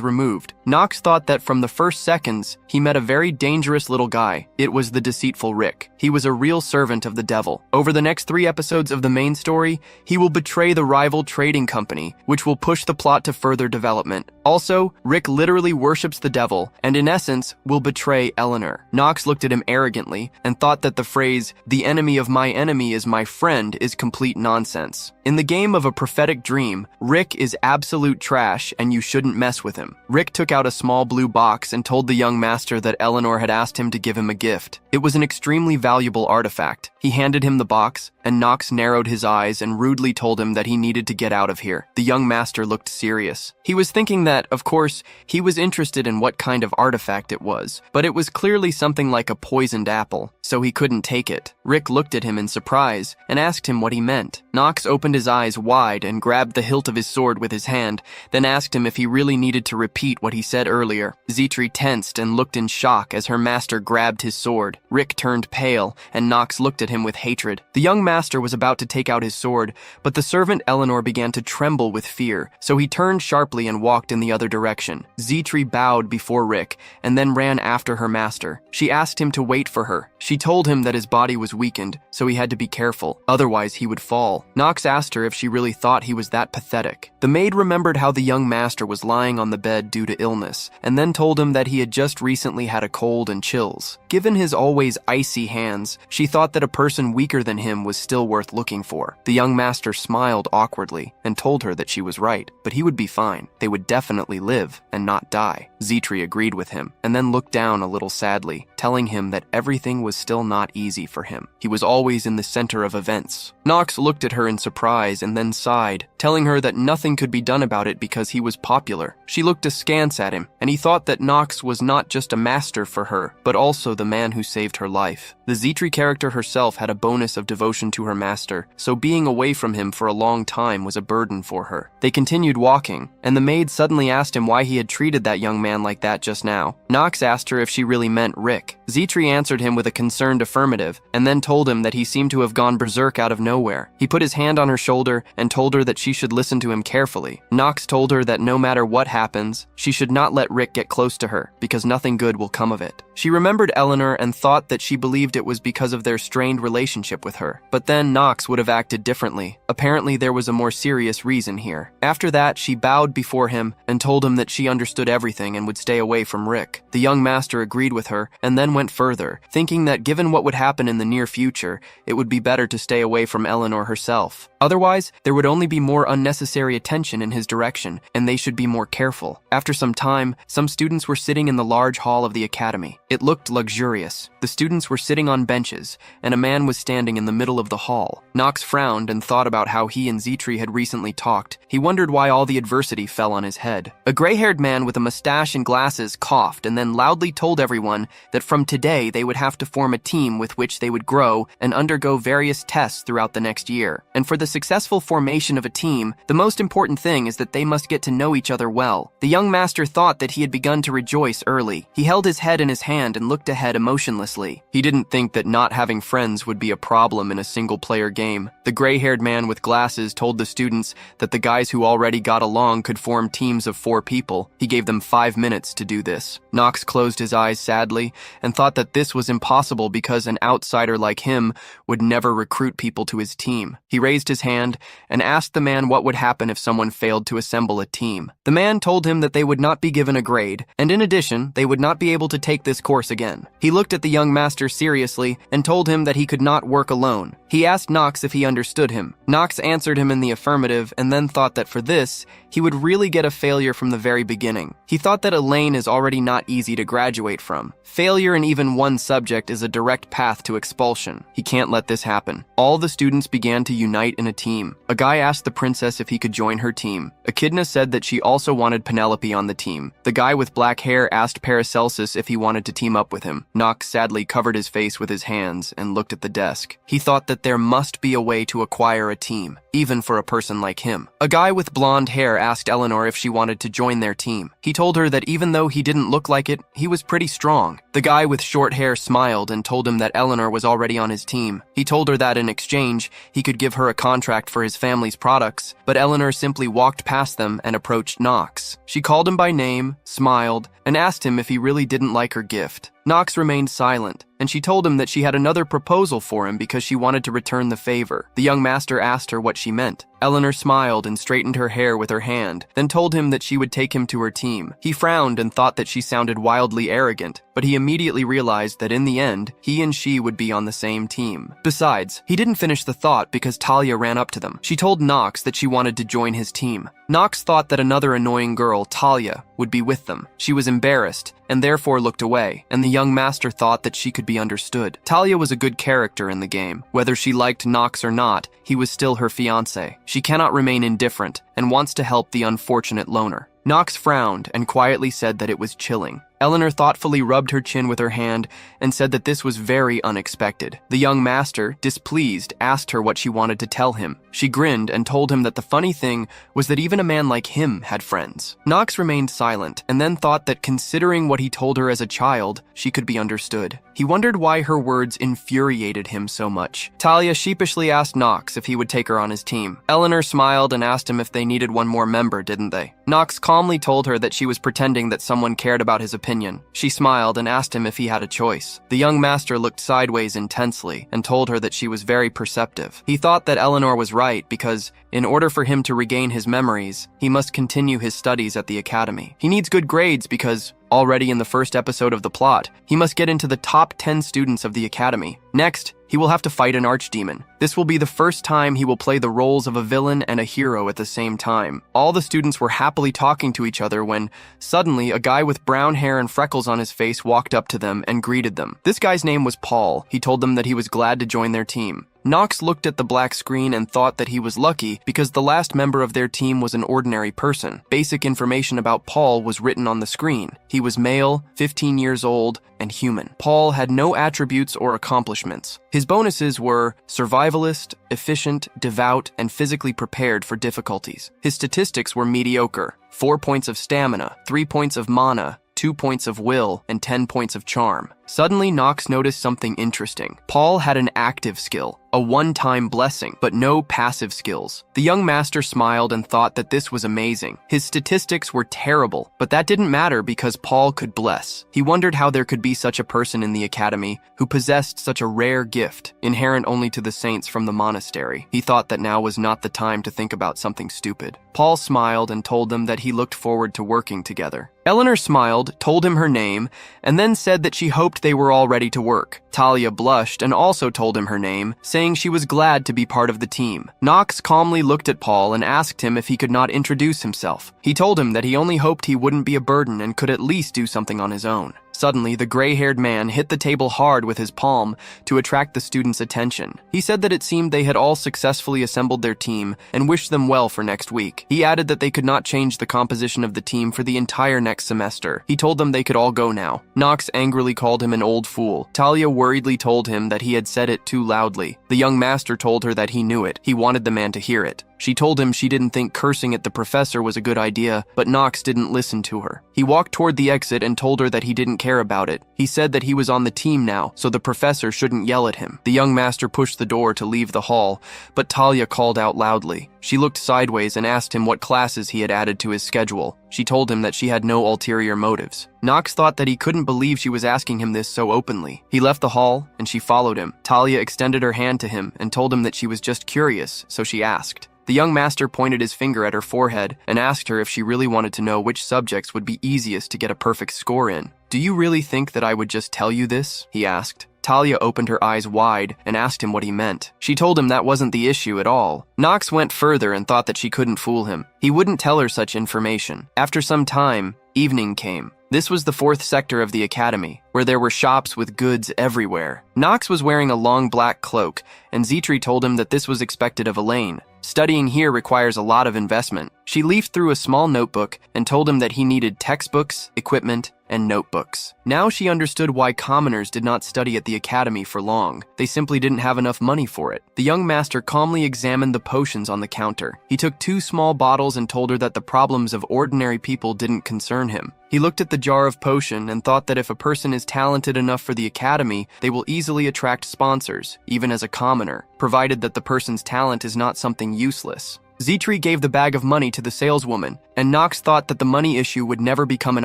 removed. Nox thought that from the first seconds, he met a very dangerous little guy. It was the deceitful Rick. He was a real servant of the devil. Over the next 3 episodes of the main story, he will betray the rival trading company, which will push the plot to further development. Also, Rick literally worships the devil, and in essence, will betray Eleanor. Nox looked at him arrogantly and thought that the phrase, "the enemy of my enemy is my friend," is complete nonsense. In the game of a prophetic dream, Rick is absolute trash and you shouldn't mess with him. Rick took out a small blue box and told the young master that Eleanor had asked him to give him a gift. It was an extremely valuable artifact. He handed him the box, and Nox narrowed his eyes and rudely told him that he needed to get out of here. The young master looked serious. He was thinking that, of course, he was interested in what kind of artifact it was, but it was clearly something like a poisoned apple, so he couldn't take it. Rick looked at him in surprise and asked him what he meant. Nox opened his eyes wide and grabbed the hilt of his sword with his hand, then asked him if he really needed to repeat what he said earlier. Zetri tensed and looked in shock as her master grabbed his sword. Rick turned pale, and Nox looked at him with hatred. The young master was about to take out his sword, but the servant Eleanor began to tremble with fear, so he turned sharply and walked in the other direction. Zetri bowed before Rick, and then ran after her master. She asked him to wait for her. She told him that his body was weakened, so he had to be careful, otherwise he would fall. Nox asked her if she really thought he was that pathetic. The maid remembered how the young master was lying on the bed due to illness, and then told him that he had just recently had a cold and chills. Given his always icy hands, she thought that a person weaker than him was still worth looking for. The young master smiled awkwardly and told her that she was right, but he would be fine. They would definitely live and not die. Zetri agreed with him, and then looked down a little sadly, telling him that everything was still not easy for him. He was always in the center of events. Nox looked at her in surprise and then sighed, telling her that nothing could be done about it because he was popular. She looked askance at him, and he thought that Nox was not just a master for her, but also the man who saved her life. The Zetri character herself had a bonus of devotion to her master, so being away from him for a long time was a burden for her. They continued walking, and the maid suddenly asked him why he had treated that young man like that just now. Nox asked her if she really meant Rick. Zetri answered him with a concerned affirmative, and then told him that he seemed to have gone berserk out of nowhere. He put his hand on her shoulder and told her that she should listen to him carefully. Nox told her that no matter what happens, she should not let Rick get close to her, because nothing good will come of it. She remembered Eleanor and thought that she believed it was because of their strained relationship with her. But then Nox would have acted differently. Apparently there was a more serious reason here. After that, she bowed before him and told him that she understood everything and would stay away from Rick. The young master agreed with her and then went further, thinking that given what would happen in the near future, it would be better to stay away from Eleanor herself. Otherwise, there would only be more unnecessary attention in his direction, and they should be more careful. After some time, some students were sitting in the large hall of the academy. It looked luxurious. The students were sitting on benches, and a man was standing in the middle of the hall. Nox frowned and thought about how he and Zetri had recently talked. He wondered why all the adversity fell on his head. A gray-haired man with a mustache and glasses coughed and then loudly told everyone that from today they would have to form a team with which they would grow and undergo various tests throughout the next year. And for the successful formation of a team, the most important thing is that they must get to know each other well. The young master thought that he had begun to rejoice early. He held his head in his hand and looked ahead emotionlessly. He didn't think that not having friends would be a problem in a single-player game. The gray-haired man with glasses told the students that the guys who already got along could form teams of 4 people. He gave them 5 minutes to do this. Nox closed his eyes sadly and and thought that this was impossible because an outsider like him would never recruit people to his team. He raised his hand and asked the man what would happen if someone failed to assemble a team. The man told him that they would not be given a grade, and in addition, they would not be able to take this course again. He looked at the young master seriously and told him that he could not work alone. He asked Knox if he understood him. Knox answered him in the affirmative and then thought that for this, he would really get a failure from the very beginning. He thought that a lane is already not easy to graduate from. Failure in even one subject is a direct path to expulsion. He can't let this happen. All the students began to unite in a team. A guy asked the princess if he could join her team. Echidna said that she also wanted Penelope on the team. The guy with black hair asked Paracelsus if he wanted to team up with him. Knox sadly covered his face with his hands and looked at the desk. He thought that there must be a way to acquire a team, even for a person like him. A guy with blonde hair asked Eleanor if she wanted to join their team. He told her that even though he didn't look like it, he was pretty strong. The guy with short hair smiled and told him that Eleanor was already on his team. He told her that in exchange, he could give her a contract for his family's products, but Eleanor simply walked past them and approached Knox. She called him by name, smiled, and asked him if he really didn't like her gift. Knox remained silent, and she told him that she had another proposal for him because she wanted to return the favor. The young master asked her what she meant. Eleanor smiled and straightened her hair with her hand, then told him that she would take him to her team. He frowned and thought that she sounded wildly arrogant, but he immediately realized that in the end, he and she would be on the same team. Besides, he didn't finish the thought because Talia ran up to them. She told Knox that she wanted to join his team. Knox thought that another annoying girl, Talia, would be with them. She was embarrassed and therefore looked away, and the young master thought that she could be understood. Talia was a good character in the game. Whether she liked Knox or not, he was still her fiancé. She cannot remain indifferent and wants to help the unfortunate loner. Knox frowned and quietly said that it was chilling. Eleanor thoughtfully rubbed her chin with her hand and said that this was very unexpected. The young master, displeased, asked her what she wanted to tell him. She grinned and told him that the funny thing was that even a man like him had friends. Knox remained silent and then thought that considering what he told her as a child, she could be understood. He wondered why her words infuriated him so much. Talia sheepishly asked Knox if he would take her on his team. Eleanor smiled and asked him if they needed one more member, didn't they? Knox calmly told her that she was pretending that someone cared about his opinion. She smiled and asked him if he had a choice. The young master looked sideways intensely and told her that she was very perceptive. He thought that Eleanor was right because, in order for him to regain his memories, he must continue his studies at the academy. He needs good grades because, already in the first episode of the plot, he must get into the top 10 students of the academy. Next, he will have to fight an archdemon. This will be the first time he will play the roles of a villain and a hero at the same time. All the students were happily talking to each other when, suddenly, a guy with brown hair and freckles on his face walked up to them and greeted them. This guy's name was Paul. He told them that he was glad to join their team. Knox looked at the black screen and thought that he was lucky because the last member of their team was an ordinary person. Basic information about Paul was written on the screen. He was male, 15 years old, and human. Paul had no attributes or accomplishments. His bonuses were survivalist, efficient, devout, and physically prepared for difficulties. His statistics were mediocre: 4 points of stamina, 3 points of mana, 2 points of will, and 10 points of charm. Suddenly, Knox noticed something interesting. Paul had an active skill, a one-time blessing, but no passive skills. The young master smiled and thought that this was amazing. His statistics were terrible, but that didn't matter because Paul could bless. He wondered how there could be such a person in the academy who possessed such a rare gift, inherent only to the saints from the monastery. He thought that now was not the time to think about something stupid. Paul smiled and told them that he looked forward to working together. Eleanor smiled, told him her name, and then said that she hoped they were all ready to work. Talia blushed and also told him her name, saying she was glad to be part of the team. Knox calmly looked at Paul and asked him if he could not introduce himself. He told him that he only hoped he wouldn't be a burden and could at least do something on his own. Suddenly, the gray-haired man hit the table hard with his palm to attract the students' attention. He said that it seemed they had all successfully assembled their team and wished them well for next week. He added that they could not change the composition of the team for the entire next semester. He told them they could all go now. Knox angrily called him an old fool. Talia worriedly told him that he had said it too loudly. The young master told her that he knew it. He wanted the man to hear it. She told him she didn't think cursing at the professor was a good idea, but Knox didn't listen to her. He walked toward the exit and told her that he didn't care about it. He said that he was on the team now, so the professor shouldn't yell at him. The young master pushed the door to leave the hall, but Talia called out loudly. She looked sideways and asked him what classes he had added to his schedule. She told him that she had no ulterior motives. Knox thought that he couldn't believe she was asking him this so openly. He left the hall, and she followed him. Talia extended her hand to him and told him that she was just curious, so she asked. The young master pointed his finger at her forehead and asked her if she really wanted to know which subjects would be easiest to get a perfect score in. "Do you really think that I would just tell you this?" he asked. Talia opened her eyes wide and asked him what he meant. She told him that wasn't the issue at all. Knox went further and thought that she couldn't fool him. He wouldn't tell her such information. After some time, evening came. This was the 4th sector of the academy, where there were shops with goods everywhere. Knox was wearing a long black cloak, and Zetri told him that this was expected of Elaine. Studying here requires a lot of investment. She leafed through a small notebook and told him that he needed textbooks, equipment, and notebooks. Now she understood why commoners did not study at the academy for long. They simply didn't have enough money for it. The young master calmly examined the potions on the counter. He took 2 small bottles and told her that the problems of ordinary people didn't concern him. He looked at the jar of potion and thought that if a person is talented enough for the academy, they will easily attract sponsors, even as a commoner, provided that the person's talent is not something useless. Zetri gave the bag of money to the saleswoman, and Knox thought that the money issue would never become an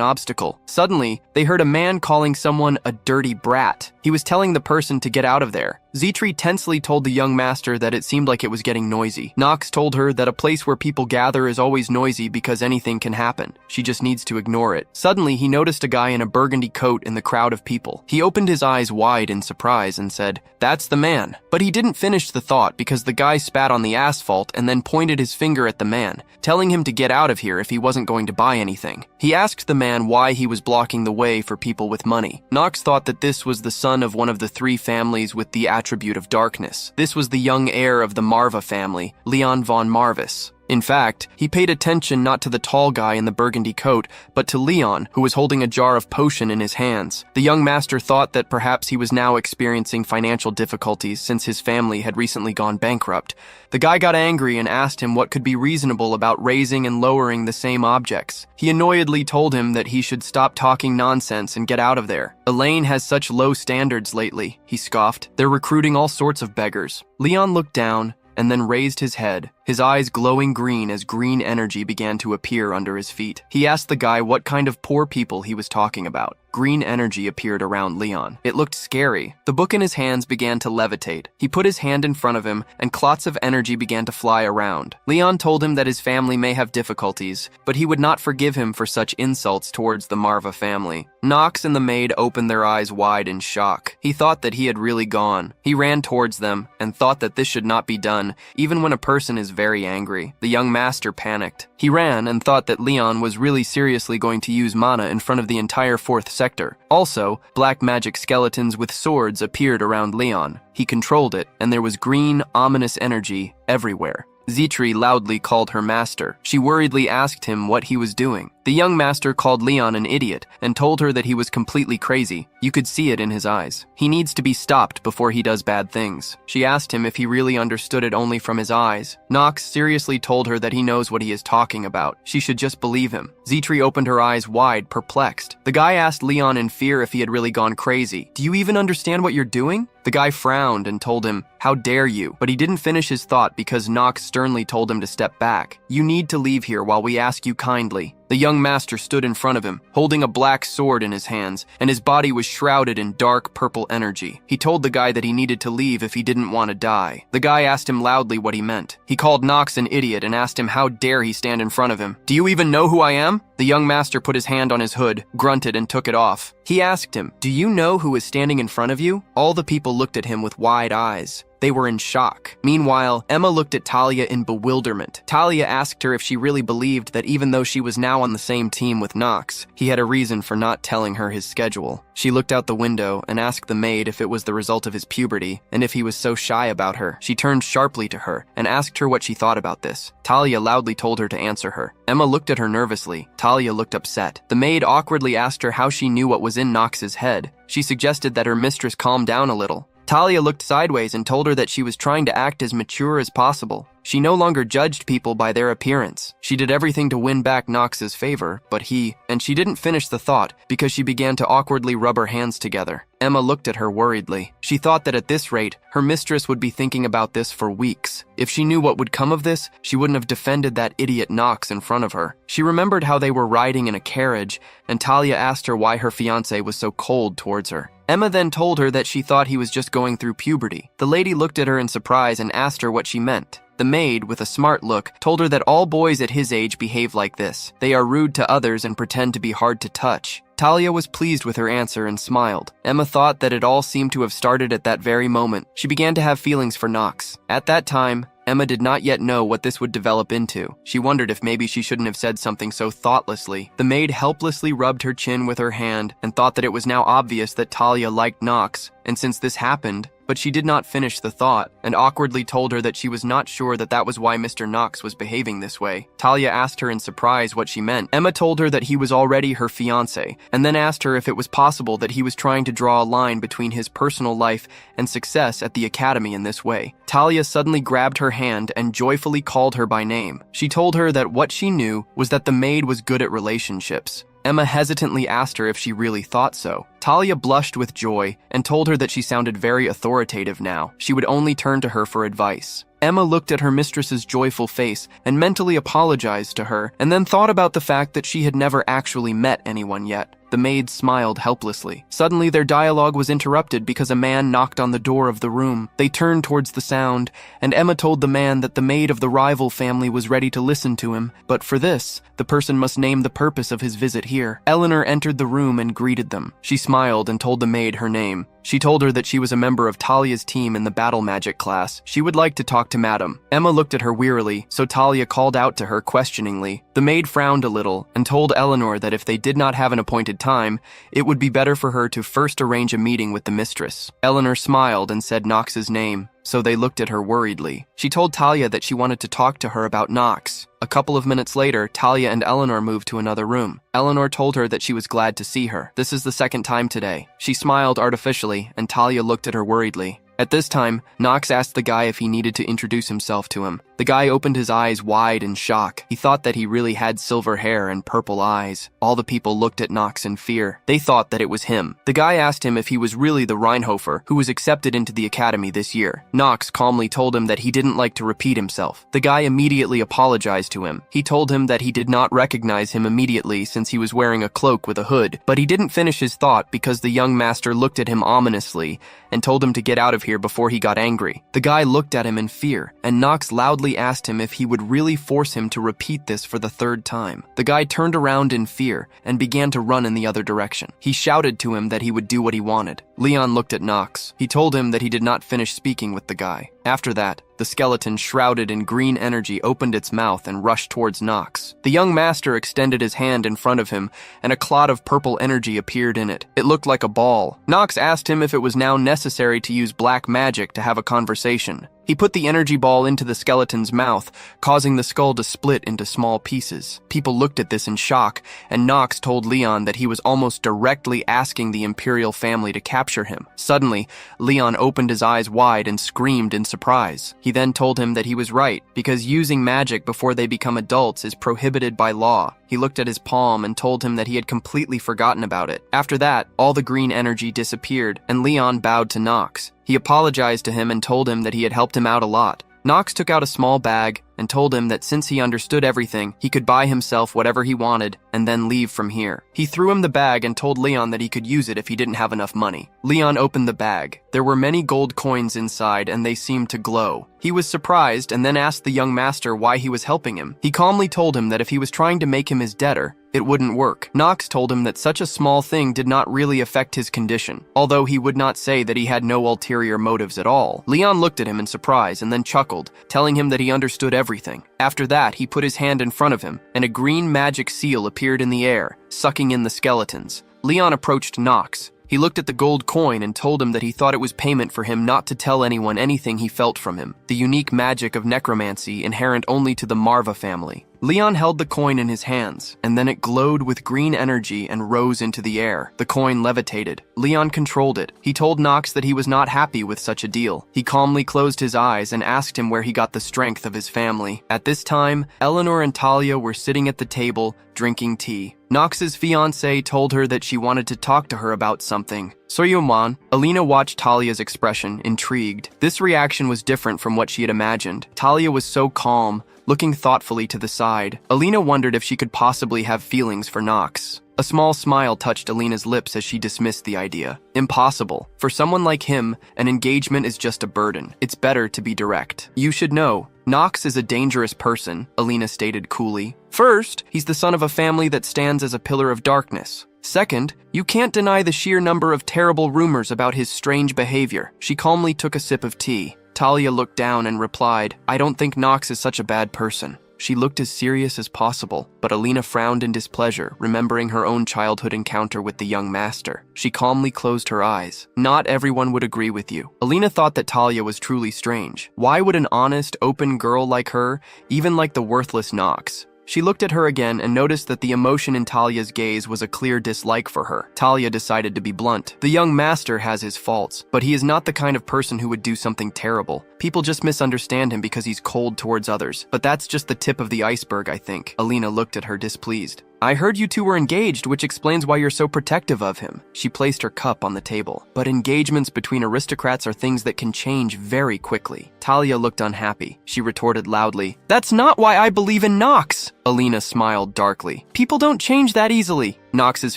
obstacle. Suddenly, they heard a man calling someone a dirty brat. He was telling the person to get out of there. Zetri tensely told the young master that it seemed like it was getting noisy. Knox told her that a place where people gather is always noisy because anything can happen. She just needs to ignore it. Suddenly, he noticed a guy in a burgundy coat in the crowd of people. He opened his eyes wide in surprise and said, "That's the man." But he didn't finish the thought because the guy spat on the asphalt and then pointed his finger at the man, telling him to get out of here if he wasn't going to buy anything. He asked the man why he was blocking the way for people with money. Knox thought that this was the son of one of the 3 families with the attribute of darkness. This was the young heir of the MANHWA family, Leon von Marvis. In fact, he paid attention not to the tall guy in the burgundy coat, but to Leon, who was holding a jar of potion in his hands. The young master thought that perhaps he was now experiencing financial difficulties since his family had recently gone bankrupt. The guy got angry and asked him what could be reasonable about raising and lowering the same objects. He annoyedly told him that he should stop talking nonsense and get out of there. "Elaine has such low standards lately," he scoffed. "They're recruiting all sorts of beggars." Leon looked down and then raised his head, his eyes glowing green as green energy began to appear under his feet. He asked the guy what kind of poor people he was talking about. Green energy appeared around Leon. It looked scary. The book in his hands began to levitate. He put his hand in front of him, and clots of energy began to fly around. Leon told him that his family may have difficulties, but he would not forgive him for such insults towards the MANHWA family. Knox and the maid opened their eyes wide in shock. He thought that he had really gone. He ran towards them and thought that this should not be done, even when a person is very angry. The young master panicked. He ran and thought that Leon was really seriously going to use mana in front of the entire 4th sector. Also, black magic skeletons with swords appeared around Leon. He controlled it, and there was green, ominous energy everywhere. Zetri loudly called her master. She worriedly asked him what he was doing. The young master called Leon an idiot and told her that he was completely crazy. You could see it in his eyes. He needs to be stopped before he does bad things. She asked him if he really understood it only from his eyes. Knox seriously told her that he knows what he is talking about. She should just believe him. Zetri opened her eyes wide, perplexed. The guy asked Leon in fear if he had really gone crazy. "Do you even understand what you're doing?" The guy frowned and told him, "How dare you?" But he didn't finish his thought because Knox sternly told him to step back. "You need to leave here while we ask you kindly." The young master stood in front of him, holding a black sword in his hands, and his body was shrouded in dark purple energy. He told the guy that he needed to leave if he didn't want to die. The guy asked him loudly what he meant. He called Knox an idiot and asked him how dare he stand in front of him. "Do you even know who I am?" The young master put his hand on his hood, grunted, and took it off. He asked him, "Do you know who is standing in front of you?" All the people looked at him with wide eyes. They were in shock. Meanwhile, Emma looked at Talia in bewilderment. Talia asked her if she really believed that even though she was now on the same team with Knox, he had a reason for not telling her his schedule. She looked out the window and asked the maid if it was the result of his puberty and if he was so shy about her. She turned sharply to her and asked her what she thought about this. Talia loudly told her to answer her. Emma looked at her nervously. Talia looked upset. The maid awkwardly asked her how she knew what was in Knox's head. She suggested that her mistress calm down a little. Talia looked sideways and told her that she was trying to act as mature as possible. She no longer judged people by their appearance. She did everything to win back Knox's favor, but and she didn't finish the thought because she began to awkwardly rub her hands together. Emma looked at her worriedly. She thought that at this rate, her mistress would be thinking about this for weeks. If she knew what would come of this, she wouldn't have defended that idiot Knox in front of her. She remembered how they were riding in a carriage, and Talia asked her why her fiancé was so cold towards her. Emma then told her that she thought he was just going through puberty. The lady looked at her in surprise and asked her what she meant. The maid, with a smart look, told her that all boys at his age behave like this. They are rude to others and pretend to be hard to touch. Talia was pleased with her answer and smiled. Emma thought that it all seemed to have started at that very moment. She began to have feelings for Knox. At that time, Emma did not yet know what this would develop into. She wondered if maybe she shouldn't have said something so thoughtlessly. The maid helplessly rubbed her chin with her hand and thought that it was now obvious that Talia liked Knox, and since this happened, but she did not finish the thought, and awkwardly told her that she was not sure that was why Mr. Knox was behaving this way. Talia asked her in surprise what she meant. Emma told her that he was already her fiancé, and then asked her if it was possible that he was trying to draw a line between his personal life and success at the academy in this way. Talia suddenly grabbed her hand and joyfully called her by name. She told her that what she knew was that the maid was good at relationships. Emma hesitantly asked her if she really thought so. Talia blushed with joy and told her that she sounded very authoritative now. She would only turn to her for advice. Emma looked at her mistress's joyful face and mentally apologized to her, and then thought about the fact that she had never actually met anyone yet. The maid smiled helplessly. Suddenly, their dialogue was interrupted because a man knocked on the door of the room. They turned towards the sound, and Emma told the man that the maid of the rival family was ready to listen to him, but for this, the person must name the purpose of his visit here. Eleanor entered the room and greeted them. She smiled and told the maid her name. She told her that she was a member of Talia's team in the battle magic class. She would like to talk to Madam. Emma looked at her wearily, so Talia called out to her questioningly. The maid frowned a little and told Eleanor that if they did not have an appointed time, it would be better for her to first arrange a meeting with the mistress. Eleanor smiled and said Knox's name, so they looked at her worriedly. She told Talia that she wanted to talk to her about Knox. A couple of minutes later, Talia and Eleanor moved to another room. Eleanor told her that she was glad to see her. This is the second time today. She smiled artificially, and Talia looked at her worriedly. At this time, Knox asked the guy if he needed to introduce himself to him. The guy opened his eyes wide in shock. He thought that he really had silver hair and purple eyes. All the people looked at Knox in fear. They thought that it was him. The guy asked him if he was really the Rheinhofer who was accepted into the academy this year. Knox calmly told him that he didn't like to repeat himself. The guy immediately apologized to him. He told him that he did not recognize him immediately since he was wearing a cloak with a hood, but he didn't finish his thought because the young master looked at him ominously and told him to get out of here before he got angry. The guy looked at him in fear, and Knox loudly asked him if he would really force him to repeat this for the third time. The guy turned around in fear and began to run in the other direction. He shouted to him that he would do what he wanted. Leon looked at Knox. He told him that he did not finish speaking with the guy. After that, the skeleton shrouded in green energy opened its mouth and rushed towards Knox. The young master extended his hand in front of him, and a clot of purple energy appeared in it. It looked like a ball. Knox asked him if it was now necessary to use black magic to have a conversation. He put the energy ball into the skeleton's mouth, causing the skull to split into small pieces. People looked at this in shock, and Knox told Leon that he was almost directly asking the Imperial family to capture him. Suddenly, Leon opened his eyes wide and screamed in surprise. He then told him that he was right, because using magic before they become adults is prohibited by law. He looked at his palm and told him that he had completely forgotten about it. After that, all the green energy disappeared, and Leon bowed to Knox. He apologized to him and told him that he had helped him out a lot. Knox took out a small bag and told him that since he understood everything, he could buy himself whatever he wanted and then leave from here. He threw him the bag and told Leon that he could use it if he didn't have enough money. Leon opened the bag. There were many gold coins inside and they seemed to glow. He was surprised and then asked the young master why he was helping him. He calmly told him that if he was trying to make him his debtor, it wouldn't work. Knox told him that such a small thing did not really affect his condition, although he would not say that he had no ulterior motives at all. Leon looked at him in surprise and then chuckled, telling him that he understood everything. After that, he put his hand in front of him, and a green magic seal appeared in the air, sucking in the skeletons. Leon approached Knox. He looked at the gold coin and told him that he thought it was payment for him not to tell anyone anything he felt from him, the unique magic of necromancy inherent only to the MANHWA family. Leon held the coin in his hands, and then it glowed with green energy and rose into the air. The coin levitated. Leon controlled it. He told Knox that he was not happy with such a deal. He calmly closed his eyes and asked him where he got the strength of his family. At this time, Eleanor and Talia were sitting at the table, drinking tea. Knox's fiancée told her that she wanted to talk to her about something. Soyuman, Alina watched Talia's expression, intrigued. This reaction was different from what she had imagined. Talia was so calm, looking thoughtfully to the side. Alina wondered if she could possibly have feelings for Knox. A small smile touched Alina's lips as she dismissed the idea. Impossible. For someone like him, an engagement is just a burden. It's better to be direct. You should know, Knox is a dangerous person, Alina stated coolly. First, he's the son of a family that stands as a pillar of darkness. Second, you can't deny the sheer number of terrible rumors about his strange behavior. She calmly took a sip of tea. Talia looked down and replied, I don't think Knox is such a bad person. She looked as serious as possible, but Alina frowned in displeasure, remembering her own childhood encounter with the young master. She calmly closed her eyes. Not everyone would agree with you. Alina thought that Talia was truly strange. Why would an honest, open girl like her even like the worthless Knox? She looked at her again and noticed that the emotion in Talia's gaze was a clear dislike for her. Talia decided to be blunt. The young master has his faults, but he is not the kind of person who would do something terrible. People just misunderstand him because he's cold towards others. But that's just the tip of the iceberg, I think. Alina looked at her displeased. I heard you two were engaged, which explains why you're so protective of him. She placed her cup on the table. But engagements between aristocrats are things that can change very quickly. Talia looked unhappy. She retorted loudly, That's not why I believe in Knox. Alina smiled darkly. People don't change that easily. Knox's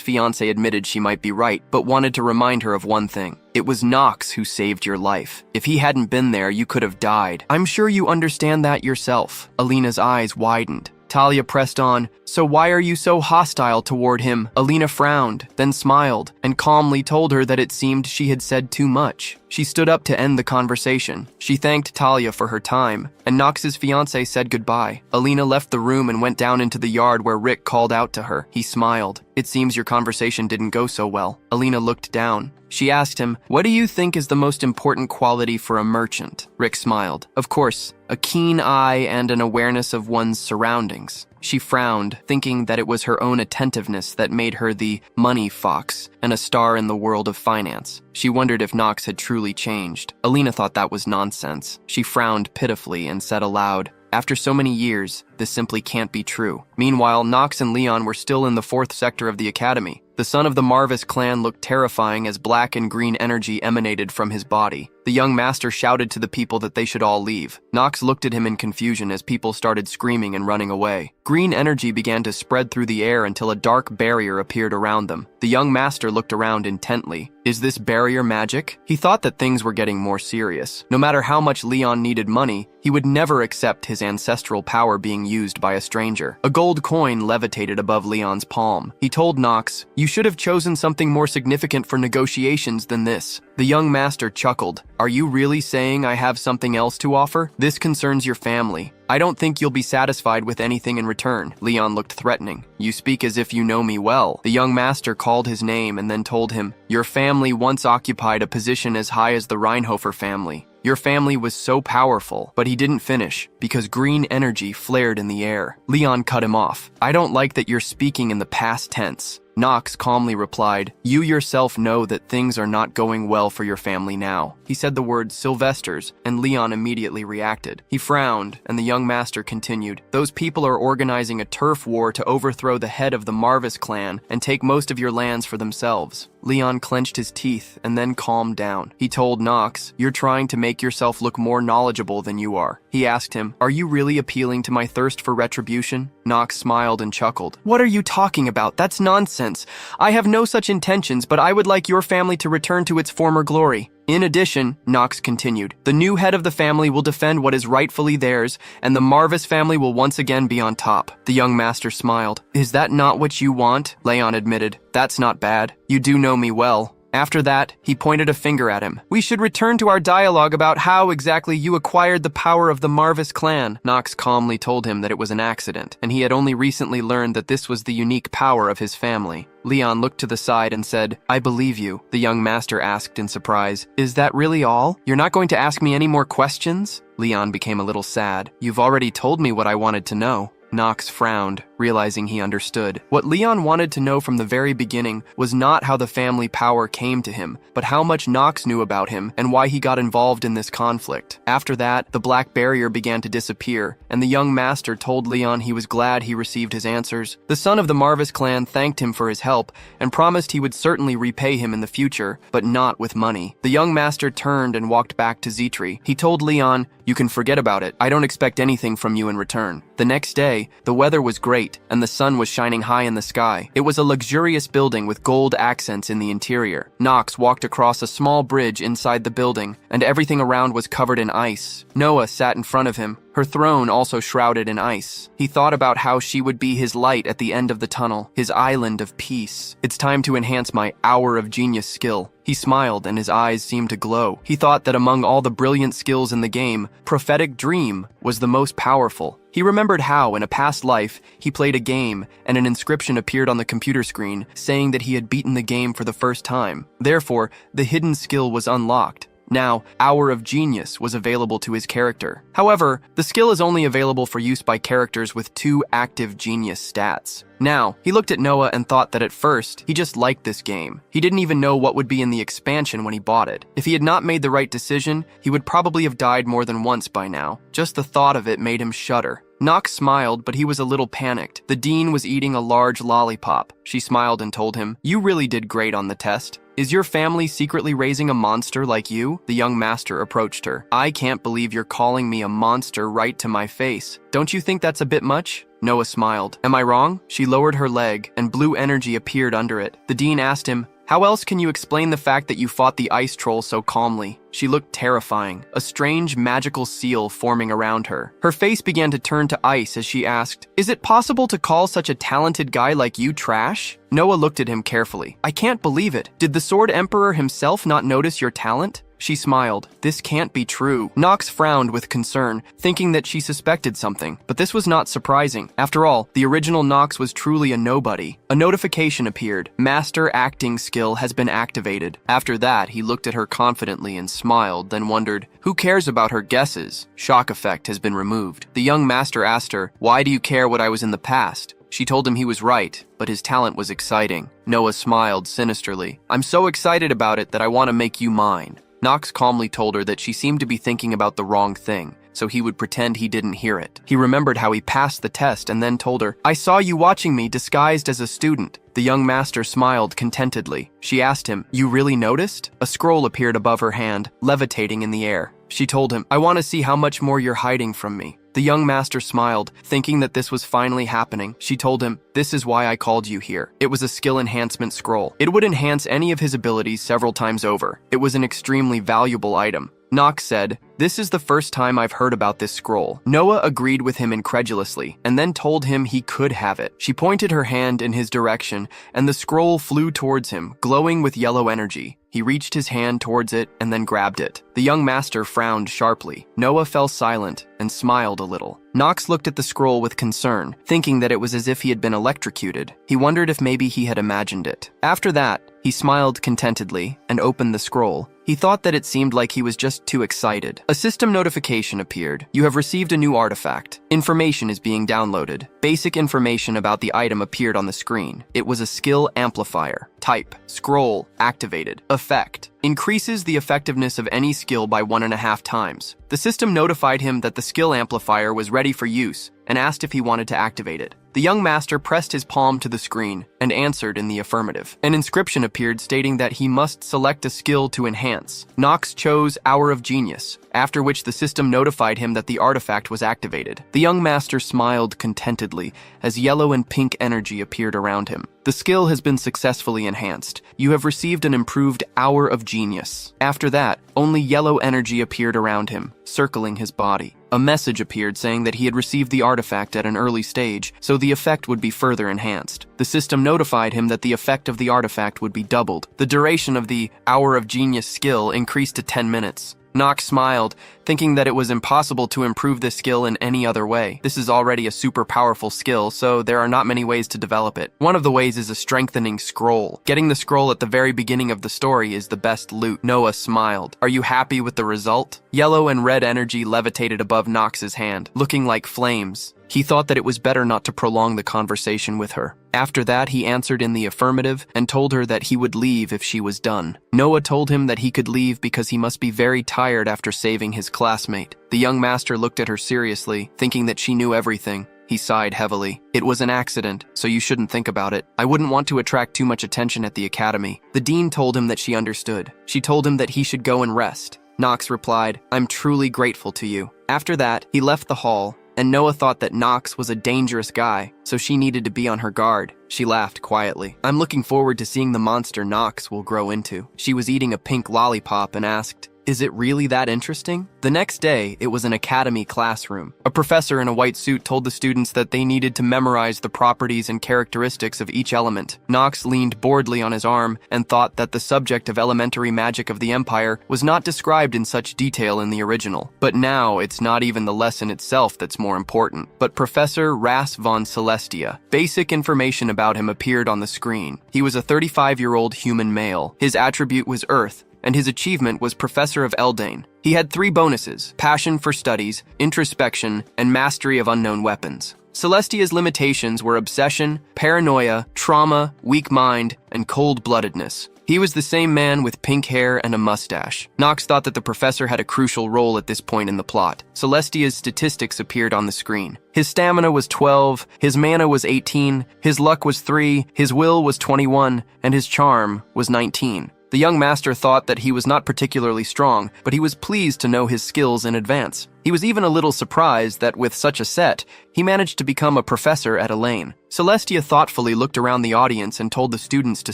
fiancé admitted she might be right, but wanted to remind her of one thing. It was Knox who saved your life. If he hadn't been there, you could have died. I'm sure you understand that yourself. Alina's eyes widened. Talia pressed on, So why are you so hostile toward him? Alina frowned, then smiled, and calmly told her that it seemed she had said too much. She stood up to end the conversation. She thanked Talia for her time, and Knox's fiancé said goodbye. Alina left the room and went down into the yard where Rick called out to her. He smiled. It seems your conversation didn't go so well. Alina looked down. She asked him, What do you think is the most important quality for a merchant? Rick smiled. Of course, a keen eye and an awareness of one's surroundings. She frowned, thinking that it was her own attentiveness that made her the money fox and a star in the world of finance. She wondered if Knox had truly changed. Alina thought that was nonsense. She frowned pitifully and said aloud, After so many years, this simply can't be true. Meanwhile, Knox and Leon were still in the 4th sector of the academy. The son of the Marvis clan looked terrifying as black and green energy emanated from his body. The young master shouted to the people that they should all leave. Knox looked at him in confusion as people started screaming and running away. Green energy began to spread through the air until a dark barrier appeared around them. The young master looked around intently. Is this barrier magic? He thought that things were getting more serious. No matter how much Leon needed money, he would never accept his ancestral power being used by a stranger. A gold coin levitated above Leon's palm. He told Knox, You should have chosen something more significant for negotiations than this. The young master chuckled. Are you really saying I have something else to offer? This concerns your family. I don't think you'll be satisfied with anything in return. Leon looked threatening. You speak as if you know me well. The young master called his name and then told him, Your family once occupied a position as high as the Reinhofer family. Your family was so powerful, but he didn't finish because green energy flared in the air. Leon cut him off. I don't like that you're speaking in the past tense. Knox calmly replied, You yourself know that things are not going well for your family now. He said the word Sylvester's, and Leon immediately reacted. He frowned, and the young master continued, Those people are organizing a turf war to overthrow the head of the Marvis clan and take most of your lands for themselves. Leon clenched his teeth and then calmed down. He told Knox, You're trying to make yourself look more knowledgeable than you are. He asked him, Are you really appealing to my thirst for retribution? Knox smiled and chuckled. What are you talking about? That's nonsense. I have no such intentions, but I would like your family to return to its former glory. In addition, Knox continued, the new head of the family will defend what is rightfully theirs, and the Marvis family will once again be on top. The young master smiled. Is that not what you want? Leon admitted. That's not bad. You do know me well. After that, he pointed a finger at him. We should return to our dialogue about how exactly you acquired the power of the Marvis clan. Knox calmly told him that it was an accident, and he had only recently learned that this was the unique power of his family. Leon looked to the side and said, I believe you. The young master asked in surprise, Is that really all? You're not going to ask me any more questions? Leon became a little sad. You've already told me what I wanted to know. Knox frowned, realizing he understood. What Leon wanted to know from the very beginning was not how the family power came to him, but how much Knox knew about him and why he got involved in this conflict. After that, the black barrier began to disappear, and the young master told Leon he was glad he received his answers. The son of the Marvis clan thanked him for his help and promised he would certainly repay him in the future, but not with money. The young master turned and walked back to Zetri. He told Leon, "You can forget about it. I don't expect anything from you in return." The next day, the weather was great, and the sun was shining high in the sky. It was a luxurious building with gold accents in the interior. Knox walked across a small bridge inside the building, and everything around was covered in ice. Noah sat in front of him, her throne also shrouded in ice. He thought about how she would be his light at the end of the tunnel, his island of peace. "It's time to enhance my hour of genius skill." He smiled and his eyes seemed to glow. He thought that among all the brilliant skills in the game, prophetic dream was the most powerful. He remembered how, in a past life, he played a game and an inscription appeared on the computer screen saying that he had beaten the game for the first time. Therefore, the hidden skill was unlocked. Now, Hour of Genius was available to his character. However, the skill is only available for use by characters with 2 active genius stats. Now, he looked at Noah and thought that at first, he just liked this game. He didn't even know what would be in the expansion when he bought it. If he had not made the right decision, he would probably have died more than once by now. Just the thought of it made him shudder. Knox smiled, but he was a little panicked. The dean was eating a large lollipop. She smiled and told him, "You really did great on the test. Is your family secretly raising a monster like you?" The young master approached her. "I can't believe you're calling me a monster right to my face. Don't you think that's a bit much?" Noah smiled. "Am I wrong?" She lowered her leg, and blue energy appeared under it. The dean asked him, "How else can you explain the fact that you fought the ice troll so calmly?" She looked terrifying, a strange magical seal forming around her. Her face began to turn to ice as she asked, "Is it possible to call such a talented guy like you trash?" Noah looked at him carefully. "I can't believe it. Did the Sword Emperor himself not notice your talent?" She smiled. "This can't be true." Knox frowned with concern, thinking that she suspected something, but this was not surprising. After all, the original Knox was truly a nobody. A notification appeared. Master acting skill has been activated. After that, he looked at her confidently and smiled, then wondered, who cares about her guesses? Shock effect has been removed. The young master asked her, "Why do you care what I was in the past?" She told him he was right, but his talent was exciting. Noah smiled sinisterly. "I'm so excited about it that I want to make you mine." Knox calmly told her that she seemed to be thinking about the wrong thing, so he would pretend he didn't hear it. He remembered how he passed the test and then told her, "I saw you watching me disguised as a student." The young master smiled contentedly. She asked him, "You really noticed?" A scroll appeared above her hand, levitating in the air. She told him, "I want to see how much more you're hiding from me." The young master smiled, thinking that this was finally happening. She told him, "This is why I called you here." It was a skill enhancement scroll. It would enhance any of his abilities several times over. It was an extremely valuable item. Knox said, "This is the first time I've heard about this scroll." Noah agreed with him incredulously, and then told him he could have it. She pointed her hand in his direction, and the scroll flew towards him, glowing with yellow energy. He reached his hand towards it and then grabbed it. The young master frowned sharply. Noah fell silent and smiled a little. Knox looked at the scroll with concern, thinking that it was as if he had been electrocuted. He wondered if maybe he had imagined it. After that, he smiled contentedly and opened the scroll. He thought that it seemed like he was just too excited. A system notification appeared. "You have received a new artifact. Information is being downloaded." Basic information about the item appeared on the screen. It was a skill amplifier. Type, scroll, activated. Effect, increases the effectiveness of any skill by 1.5 times. The system notified him that the skill amplifier was ready for use and asked if he wanted to activate it. The young master pressed his palm to the screen and answered in the affirmative. An inscription appeared stating that he must select a skill to enhance. Knox chose Hour of Genius, after which the system notified him that the artifact was activated. The young master smiled contentedly as yellow and pink energy appeared around him. "The skill has been successfully enhanced. You have received an improved Hour of Genius." After that, only yellow energy appeared around him, circling his body. A message appeared saying that he had received the artifact at an early stage, so the effect would be further enhanced. The system notified him that the effect of the artifact would be doubled. The duration of the Hour of Genius skill increased to 10 minutes. Knox smiled, thinking that it was impossible to improve this skill in any other way. This is already a super powerful skill, so there are not many ways to develop it. One of the ways is a strengthening scroll. Getting the scroll at the very beginning of the story is the best loot. Noah smiled. "Are you happy with the result?" Yellow and red energy levitated above Knox's hand, looking like flames. He thought that it was better not to prolong the conversation with her. After that, he answered in the affirmative and told her that he would leave if she was done. Noah told him that he could leave because he must be very tired after saving his classmate. The young master looked at her seriously, thinking that she knew everything. He sighed heavily. It was an accident, so you shouldn't think about it. I wouldn't want to attract too much attention at the academy. The dean told him that she understood. She told him that he should go and rest. Knox replied, I'm truly grateful to you. After that, he left the hall, and Noah thought that Knox was a dangerous guy, so she needed to be on her guard. She laughed quietly. I'm looking forward to seeing the monster Knox will grow into. She was eating a pink lollipop and asked, is it really that interesting? The next day, it was an academy classroom. A professor in a white suit told the students that they needed to memorize the properties and characteristics of each element. Knox leaned boredly on his arm and thought that the subject of elementary magic of the Empire was not described in such detail in the original. But now, it's not even the lesson itself that's more important, but Professor Ras von Celestia. Basic information about him appeared on the screen. He was a 35-year-old human male. His attribute was Earth, and his achievement was Professor of Eldane. He had 3 bonuses: passion for studies, introspection, and mastery of unknown weapons. Celestia's limitations were obsession, paranoia, trauma, weak mind, and cold-bloodedness. He was the same man with pink hair and a mustache. Knox thought that the professor had a crucial role at this point in the plot. Celestia's statistics appeared on the screen. His stamina was 12, his mana was 18, his luck was 3, his will was 21, and his charm was 19. The young master thought that he was not particularly strong, but he was pleased to know his skills in advance. He was even a little surprised that with such a set, he managed to become a professor at Elaine. Celestia thoughtfully looked around the audience and told the students to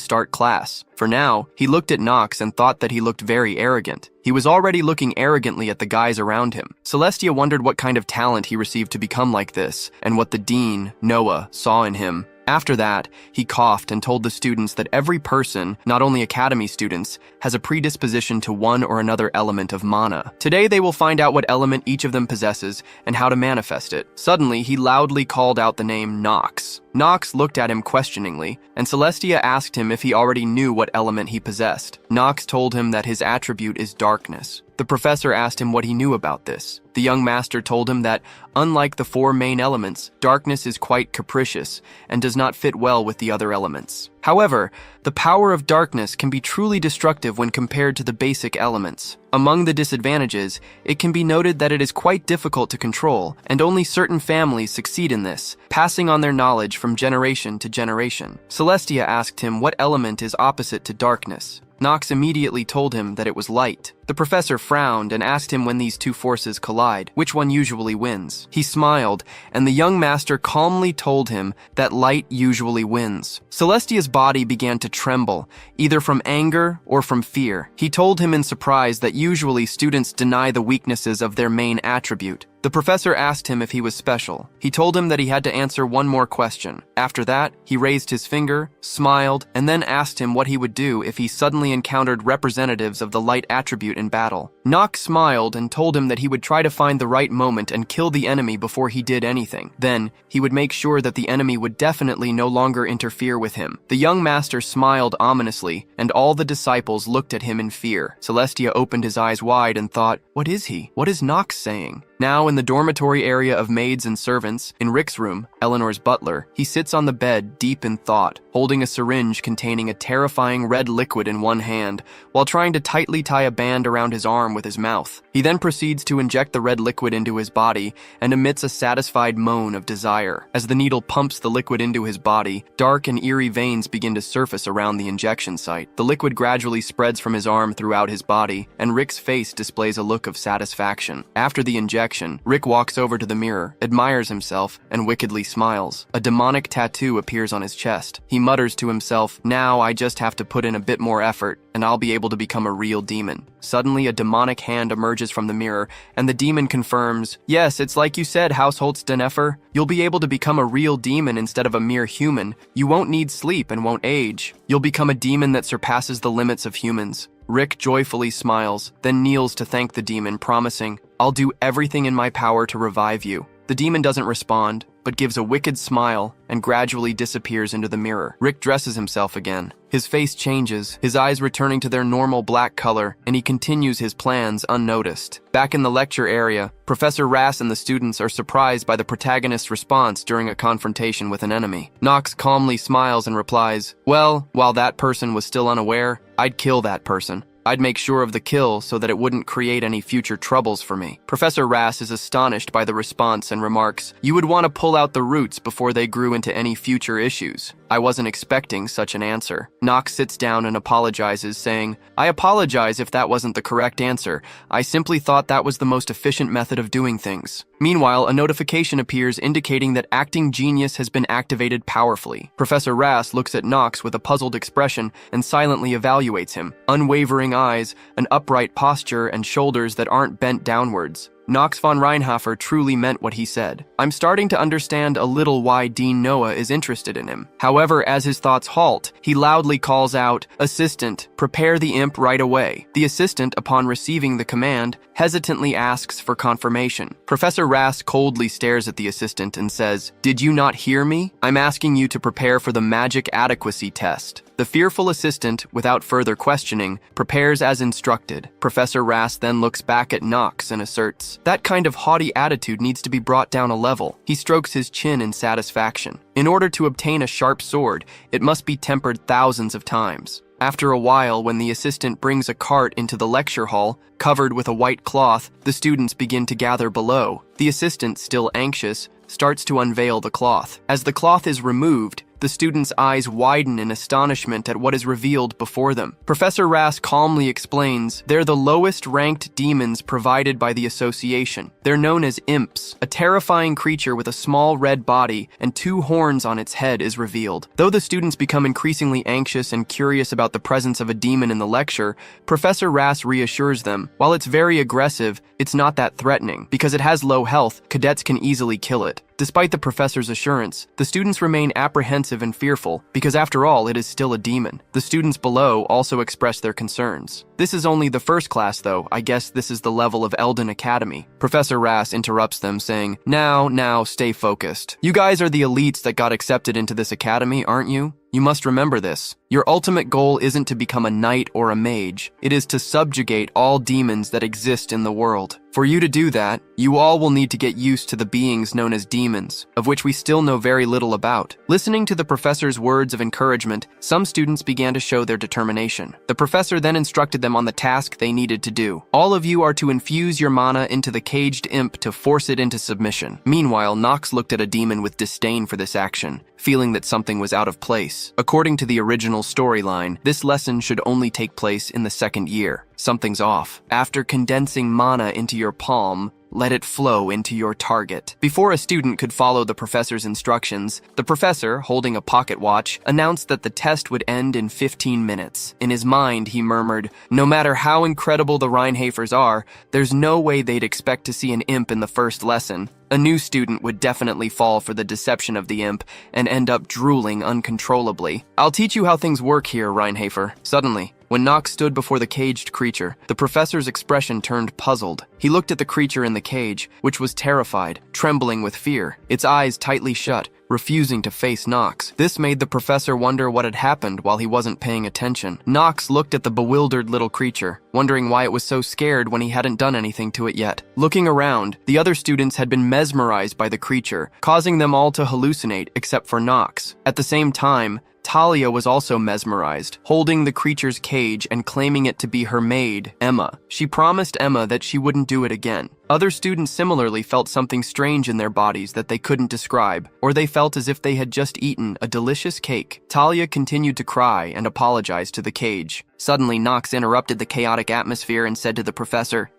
start class. For now, he looked at Knox and thought that he looked very arrogant. He was already looking arrogantly at the guys around him. Celestia wondered what kind of talent he received to become like this, and what the dean, Noah, saw in him. After that, he coughed and told the students that every person, not only academy students, has a predisposition to one or another element of mana. Today they will find out what element each of them possesses and how to manifest it. Suddenly, he loudly called out the name Knox. Knox looked at him questioningly, and Celestia asked him if he already knew what element he possessed. Knox told him that his attribute is darkness. The professor asked him what he knew about this. The young master told him that, unlike the 4 main elements, darkness is quite capricious and does not fit well with the other elements. However, the power of darkness can be truly destructive when compared to the basic elements. Among the disadvantages, it can be noted that it is quite difficult to control, and only certain families succeed in this, passing on their knowledge from generation to generation. Celestia asked him what element is opposite to darkness. Knox immediately told him that it was light. The professor frowned and asked him when these 2 forces collide, which one usually wins. He smiled, and the young master calmly told him that light usually wins. Celestia's body began to tremble, either from anger or from fear. He told him in surprise that usually students deny the weaknesses of their main attribute. The professor asked him if he was special. He told him that he had to answer one more question. After that, he raised his finger, smiled, and then asked him what he would do if he suddenly encountered representatives of the light attribute in battle. Knox smiled and told him that he would try to find the right moment and kill the enemy before he did anything. Then, he would make sure that the enemy would definitely no longer interfere with him. The young master smiled ominously, and all the disciples looked at him in fear. Celestia opened his eyes wide and thought, what is he? What is Knox saying? Now, in the dormitory area of maids and servants, in Rick's room, Eleanor's butler, he sits on the bed deep in thought, holding a syringe containing a terrifying red liquid in one hand, while trying to tightly tie a band around his arm with his mouth. He then proceeds to inject the red liquid into his body and emits a satisfied moan of desire. As the needle pumps the liquid into his body, dark and eerie veins begin to surface around the injection site. The liquid gradually spreads from his arm throughout his body, and Rick's face displays a look of satisfaction. After the injection, Rick walks over to the mirror, admires himself, and wickedly smiles. A demonic tattoo appears on his chest. He mutters to himself, now I just have to put in a bit more effort, and I'll be able to become a real demon. Suddenly, a demonic hand emerges from the mirror, and the demon confirms, yes, it's like you said, Hausholzdeneffer. You'll be able to become a real demon instead of a mere human. You won't need sleep and won't age. You'll become a demon that surpasses the limits of humans. Rick joyfully smiles, then kneels to thank the demon, promising, I'll do everything in my power to revive you. The demon doesn't respond, but gives a wicked smile and gradually disappears into the mirror. Rick dresses himself again. His face changes, his eyes returning to their normal black color, and he continues his plans unnoticed. Back in the lecture area, Professor Rass and the students are surprised by the protagonist's response during a confrontation with an enemy. Knox calmly smiles and replies, "Well, while that person was still unaware, I'd kill that person. I'd make sure of the kill so that it wouldn't create any future troubles for me." Professor Rass is astonished by the response and remarks, "You would want to pull out the roots before they grew into any future issues." I wasn't expecting such an answer. Knox sits down and apologizes, saying, "I apologize if that wasn't the correct answer. I simply thought that was the most efficient method of doing things." Meanwhile, a notification appears indicating that Acting Genius has been activated powerfully. Professor Rass looks at Knox with a puzzled expression and silently evaluates him. Unwavering eyes, an upright posture, and shoulders that aren't bent downwards. Knox von Reinhofer truly meant what he said. I'm starting to understand a little why Dean Noah is interested in him. However, as his thoughts halt, he loudly calls out, "Assistant, prepare the imp right away." The assistant, upon receiving the command, hesitantly asks for confirmation. Professor Rass coldly stares at the assistant and says, "Did you not hear me? I'm asking you to prepare for the magic adequacy test." The fearful assistant, without further questioning, prepares as instructed. Professor Rass then looks back at Knox and asserts, "That kind of haughty attitude needs to be brought down a level." He strokes his chin in satisfaction. In order to obtain a sharp sword, it must be tempered thousands of times. After a while, when the assistant brings a cart into the lecture hall, covered with a white cloth, the students begin to gather below. The assistant, still anxious, starts to unveil the cloth. As the cloth is removed, the students' eyes widen in astonishment at what is revealed before them. Professor Rass calmly explains, "They're the lowest-ranked demons provided by the association. They're known as imps. A terrifying creature with a small red body and 2 horns on its head is revealed." Though the students become increasingly anxious and curious about the presence of a demon in the lecture, Professor Rass reassures them, while it's very aggressive, it's not that threatening. Because it has low health, cadets can easily kill it. Despite the professor's assurance, the students remain apprehensive and fearful, because after all, it is still a demon. The students below also express their concerns. "This is only the first class, though. I guess this is the level of Eldon Academy." Professor Rass interrupts them, saying, Now, stay focused. You guys are the elites that got accepted into this academy, aren't you? You must remember this. Your ultimate goal isn't to become a knight or a mage. It is to subjugate all demons that exist in the world. For you to do that, you all will need to get used to the beings known as demons, of which we still know very little about. Listening to the professor's words of encouragement, some students began to show their determination. The professor then instructed them on the task they needed to do. All of you are to infuse your mana into the caged imp to force it into submission. Meanwhile, Knox looked at a demon with disdain for this action, feeling that something was out of place. According to the original storyline, this lesson should only take place in the 2nd year. Something's off. After condensing mana into your palm, let it flow into your target. Before a student could follow the professor's instructions, the professor, holding a pocket watch, announced that the test would end in 15 minutes. In his mind, he murmured, "No matter how incredible the Reinhafers are, there's no way they'd expect to see an imp in the first lesson. A new student would definitely fall for the deception of the imp and end up drooling uncontrollably. I'll teach you how things work here, Reinhafer." Suddenly, when Knox stood before the caged creature, the professor's expression turned puzzled. He looked at the creature in the cage, which was terrified, trembling with fear, its eyes tightly shut, refusing to face Knox. This made the professor wonder what had happened while he wasn't paying attention. Knox looked at the bewildered little creature, wondering why it was so scared when he hadn't done anything to it yet. Looking around, the other students had been mesmerized by the creature, causing them all to hallucinate except for Knox. At the same time, Talia was also mesmerized, holding the creature's cage and claiming it to be her maid, Emma. She promised Emma that she wouldn't do it again. Other students similarly felt something strange in their bodies that they couldn't describe, or they felt as if they had just eaten a delicious cake. Talia continued to cry and apologize to the cage. Suddenly, Knox interrupted the chaotic atmosphere and said to the professor,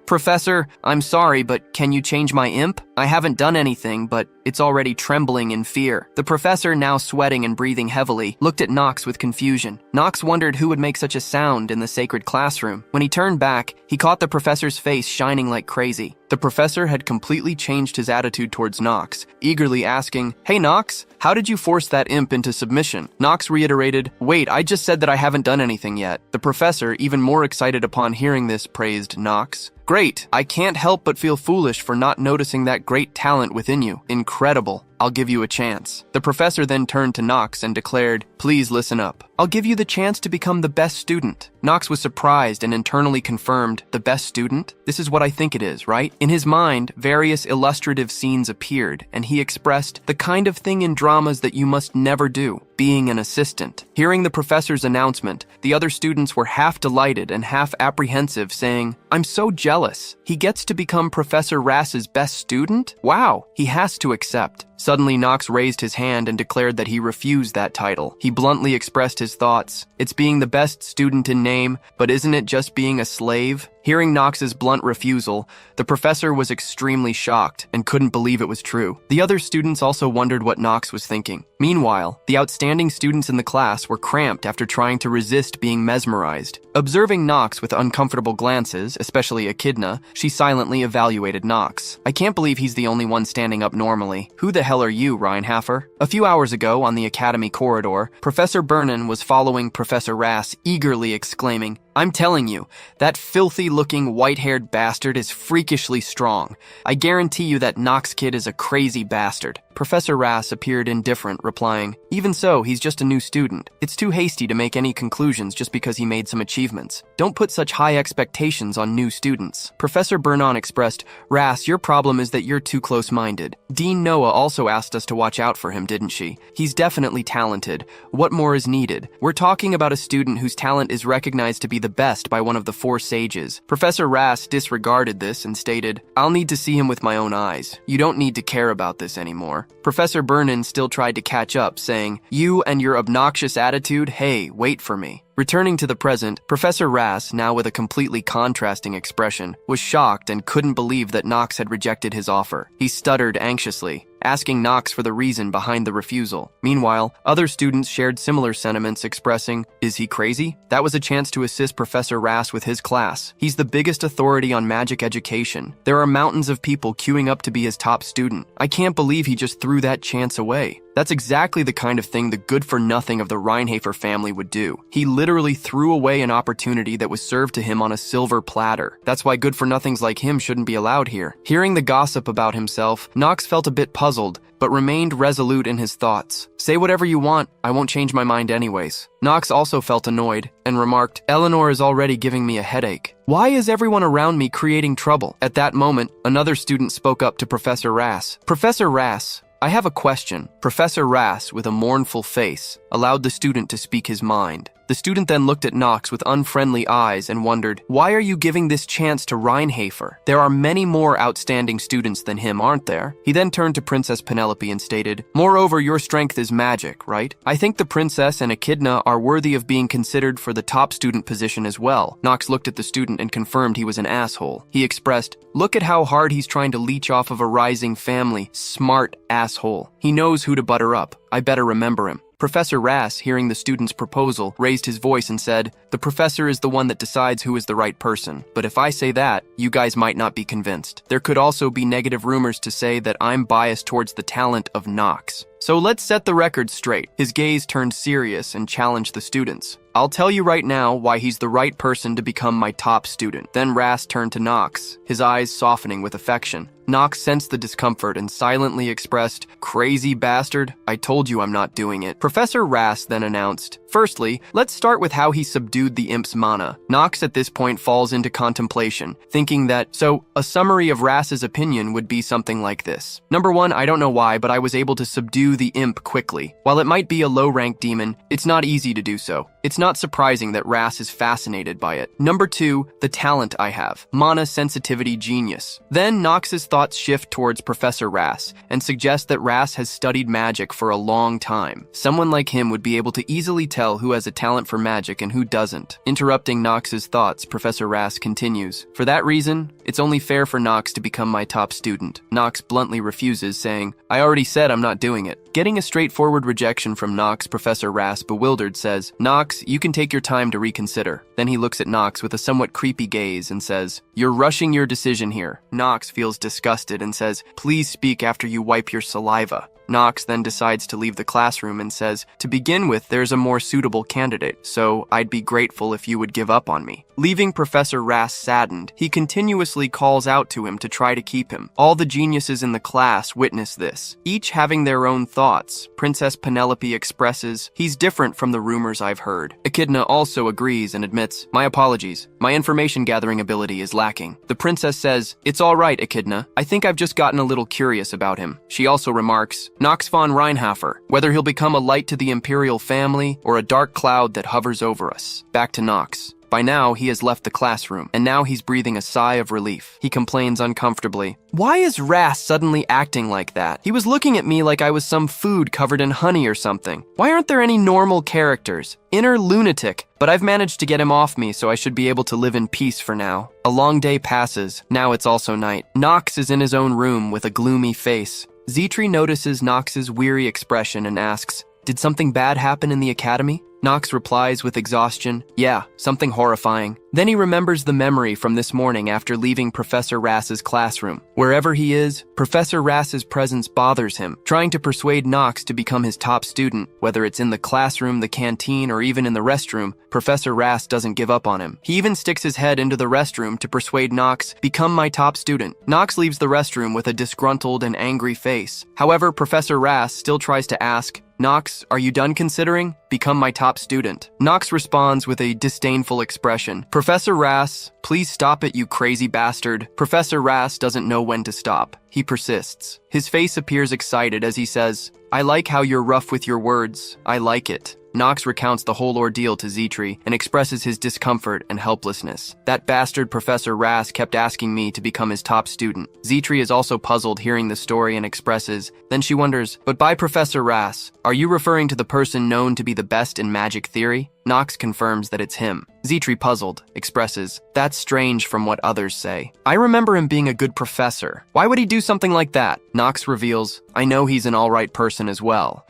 Professor, I'm sorry, but can you change my imp? I haven't done anything, but it's already trembling in fear." The professor, now sweating and breathing heavily, looked at Knox with confusion. Knox wondered who would make such a sound in the sacred classroom. When he turned back, he caught the professor's face shining like crazy. The professor had completely changed his attitude towards Knox, eagerly asking, "Hey Knox, how did you force that imp into submission?" Knox reiterated, "Wait, I just said that I haven't done anything yet." The professor, even more excited upon hearing this, praised Knox. Great. I can't help but feel foolish for not noticing that great talent within you. Incredible. I'll give you a chance. The professor then turned to Knox and declared, please listen up. I'll give you the chance to become the best student. Knox was surprised and internally confirmed, the best student? This is what I think it is, right? In his mind, various illustrative scenes appeared, and he expressed the kind of thing in dramas that you must never do, being an assistant. Hearing the professor's announcement, the other students were half delighted and half apprehensive, saying, I'm so jealous. He gets to become Professor Rass's best student? Wow, he has to accept. Suddenly, Knox raised his hand and declared that he refused that title. He bluntly expressed his thoughts. It's being the best student in name, but isn't it just being a slave? Hearing Knox's blunt refusal, the professor was extremely shocked and couldn't believe it was true. The other students also wondered what Knox was thinking. Meanwhile, the outstanding students in the class were cramped after trying to resist being mesmerized. Observing Knox with uncomfortable glances, especially Echidna, she silently evaluated Knox. I can't believe he's the only one standing up normally. Who the hell are you, Reinhaffer? A few hours ago, on the academy corridor, Professor Burnham was following Professor Rass, eagerly exclaiming, I'm telling you, that filthy-looking, white-haired bastard is freakishly strong. I guarantee you that Knox kid is a crazy bastard. Professor Rass appeared indifferent, replying, even so, he's just a new student. It's too hasty to make any conclusions just because he made some achievements. Don't put such high expectations on new students. Professor Burnham expressed, Rass, your problem is that you're too close-minded. Dean Noah also asked us to watch out for him, didn't she? He's definitely talented. What more is needed? We're talking about a student whose talent is recognized to be the best by one of the 4 sages. Professor Rass disregarded this and stated, I'll need to see him with my own eyes. You don't need to care about this anymore. Professor Burnham still tried to catch up, saying, you and your obnoxious attitude, hey, wait for me. Returning to the present, Professor Rass, now with a completely contrasting expression, was shocked and couldn't believe that Knox had rejected his offer. He stuttered anxiously, asking Knox for the reason behind the refusal. Meanwhile, other students shared similar sentiments, expressing, is he crazy? That was a chance to assist Professor Rass with his class. He's the biggest authority on magic education. There are mountains of people queuing up to be his top student. I can't believe he just threw that chance away. That's exactly the kind of thing the good-for-nothing of the Reinhaffer family would do. He literally threw away an opportunity that was served to him on a silver platter. That's why good-for-nothings like him shouldn't be allowed here. Hearing the gossip about himself, Knox felt a bit puzzled, but remained resolute in his thoughts. Say whatever you want, I won't change my mind anyways. Knox also felt annoyed and remarked, Eleanor is already giving me a headache. Why is everyone around me creating trouble? At that moment, another student spoke up to Professor Rass. Professor Rass, I have a question. Professor Rass, with a mournful face, allowed the student to speak his mind. The student then looked at Knox with unfriendly eyes and wondered, why are you giving this chance to Reinhaffer? There are many more outstanding students than him, aren't there? He then turned to Princess Penelope and stated, moreover, your strength is magic, right? I think the princess and Echidna are worthy of being considered for the top student position as well. Knox looked at the student and confirmed he was an asshole. He expressed, look at how hard he's trying to leech off of a rising family. Smart asshole. He knows who to butter up. I better remember him. Professor Rass, hearing the student's proposal, raised his voice and said, the professor is the one that decides who is the right person. But if I say that, you guys might not be convinced. There could also be negative rumors to say that I'm biased towards the talent of Knox. So let's set the record straight. His gaze turned serious and challenged the students. I'll tell you right now why he's the right person to become my top student. Then Rass turned to Knox, his eyes softening with affection. Knox sensed the discomfort and silently expressed, crazy bastard, I told you I'm not doing it. Professor Rass then announced, firstly, let's start with how he subdued the imp's mana. Knox at this point falls into contemplation, thinking that, so, a summary of Rass's opinion would be something like this. Number 1, I don't know why, but I was able to subdue the imp quickly. While it might be a low-rank demon, it's not easy to do so. It's not surprising that Rass is fascinated by it. Number 2, the talent I have. Mana sensitivity genius. Then Knox's thoughts shift towards Professor Rass and suggest that Rass has studied magic for a long time. Someone like him would be able to easily tell who has a talent for magic and who doesn't. Interrupting Knox's thoughts, Professor Rass continues, for that reason, it's only fair for Knox to become my top student. Knox bluntly refuses, saying, I already said I'm not doing it. Getting a straightforward rejection from Knox, Professor Rass, bewildered, says, Knox, you can take your time to reconsider. Then he looks at Knox with a somewhat creepy gaze and says, you're rushing your decision here. Knox feels disgusted and says, please speak after you wipe your saliva. Nox then decides to leave the classroom and says, "To begin with, there's a more suitable candidate, so I'd be grateful if you would give up on me." Leaving Professor Ras saddened, he continuously calls out to him to try to keep him. All the geniuses in the class witness this, each having their own thoughts. Princess Penelope expresses, "He's different from the rumors I've heard." Echidna also agrees and admits, "My apologies. My information gathering ability is lacking." The princess says, "It's all right, Echidna. I think I've just gotten a little curious about him." She also remarks, "Nox von Reinhafer, whether he'll become a light to the imperial family or a dark cloud that hovers over us." Back to Nox. By now, he has left the classroom, and now he's breathing a sigh of relief. He complains uncomfortably, "Why is Ras suddenly acting like that? He was looking at me like I was some food covered in honey or something. Why aren't there any normal characters? Inner lunatic. But I've managed to get him off me, so I should be able to live in peace for now." A long day passes. Now it's also night. Nox is in his own room with a gloomy face. Zetri notices Nox's weary expression and asks, "Did something bad happen in the academy?" Nox replies with exhaustion, "Yeah, something horrifying." Then he remembers the memory from this morning after leaving Professor Rass's classroom. Wherever he is, Professor Rass's presence bothers him, trying to persuade Nox to become his top student. Whether it's in the classroom, the canteen, or even in the restroom, Professor Rass doesn't give up on him. He even sticks his head into the restroom to persuade Nox, "Become my top student." Nox leaves the restroom with a disgruntled and angry face. However, Professor Rass still tries to ask, "Nox, are you done considering? Become my top student." Nox responds with a disdainful expression, "Professor Rass, please stop it, you crazy bastard." Professor Rass doesn't know when to stop. He persists. His face appears excited as he says, "I like how you're rough with your words. I like it." Nox recounts the whole ordeal to Zetri and expresses his discomfort and helplessness. "That bastard Professor Rass kept asking me to become his top student." Zetri is also puzzled hearing the story and expresses, then she wonders, "But by Professor Rass, are you referring to the person known to be the best in magic theory?" Nox confirms that it's him. Zetri, puzzled, expresses, "That's strange from what others say. I remember him being a good professor. Why would he do something like that?" Nox reveals, "I know he's an alright person as well.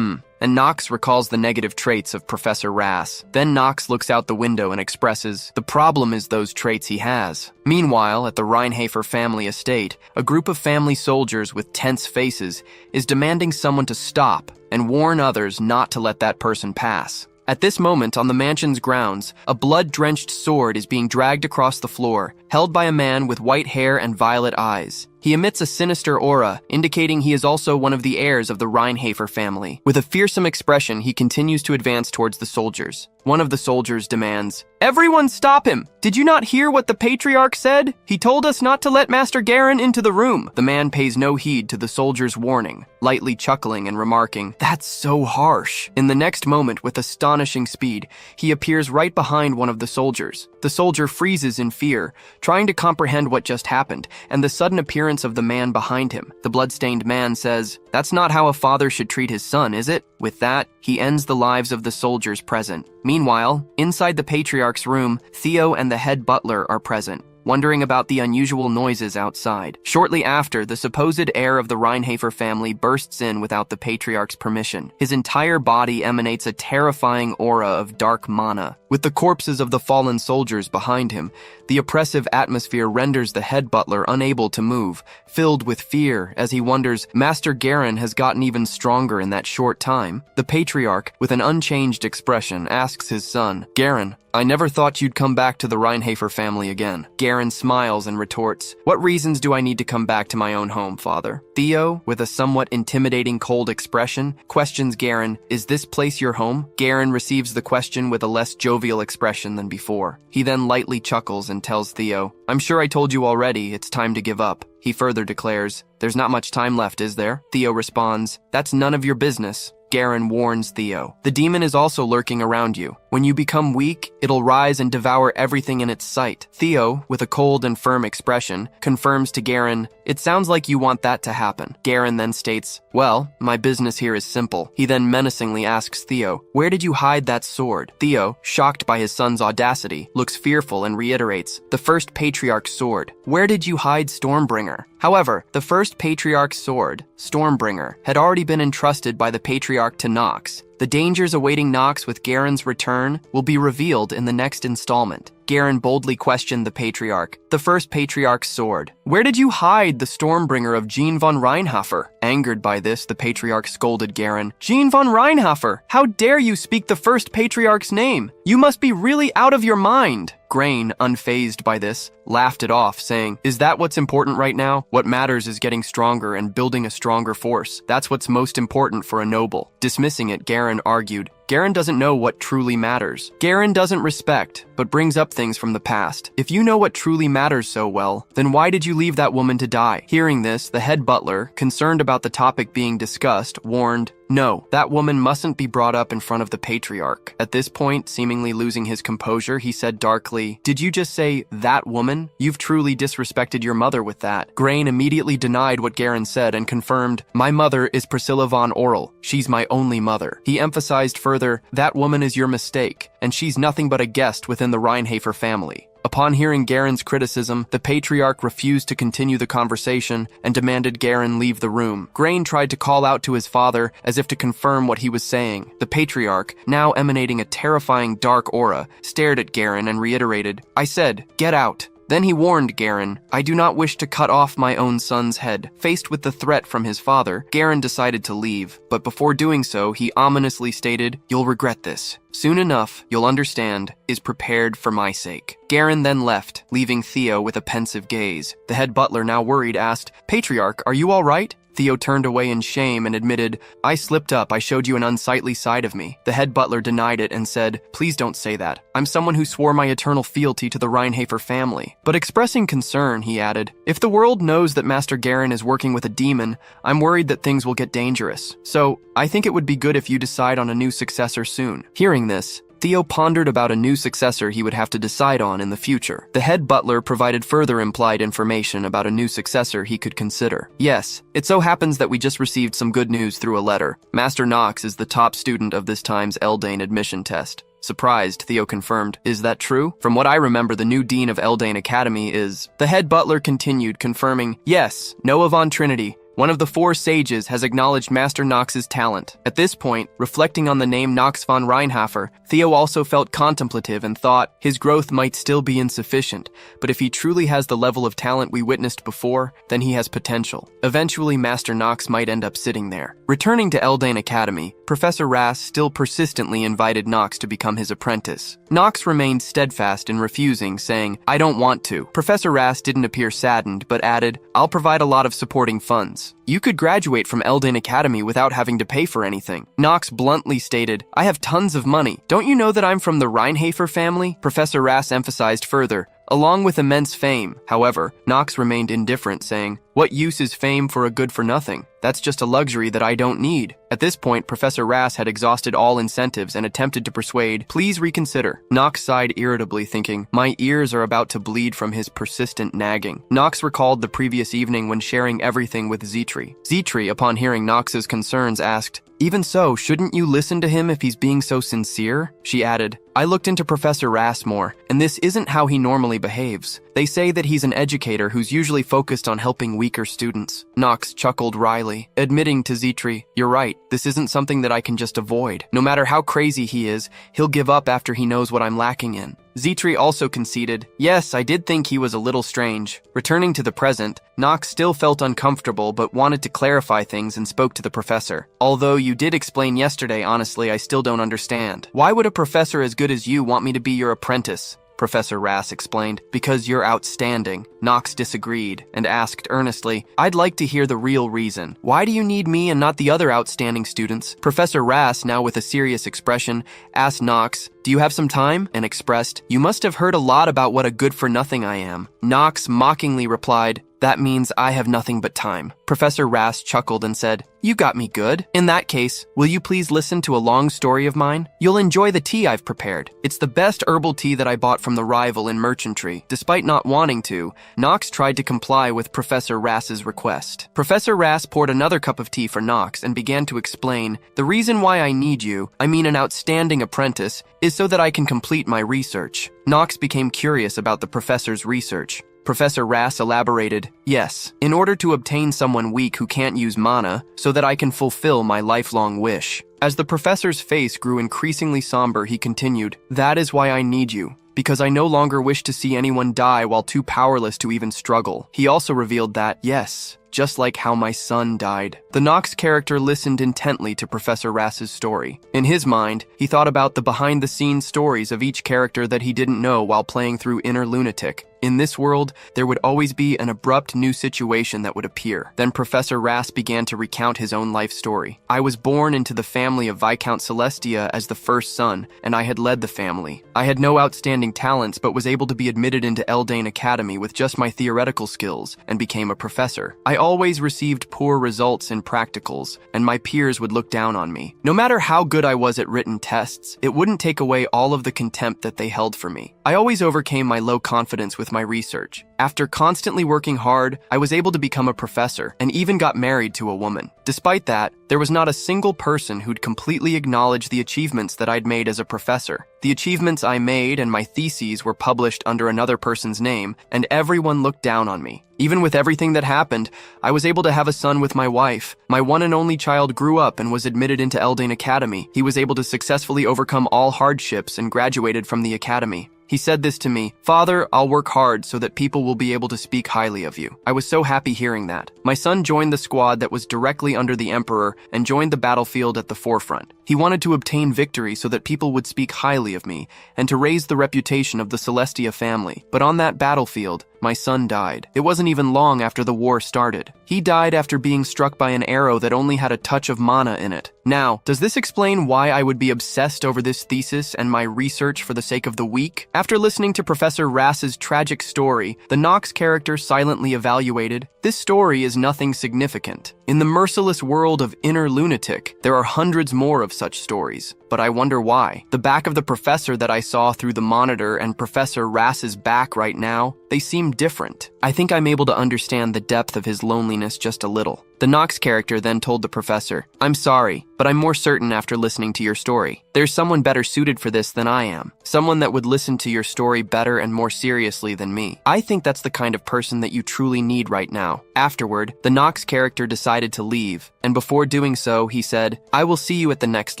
And Nox recalls the negative traits of Professor Rass. Then Nox looks out the window and expresses, "The problem is those traits he has." Meanwhile, at the Reinhafer family estate, a group of family soldiers with tense faces is demanding someone to stop and warn others not to let that person pass. At this moment, on the mansion's grounds, a blood-drenched sword is being dragged across the floor, held by a man with white hair and violet eyes. He emits a sinister aura, indicating he is also one of the heirs of the Reinhafer family. With a fearsome expression, he continues to advance towards the soldiers. One of the soldiers demands, "Everyone stop him! Did you not hear what the Patriarch said? He told us not to let Master Garen into the room." The man pays no heed to the soldier's warning, lightly chuckling and remarking, "That's so harsh." In the next moment, with astonishing speed, he appears right behind one of the soldiers. The soldier freezes in fear, trying to comprehend what just happened, and the sudden appearance of the man behind him. The bloodstained man says, "That's not how a father should treat his son, is it?" With that, he ends the lives of the soldiers present. Meanwhile, inside the Patriarch's room, Theo and the head butler are present, wondering about the unusual noises outside. Shortly after, the supposed heir of the Reinhafer family bursts in without the Patriarch's permission. His entire body emanates a terrifying aura of dark mana. With the corpses of the fallen soldiers behind him, the oppressive atmosphere renders the head butler unable to move, filled with fear as he wonders, Master Garen has gotten even stronger in that short time. The Patriarch, with an unchanged expression, asks his son, "Garen, I never thought you'd come back to the Reinhafer family again." Garen smiles and retorts, "What reasons do I need to come back to my own home, father?" Theo, with a somewhat intimidating cold expression, questions Garen, "Is this place your home?" Garen receives the question with a less jovial expression than before. He then lightly chuckles and tells Theo, "I'm sure I told you already, it's time to give up." He further declares, "There's not much time left, is there?" Theo responds, "That's none of your business." Garen warns Theo, "The demon is also lurking around you. When you become weak, it'll rise and devour everything in its sight." Theo, with a cold and firm expression, confirms to Garen, "It sounds like you want that to happen." Garen then states, "Well, my business here is simple." He then menacingly asks Theo, "Where did you hide that sword?" Theo, shocked by his son's audacity, looks fearful and reiterates, "The first Patriarch's sword." "Where did you hide Stormbringer?" However, the first Patriarch's sword, Stormbringer, had already been entrusted by the Patriarch to Nox. The dangers awaiting Nox with Garen's return will be revealed in the next installment. Garen boldly questioned the patriarch. The first patriarch soared. Where did you hide the Stormbringer of Jean von Reinhofer? Angered by this, the patriarch scolded Garen. Jean von Reinhofer! How dare you speak the first patriarch's name? You must be really out of your mind. Grain, unfazed by this, laughed it off, saying, Is that what's important right now? What matters is getting stronger and building a stronger force. That's what's most important for a noble. Dismissing it, Garen argued, Garen doesn't know what truly matters. Garen doesn't respect, but brings up things from the past. If you know what truly matters so well, then why did you leave that woman to die? Hearing this, the head butler, concerned about the topic being discussed, warned, No, that woman mustn't be brought up in front of the patriarch. At this point, seemingly losing his composure, he said darkly, Did you just say, that woman? You've truly disrespected your mother with that. Grain immediately denied what Garen said and confirmed, My mother is Priscilla von Orel. She's my only mother. He emphasized further, that woman is your mistake, and she's nothing but a guest within the Reinhofer family. Upon hearing Garen's criticism, the patriarch refused to continue the conversation and demanded Garen leave the room. Grain tried to call out to his father as if to confirm what he was saying. The patriarch, now emanating a terrifying dark aura, stared at Garen and reiterated, I said, get out. Then he warned Garen, I do not wish to cut off my own son's head. Faced with the threat from his father, Garen decided to leave, but before doing so, he ominously stated, You'll regret this. Soon enough, you'll understand, is prepared for my sake. Garen then left, leaving Theo with a pensive gaze. The head butler, now worried, asked, Patriarch, are you all right? Theo turned away in shame and admitted, I slipped up, I showed you an unsightly side of me. The head butler denied it and said, Please don't say that. I'm someone who swore my eternal fealty to the Reinhofer family. But expressing concern, he added, If the world knows that Master Garen is working with a demon, I'm worried that things will get dangerous. So, I think it would be good if you decide on a new successor soon. Hearing this, Theo pondered about a new successor he would have to decide on in the future. The head butler provided further implied information about a new successor he could consider. Yes, it so happens that we just received some good news through a letter. Master Knox is the top student of this time's Eldane admission test. Surprised, Theo confirmed, Is that true? From what I remember, the new dean of Eldane Academy is... The head butler continued, confirming, Yes, Noah von Trinity, one of the 4 sages, has acknowledged Master Knox's talent. At this point, reflecting on the name Knox von Reinhofer, Theo also felt contemplative and thought his growth might still be insufficient, but if he truly has the level of talent we witnessed before, then he has potential. Eventually, Master Knox might end up sitting there. Returning to Eldane Academy, Professor Rass still persistently invited Knox to become his apprentice. Knox remained steadfast in refusing, saying, I don't want to. Professor Rass didn't appear saddened, but added, I'll provide a lot of supporting funds. You could graduate from Eldane Academy without having to pay for anything. Knox bluntly stated, I have tons of money. Don't you know that I'm from the Reinhofer family? Professor Rass emphasized further, along with immense fame. However, Knox remained indifferent, saying, What use is fame for a good-for-nothing? That's just a luxury that I don't need. At this point, Professor Rass had exhausted all incentives and attempted to persuade, Please reconsider. Knox sighed irritably, thinking, My ears are about to bleed from his persistent nagging. Knox recalled the previous evening when sharing everything with Zetri. Zetri, upon hearing Knox's concerns, asked, Even so, shouldn't you listen to him if he's being so sincere? She added, I looked into Professor Rass more, and this isn't how he normally behaves. They say that he's an educator who's usually focused on helping weaker students. Knox chuckled wryly, admitting to Zetri, You're right, this isn't something that I can just avoid. No matter how crazy he is, he'll give up after he knows what I'm lacking in. Zetri also conceded, Yes, I did think he was a little strange. Returning to the present, Knox still felt uncomfortable but wanted to clarify things and spoke to the professor. Although you did explain yesterday, honestly, I still don't understand. Why would a professor as good as you want me to be your apprentice? Professor Rass explained, Because you're outstanding. Knox disagreed and asked earnestly, I'd like to hear the real reason. Why do you need me and not the other outstanding students? Professor Rass, now with a serious expression, asked Knox, Do you have some time? And expressed, You must have heard a lot about what a good-for-nothing I am. Knox mockingly replied, That means I have nothing but time. Professor Rass chuckled and said, You got me good. In that case, will you please listen to a long story of mine? You'll enjoy the tea I've prepared. It's the best herbal tea that I bought from the rival in merchantry. Despite not wanting to, Knox tried to comply with Professor Rass's request. Professor Rass poured another cup of tea for Knox and began to explain, The reason why I need you, I mean an outstanding apprentice, is so that I can complete my research. Knox became curious about the professor's research. Professor Rass elaborated, Yes, in order to obtain someone weak who can't use mana, so that I can fulfill my lifelong wish. As the professor's face grew increasingly somber, he continued, That is why I need you. because I no longer wish to see anyone die while too powerless to even struggle. He also revealed that, yes, just like how my son died. The Nox character listened intently to Professor Rass's story. In his mind, he thought about the behind-the-scenes stories of each character that he didn't know while playing through Inner Lunatic. In this world, there would always be an abrupt new situation that would appear. Then Professor Rass began to recount his own life story. I was born into the family of Viscount Celestia as the first son, and I had led the family. I had no outstanding talents, but was able to be admitted into Eldane Academy with just my theoretical skills, and became a professor. I always received poor results in practicals, and my peers would look down on me. No matter how good I was at written tests, it wouldn't take away all of the contempt that they held for me. I always overcame my low confidence with my research. After constantly working hard, I was able to become a professor and even got married to a woman. Despite that, there was not a single person who'd completely acknowledge the achievements that I'd made as a professor. The achievements I made and my theses were published under another person's name, and everyone looked down on me. Even with everything that happened, I was able to have a son with my wife. My one and only child grew up and was admitted into Eldane Academy. He was able to successfully overcome all hardships and graduated from the academy. He said this to me, "Father, I'll work hard so that people will be able to speak highly of you." I was so happy hearing that. My son joined the squad that was directly under the Emperor and joined the battlefield at the forefront. He wanted to obtain victory so that people would speak highly of me and to raise the reputation of the Celestia family. But on that battlefield, my son died. It wasn't even long after the war started. He died after being struck by an arrow that only had a touch of mana in it. Now, does this explain why I would be obsessed over this thesis and my research for the sake of the weak? After listening to Professor Rass's tragic story, the Nox character silently evaluated, this story is nothing significant. In the merciless world of Inner Lunatic, there are hundreds more of such stories. But I wonder why. The back of the professor that I saw through the monitor and Professor Rass's back right now, they seem different. I think I'm able to understand the depth of his loneliness just a little. The Nox character then told the professor, "I'm sorry, but I'm more certain after listening to your story. There's someone better suited for this than I am. Someone that would listen to your story better and more seriously than me. I think that's the kind of person that you truly need right now." Afterward, the Nox character decided to leave, and before doing so, he said, "I will see you at the next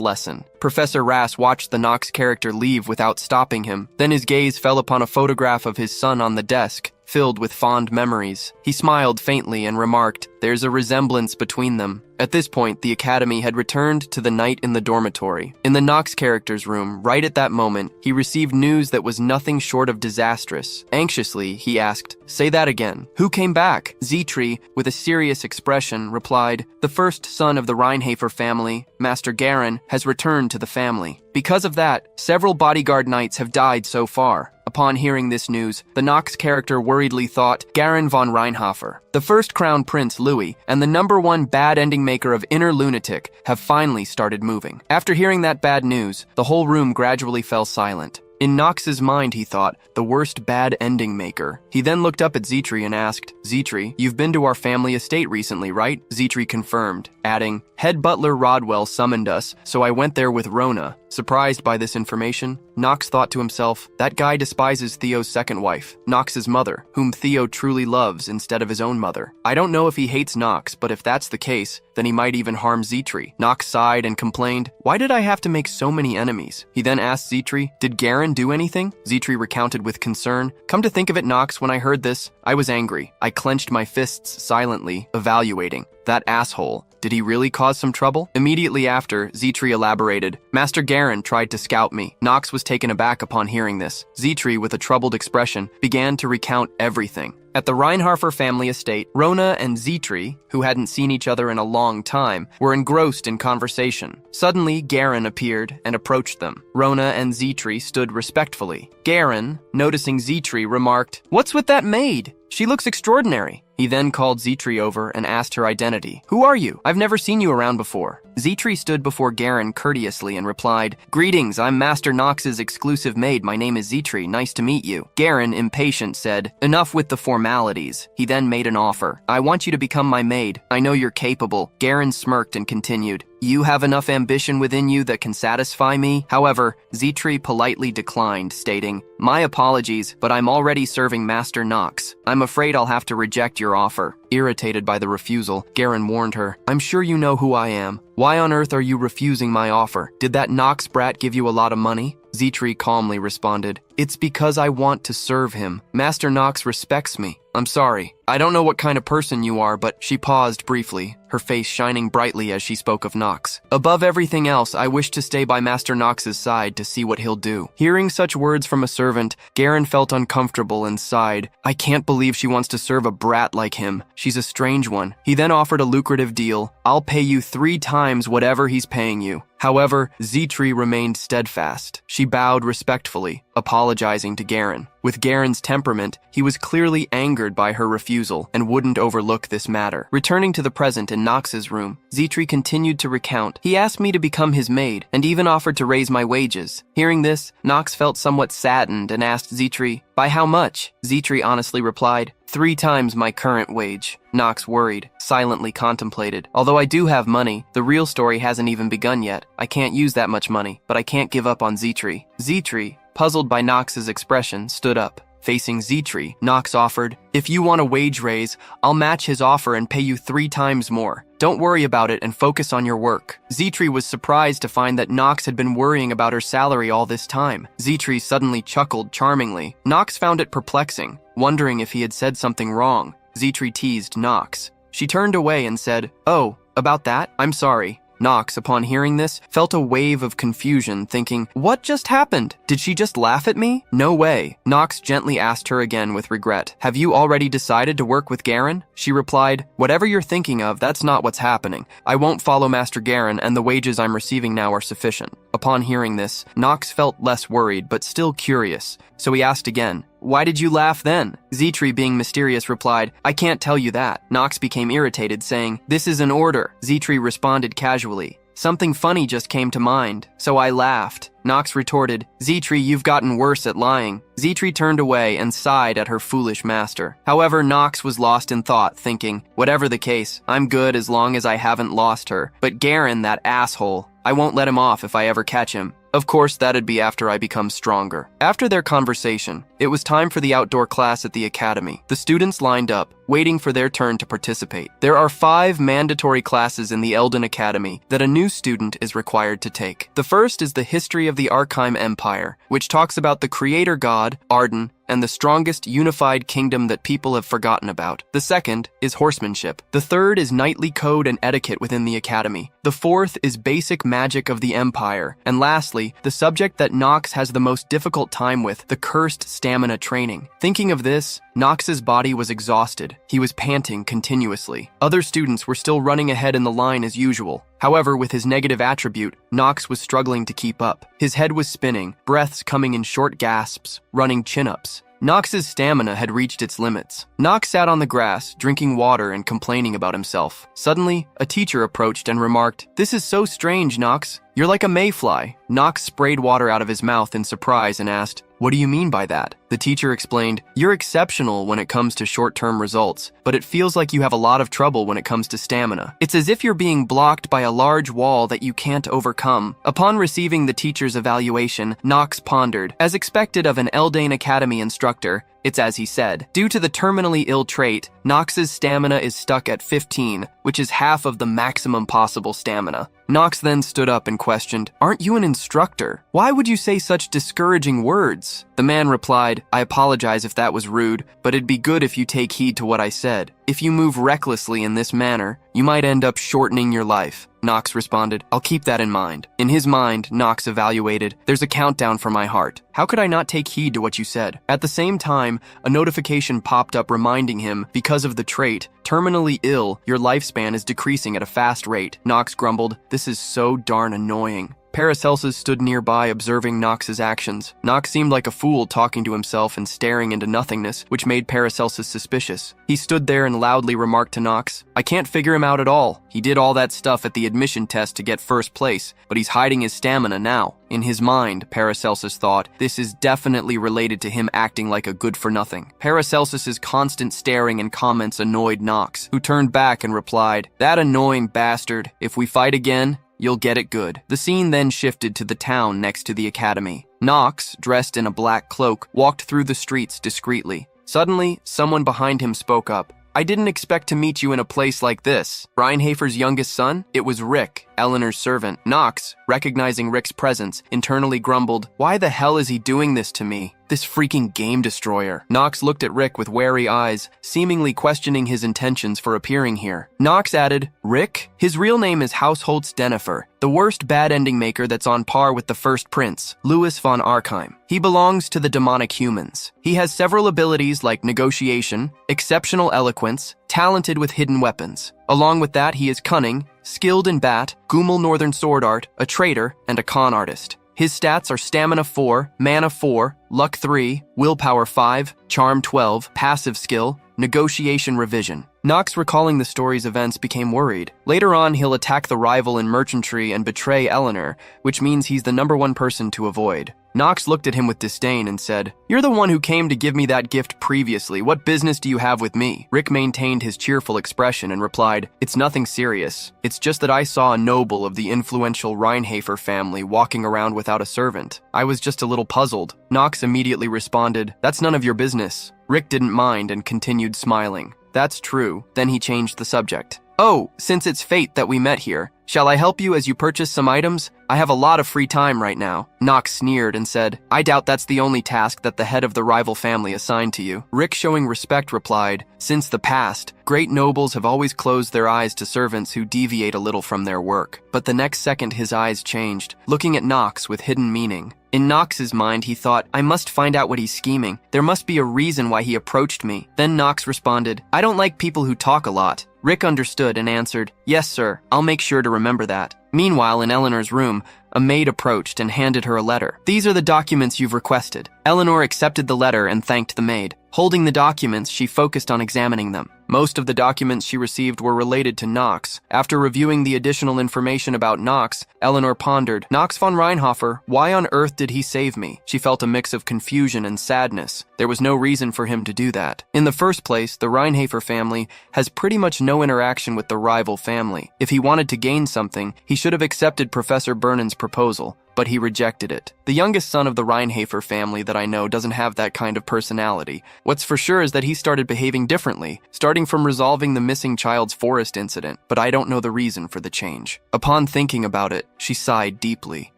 lesson." Professor Rass watched the Nox character leave without stopping him. Then his gaze fell upon a photograph of his son on the desk, filled with fond memories. He smiled faintly and remarked, "There's a resemblance between them." At this point, the academy had returned to the night in the dormitory. In the Nox character's room, right at that moment, he received news that was nothing short of disastrous. Anxiously, he asked, "Say that again. Who came back?" Zetri, with a serious expression, replied, "The first son of the Reinhafer family, Master Garen, has returned to the family. Because of that, several bodyguard knights have died so far." Upon hearing this news, the Nox character worriedly thought, Garen von Reinhofer, the first crown prince Louis, and the #1 bad ending maker of Inner Lunatic have finally started moving. After hearing that bad news, the whole room gradually fell silent. In Nox's mind, he thought, the worst bad ending maker. He then looked up at Zetri and asked, "Zetri, you've been to our family estate recently, right?" Zetri confirmed, adding, "Head butler Rodwell summoned us, so I went there with Rona." Surprised by this information, Nox thought to himself, that guy despises Theo's second wife, Nox's mother, whom Theo truly loves instead of his own mother. I don't know if he hates Nox, but if that's the case, then he might even harm Zetri. Nox sighed and complained, "Why did I have to make so many enemies?" He then asked Zetri, "Did Garen do anything?" Zetri recounted with concern, "Come to think of it, Nox, when I heard this, I was angry. I clenched my fists silently, evaluating. That asshole. Did he really cause some trouble?" Immediately after, Zetri elaborated, "Master Garen tried to scout me." Nox was taken aback upon hearing this. Zetri, with a troubled expression, began to recount everything. At the Reinharfer family estate, Rona and Zetri, who hadn't seen each other in a long time, were engrossed in conversation. Suddenly, Garen appeared and approached them. Rona and Zetri stood respectfully. Garen, noticing Zetri, remarked, "What's with that maid? She looks extraordinary." He then called Zetri over and asked her identity. "Who are you? I've never seen you around before." Zetri stood before Garen courteously and replied, "Greetings, I'm Master Nox's exclusive maid. My name is Zetri. Nice to meet you." Garen, impatient, said, "Enough with the formalities." He then made an offer. "I want you to become my maid. I know you're capable." Garen smirked and continued, "You have enough ambition within you that can satisfy me?" However, Zetri politely declined, stating, "My apologies, but I'm already serving Master Nox. I'm afraid I'll have to reject your offer." Irritated by the refusal, Garen warned her, "I'm sure you know who I am. Why on earth are you refusing my offer? Did that Nox brat give you a lot of money?" Zetri calmly responded, "It's because I want to serve him. Master Nox respects me. I'm sorry. I don't know what kind of person you are, but..." She paused briefly, her face shining brightly as she spoke of Nox. "Above everything else, I wish to stay by Master Nox's side to see what he'll do." Hearing such words from a servant, Garen felt uncomfortable and sighed. "I can't believe she wants to serve a brat like him. She's a strange one." He then offered a lucrative deal. "I'll pay you 3 times whatever he's paying you." However, Zetri remained steadfast. She bowed respectfully, apologizing to Garen. With Garen's temperament, he was clearly angered by her refusal and wouldn't overlook this matter. Returning to the present in Nox's room, Zetri continued to recount. "He asked me to become his maid and even offered to raise my wages." Hearing this, Nox felt somewhat saddened and asked Zetri, "By how much?" Zetri honestly replied, 3 times my current wage." Nox worried, silently contemplated. "Although I do have money, the real story hasn't even begun yet. I can't use that much money, but I can't give up on Zetri." Zetri, puzzled by Nox's expression, stood up. Facing Zetri, Nox offered, "If you want a wage raise, I'll match his offer and pay you 3 times more. Don't worry about it and focus on your work." Zetri was surprised to find that Nox had been worrying about her salary all this time. Zetri suddenly chuckled charmingly. Nox found it perplexing, wondering if he had said something wrong. Zetri teased Nox. She turned away and said, "Oh, about that? I'm sorry." Nox, upon hearing this, felt a wave of confusion, thinking, "What just happened? Did she just laugh at me? No way." Nox gently asked her again with regret, "Have you already decided to work with Garen?" She replied, "Whatever you're thinking of, that's not what's happening. I won't follow Master Garen, and the wages I'm receiving now are sufficient." Upon hearing this, Nox felt less worried, but still curious, so he asked again, "Why did you laugh then?" Zetri, being mysterious, replied, "I can't tell you that." Nox became irritated, saying, "This is an order." Zetri responded casually, "Something funny just came to mind, so I laughed." Nox retorted, "Zetri, you've gotten worse at lying." Zetri turned away and sighed at her foolish master. However, Nox was lost in thought, thinking, "Whatever the case, I'm good as long as I haven't lost her. But Garen, that asshole, I won't let him off if I ever catch him. Of course, that'd be after I become stronger." After their conversation, it was time for the outdoor class at the academy. The students lined up, waiting for their turn to participate. There are 5 mandatory classes in the Elden Academy that a new student is required to take. The first is the history of the Archeim Empire, which talks about the creator god, Arden, and the strongest unified kingdom that people have forgotten about. The second is horsemanship. The third is knightly code and etiquette within the academy. The fourth is basic magic of the empire. And lastly, the subject that Nox has the most difficult time with, the cursed stamina training. Thinking of this, Nox's body was exhausted. He was panting continuously. Other students were still running ahead in the line as usual. However, with his negative attribute, Nox was struggling to keep up. His head was spinning, breaths coming in short gasps, running chin-ups. Nox's stamina had reached its limits. Nox sat on the grass, drinking water and complaining about himself. Suddenly, a teacher approached and remarked, "This is so strange, Nox. You're like a mayfly." Nox sprayed water out of his mouth in surprise and asked, "What do you mean by that?" The teacher explained, "You're exceptional when it comes to short-term results, but it feels like you have a lot of trouble when it comes to stamina. It's as if you're being blocked by a large wall that you can't overcome." Upon receiving the teacher's evaluation, Nox pondered. As expected of an Elden Academy instructor, it's as he said. Due to the terminally ill trait, Nox's stamina is stuck at 15, which is half of the maximum possible stamina. Nox then stood up and questioned, "Aren't you an instructor? Why would you say such discouraging words?" The man replied, "I apologize if that was rude, but it'd be good if you take heed to what I said. If you move recklessly in this manner, you might end up shortening your life." Nox responded, "I'll keep that in mind." In his mind, Nox evaluated, "There's a countdown for my heart. How could I not take heed to what you said?" At the same time, a notification popped up reminding him, because of the trait, terminally ill, your lifespan is decreasing at a fast rate. Nox grumbled, "This is so darn annoying." Paracelsus stood nearby observing Nox's actions. Nox seemed like a fool talking to himself and staring into nothingness, which made Paracelsus suspicious. He stood there and loudly remarked to Nox, "I can't figure him out at all. He did all that stuff at the admission test to get first place, but he's hiding his stamina now." In his mind, Paracelsus thought, this is definitely related to him acting like a good-for-nothing. Paracelsus's constant staring and comments annoyed Nox, who turned back and replied, "That annoying bastard. If we fight again, you'll get it good." The scene then shifted to the town next to the academy. Nox, dressed in a black cloak, walked through the streets discreetly. Suddenly, someone behind him spoke up. "I didn't expect to meet you in a place like this." Reinhafer's youngest son? It was Rick. Eleanor's servant, Knox, recognizing Rick's presence, internally grumbled, "Why the hell is he doing this to me? This freaking game destroyer." Knox looked at Rick with wary eyes, seemingly questioning his intentions for appearing here. Knox added, "Rick? His real name is Hausholtz Dennefer, the worst bad ending maker that's on par with the first prince, Louis von Arkheim. He belongs to the demonic humans. He has several abilities like negotiation, exceptional eloquence, talented with hidden weapons. Along with that, he is cunning, skilled in bat, Gumel Northern sword art, a traitor, and a con artist. His stats are Stamina 4, Mana 4, Luck 3, Willpower 5, Charm 12, Passive Skill, Negotiation Revision." Knox, recalling the story's events, became worried. Later on, he'll attack the rival in merchantry and betray Eleanor, which means he's the #1 person to avoid. Knox looked at him with disdain and said, "You're the one who came to give me that gift previously. What business do you have with me?" Rick maintained his cheerful expression and replied, "It's nothing serious. It's just that I saw a noble of the influential Reinhafer family walking around without a servant. I was just a little puzzled." Knox immediately responded, "That's none of your business." Rick didn't mind and continued smiling. "That's true." Then he changed the subject. "Oh, since it's fate that we met here, shall I help you as you purchase some items? I have a lot of free time right now." Knox sneered and said, "I doubt that's the only task that the head of the rival family assigned to you." Rick, showing respect, replied, "Since the past, great nobles have always closed their eyes to servants who deviate a little from their work." But the next second his eyes changed, looking at Knox with hidden meaning. In Knox's mind, he thought, "I must find out what he's scheming. There must be a reason why he approached me." Then Knox responded, "I don't like people who talk a lot." Rick understood and answered, "Yes, sir. I'll make sure to remember that." Meanwhile, in Eleanor's room, a maid approached and handed her a letter. "These are the documents you've requested." Eleanor accepted the letter and thanked the maid. Holding the documents, she focused on examining them. Most of the documents she received were related to Knox. After reviewing the additional information about Knox, Eleanor pondered, "Knox von Reinhofer, why on earth did he save me?" She felt a mix of confusion and sadness. There was no reason for him to do that. In the first place, the Reinhafer family has pretty much no interaction with the rival family. If he wanted to gain something, he should have accepted Professor Burnen's proposal, but he rejected it. The youngest son of the Reinhafer family that I know doesn't have that kind of personality. What's for sure is that he started behaving differently, starting from resolving the missing child's forest incident, but I don't know the reason for the change. Upon thinking about it, she sighed deeply,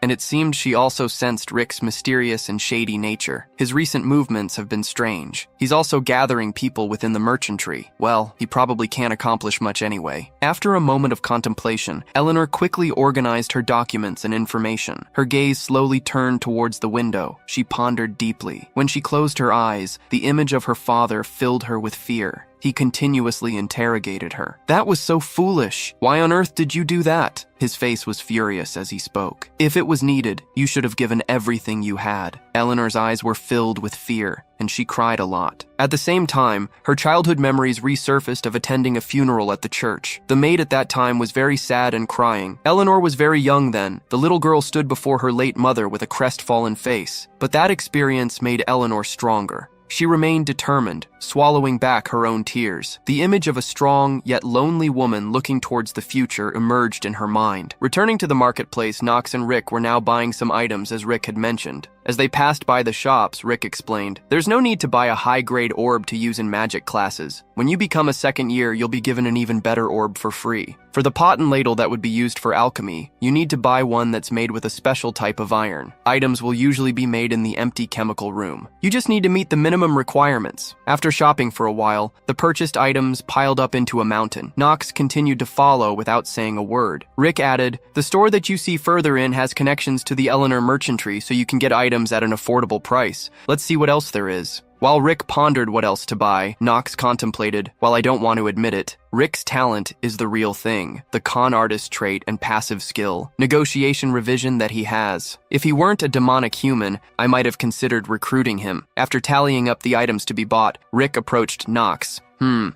and it seemed she also sensed Rick's mysterious and shady nature. His recent movements have been strange. He's also gathering people within the merchantry. Well, he probably can't accomplish much anyway. After a moment of contemplation, Eleanor quickly organized her documents and information. Her gaze slowly turned towards the window. She pondered deeply. When she closed her eyes, the image of her father filled her with fear. He continuously interrogated her. "That was so foolish. Why on earth did you do that?" His face was furious as he spoke. "If it was needed, you should have given everything you had." Eleanor's eyes were filled with fear, and she cried a lot. At the same time, her childhood memories resurfaced of attending a funeral at the church. The maid at that time was very sad and crying. Eleanor was very young then. The little girl stood before her late mother with a crestfallen face. But that experience made Eleanor stronger. She remained determined, swallowing back her own tears. The image of a strong yet lonely woman looking towards the future emerged in her mind. Returning to the marketplace, Knox and Rick were now buying some items as Rick had mentioned. As they passed by the shops, Rick explained, "There's no need to buy a high-grade orb to use in magic classes. When you become a second year, you'll be given an even better orb for free. For the pot and ladle that would be used for alchemy, you need to buy one that's made with a special type of iron. Items will usually be made in the empty chemical room. You just need to meet the minimum requirements." After shopping for a while, the purchased items piled up into a mountain. Knox continued to follow without saying a word. Rick added, "The store that you see further in has connections to the Eleanor merchantry, so you can get items at an affordable price. Let's see what else there is." While Rick pondered what else to buy, Knox contemplated, "While I don't want to admit it, Rick's talent is the real thing, the con artist trait and passive skill, negotiation revision that he has. If he weren't a demonic human, I might have considered recruiting him." After tallying up the items to be bought, Rick approached Knox.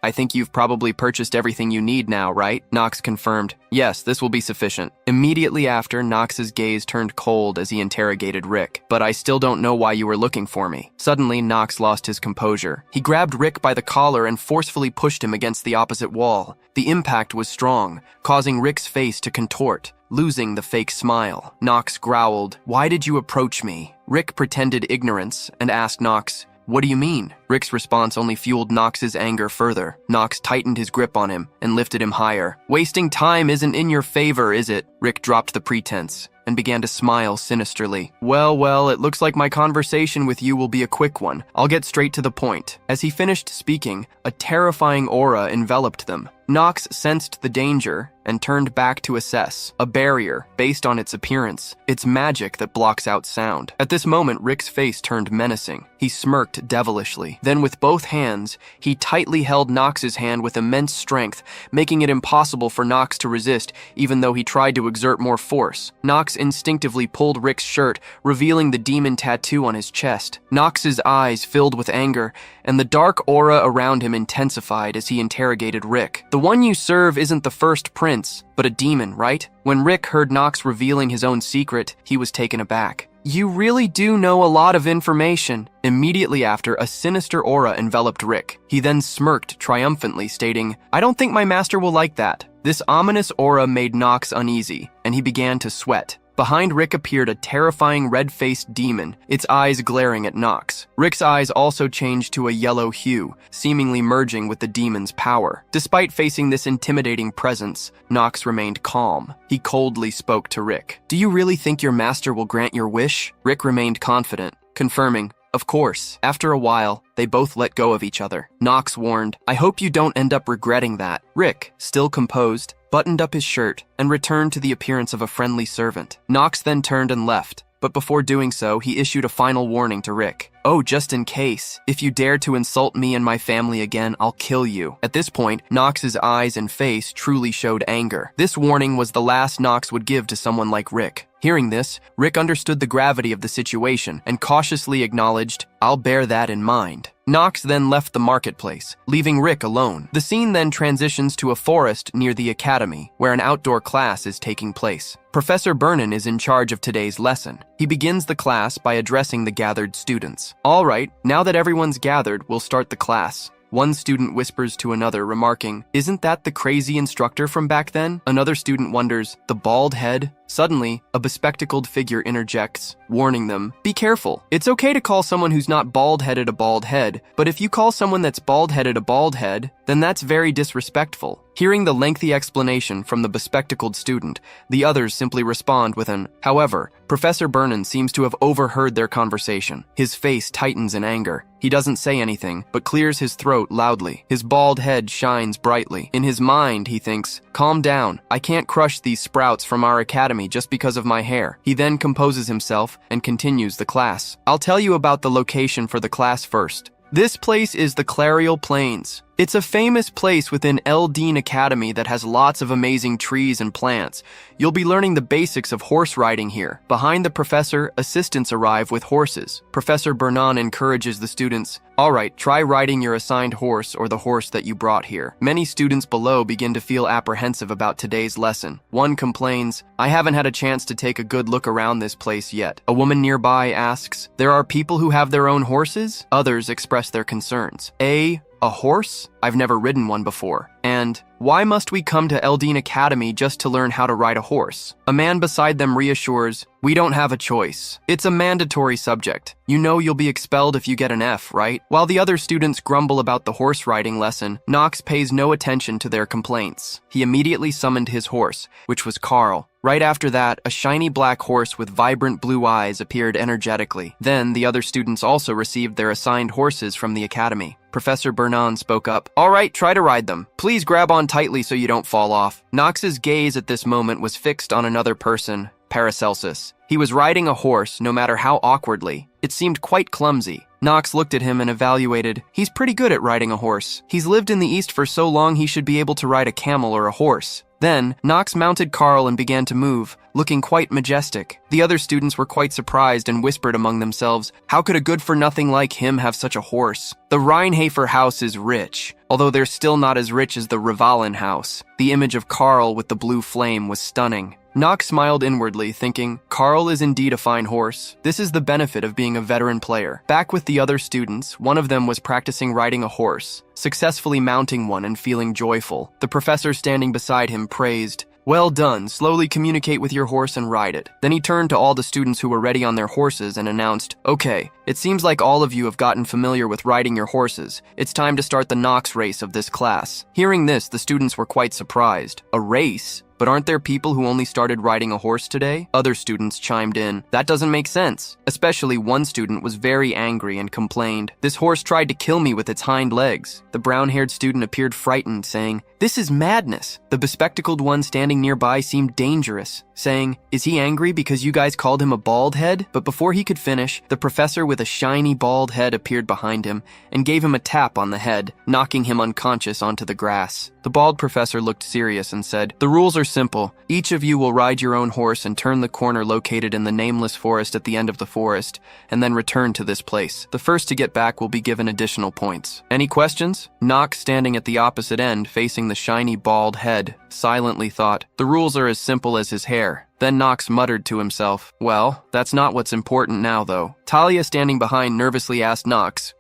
I think you've probably purchased everything you need now, right?" Knox confirmed. "Yes, this will be sufficient." Immediately after, Knox's gaze turned cold as he interrogated Rick. "But I still don't know why you were looking for me." Suddenly, Knox lost his composure. He grabbed Rick by the collar and forcefully pushed him against the opposite wall. The impact was strong, causing Rick's face to contort, losing the fake smile. Knox growled, "Why did you approach me?" Rick pretended ignorance and asked Knox, "What do you mean?" Rick's response only fueled Knox's anger further. Knox tightened his grip on him and lifted him higher. Wasting time isn't in your favor, is it? Rick dropped the pretense and began to smile sinisterly. Well, it looks like my conversation with you will be a quick one. I'll get straight to the point. As he finished speaking, a terrifying aura enveloped them. Knox sensed the danger and turned back to assess. A barrier, based on its appearance. It's magic that blocks out sound. At this moment, Rick's face turned menacing. He smirked devilishly. Then with both hands, he tightly held Knox's hand with immense strength, making it impossible for Knox to resist, even though he tried to exert more force. Knox instinctively pulled Rick's shirt, revealing the demon tattoo on his chest. Knox's eyes filled with anger, and the dark aura around him intensified as he interrogated Rick. The one you serve isn't the first prince, but a demon, right? When Rick heard Knox revealing his own secret, he was taken aback. You really do know a lot of information. Immediately after, a sinister aura enveloped Rick. He then smirked triumphantly, stating, I don't think my master will like that. This ominous aura made Knox uneasy, and he began to sweat. Behind Rick appeared a terrifying red-faced demon, its eyes glaring at Knox. Rick's eyes also changed to a yellow hue, seemingly merging with the demon's power. Despite facing this intimidating presence, Knox remained calm. He coldly spoke to Rick. Do you really think your master will grant your wish? Rick remained confident, confirming, of course. After a while, they both let go of each other. Knox warned, I hope you don't end up regretting that. Rick, still composed, buttoned up his shirt, and returned to the appearance of a friendly servant. Knox then turned and left, but before doing so, he issued a final warning to Rick. Oh, just in case. If you dare to insult me and my family again, I'll kill you. At this point, Knox's eyes and face truly showed anger. This warning was the last Knox would give to someone like Rick. Hearing this, Rick understood the gravity of the situation and cautiously acknowledged, I'll bear that in mind. Knox then left the marketplace, leaving Rick alone. The scene then transitions to a forest near the academy, where an outdoor class is taking place. Professor Burnham is in charge of today's lesson. He begins the class by addressing the gathered students. All right, now that everyone's gathered, we'll start the class. One student whispers to another, remarking, Isn't that the crazy instructor from back then? Another student wonders, the bald head? Suddenly, a bespectacled figure interjects, warning them, Be careful. It's okay to call someone who's not bald-headed a bald head, but if you call someone that's bald-headed a bald head, then that's very disrespectful. Hearing the lengthy explanation from the bespectacled student, the others simply respond with an, However, Professor Burnham seems to have overheard their conversation. His face tightens in anger. He doesn't say anything, but clears his throat loudly. His bald head shines brightly. In his mind, he thinks, Calm down. I can't crush these sprouts from our academy just because of my hair. He then composes himself and continues the class. I'll tell you about the location for the class first. This place is the Clarial Plains. It's a famous place within Eldine Academy that has lots of amazing trees and plants. You'll be learning the basics of horse riding here. Behind the professor, assistants arrive with horses. Professor Burnham encourages the students, All right, try riding your assigned horse or the horse that you brought here. Many students below begin to feel apprehensive about today's lesson. One complains, I haven't had a chance to take a good look around this place yet. A woman nearby asks, There are people who have their own horses? Others express their concerns. A horse? I've never ridden one before. And, why must we come to Eldine Academy just to learn how to ride a horse? A man beside them reassures, We don't have a choice. It's a mandatory subject. You know you'll be expelled if you get an F, right? While the other students grumble about the horse riding lesson, Knox pays no attention to their complaints. He immediately summoned his horse, which was Carl. Right after that, a shiny black horse with vibrant blue eyes appeared energetically. Then, the other students also received their assigned horses from the academy. Professor Burnham spoke up, All right, try to ride them. Please grab on tightly so you don't fall off. Knox's gaze at this moment was fixed on another person, Paracelsus. He was riding a horse, no matter how awkwardly. It seemed quite clumsy. Knox looked at him and evaluated. He's pretty good at riding a horse. He's lived in the East for so long he should be able to ride a camel or a horse. Then, Knox mounted Carl and began to move, looking quite majestic. The other students were quite surprised and whispered among themselves, How could a good-for-nothing like him have such a horse? The Rheinhafer house is rich, although they're still not as rich as the Rivalen house. The image of Carl with the blue flame was stunning. Knox smiled inwardly, thinking, Carl is indeed a fine horse. This is the benefit of being a veteran player. Back with the other students, one of them was practicing riding a horse, successfully mounting one and feeling joyful. The professor standing beside him praised, Well done. Slowly communicate with your horse and ride it. Then he turned to all the students who were ready on their horses and announced, Okay, it seems like all of you have gotten familiar with riding your horses. It's time to start the Knox race of this class. Hearing this, the students were quite surprised. A race? But aren't there people who only started riding a horse today? Other students chimed in. That doesn't make sense. Especially one student was very angry and complained. This horse tried to kill me with its hind legs. The brown-haired student appeared frightened, saying, This is madness. The bespectacled one standing nearby seemed dangerous, saying, Is he angry because you guys called him a bald head? But before he could finish, the professor with a shiny bald head appeared behind him and gave him a tap on the head, knocking him unconscious onto the grass. The bald professor looked serious and said, The rules are simple. Each of you will ride your own horse and turn the corner located in the nameless forest at the end of the forest, and then return to this place. The first to get back will be given additional points. Any questions? Knox, standing at the opposite end, facing the shiny bald head, silently thought, The rules are as simple as his hair. Then Knox muttered to himself, Well, that's not what's important now, though. Talia, standing behind, nervously asked Knox,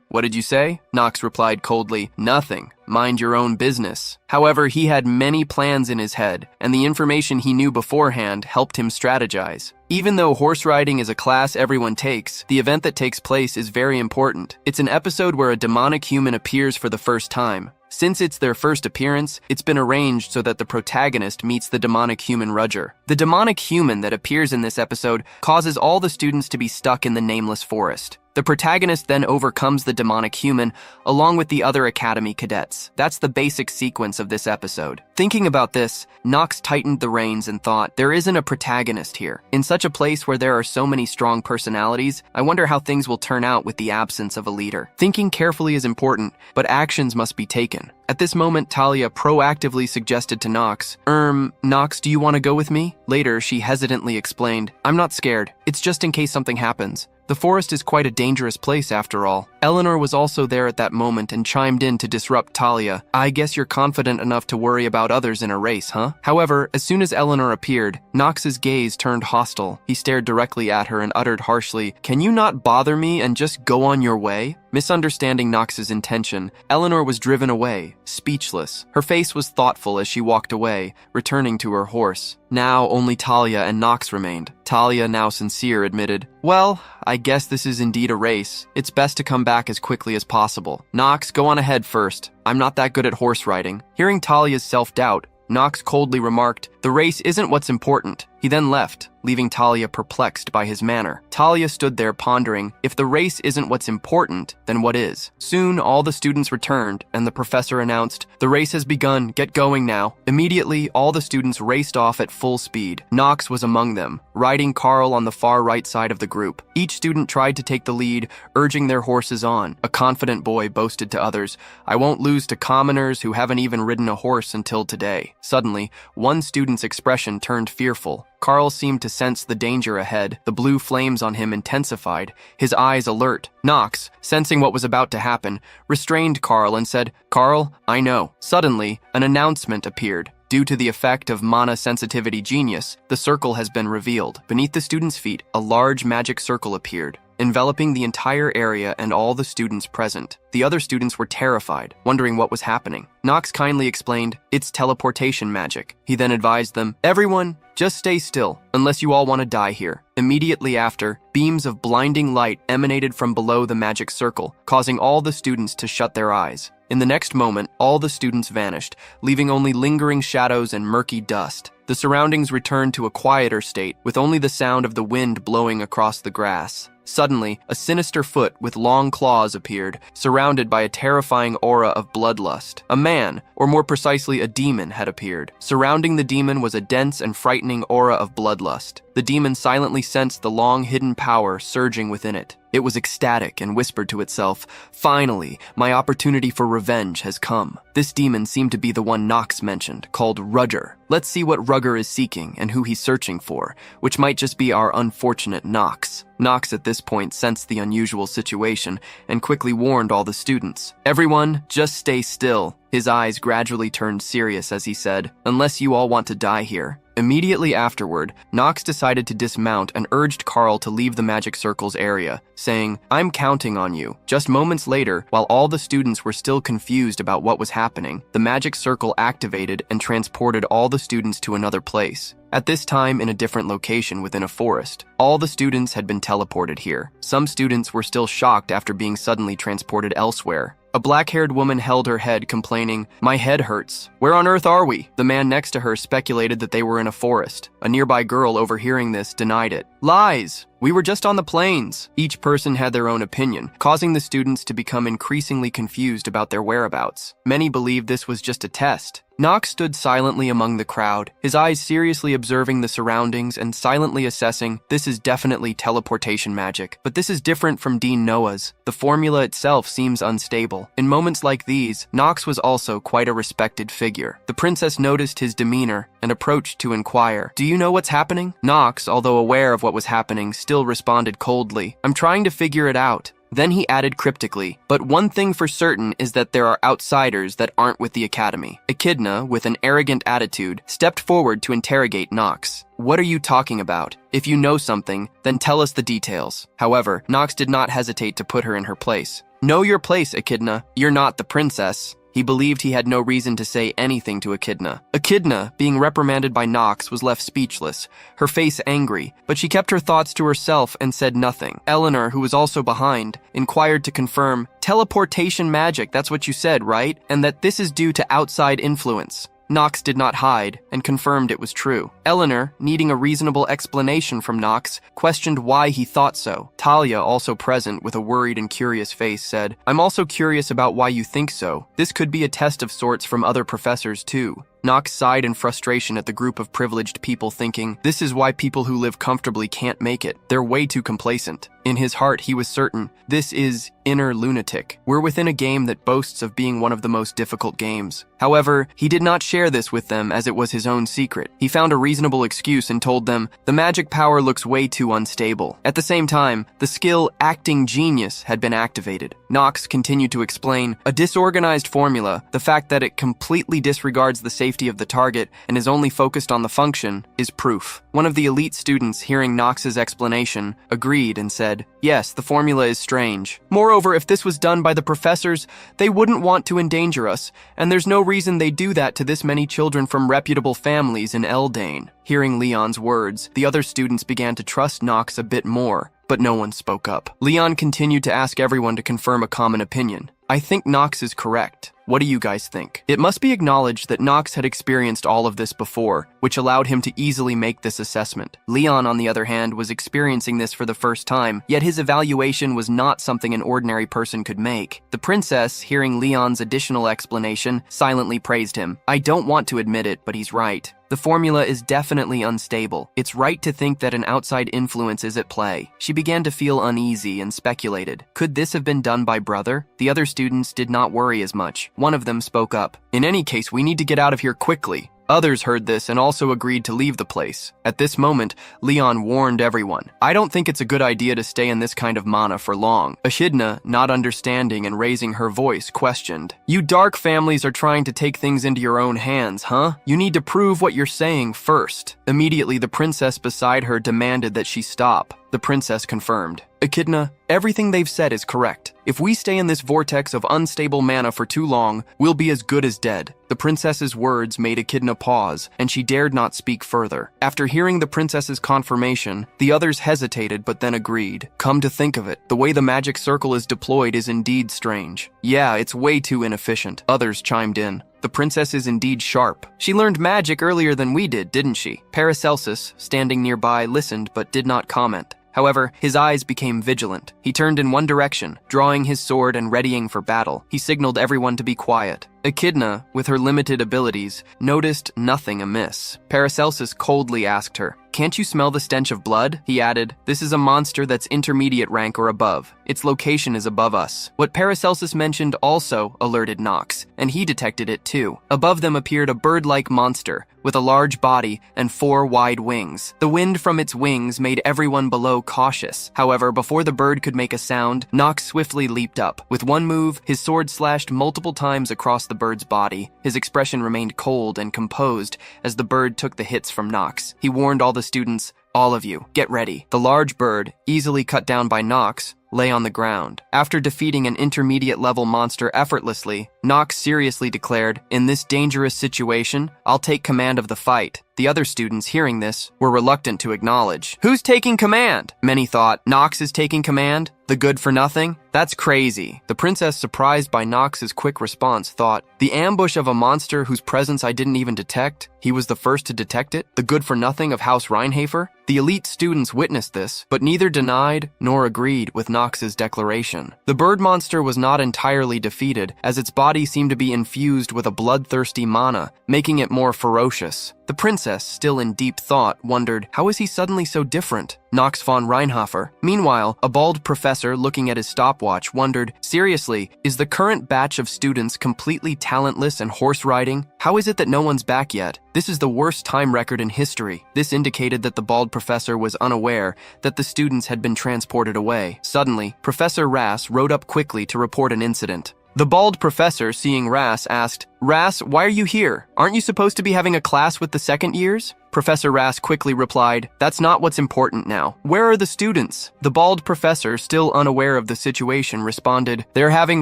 What did you say? Knox replied coldly, Nothing. Mind your own business. However, he had many plans in his head, and the information he knew beforehand helped him strategize. Even though horse riding is a class everyone takes, the event that takes place is very important. It's an episode where a demonic human appears for the first time. Since it's their first appearance, it's been arranged so that the protagonist meets the demonic human Rudger. The demonic human that appears in this episode causes all the students to be stuck in the nameless forest. The protagonist then overcomes the demonic human along with the other academy cadets. That's the basic sequence of this episode. Thinking about this, Knox tightened the reins and thought, there isn't a protagonist here. In such a place where there are so many strong personalities, I wonder how things will turn out with the absence of a leader. Thinking carefully is important, but actions must be taken. At this moment, Talia proactively suggested to Knox, Knox, do you want to go with me? Later, she hesitantly explained, I'm not scared. It's just in case something happens. The forest is quite a dangerous place after all. Eleanor was also there at that moment and chimed in to disrupt Talia. I guess you're confident enough to worry about others in a race, huh? However, as soon as Eleanor appeared, Knox's gaze turned hostile. He stared directly at her and uttered harshly, Can you not bother me and just go on your way? Misunderstanding Knox's intention, Eleanor was driven away, speechless. Her face was thoughtful as she walked away, returning to her horse. Now only Talia and Knox remained. Talia, now sincere, admitted, Well, I guess this is indeed a race. It's best to come back as quickly as possible. Knox, go on ahead first. I'm not that good at horse riding. Hearing Talia's self-doubt, Knox coldly remarked, The race isn't what's important. He then left, leaving Talia perplexed by his manner. Talia stood there pondering, if the race isn't what's important, then what is? Soon, all the students returned, and the professor announced, The race has begun, get going now. Immediately, all the students raced off at full speed. Knox was among them, riding Carl on the far right side of the group. Each student tried to take the lead, urging their horses on. A confident boy boasted to others, I won't lose to commoners who haven't even ridden a horse until today. Suddenly, one student's expression turned fearful. Carl seemed to sense the danger ahead. The blue flames on him intensified, his eyes alert. Knox, sensing what was about to happen, restrained Carl and said, Carl, I know. Suddenly, an announcement appeared. Due to the effect of mana sensitivity genius, the circle has been revealed. Beneath the students' feet, a large magic circle appeared, enveloping the entire area and all the students present. The other students were terrified, wondering what was happening. Knox kindly explained, It's teleportation magic. He then advised them, Everyone, just stay still, unless you all want to die here. Immediately after, beams of blinding light emanated from below the magic circle, causing all the students to shut their eyes. In the next moment, all the students vanished, leaving only lingering shadows and murky dust. The surroundings returned to a quieter state, with only the sound of the wind blowing across the grass. Suddenly, a sinister foot with long claws appeared, surrounded by a terrifying aura of bloodlust. A man, or more precisely a demon, had appeared. Surrounding the demon was a dense and frightening aura of bloodlust. The demon silently sensed the long-hidden power surging within it. It was ecstatic and whispered to itself, Finally, my opportunity for revenge has come. This demon seemed to be the one Knox mentioned, called Rudger. Let's see what Rudger is seeking and who he's searching for, which might just be our unfortunate Knox. Knox at this point sensed the unusual situation and quickly warned all the students. Everyone, just stay still. His eyes gradually turned serious as he said, Unless you all want to die here. Immediately afterward, Nox decided to dismount and urged Carl to leave the magic circle's area, saying, "I'm counting on you." Just moments later, while all the students were still confused about what was happening, the magic circle activated and transported all the students to another place. At this time, in a different location within a forest, all the students had been teleported here. Some students were still shocked after being suddenly transported elsewhere. A black-haired woman held her head, complaining, "My head hurts. Where on earth are we?" The man next to her speculated that they were in a forest. A nearby girl, overhearing this, denied it. "Lies! We were just on the plains." Each person had their own opinion, causing the students to become increasingly confused about their whereabouts. Many believed this was just a test. Nox stood silently among the crowd, his eyes seriously observing the surroundings and silently assessing, "This is definitely teleportation magic, but this is different from Dean Noah's. The formula itself seems unstable." In moments like these, Nox was also quite a respected figure. The princess noticed his demeanor and approached to inquire, "Do you know what's happening?" Nox, although aware of what was happening, still responded coldly, "I'm trying to figure it out." Then he added cryptically, "But one thing for certain is that there are outsiders that aren't with the academy." Echidna, with an arrogant attitude, stepped forward to interrogate Nox. "What are you talking about? If you know something, then tell us the details." However, Nox did not hesitate to put her in her place. "Know your place, Echidna. You're not the princess." He believed he had no reason to say anything to Echidna. Echidna, being reprimanded by Nox, was left speechless, her face angry, but she kept her thoughts to herself and said nothing. Eleanor, who was also behind, inquired to confirm, "Teleportation magic, that's what you said, right? And that this is due to outside influence." Nox did not hide and confirmed it was true. Eleanor, needing a reasonable explanation from Nox, questioned why he thought so. Talia, also present with a worried and curious face, said, "I'm also curious about why you think so. This could be a test of sorts from other professors too." Nox sighed in frustration at the group of privileged people, thinking, "This is why people who live comfortably can't make it. They're way too complacent." In his heart, he was certain, this is inner lunatic. We're within a game that boasts of being one of the most difficult games. However, he did not share this with them as it was his own secret. He found a reasonable excuse and told them, "The magic power looks way too unstable." At the same time, the skill Acting Genius had been activated. Nox continued to explain, "A disorganized formula, the fact that it completely disregards the safety of the target and is only focused on the function, is proof." One of the elite students, hearing Nox's explanation, agreed and said, "Yes, the formula is strange. Moreover, if this was done by the professors, they wouldn't want to endanger us, and there's no reason they do that to this many children from reputable families in Eldane." Hearing Leon's words, the other students began to trust Nox a bit more, but no one spoke up. Leon continued to ask everyone to confirm a common opinion. "I think Nox is correct. What do you guys think?" It must be acknowledged that Nox had experienced all of this before, which allowed him to easily make this assessment. Leon, on the other hand, was experiencing this for the first time, yet his evaluation was not something an ordinary person could make. The princess, hearing Leon's additional explanation, silently praised him. "I don't want to admit it, but he's right. The formula is definitely unstable. It's right to think that an outside influence is at play." She began to feel uneasy and speculated. Could this have been done by Brother? The other students did not worry as much. One of them spoke up. "In any case, we need to get out of here quickly." Others heard this and also agreed to leave the place. At this moment, Leon warned everyone, "I don't think it's a good idea to stay in this kind of mana for long." Echidna, not understanding and raising her voice, questioned, "You dark families are trying to take things into your own hands, huh? You need to prove what you're saying first." Immediately, the princess beside her demanded that she stop. The princess confirmed, "Echidna, everything they've said is correct. If we stay in this vortex of unstable mana for too long, we'll be as good as dead." The princess's words made Echidna pause, and she dared not speak further. After hearing the princess's confirmation, the others hesitated but then agreed. "Come to think of it, the way the magic circle is deployed is indeed strange." "Yeah, it's way too inefficient," others chimed in. "The princess is indeed sharp. She learned magic earlier than we did, didn't she?" Paracelsus, standing nearby, listened but did not comment. However, his eyes became vigilant. He turned in one direction, drawing his sword and readying for battle. He signaled everyone to be quiet. Echidna, with her limited abilities, noticed nothing amiss. Paracelsus coldly asked her, "Can't you smell the stench of blood?" He added, "This is a monster that's intermediate rank or above. Its location is above us. What Paracelsus mentioned also alerted Knox, and he detected it too. Above them appeared a bird-like monster with a large body and 4 wide wings. The wind from its wings made everyone below cautious. However, before the bird could make a sound, Knox swiftly leaped up. With one move, his sword slashed multiple times across the bird's body. His expression remained cold and composed as the bird took the hits from Knox. He warned all the students, "All of you, get ready." The large bird, easily cut down by Knox, lay on the ground. After defeating an intermediate-level monster effortlessly, Knox seriously declared, "In this dangerous situation, I'll take command of the fight." The other students, hearing this, were reluctant to acknowledge. "Who's taking command?" Many thought. "Knox is taking command? The good-for-nothing? That's crazy." The princess, surprised by Knox's quick response, thought, "The ambush of a monster whose presence I didn't even detect? He was the first to detect it? The good-for-nothing of House Reinhafer?" The elite students witnessed this, but neither denied nor agreed with Knox's declaration. The bird monster was not entirely defeated, as its body seemed to be infused with a bloodthirsty mana, making it more ferocious. The princess, still in deep thought, wondered, how is he suddenly so different? Knox von Reinhofer. Meanwhile, a bald professor looking at his stopwatch wondered, seriously, is the current batch of students completely talentless and horse riding? How is it that no one's back yet? This is the worst time record in history. This indicated that the bald professor was unaware that the students had been transported away. Suddenly, Professor Rass rode up quickly to report an incident. The bald professor, seeing Rass, asked, "Rass, why are you here? Aren't you supposed to be having a class with the second years?" Professor Rass quickly replied, "That's not what's important now. Where are the students?" The bald professor, still unaware of the situation, responded, "They're having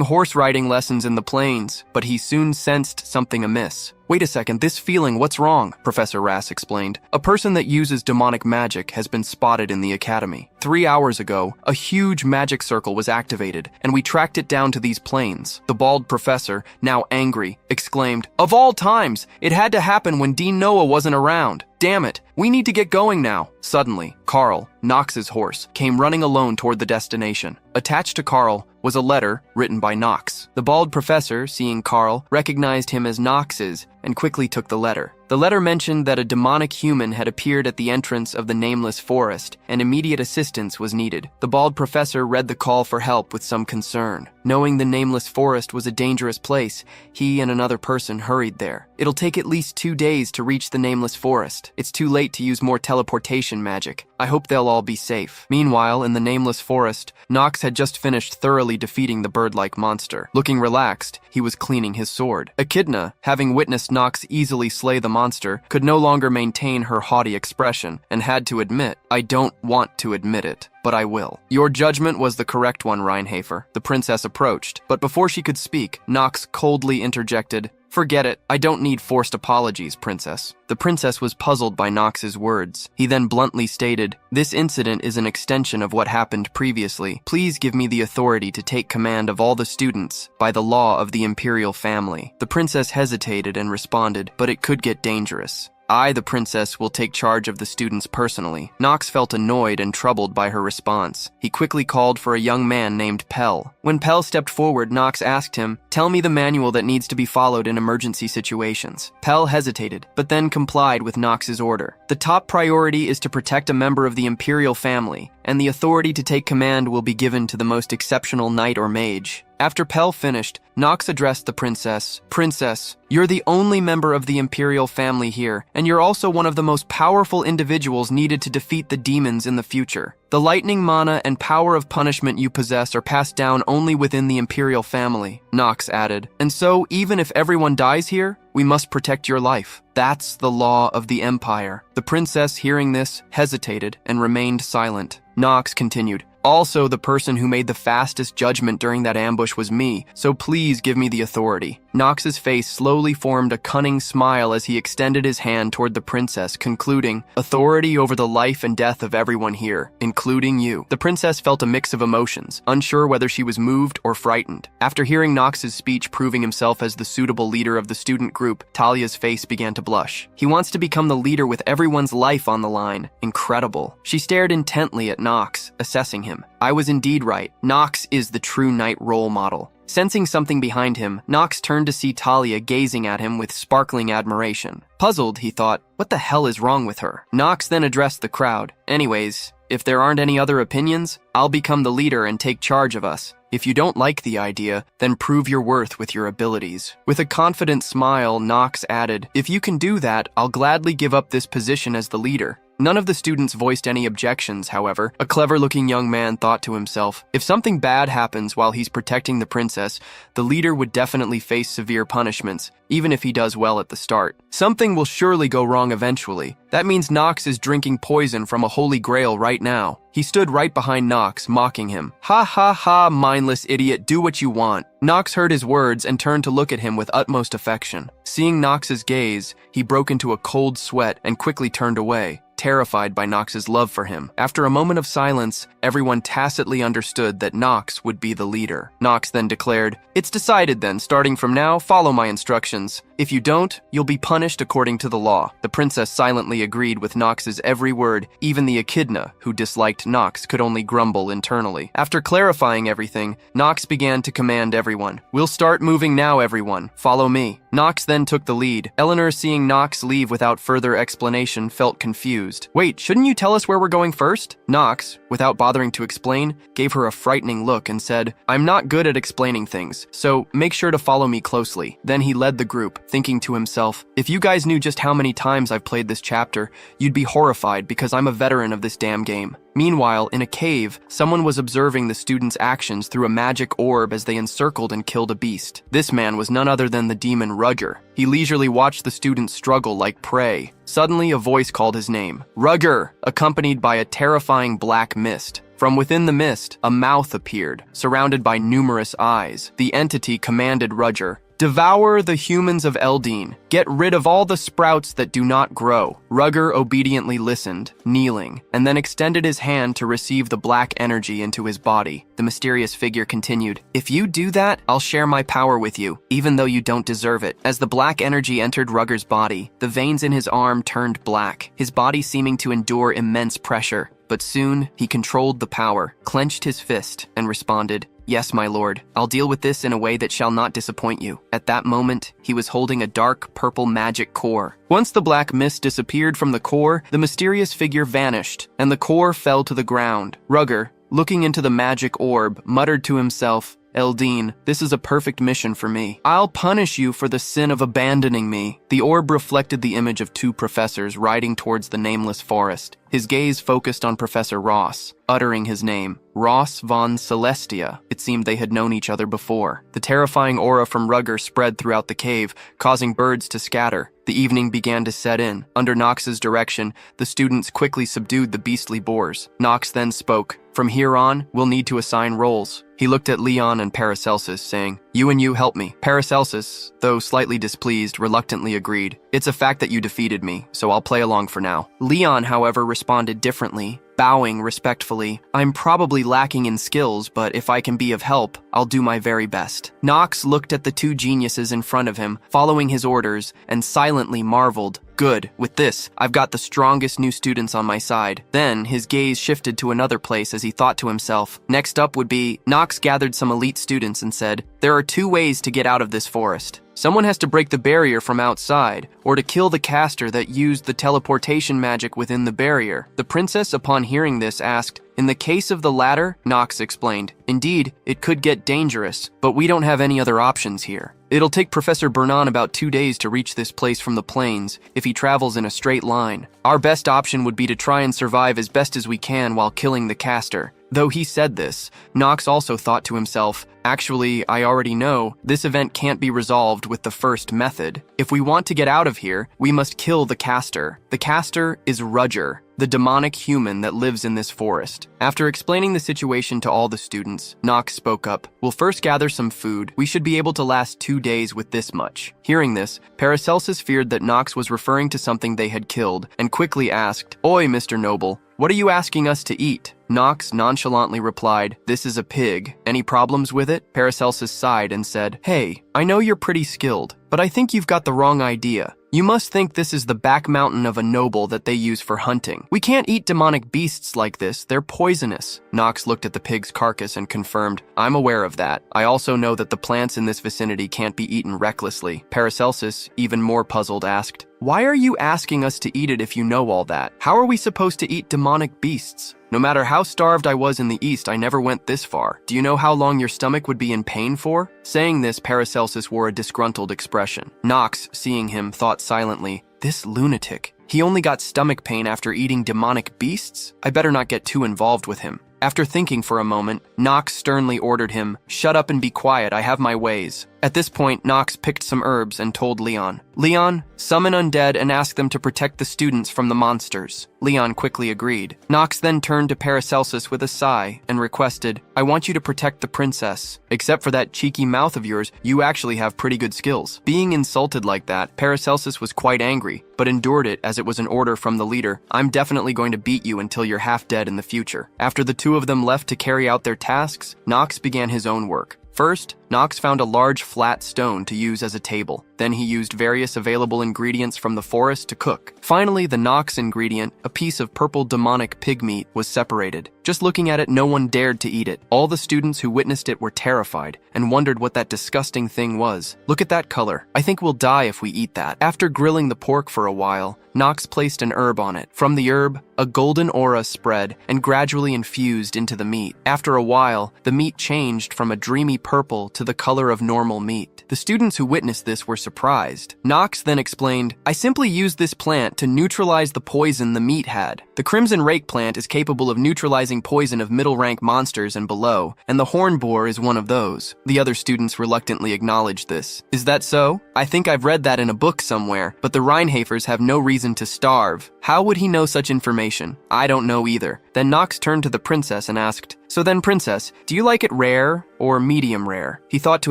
horse riding lessons in the plains," but he soon sensed something amiss. "Wait a second, this feeling, what's wrong?" Professor Rass explained. "A person that uses demonic magic has been spotted in the academy. 3 hours ago, a huge magic circle was activated, and we tracked it down to these plains." The bald professor, now angry, exclaimed, "Of all times, it had to happen when Dean Noah wasn't around. Damn it, we need to get going now." Suddenly, Carl, Knox's horse, came running alone toward the destination. Attached to Carl was a letter written by Knox. The bald professor, seeing Carl, recognized him as Knox's and quickly took the letter. The letter mentioned that a demonic human had appeared at the entrance of the nameless forest, and immediate assistance was needed. The bald professor read the call for help with some concern. Knowing the nameless forest was a dangerous place, he and another person hurried there. "It'll take at least 2 days to reach the nameless forest. It's too late to use more teleportation magic. I hope they'll all be safe." Meanwhile, in the nameless forest, Knox had just finished thoroughly defeating the bird-like monster. Looking relaxed, he was cleaning his sword. Echidna, having witnessed Knox easily slay the monster, could no longer maintain her haughty expression and had to admit, "I don't want to admit it, but I will." "Your judgment was the correct one, Reinhafer." The princess approached, but before she could speak, Knox coldly interjected, "Forget it. I don't need forced apologies, princess." The princess was puzzled by Knox's words. He then bluntly stated, "This incident is an extension of what happened previously. Please give me the authority to take command of all the students by the law of the imperial family." The princess hesitated and responded, "But it could get dangerous. I, the princess, will take charge of the students personally." Knox felt annoyed and troubled by her response. He quickly called for a young man named Pell. When Pell stepped forward, Knox asked him, "Tell me the manual that needs to be followed in emergency situations." Pell hesitated, but then complied with Knox's order. "The top priority is to protect a member of the imperial family, and the authority to take command will be given to the most exceptional knight or mage." After Pell finished, Knox addressed the princess. "Princess, you're the only member of the imperial family here, and you're also one of the most powerful individuals needed to defeat the demons in the future. The lightning mana and power of punishment you possess are passed down only within the imperial family," Knox added. "And so, even if everyone dies here, we must protect your life. That's the law of the empire." The princess, hearing this, hesitated and remained silent. Knox continued, "Also, the person who made the fastest judgment during that ambush was me, so please give me the authority." Knox's face slowly formed a cunning smile as he extended his hand toward the princess, concluding, "Authority over the life and death of everyone here, including you." The princess felt a mix of emotions, unsure whether she was moved or frightened. After hearing Knox's speech proving himself as the suitable leader of the student group, Talia's face began to blush. "He wants to become the leader with everyone's life on the line. Incredible." She stared intently at Knox, assessing him. "I was indeed right. Knox is the true knight role model. Sensing something behind him, Nox turned to see Talia gazing at him with sparkling admiration. Puzzled, he thought, what the hell is wrong with her? Nox then addressed the crowd. Anyways, if there aren't any other opinions, I'll become the leader and take charge of us. If you don't like the idea, then prove your worth with your abilities. With a confident smile, Nox added, if you can do that, I'll gladly give up this position as the leader. None of the students voiced any objections, however. A clever-looking young man thought to himself, if something bad happens while he's protecting the princess, the leader would definitely face severe punishments, even if he does well at the start. Something will surely go wrong eventually. That means Nox is drinking poison from a holy grail right now. He stood right behind Nox, mocking him. Ha ha ha, mindless idiot, do what you want. Nox heard his words and turned to look at him with utmost affection. Seeing Nox's gaze, he broke into a cold sweat and quickly turned away, terrified by Nox's love for him. After a moment of silence, everyone tacitly understood that Nox would be the leader. Nox then declared, it's decided then, starting from now, follow my instructions. If you don't, you'll be punished according to the law. The princess silently agreed with Nox's every word. Even the echidna, who disliked Nox, could only grumble internally. After clarifying everything, Nox began to command everyone. We'll start moving now, everyone. Follow me. Nox then took the lead. Eleanor, seeing Nox leave without further explanation, felt confused. Wait, shouldn't you tell us where we're going first? Nox, without bothering to explain, gave her a frightening look and said, I'm not good at explaining things, so make sure to follow me closely. Then he led the group, thinking to himself, if you guys knew just how many times I've played this chapter, you'd be horrified because I'm a veteran of this damn game. Meanwhile, in a cave, someone was observing the students' actions through a magic orb as they encircled and killed a beast. This man was none other than the demon Rugger. He leisurely watched the students struggle like prey. Suddenly, a voice called his name, Rugger, accompanied by a terrifying black mist. From within the mist, a mouth appeared, surrounded by numerous eyes. The entity commanded Rugger, devour the humans of Eldine. Get rid of all the sprouts that do not grow. Rugger obediently listened, kneeling, and then extended his hand to receive the black energy into his body. The mysterious figure continued, if you do that, I'll share my power with you, even though you don't deserve it. As the black energy entered Rugger's body, the veins in his arm turned black, his body seeming to endure immense pressure. But soon, he controlled the power, clenched his fist, and responded, yes, my lord, I'll deal with this in a way that shall not disappoint you. At that moment, he was holding a dark purple magic core. Once the black mist disappeared from the core, the mysterious figure vanished, and the core fell to the ground. Rugger, looking into the magic orb, muttered to himself, Eldine, this is a perfect mission for me. I'll punish you for the sin of abandoning me. The orb reflected the image of two professors riding towards the nameless forest. His gaze focused on Professor Ross, uttering his name, Ross von Celestia. It seemed they had known each other before. The terrifying aura from Rugger spread throughout the cave, causing birds to scatter. The evening began to set in. Under Nox's direction, the students quickly subdued the beastly boars. Nox then spoke, from here on, we'll need to assign roles. He looked at Leon and Paracelsus, saying, you and you help me. Paracelsus, though slightly displeased, reluctantly agreed. It's a fact that you defeated me, so I'll play along for now. Leon, however, responded differently, bowing respectfully. I'm probably lacking in skills, but if I can be of help, I'll do my very best. Nox looked at the two geniuses in front of him, following his orders, and silently marveled. Good, with this, I've got the strongest new students on my side. Then, his gaze shifted to another place as he thought to himself. Next up would be, Nox gathered some elite students and said, there are two ways to get out of this forest. Someone has to break the barrier from outside, or to kill the caster that used the teleportation magic within the barrier. The princess, upon hearing this, asked, in the case of the latter, Nox explained, indeed, it could get dangerous, but we don't have any other options here. It'll take Professor Bernan about 2 days to reach this place from the plains if he travels in a straight line. Our best option would be to try and survive as best as we can while killing the caster. Though he said this, Nox also thought to himself, actually, I already know, this event can't be resolved with the first method. If we want to get out of here, we must kill the caster. The caster is Rugger, the demonic human that lives in this forest. After explaining the situation to all the students, Nox spoke up, we'll first gather some food. We should be able to last 2 days with this much. Hearing this, Paracelsus feared that Nox was referring to something they had killed, and quickly asked, Oi, Mr. Noble, what are you asking us to eat? Nox nonchalantly replied, this is a pig. Any problems with it? Paracelsus sighed and said, hey, I know you're pretty skilled, but I think you've got the wrong idea. You must think this is the back mountain of a noble that they use for hunting. We can't eat demonic beasts like this, they're poisonous. Nox looked at the pig's carcass and confirmed, I'm aware of that. I also know that the plants in this vicinity can't be eaten recklessly. Paracelsus, even more puzzled, asked, why are you asking us to eat it if you know all that? How are we supposed to eat demonic beasts? No matter how starved I was in the East, I never went this far. Do you know how long your stomach would be in pain for? Saying this, Paracelsus wore a disgruntled expression. Nox, seeing him, thought silently, this lunatic. He only got stomach pain after eating demonic beasts? I better not get too involved with him. After thinking for a moment, Nox sternly ordered him, shut up and be quiet, I have my ways. At this point, Nox picked some herbs and told Leon, Leon, summon undead and ask them to protect the students from the monsters. Leon quickly agreed. Nox then turned to Paracelsus with a sigh and requested, I want you to protect the princess. Except for that cheeky mouth of yours, you actually have pretty good skills. Being insulted like that, Paracelsus was quite angry, but endured it as it was an order from the leader. I'm definitely going to beat you until you're half dead in the future. After the two of them left to carry out their tasks, Nox began his own work. First, Nox found a large flat stone to use as a table. Then he used various available ingredients from the forest to cook. Finally, the Nox ingredient, a piece of purple demonic pig meat, was separated. Just looking at it, no one dared to eat it. All the students who witnessed it were terrified and wondered what that disgusting thing was. Look at that color. I think we'll die if we eat that. After grilling the pork for a while, Nox placed an herb on it. From the herb, a golden aura spread and gradually infused into the meat. After a while, the meat changed from a dreamy purple to the color of normal meat. The students who witnessed this were surprised. Nox then explained, I simply used this plant to neutralize the poison the meat had. The crimson rake plant is capable of neutralizing poison of middle-rank monsters and below, and the horn boar is one of those. The other students reluctantly acknowledged this. Is that so? I think I've read that in a book somewhere, but the Rheinhafers have no reason to starve. How would he know such information? I don't know either. Then Nox turned to the princess and asked, so then, princess, do you like it rare or medium rare? He thought to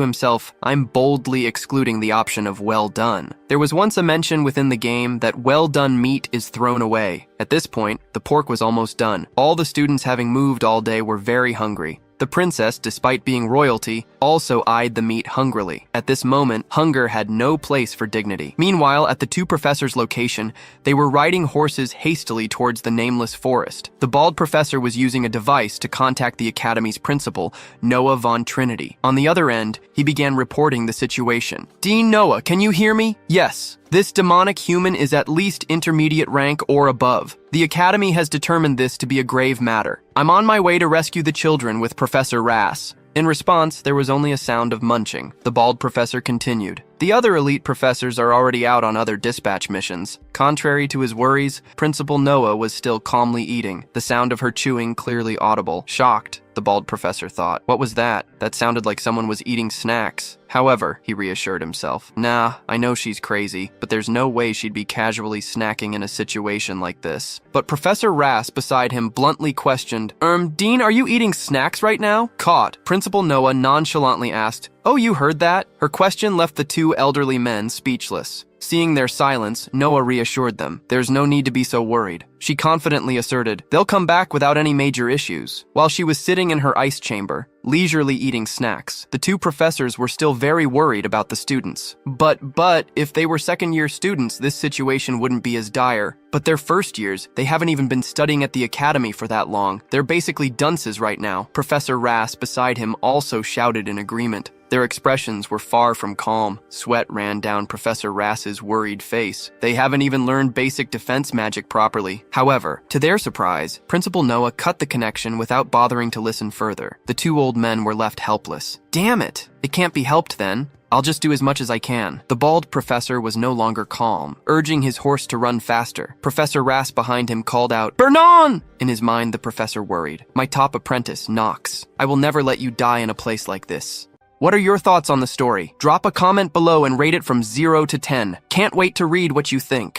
himself, I'm boldly excluding the option of well done. There was once a mention within the game that well done meat is thrown away. At this point, the pork was almost done. All the students having moved all day were very hungry. The princess, despite being royalty, also eyed the meat hungrily. At this moment, hunger had no place for dignity. Meanwhile, at the two professors' location, they were riding horses hastily towards the nameless forest. The bald professor was using a device to contact the academy's principal, Noah von Trinity. On the other end, he began reporting the situation. Dean Noah, can you hear me? Yes. This demonic human is at least intermediate rank or above. The Academy has determined this to be a grave matter. I'm on my way to rescue the children with Professor Rass. In response, there was only a sound of munching. The bald professor continued. The other elite professors are already out on other dispatch missions. Contrary to his worries, Principal Noah was still calmly eating, the sound of her chewing clearly audible. Shocked, the bald professor thought. What was that? That sounded like someone was eating snacks. However, he reassured himself, nah, I know she's crazy, but there's no way she'd be casually snacking in a situation like this. But Professor Rass beside him bluntly questioned, Dean, are you eating snacks right now? Caught, Principal Noah nonchalantly asked, oh, you heard that? Her question left the two elderly men speechless. Seeing their silence, Noah reassured them. There's no need to be so worried. She confidently asserted, they'll come back without any major issues. While she was sitting in her ice chamber, leisurely eating snacks, the two professors were still very worried about the students. But, if they were second-year students, this situation wouldn't be as dire. But they're first years, they haven't even been studying at the academy for that long. They're basically dunces right now. Professor Rass beside him also shouted in agreement. Their expressions were far from calm. Sweat ran down Professor Rass's worried face. They haven't even learned basic defense magic properly. However, to their surprise, Principal Noah cut the connection without bothering to listen further. The two old men were left helpless. Damn it! It can't be helped then. I'll just do as much as I can. The bald professor was no longer calm, urging his horse to run faster. Professor Rass behind him called out, Bernon! In his mind, the professor worried. My top apprentice, Nox. I will never let you die in a place like this. What are your thoughts on the story? Drop a comment below and rate it from 0 to 10. Can't wait to read what you think.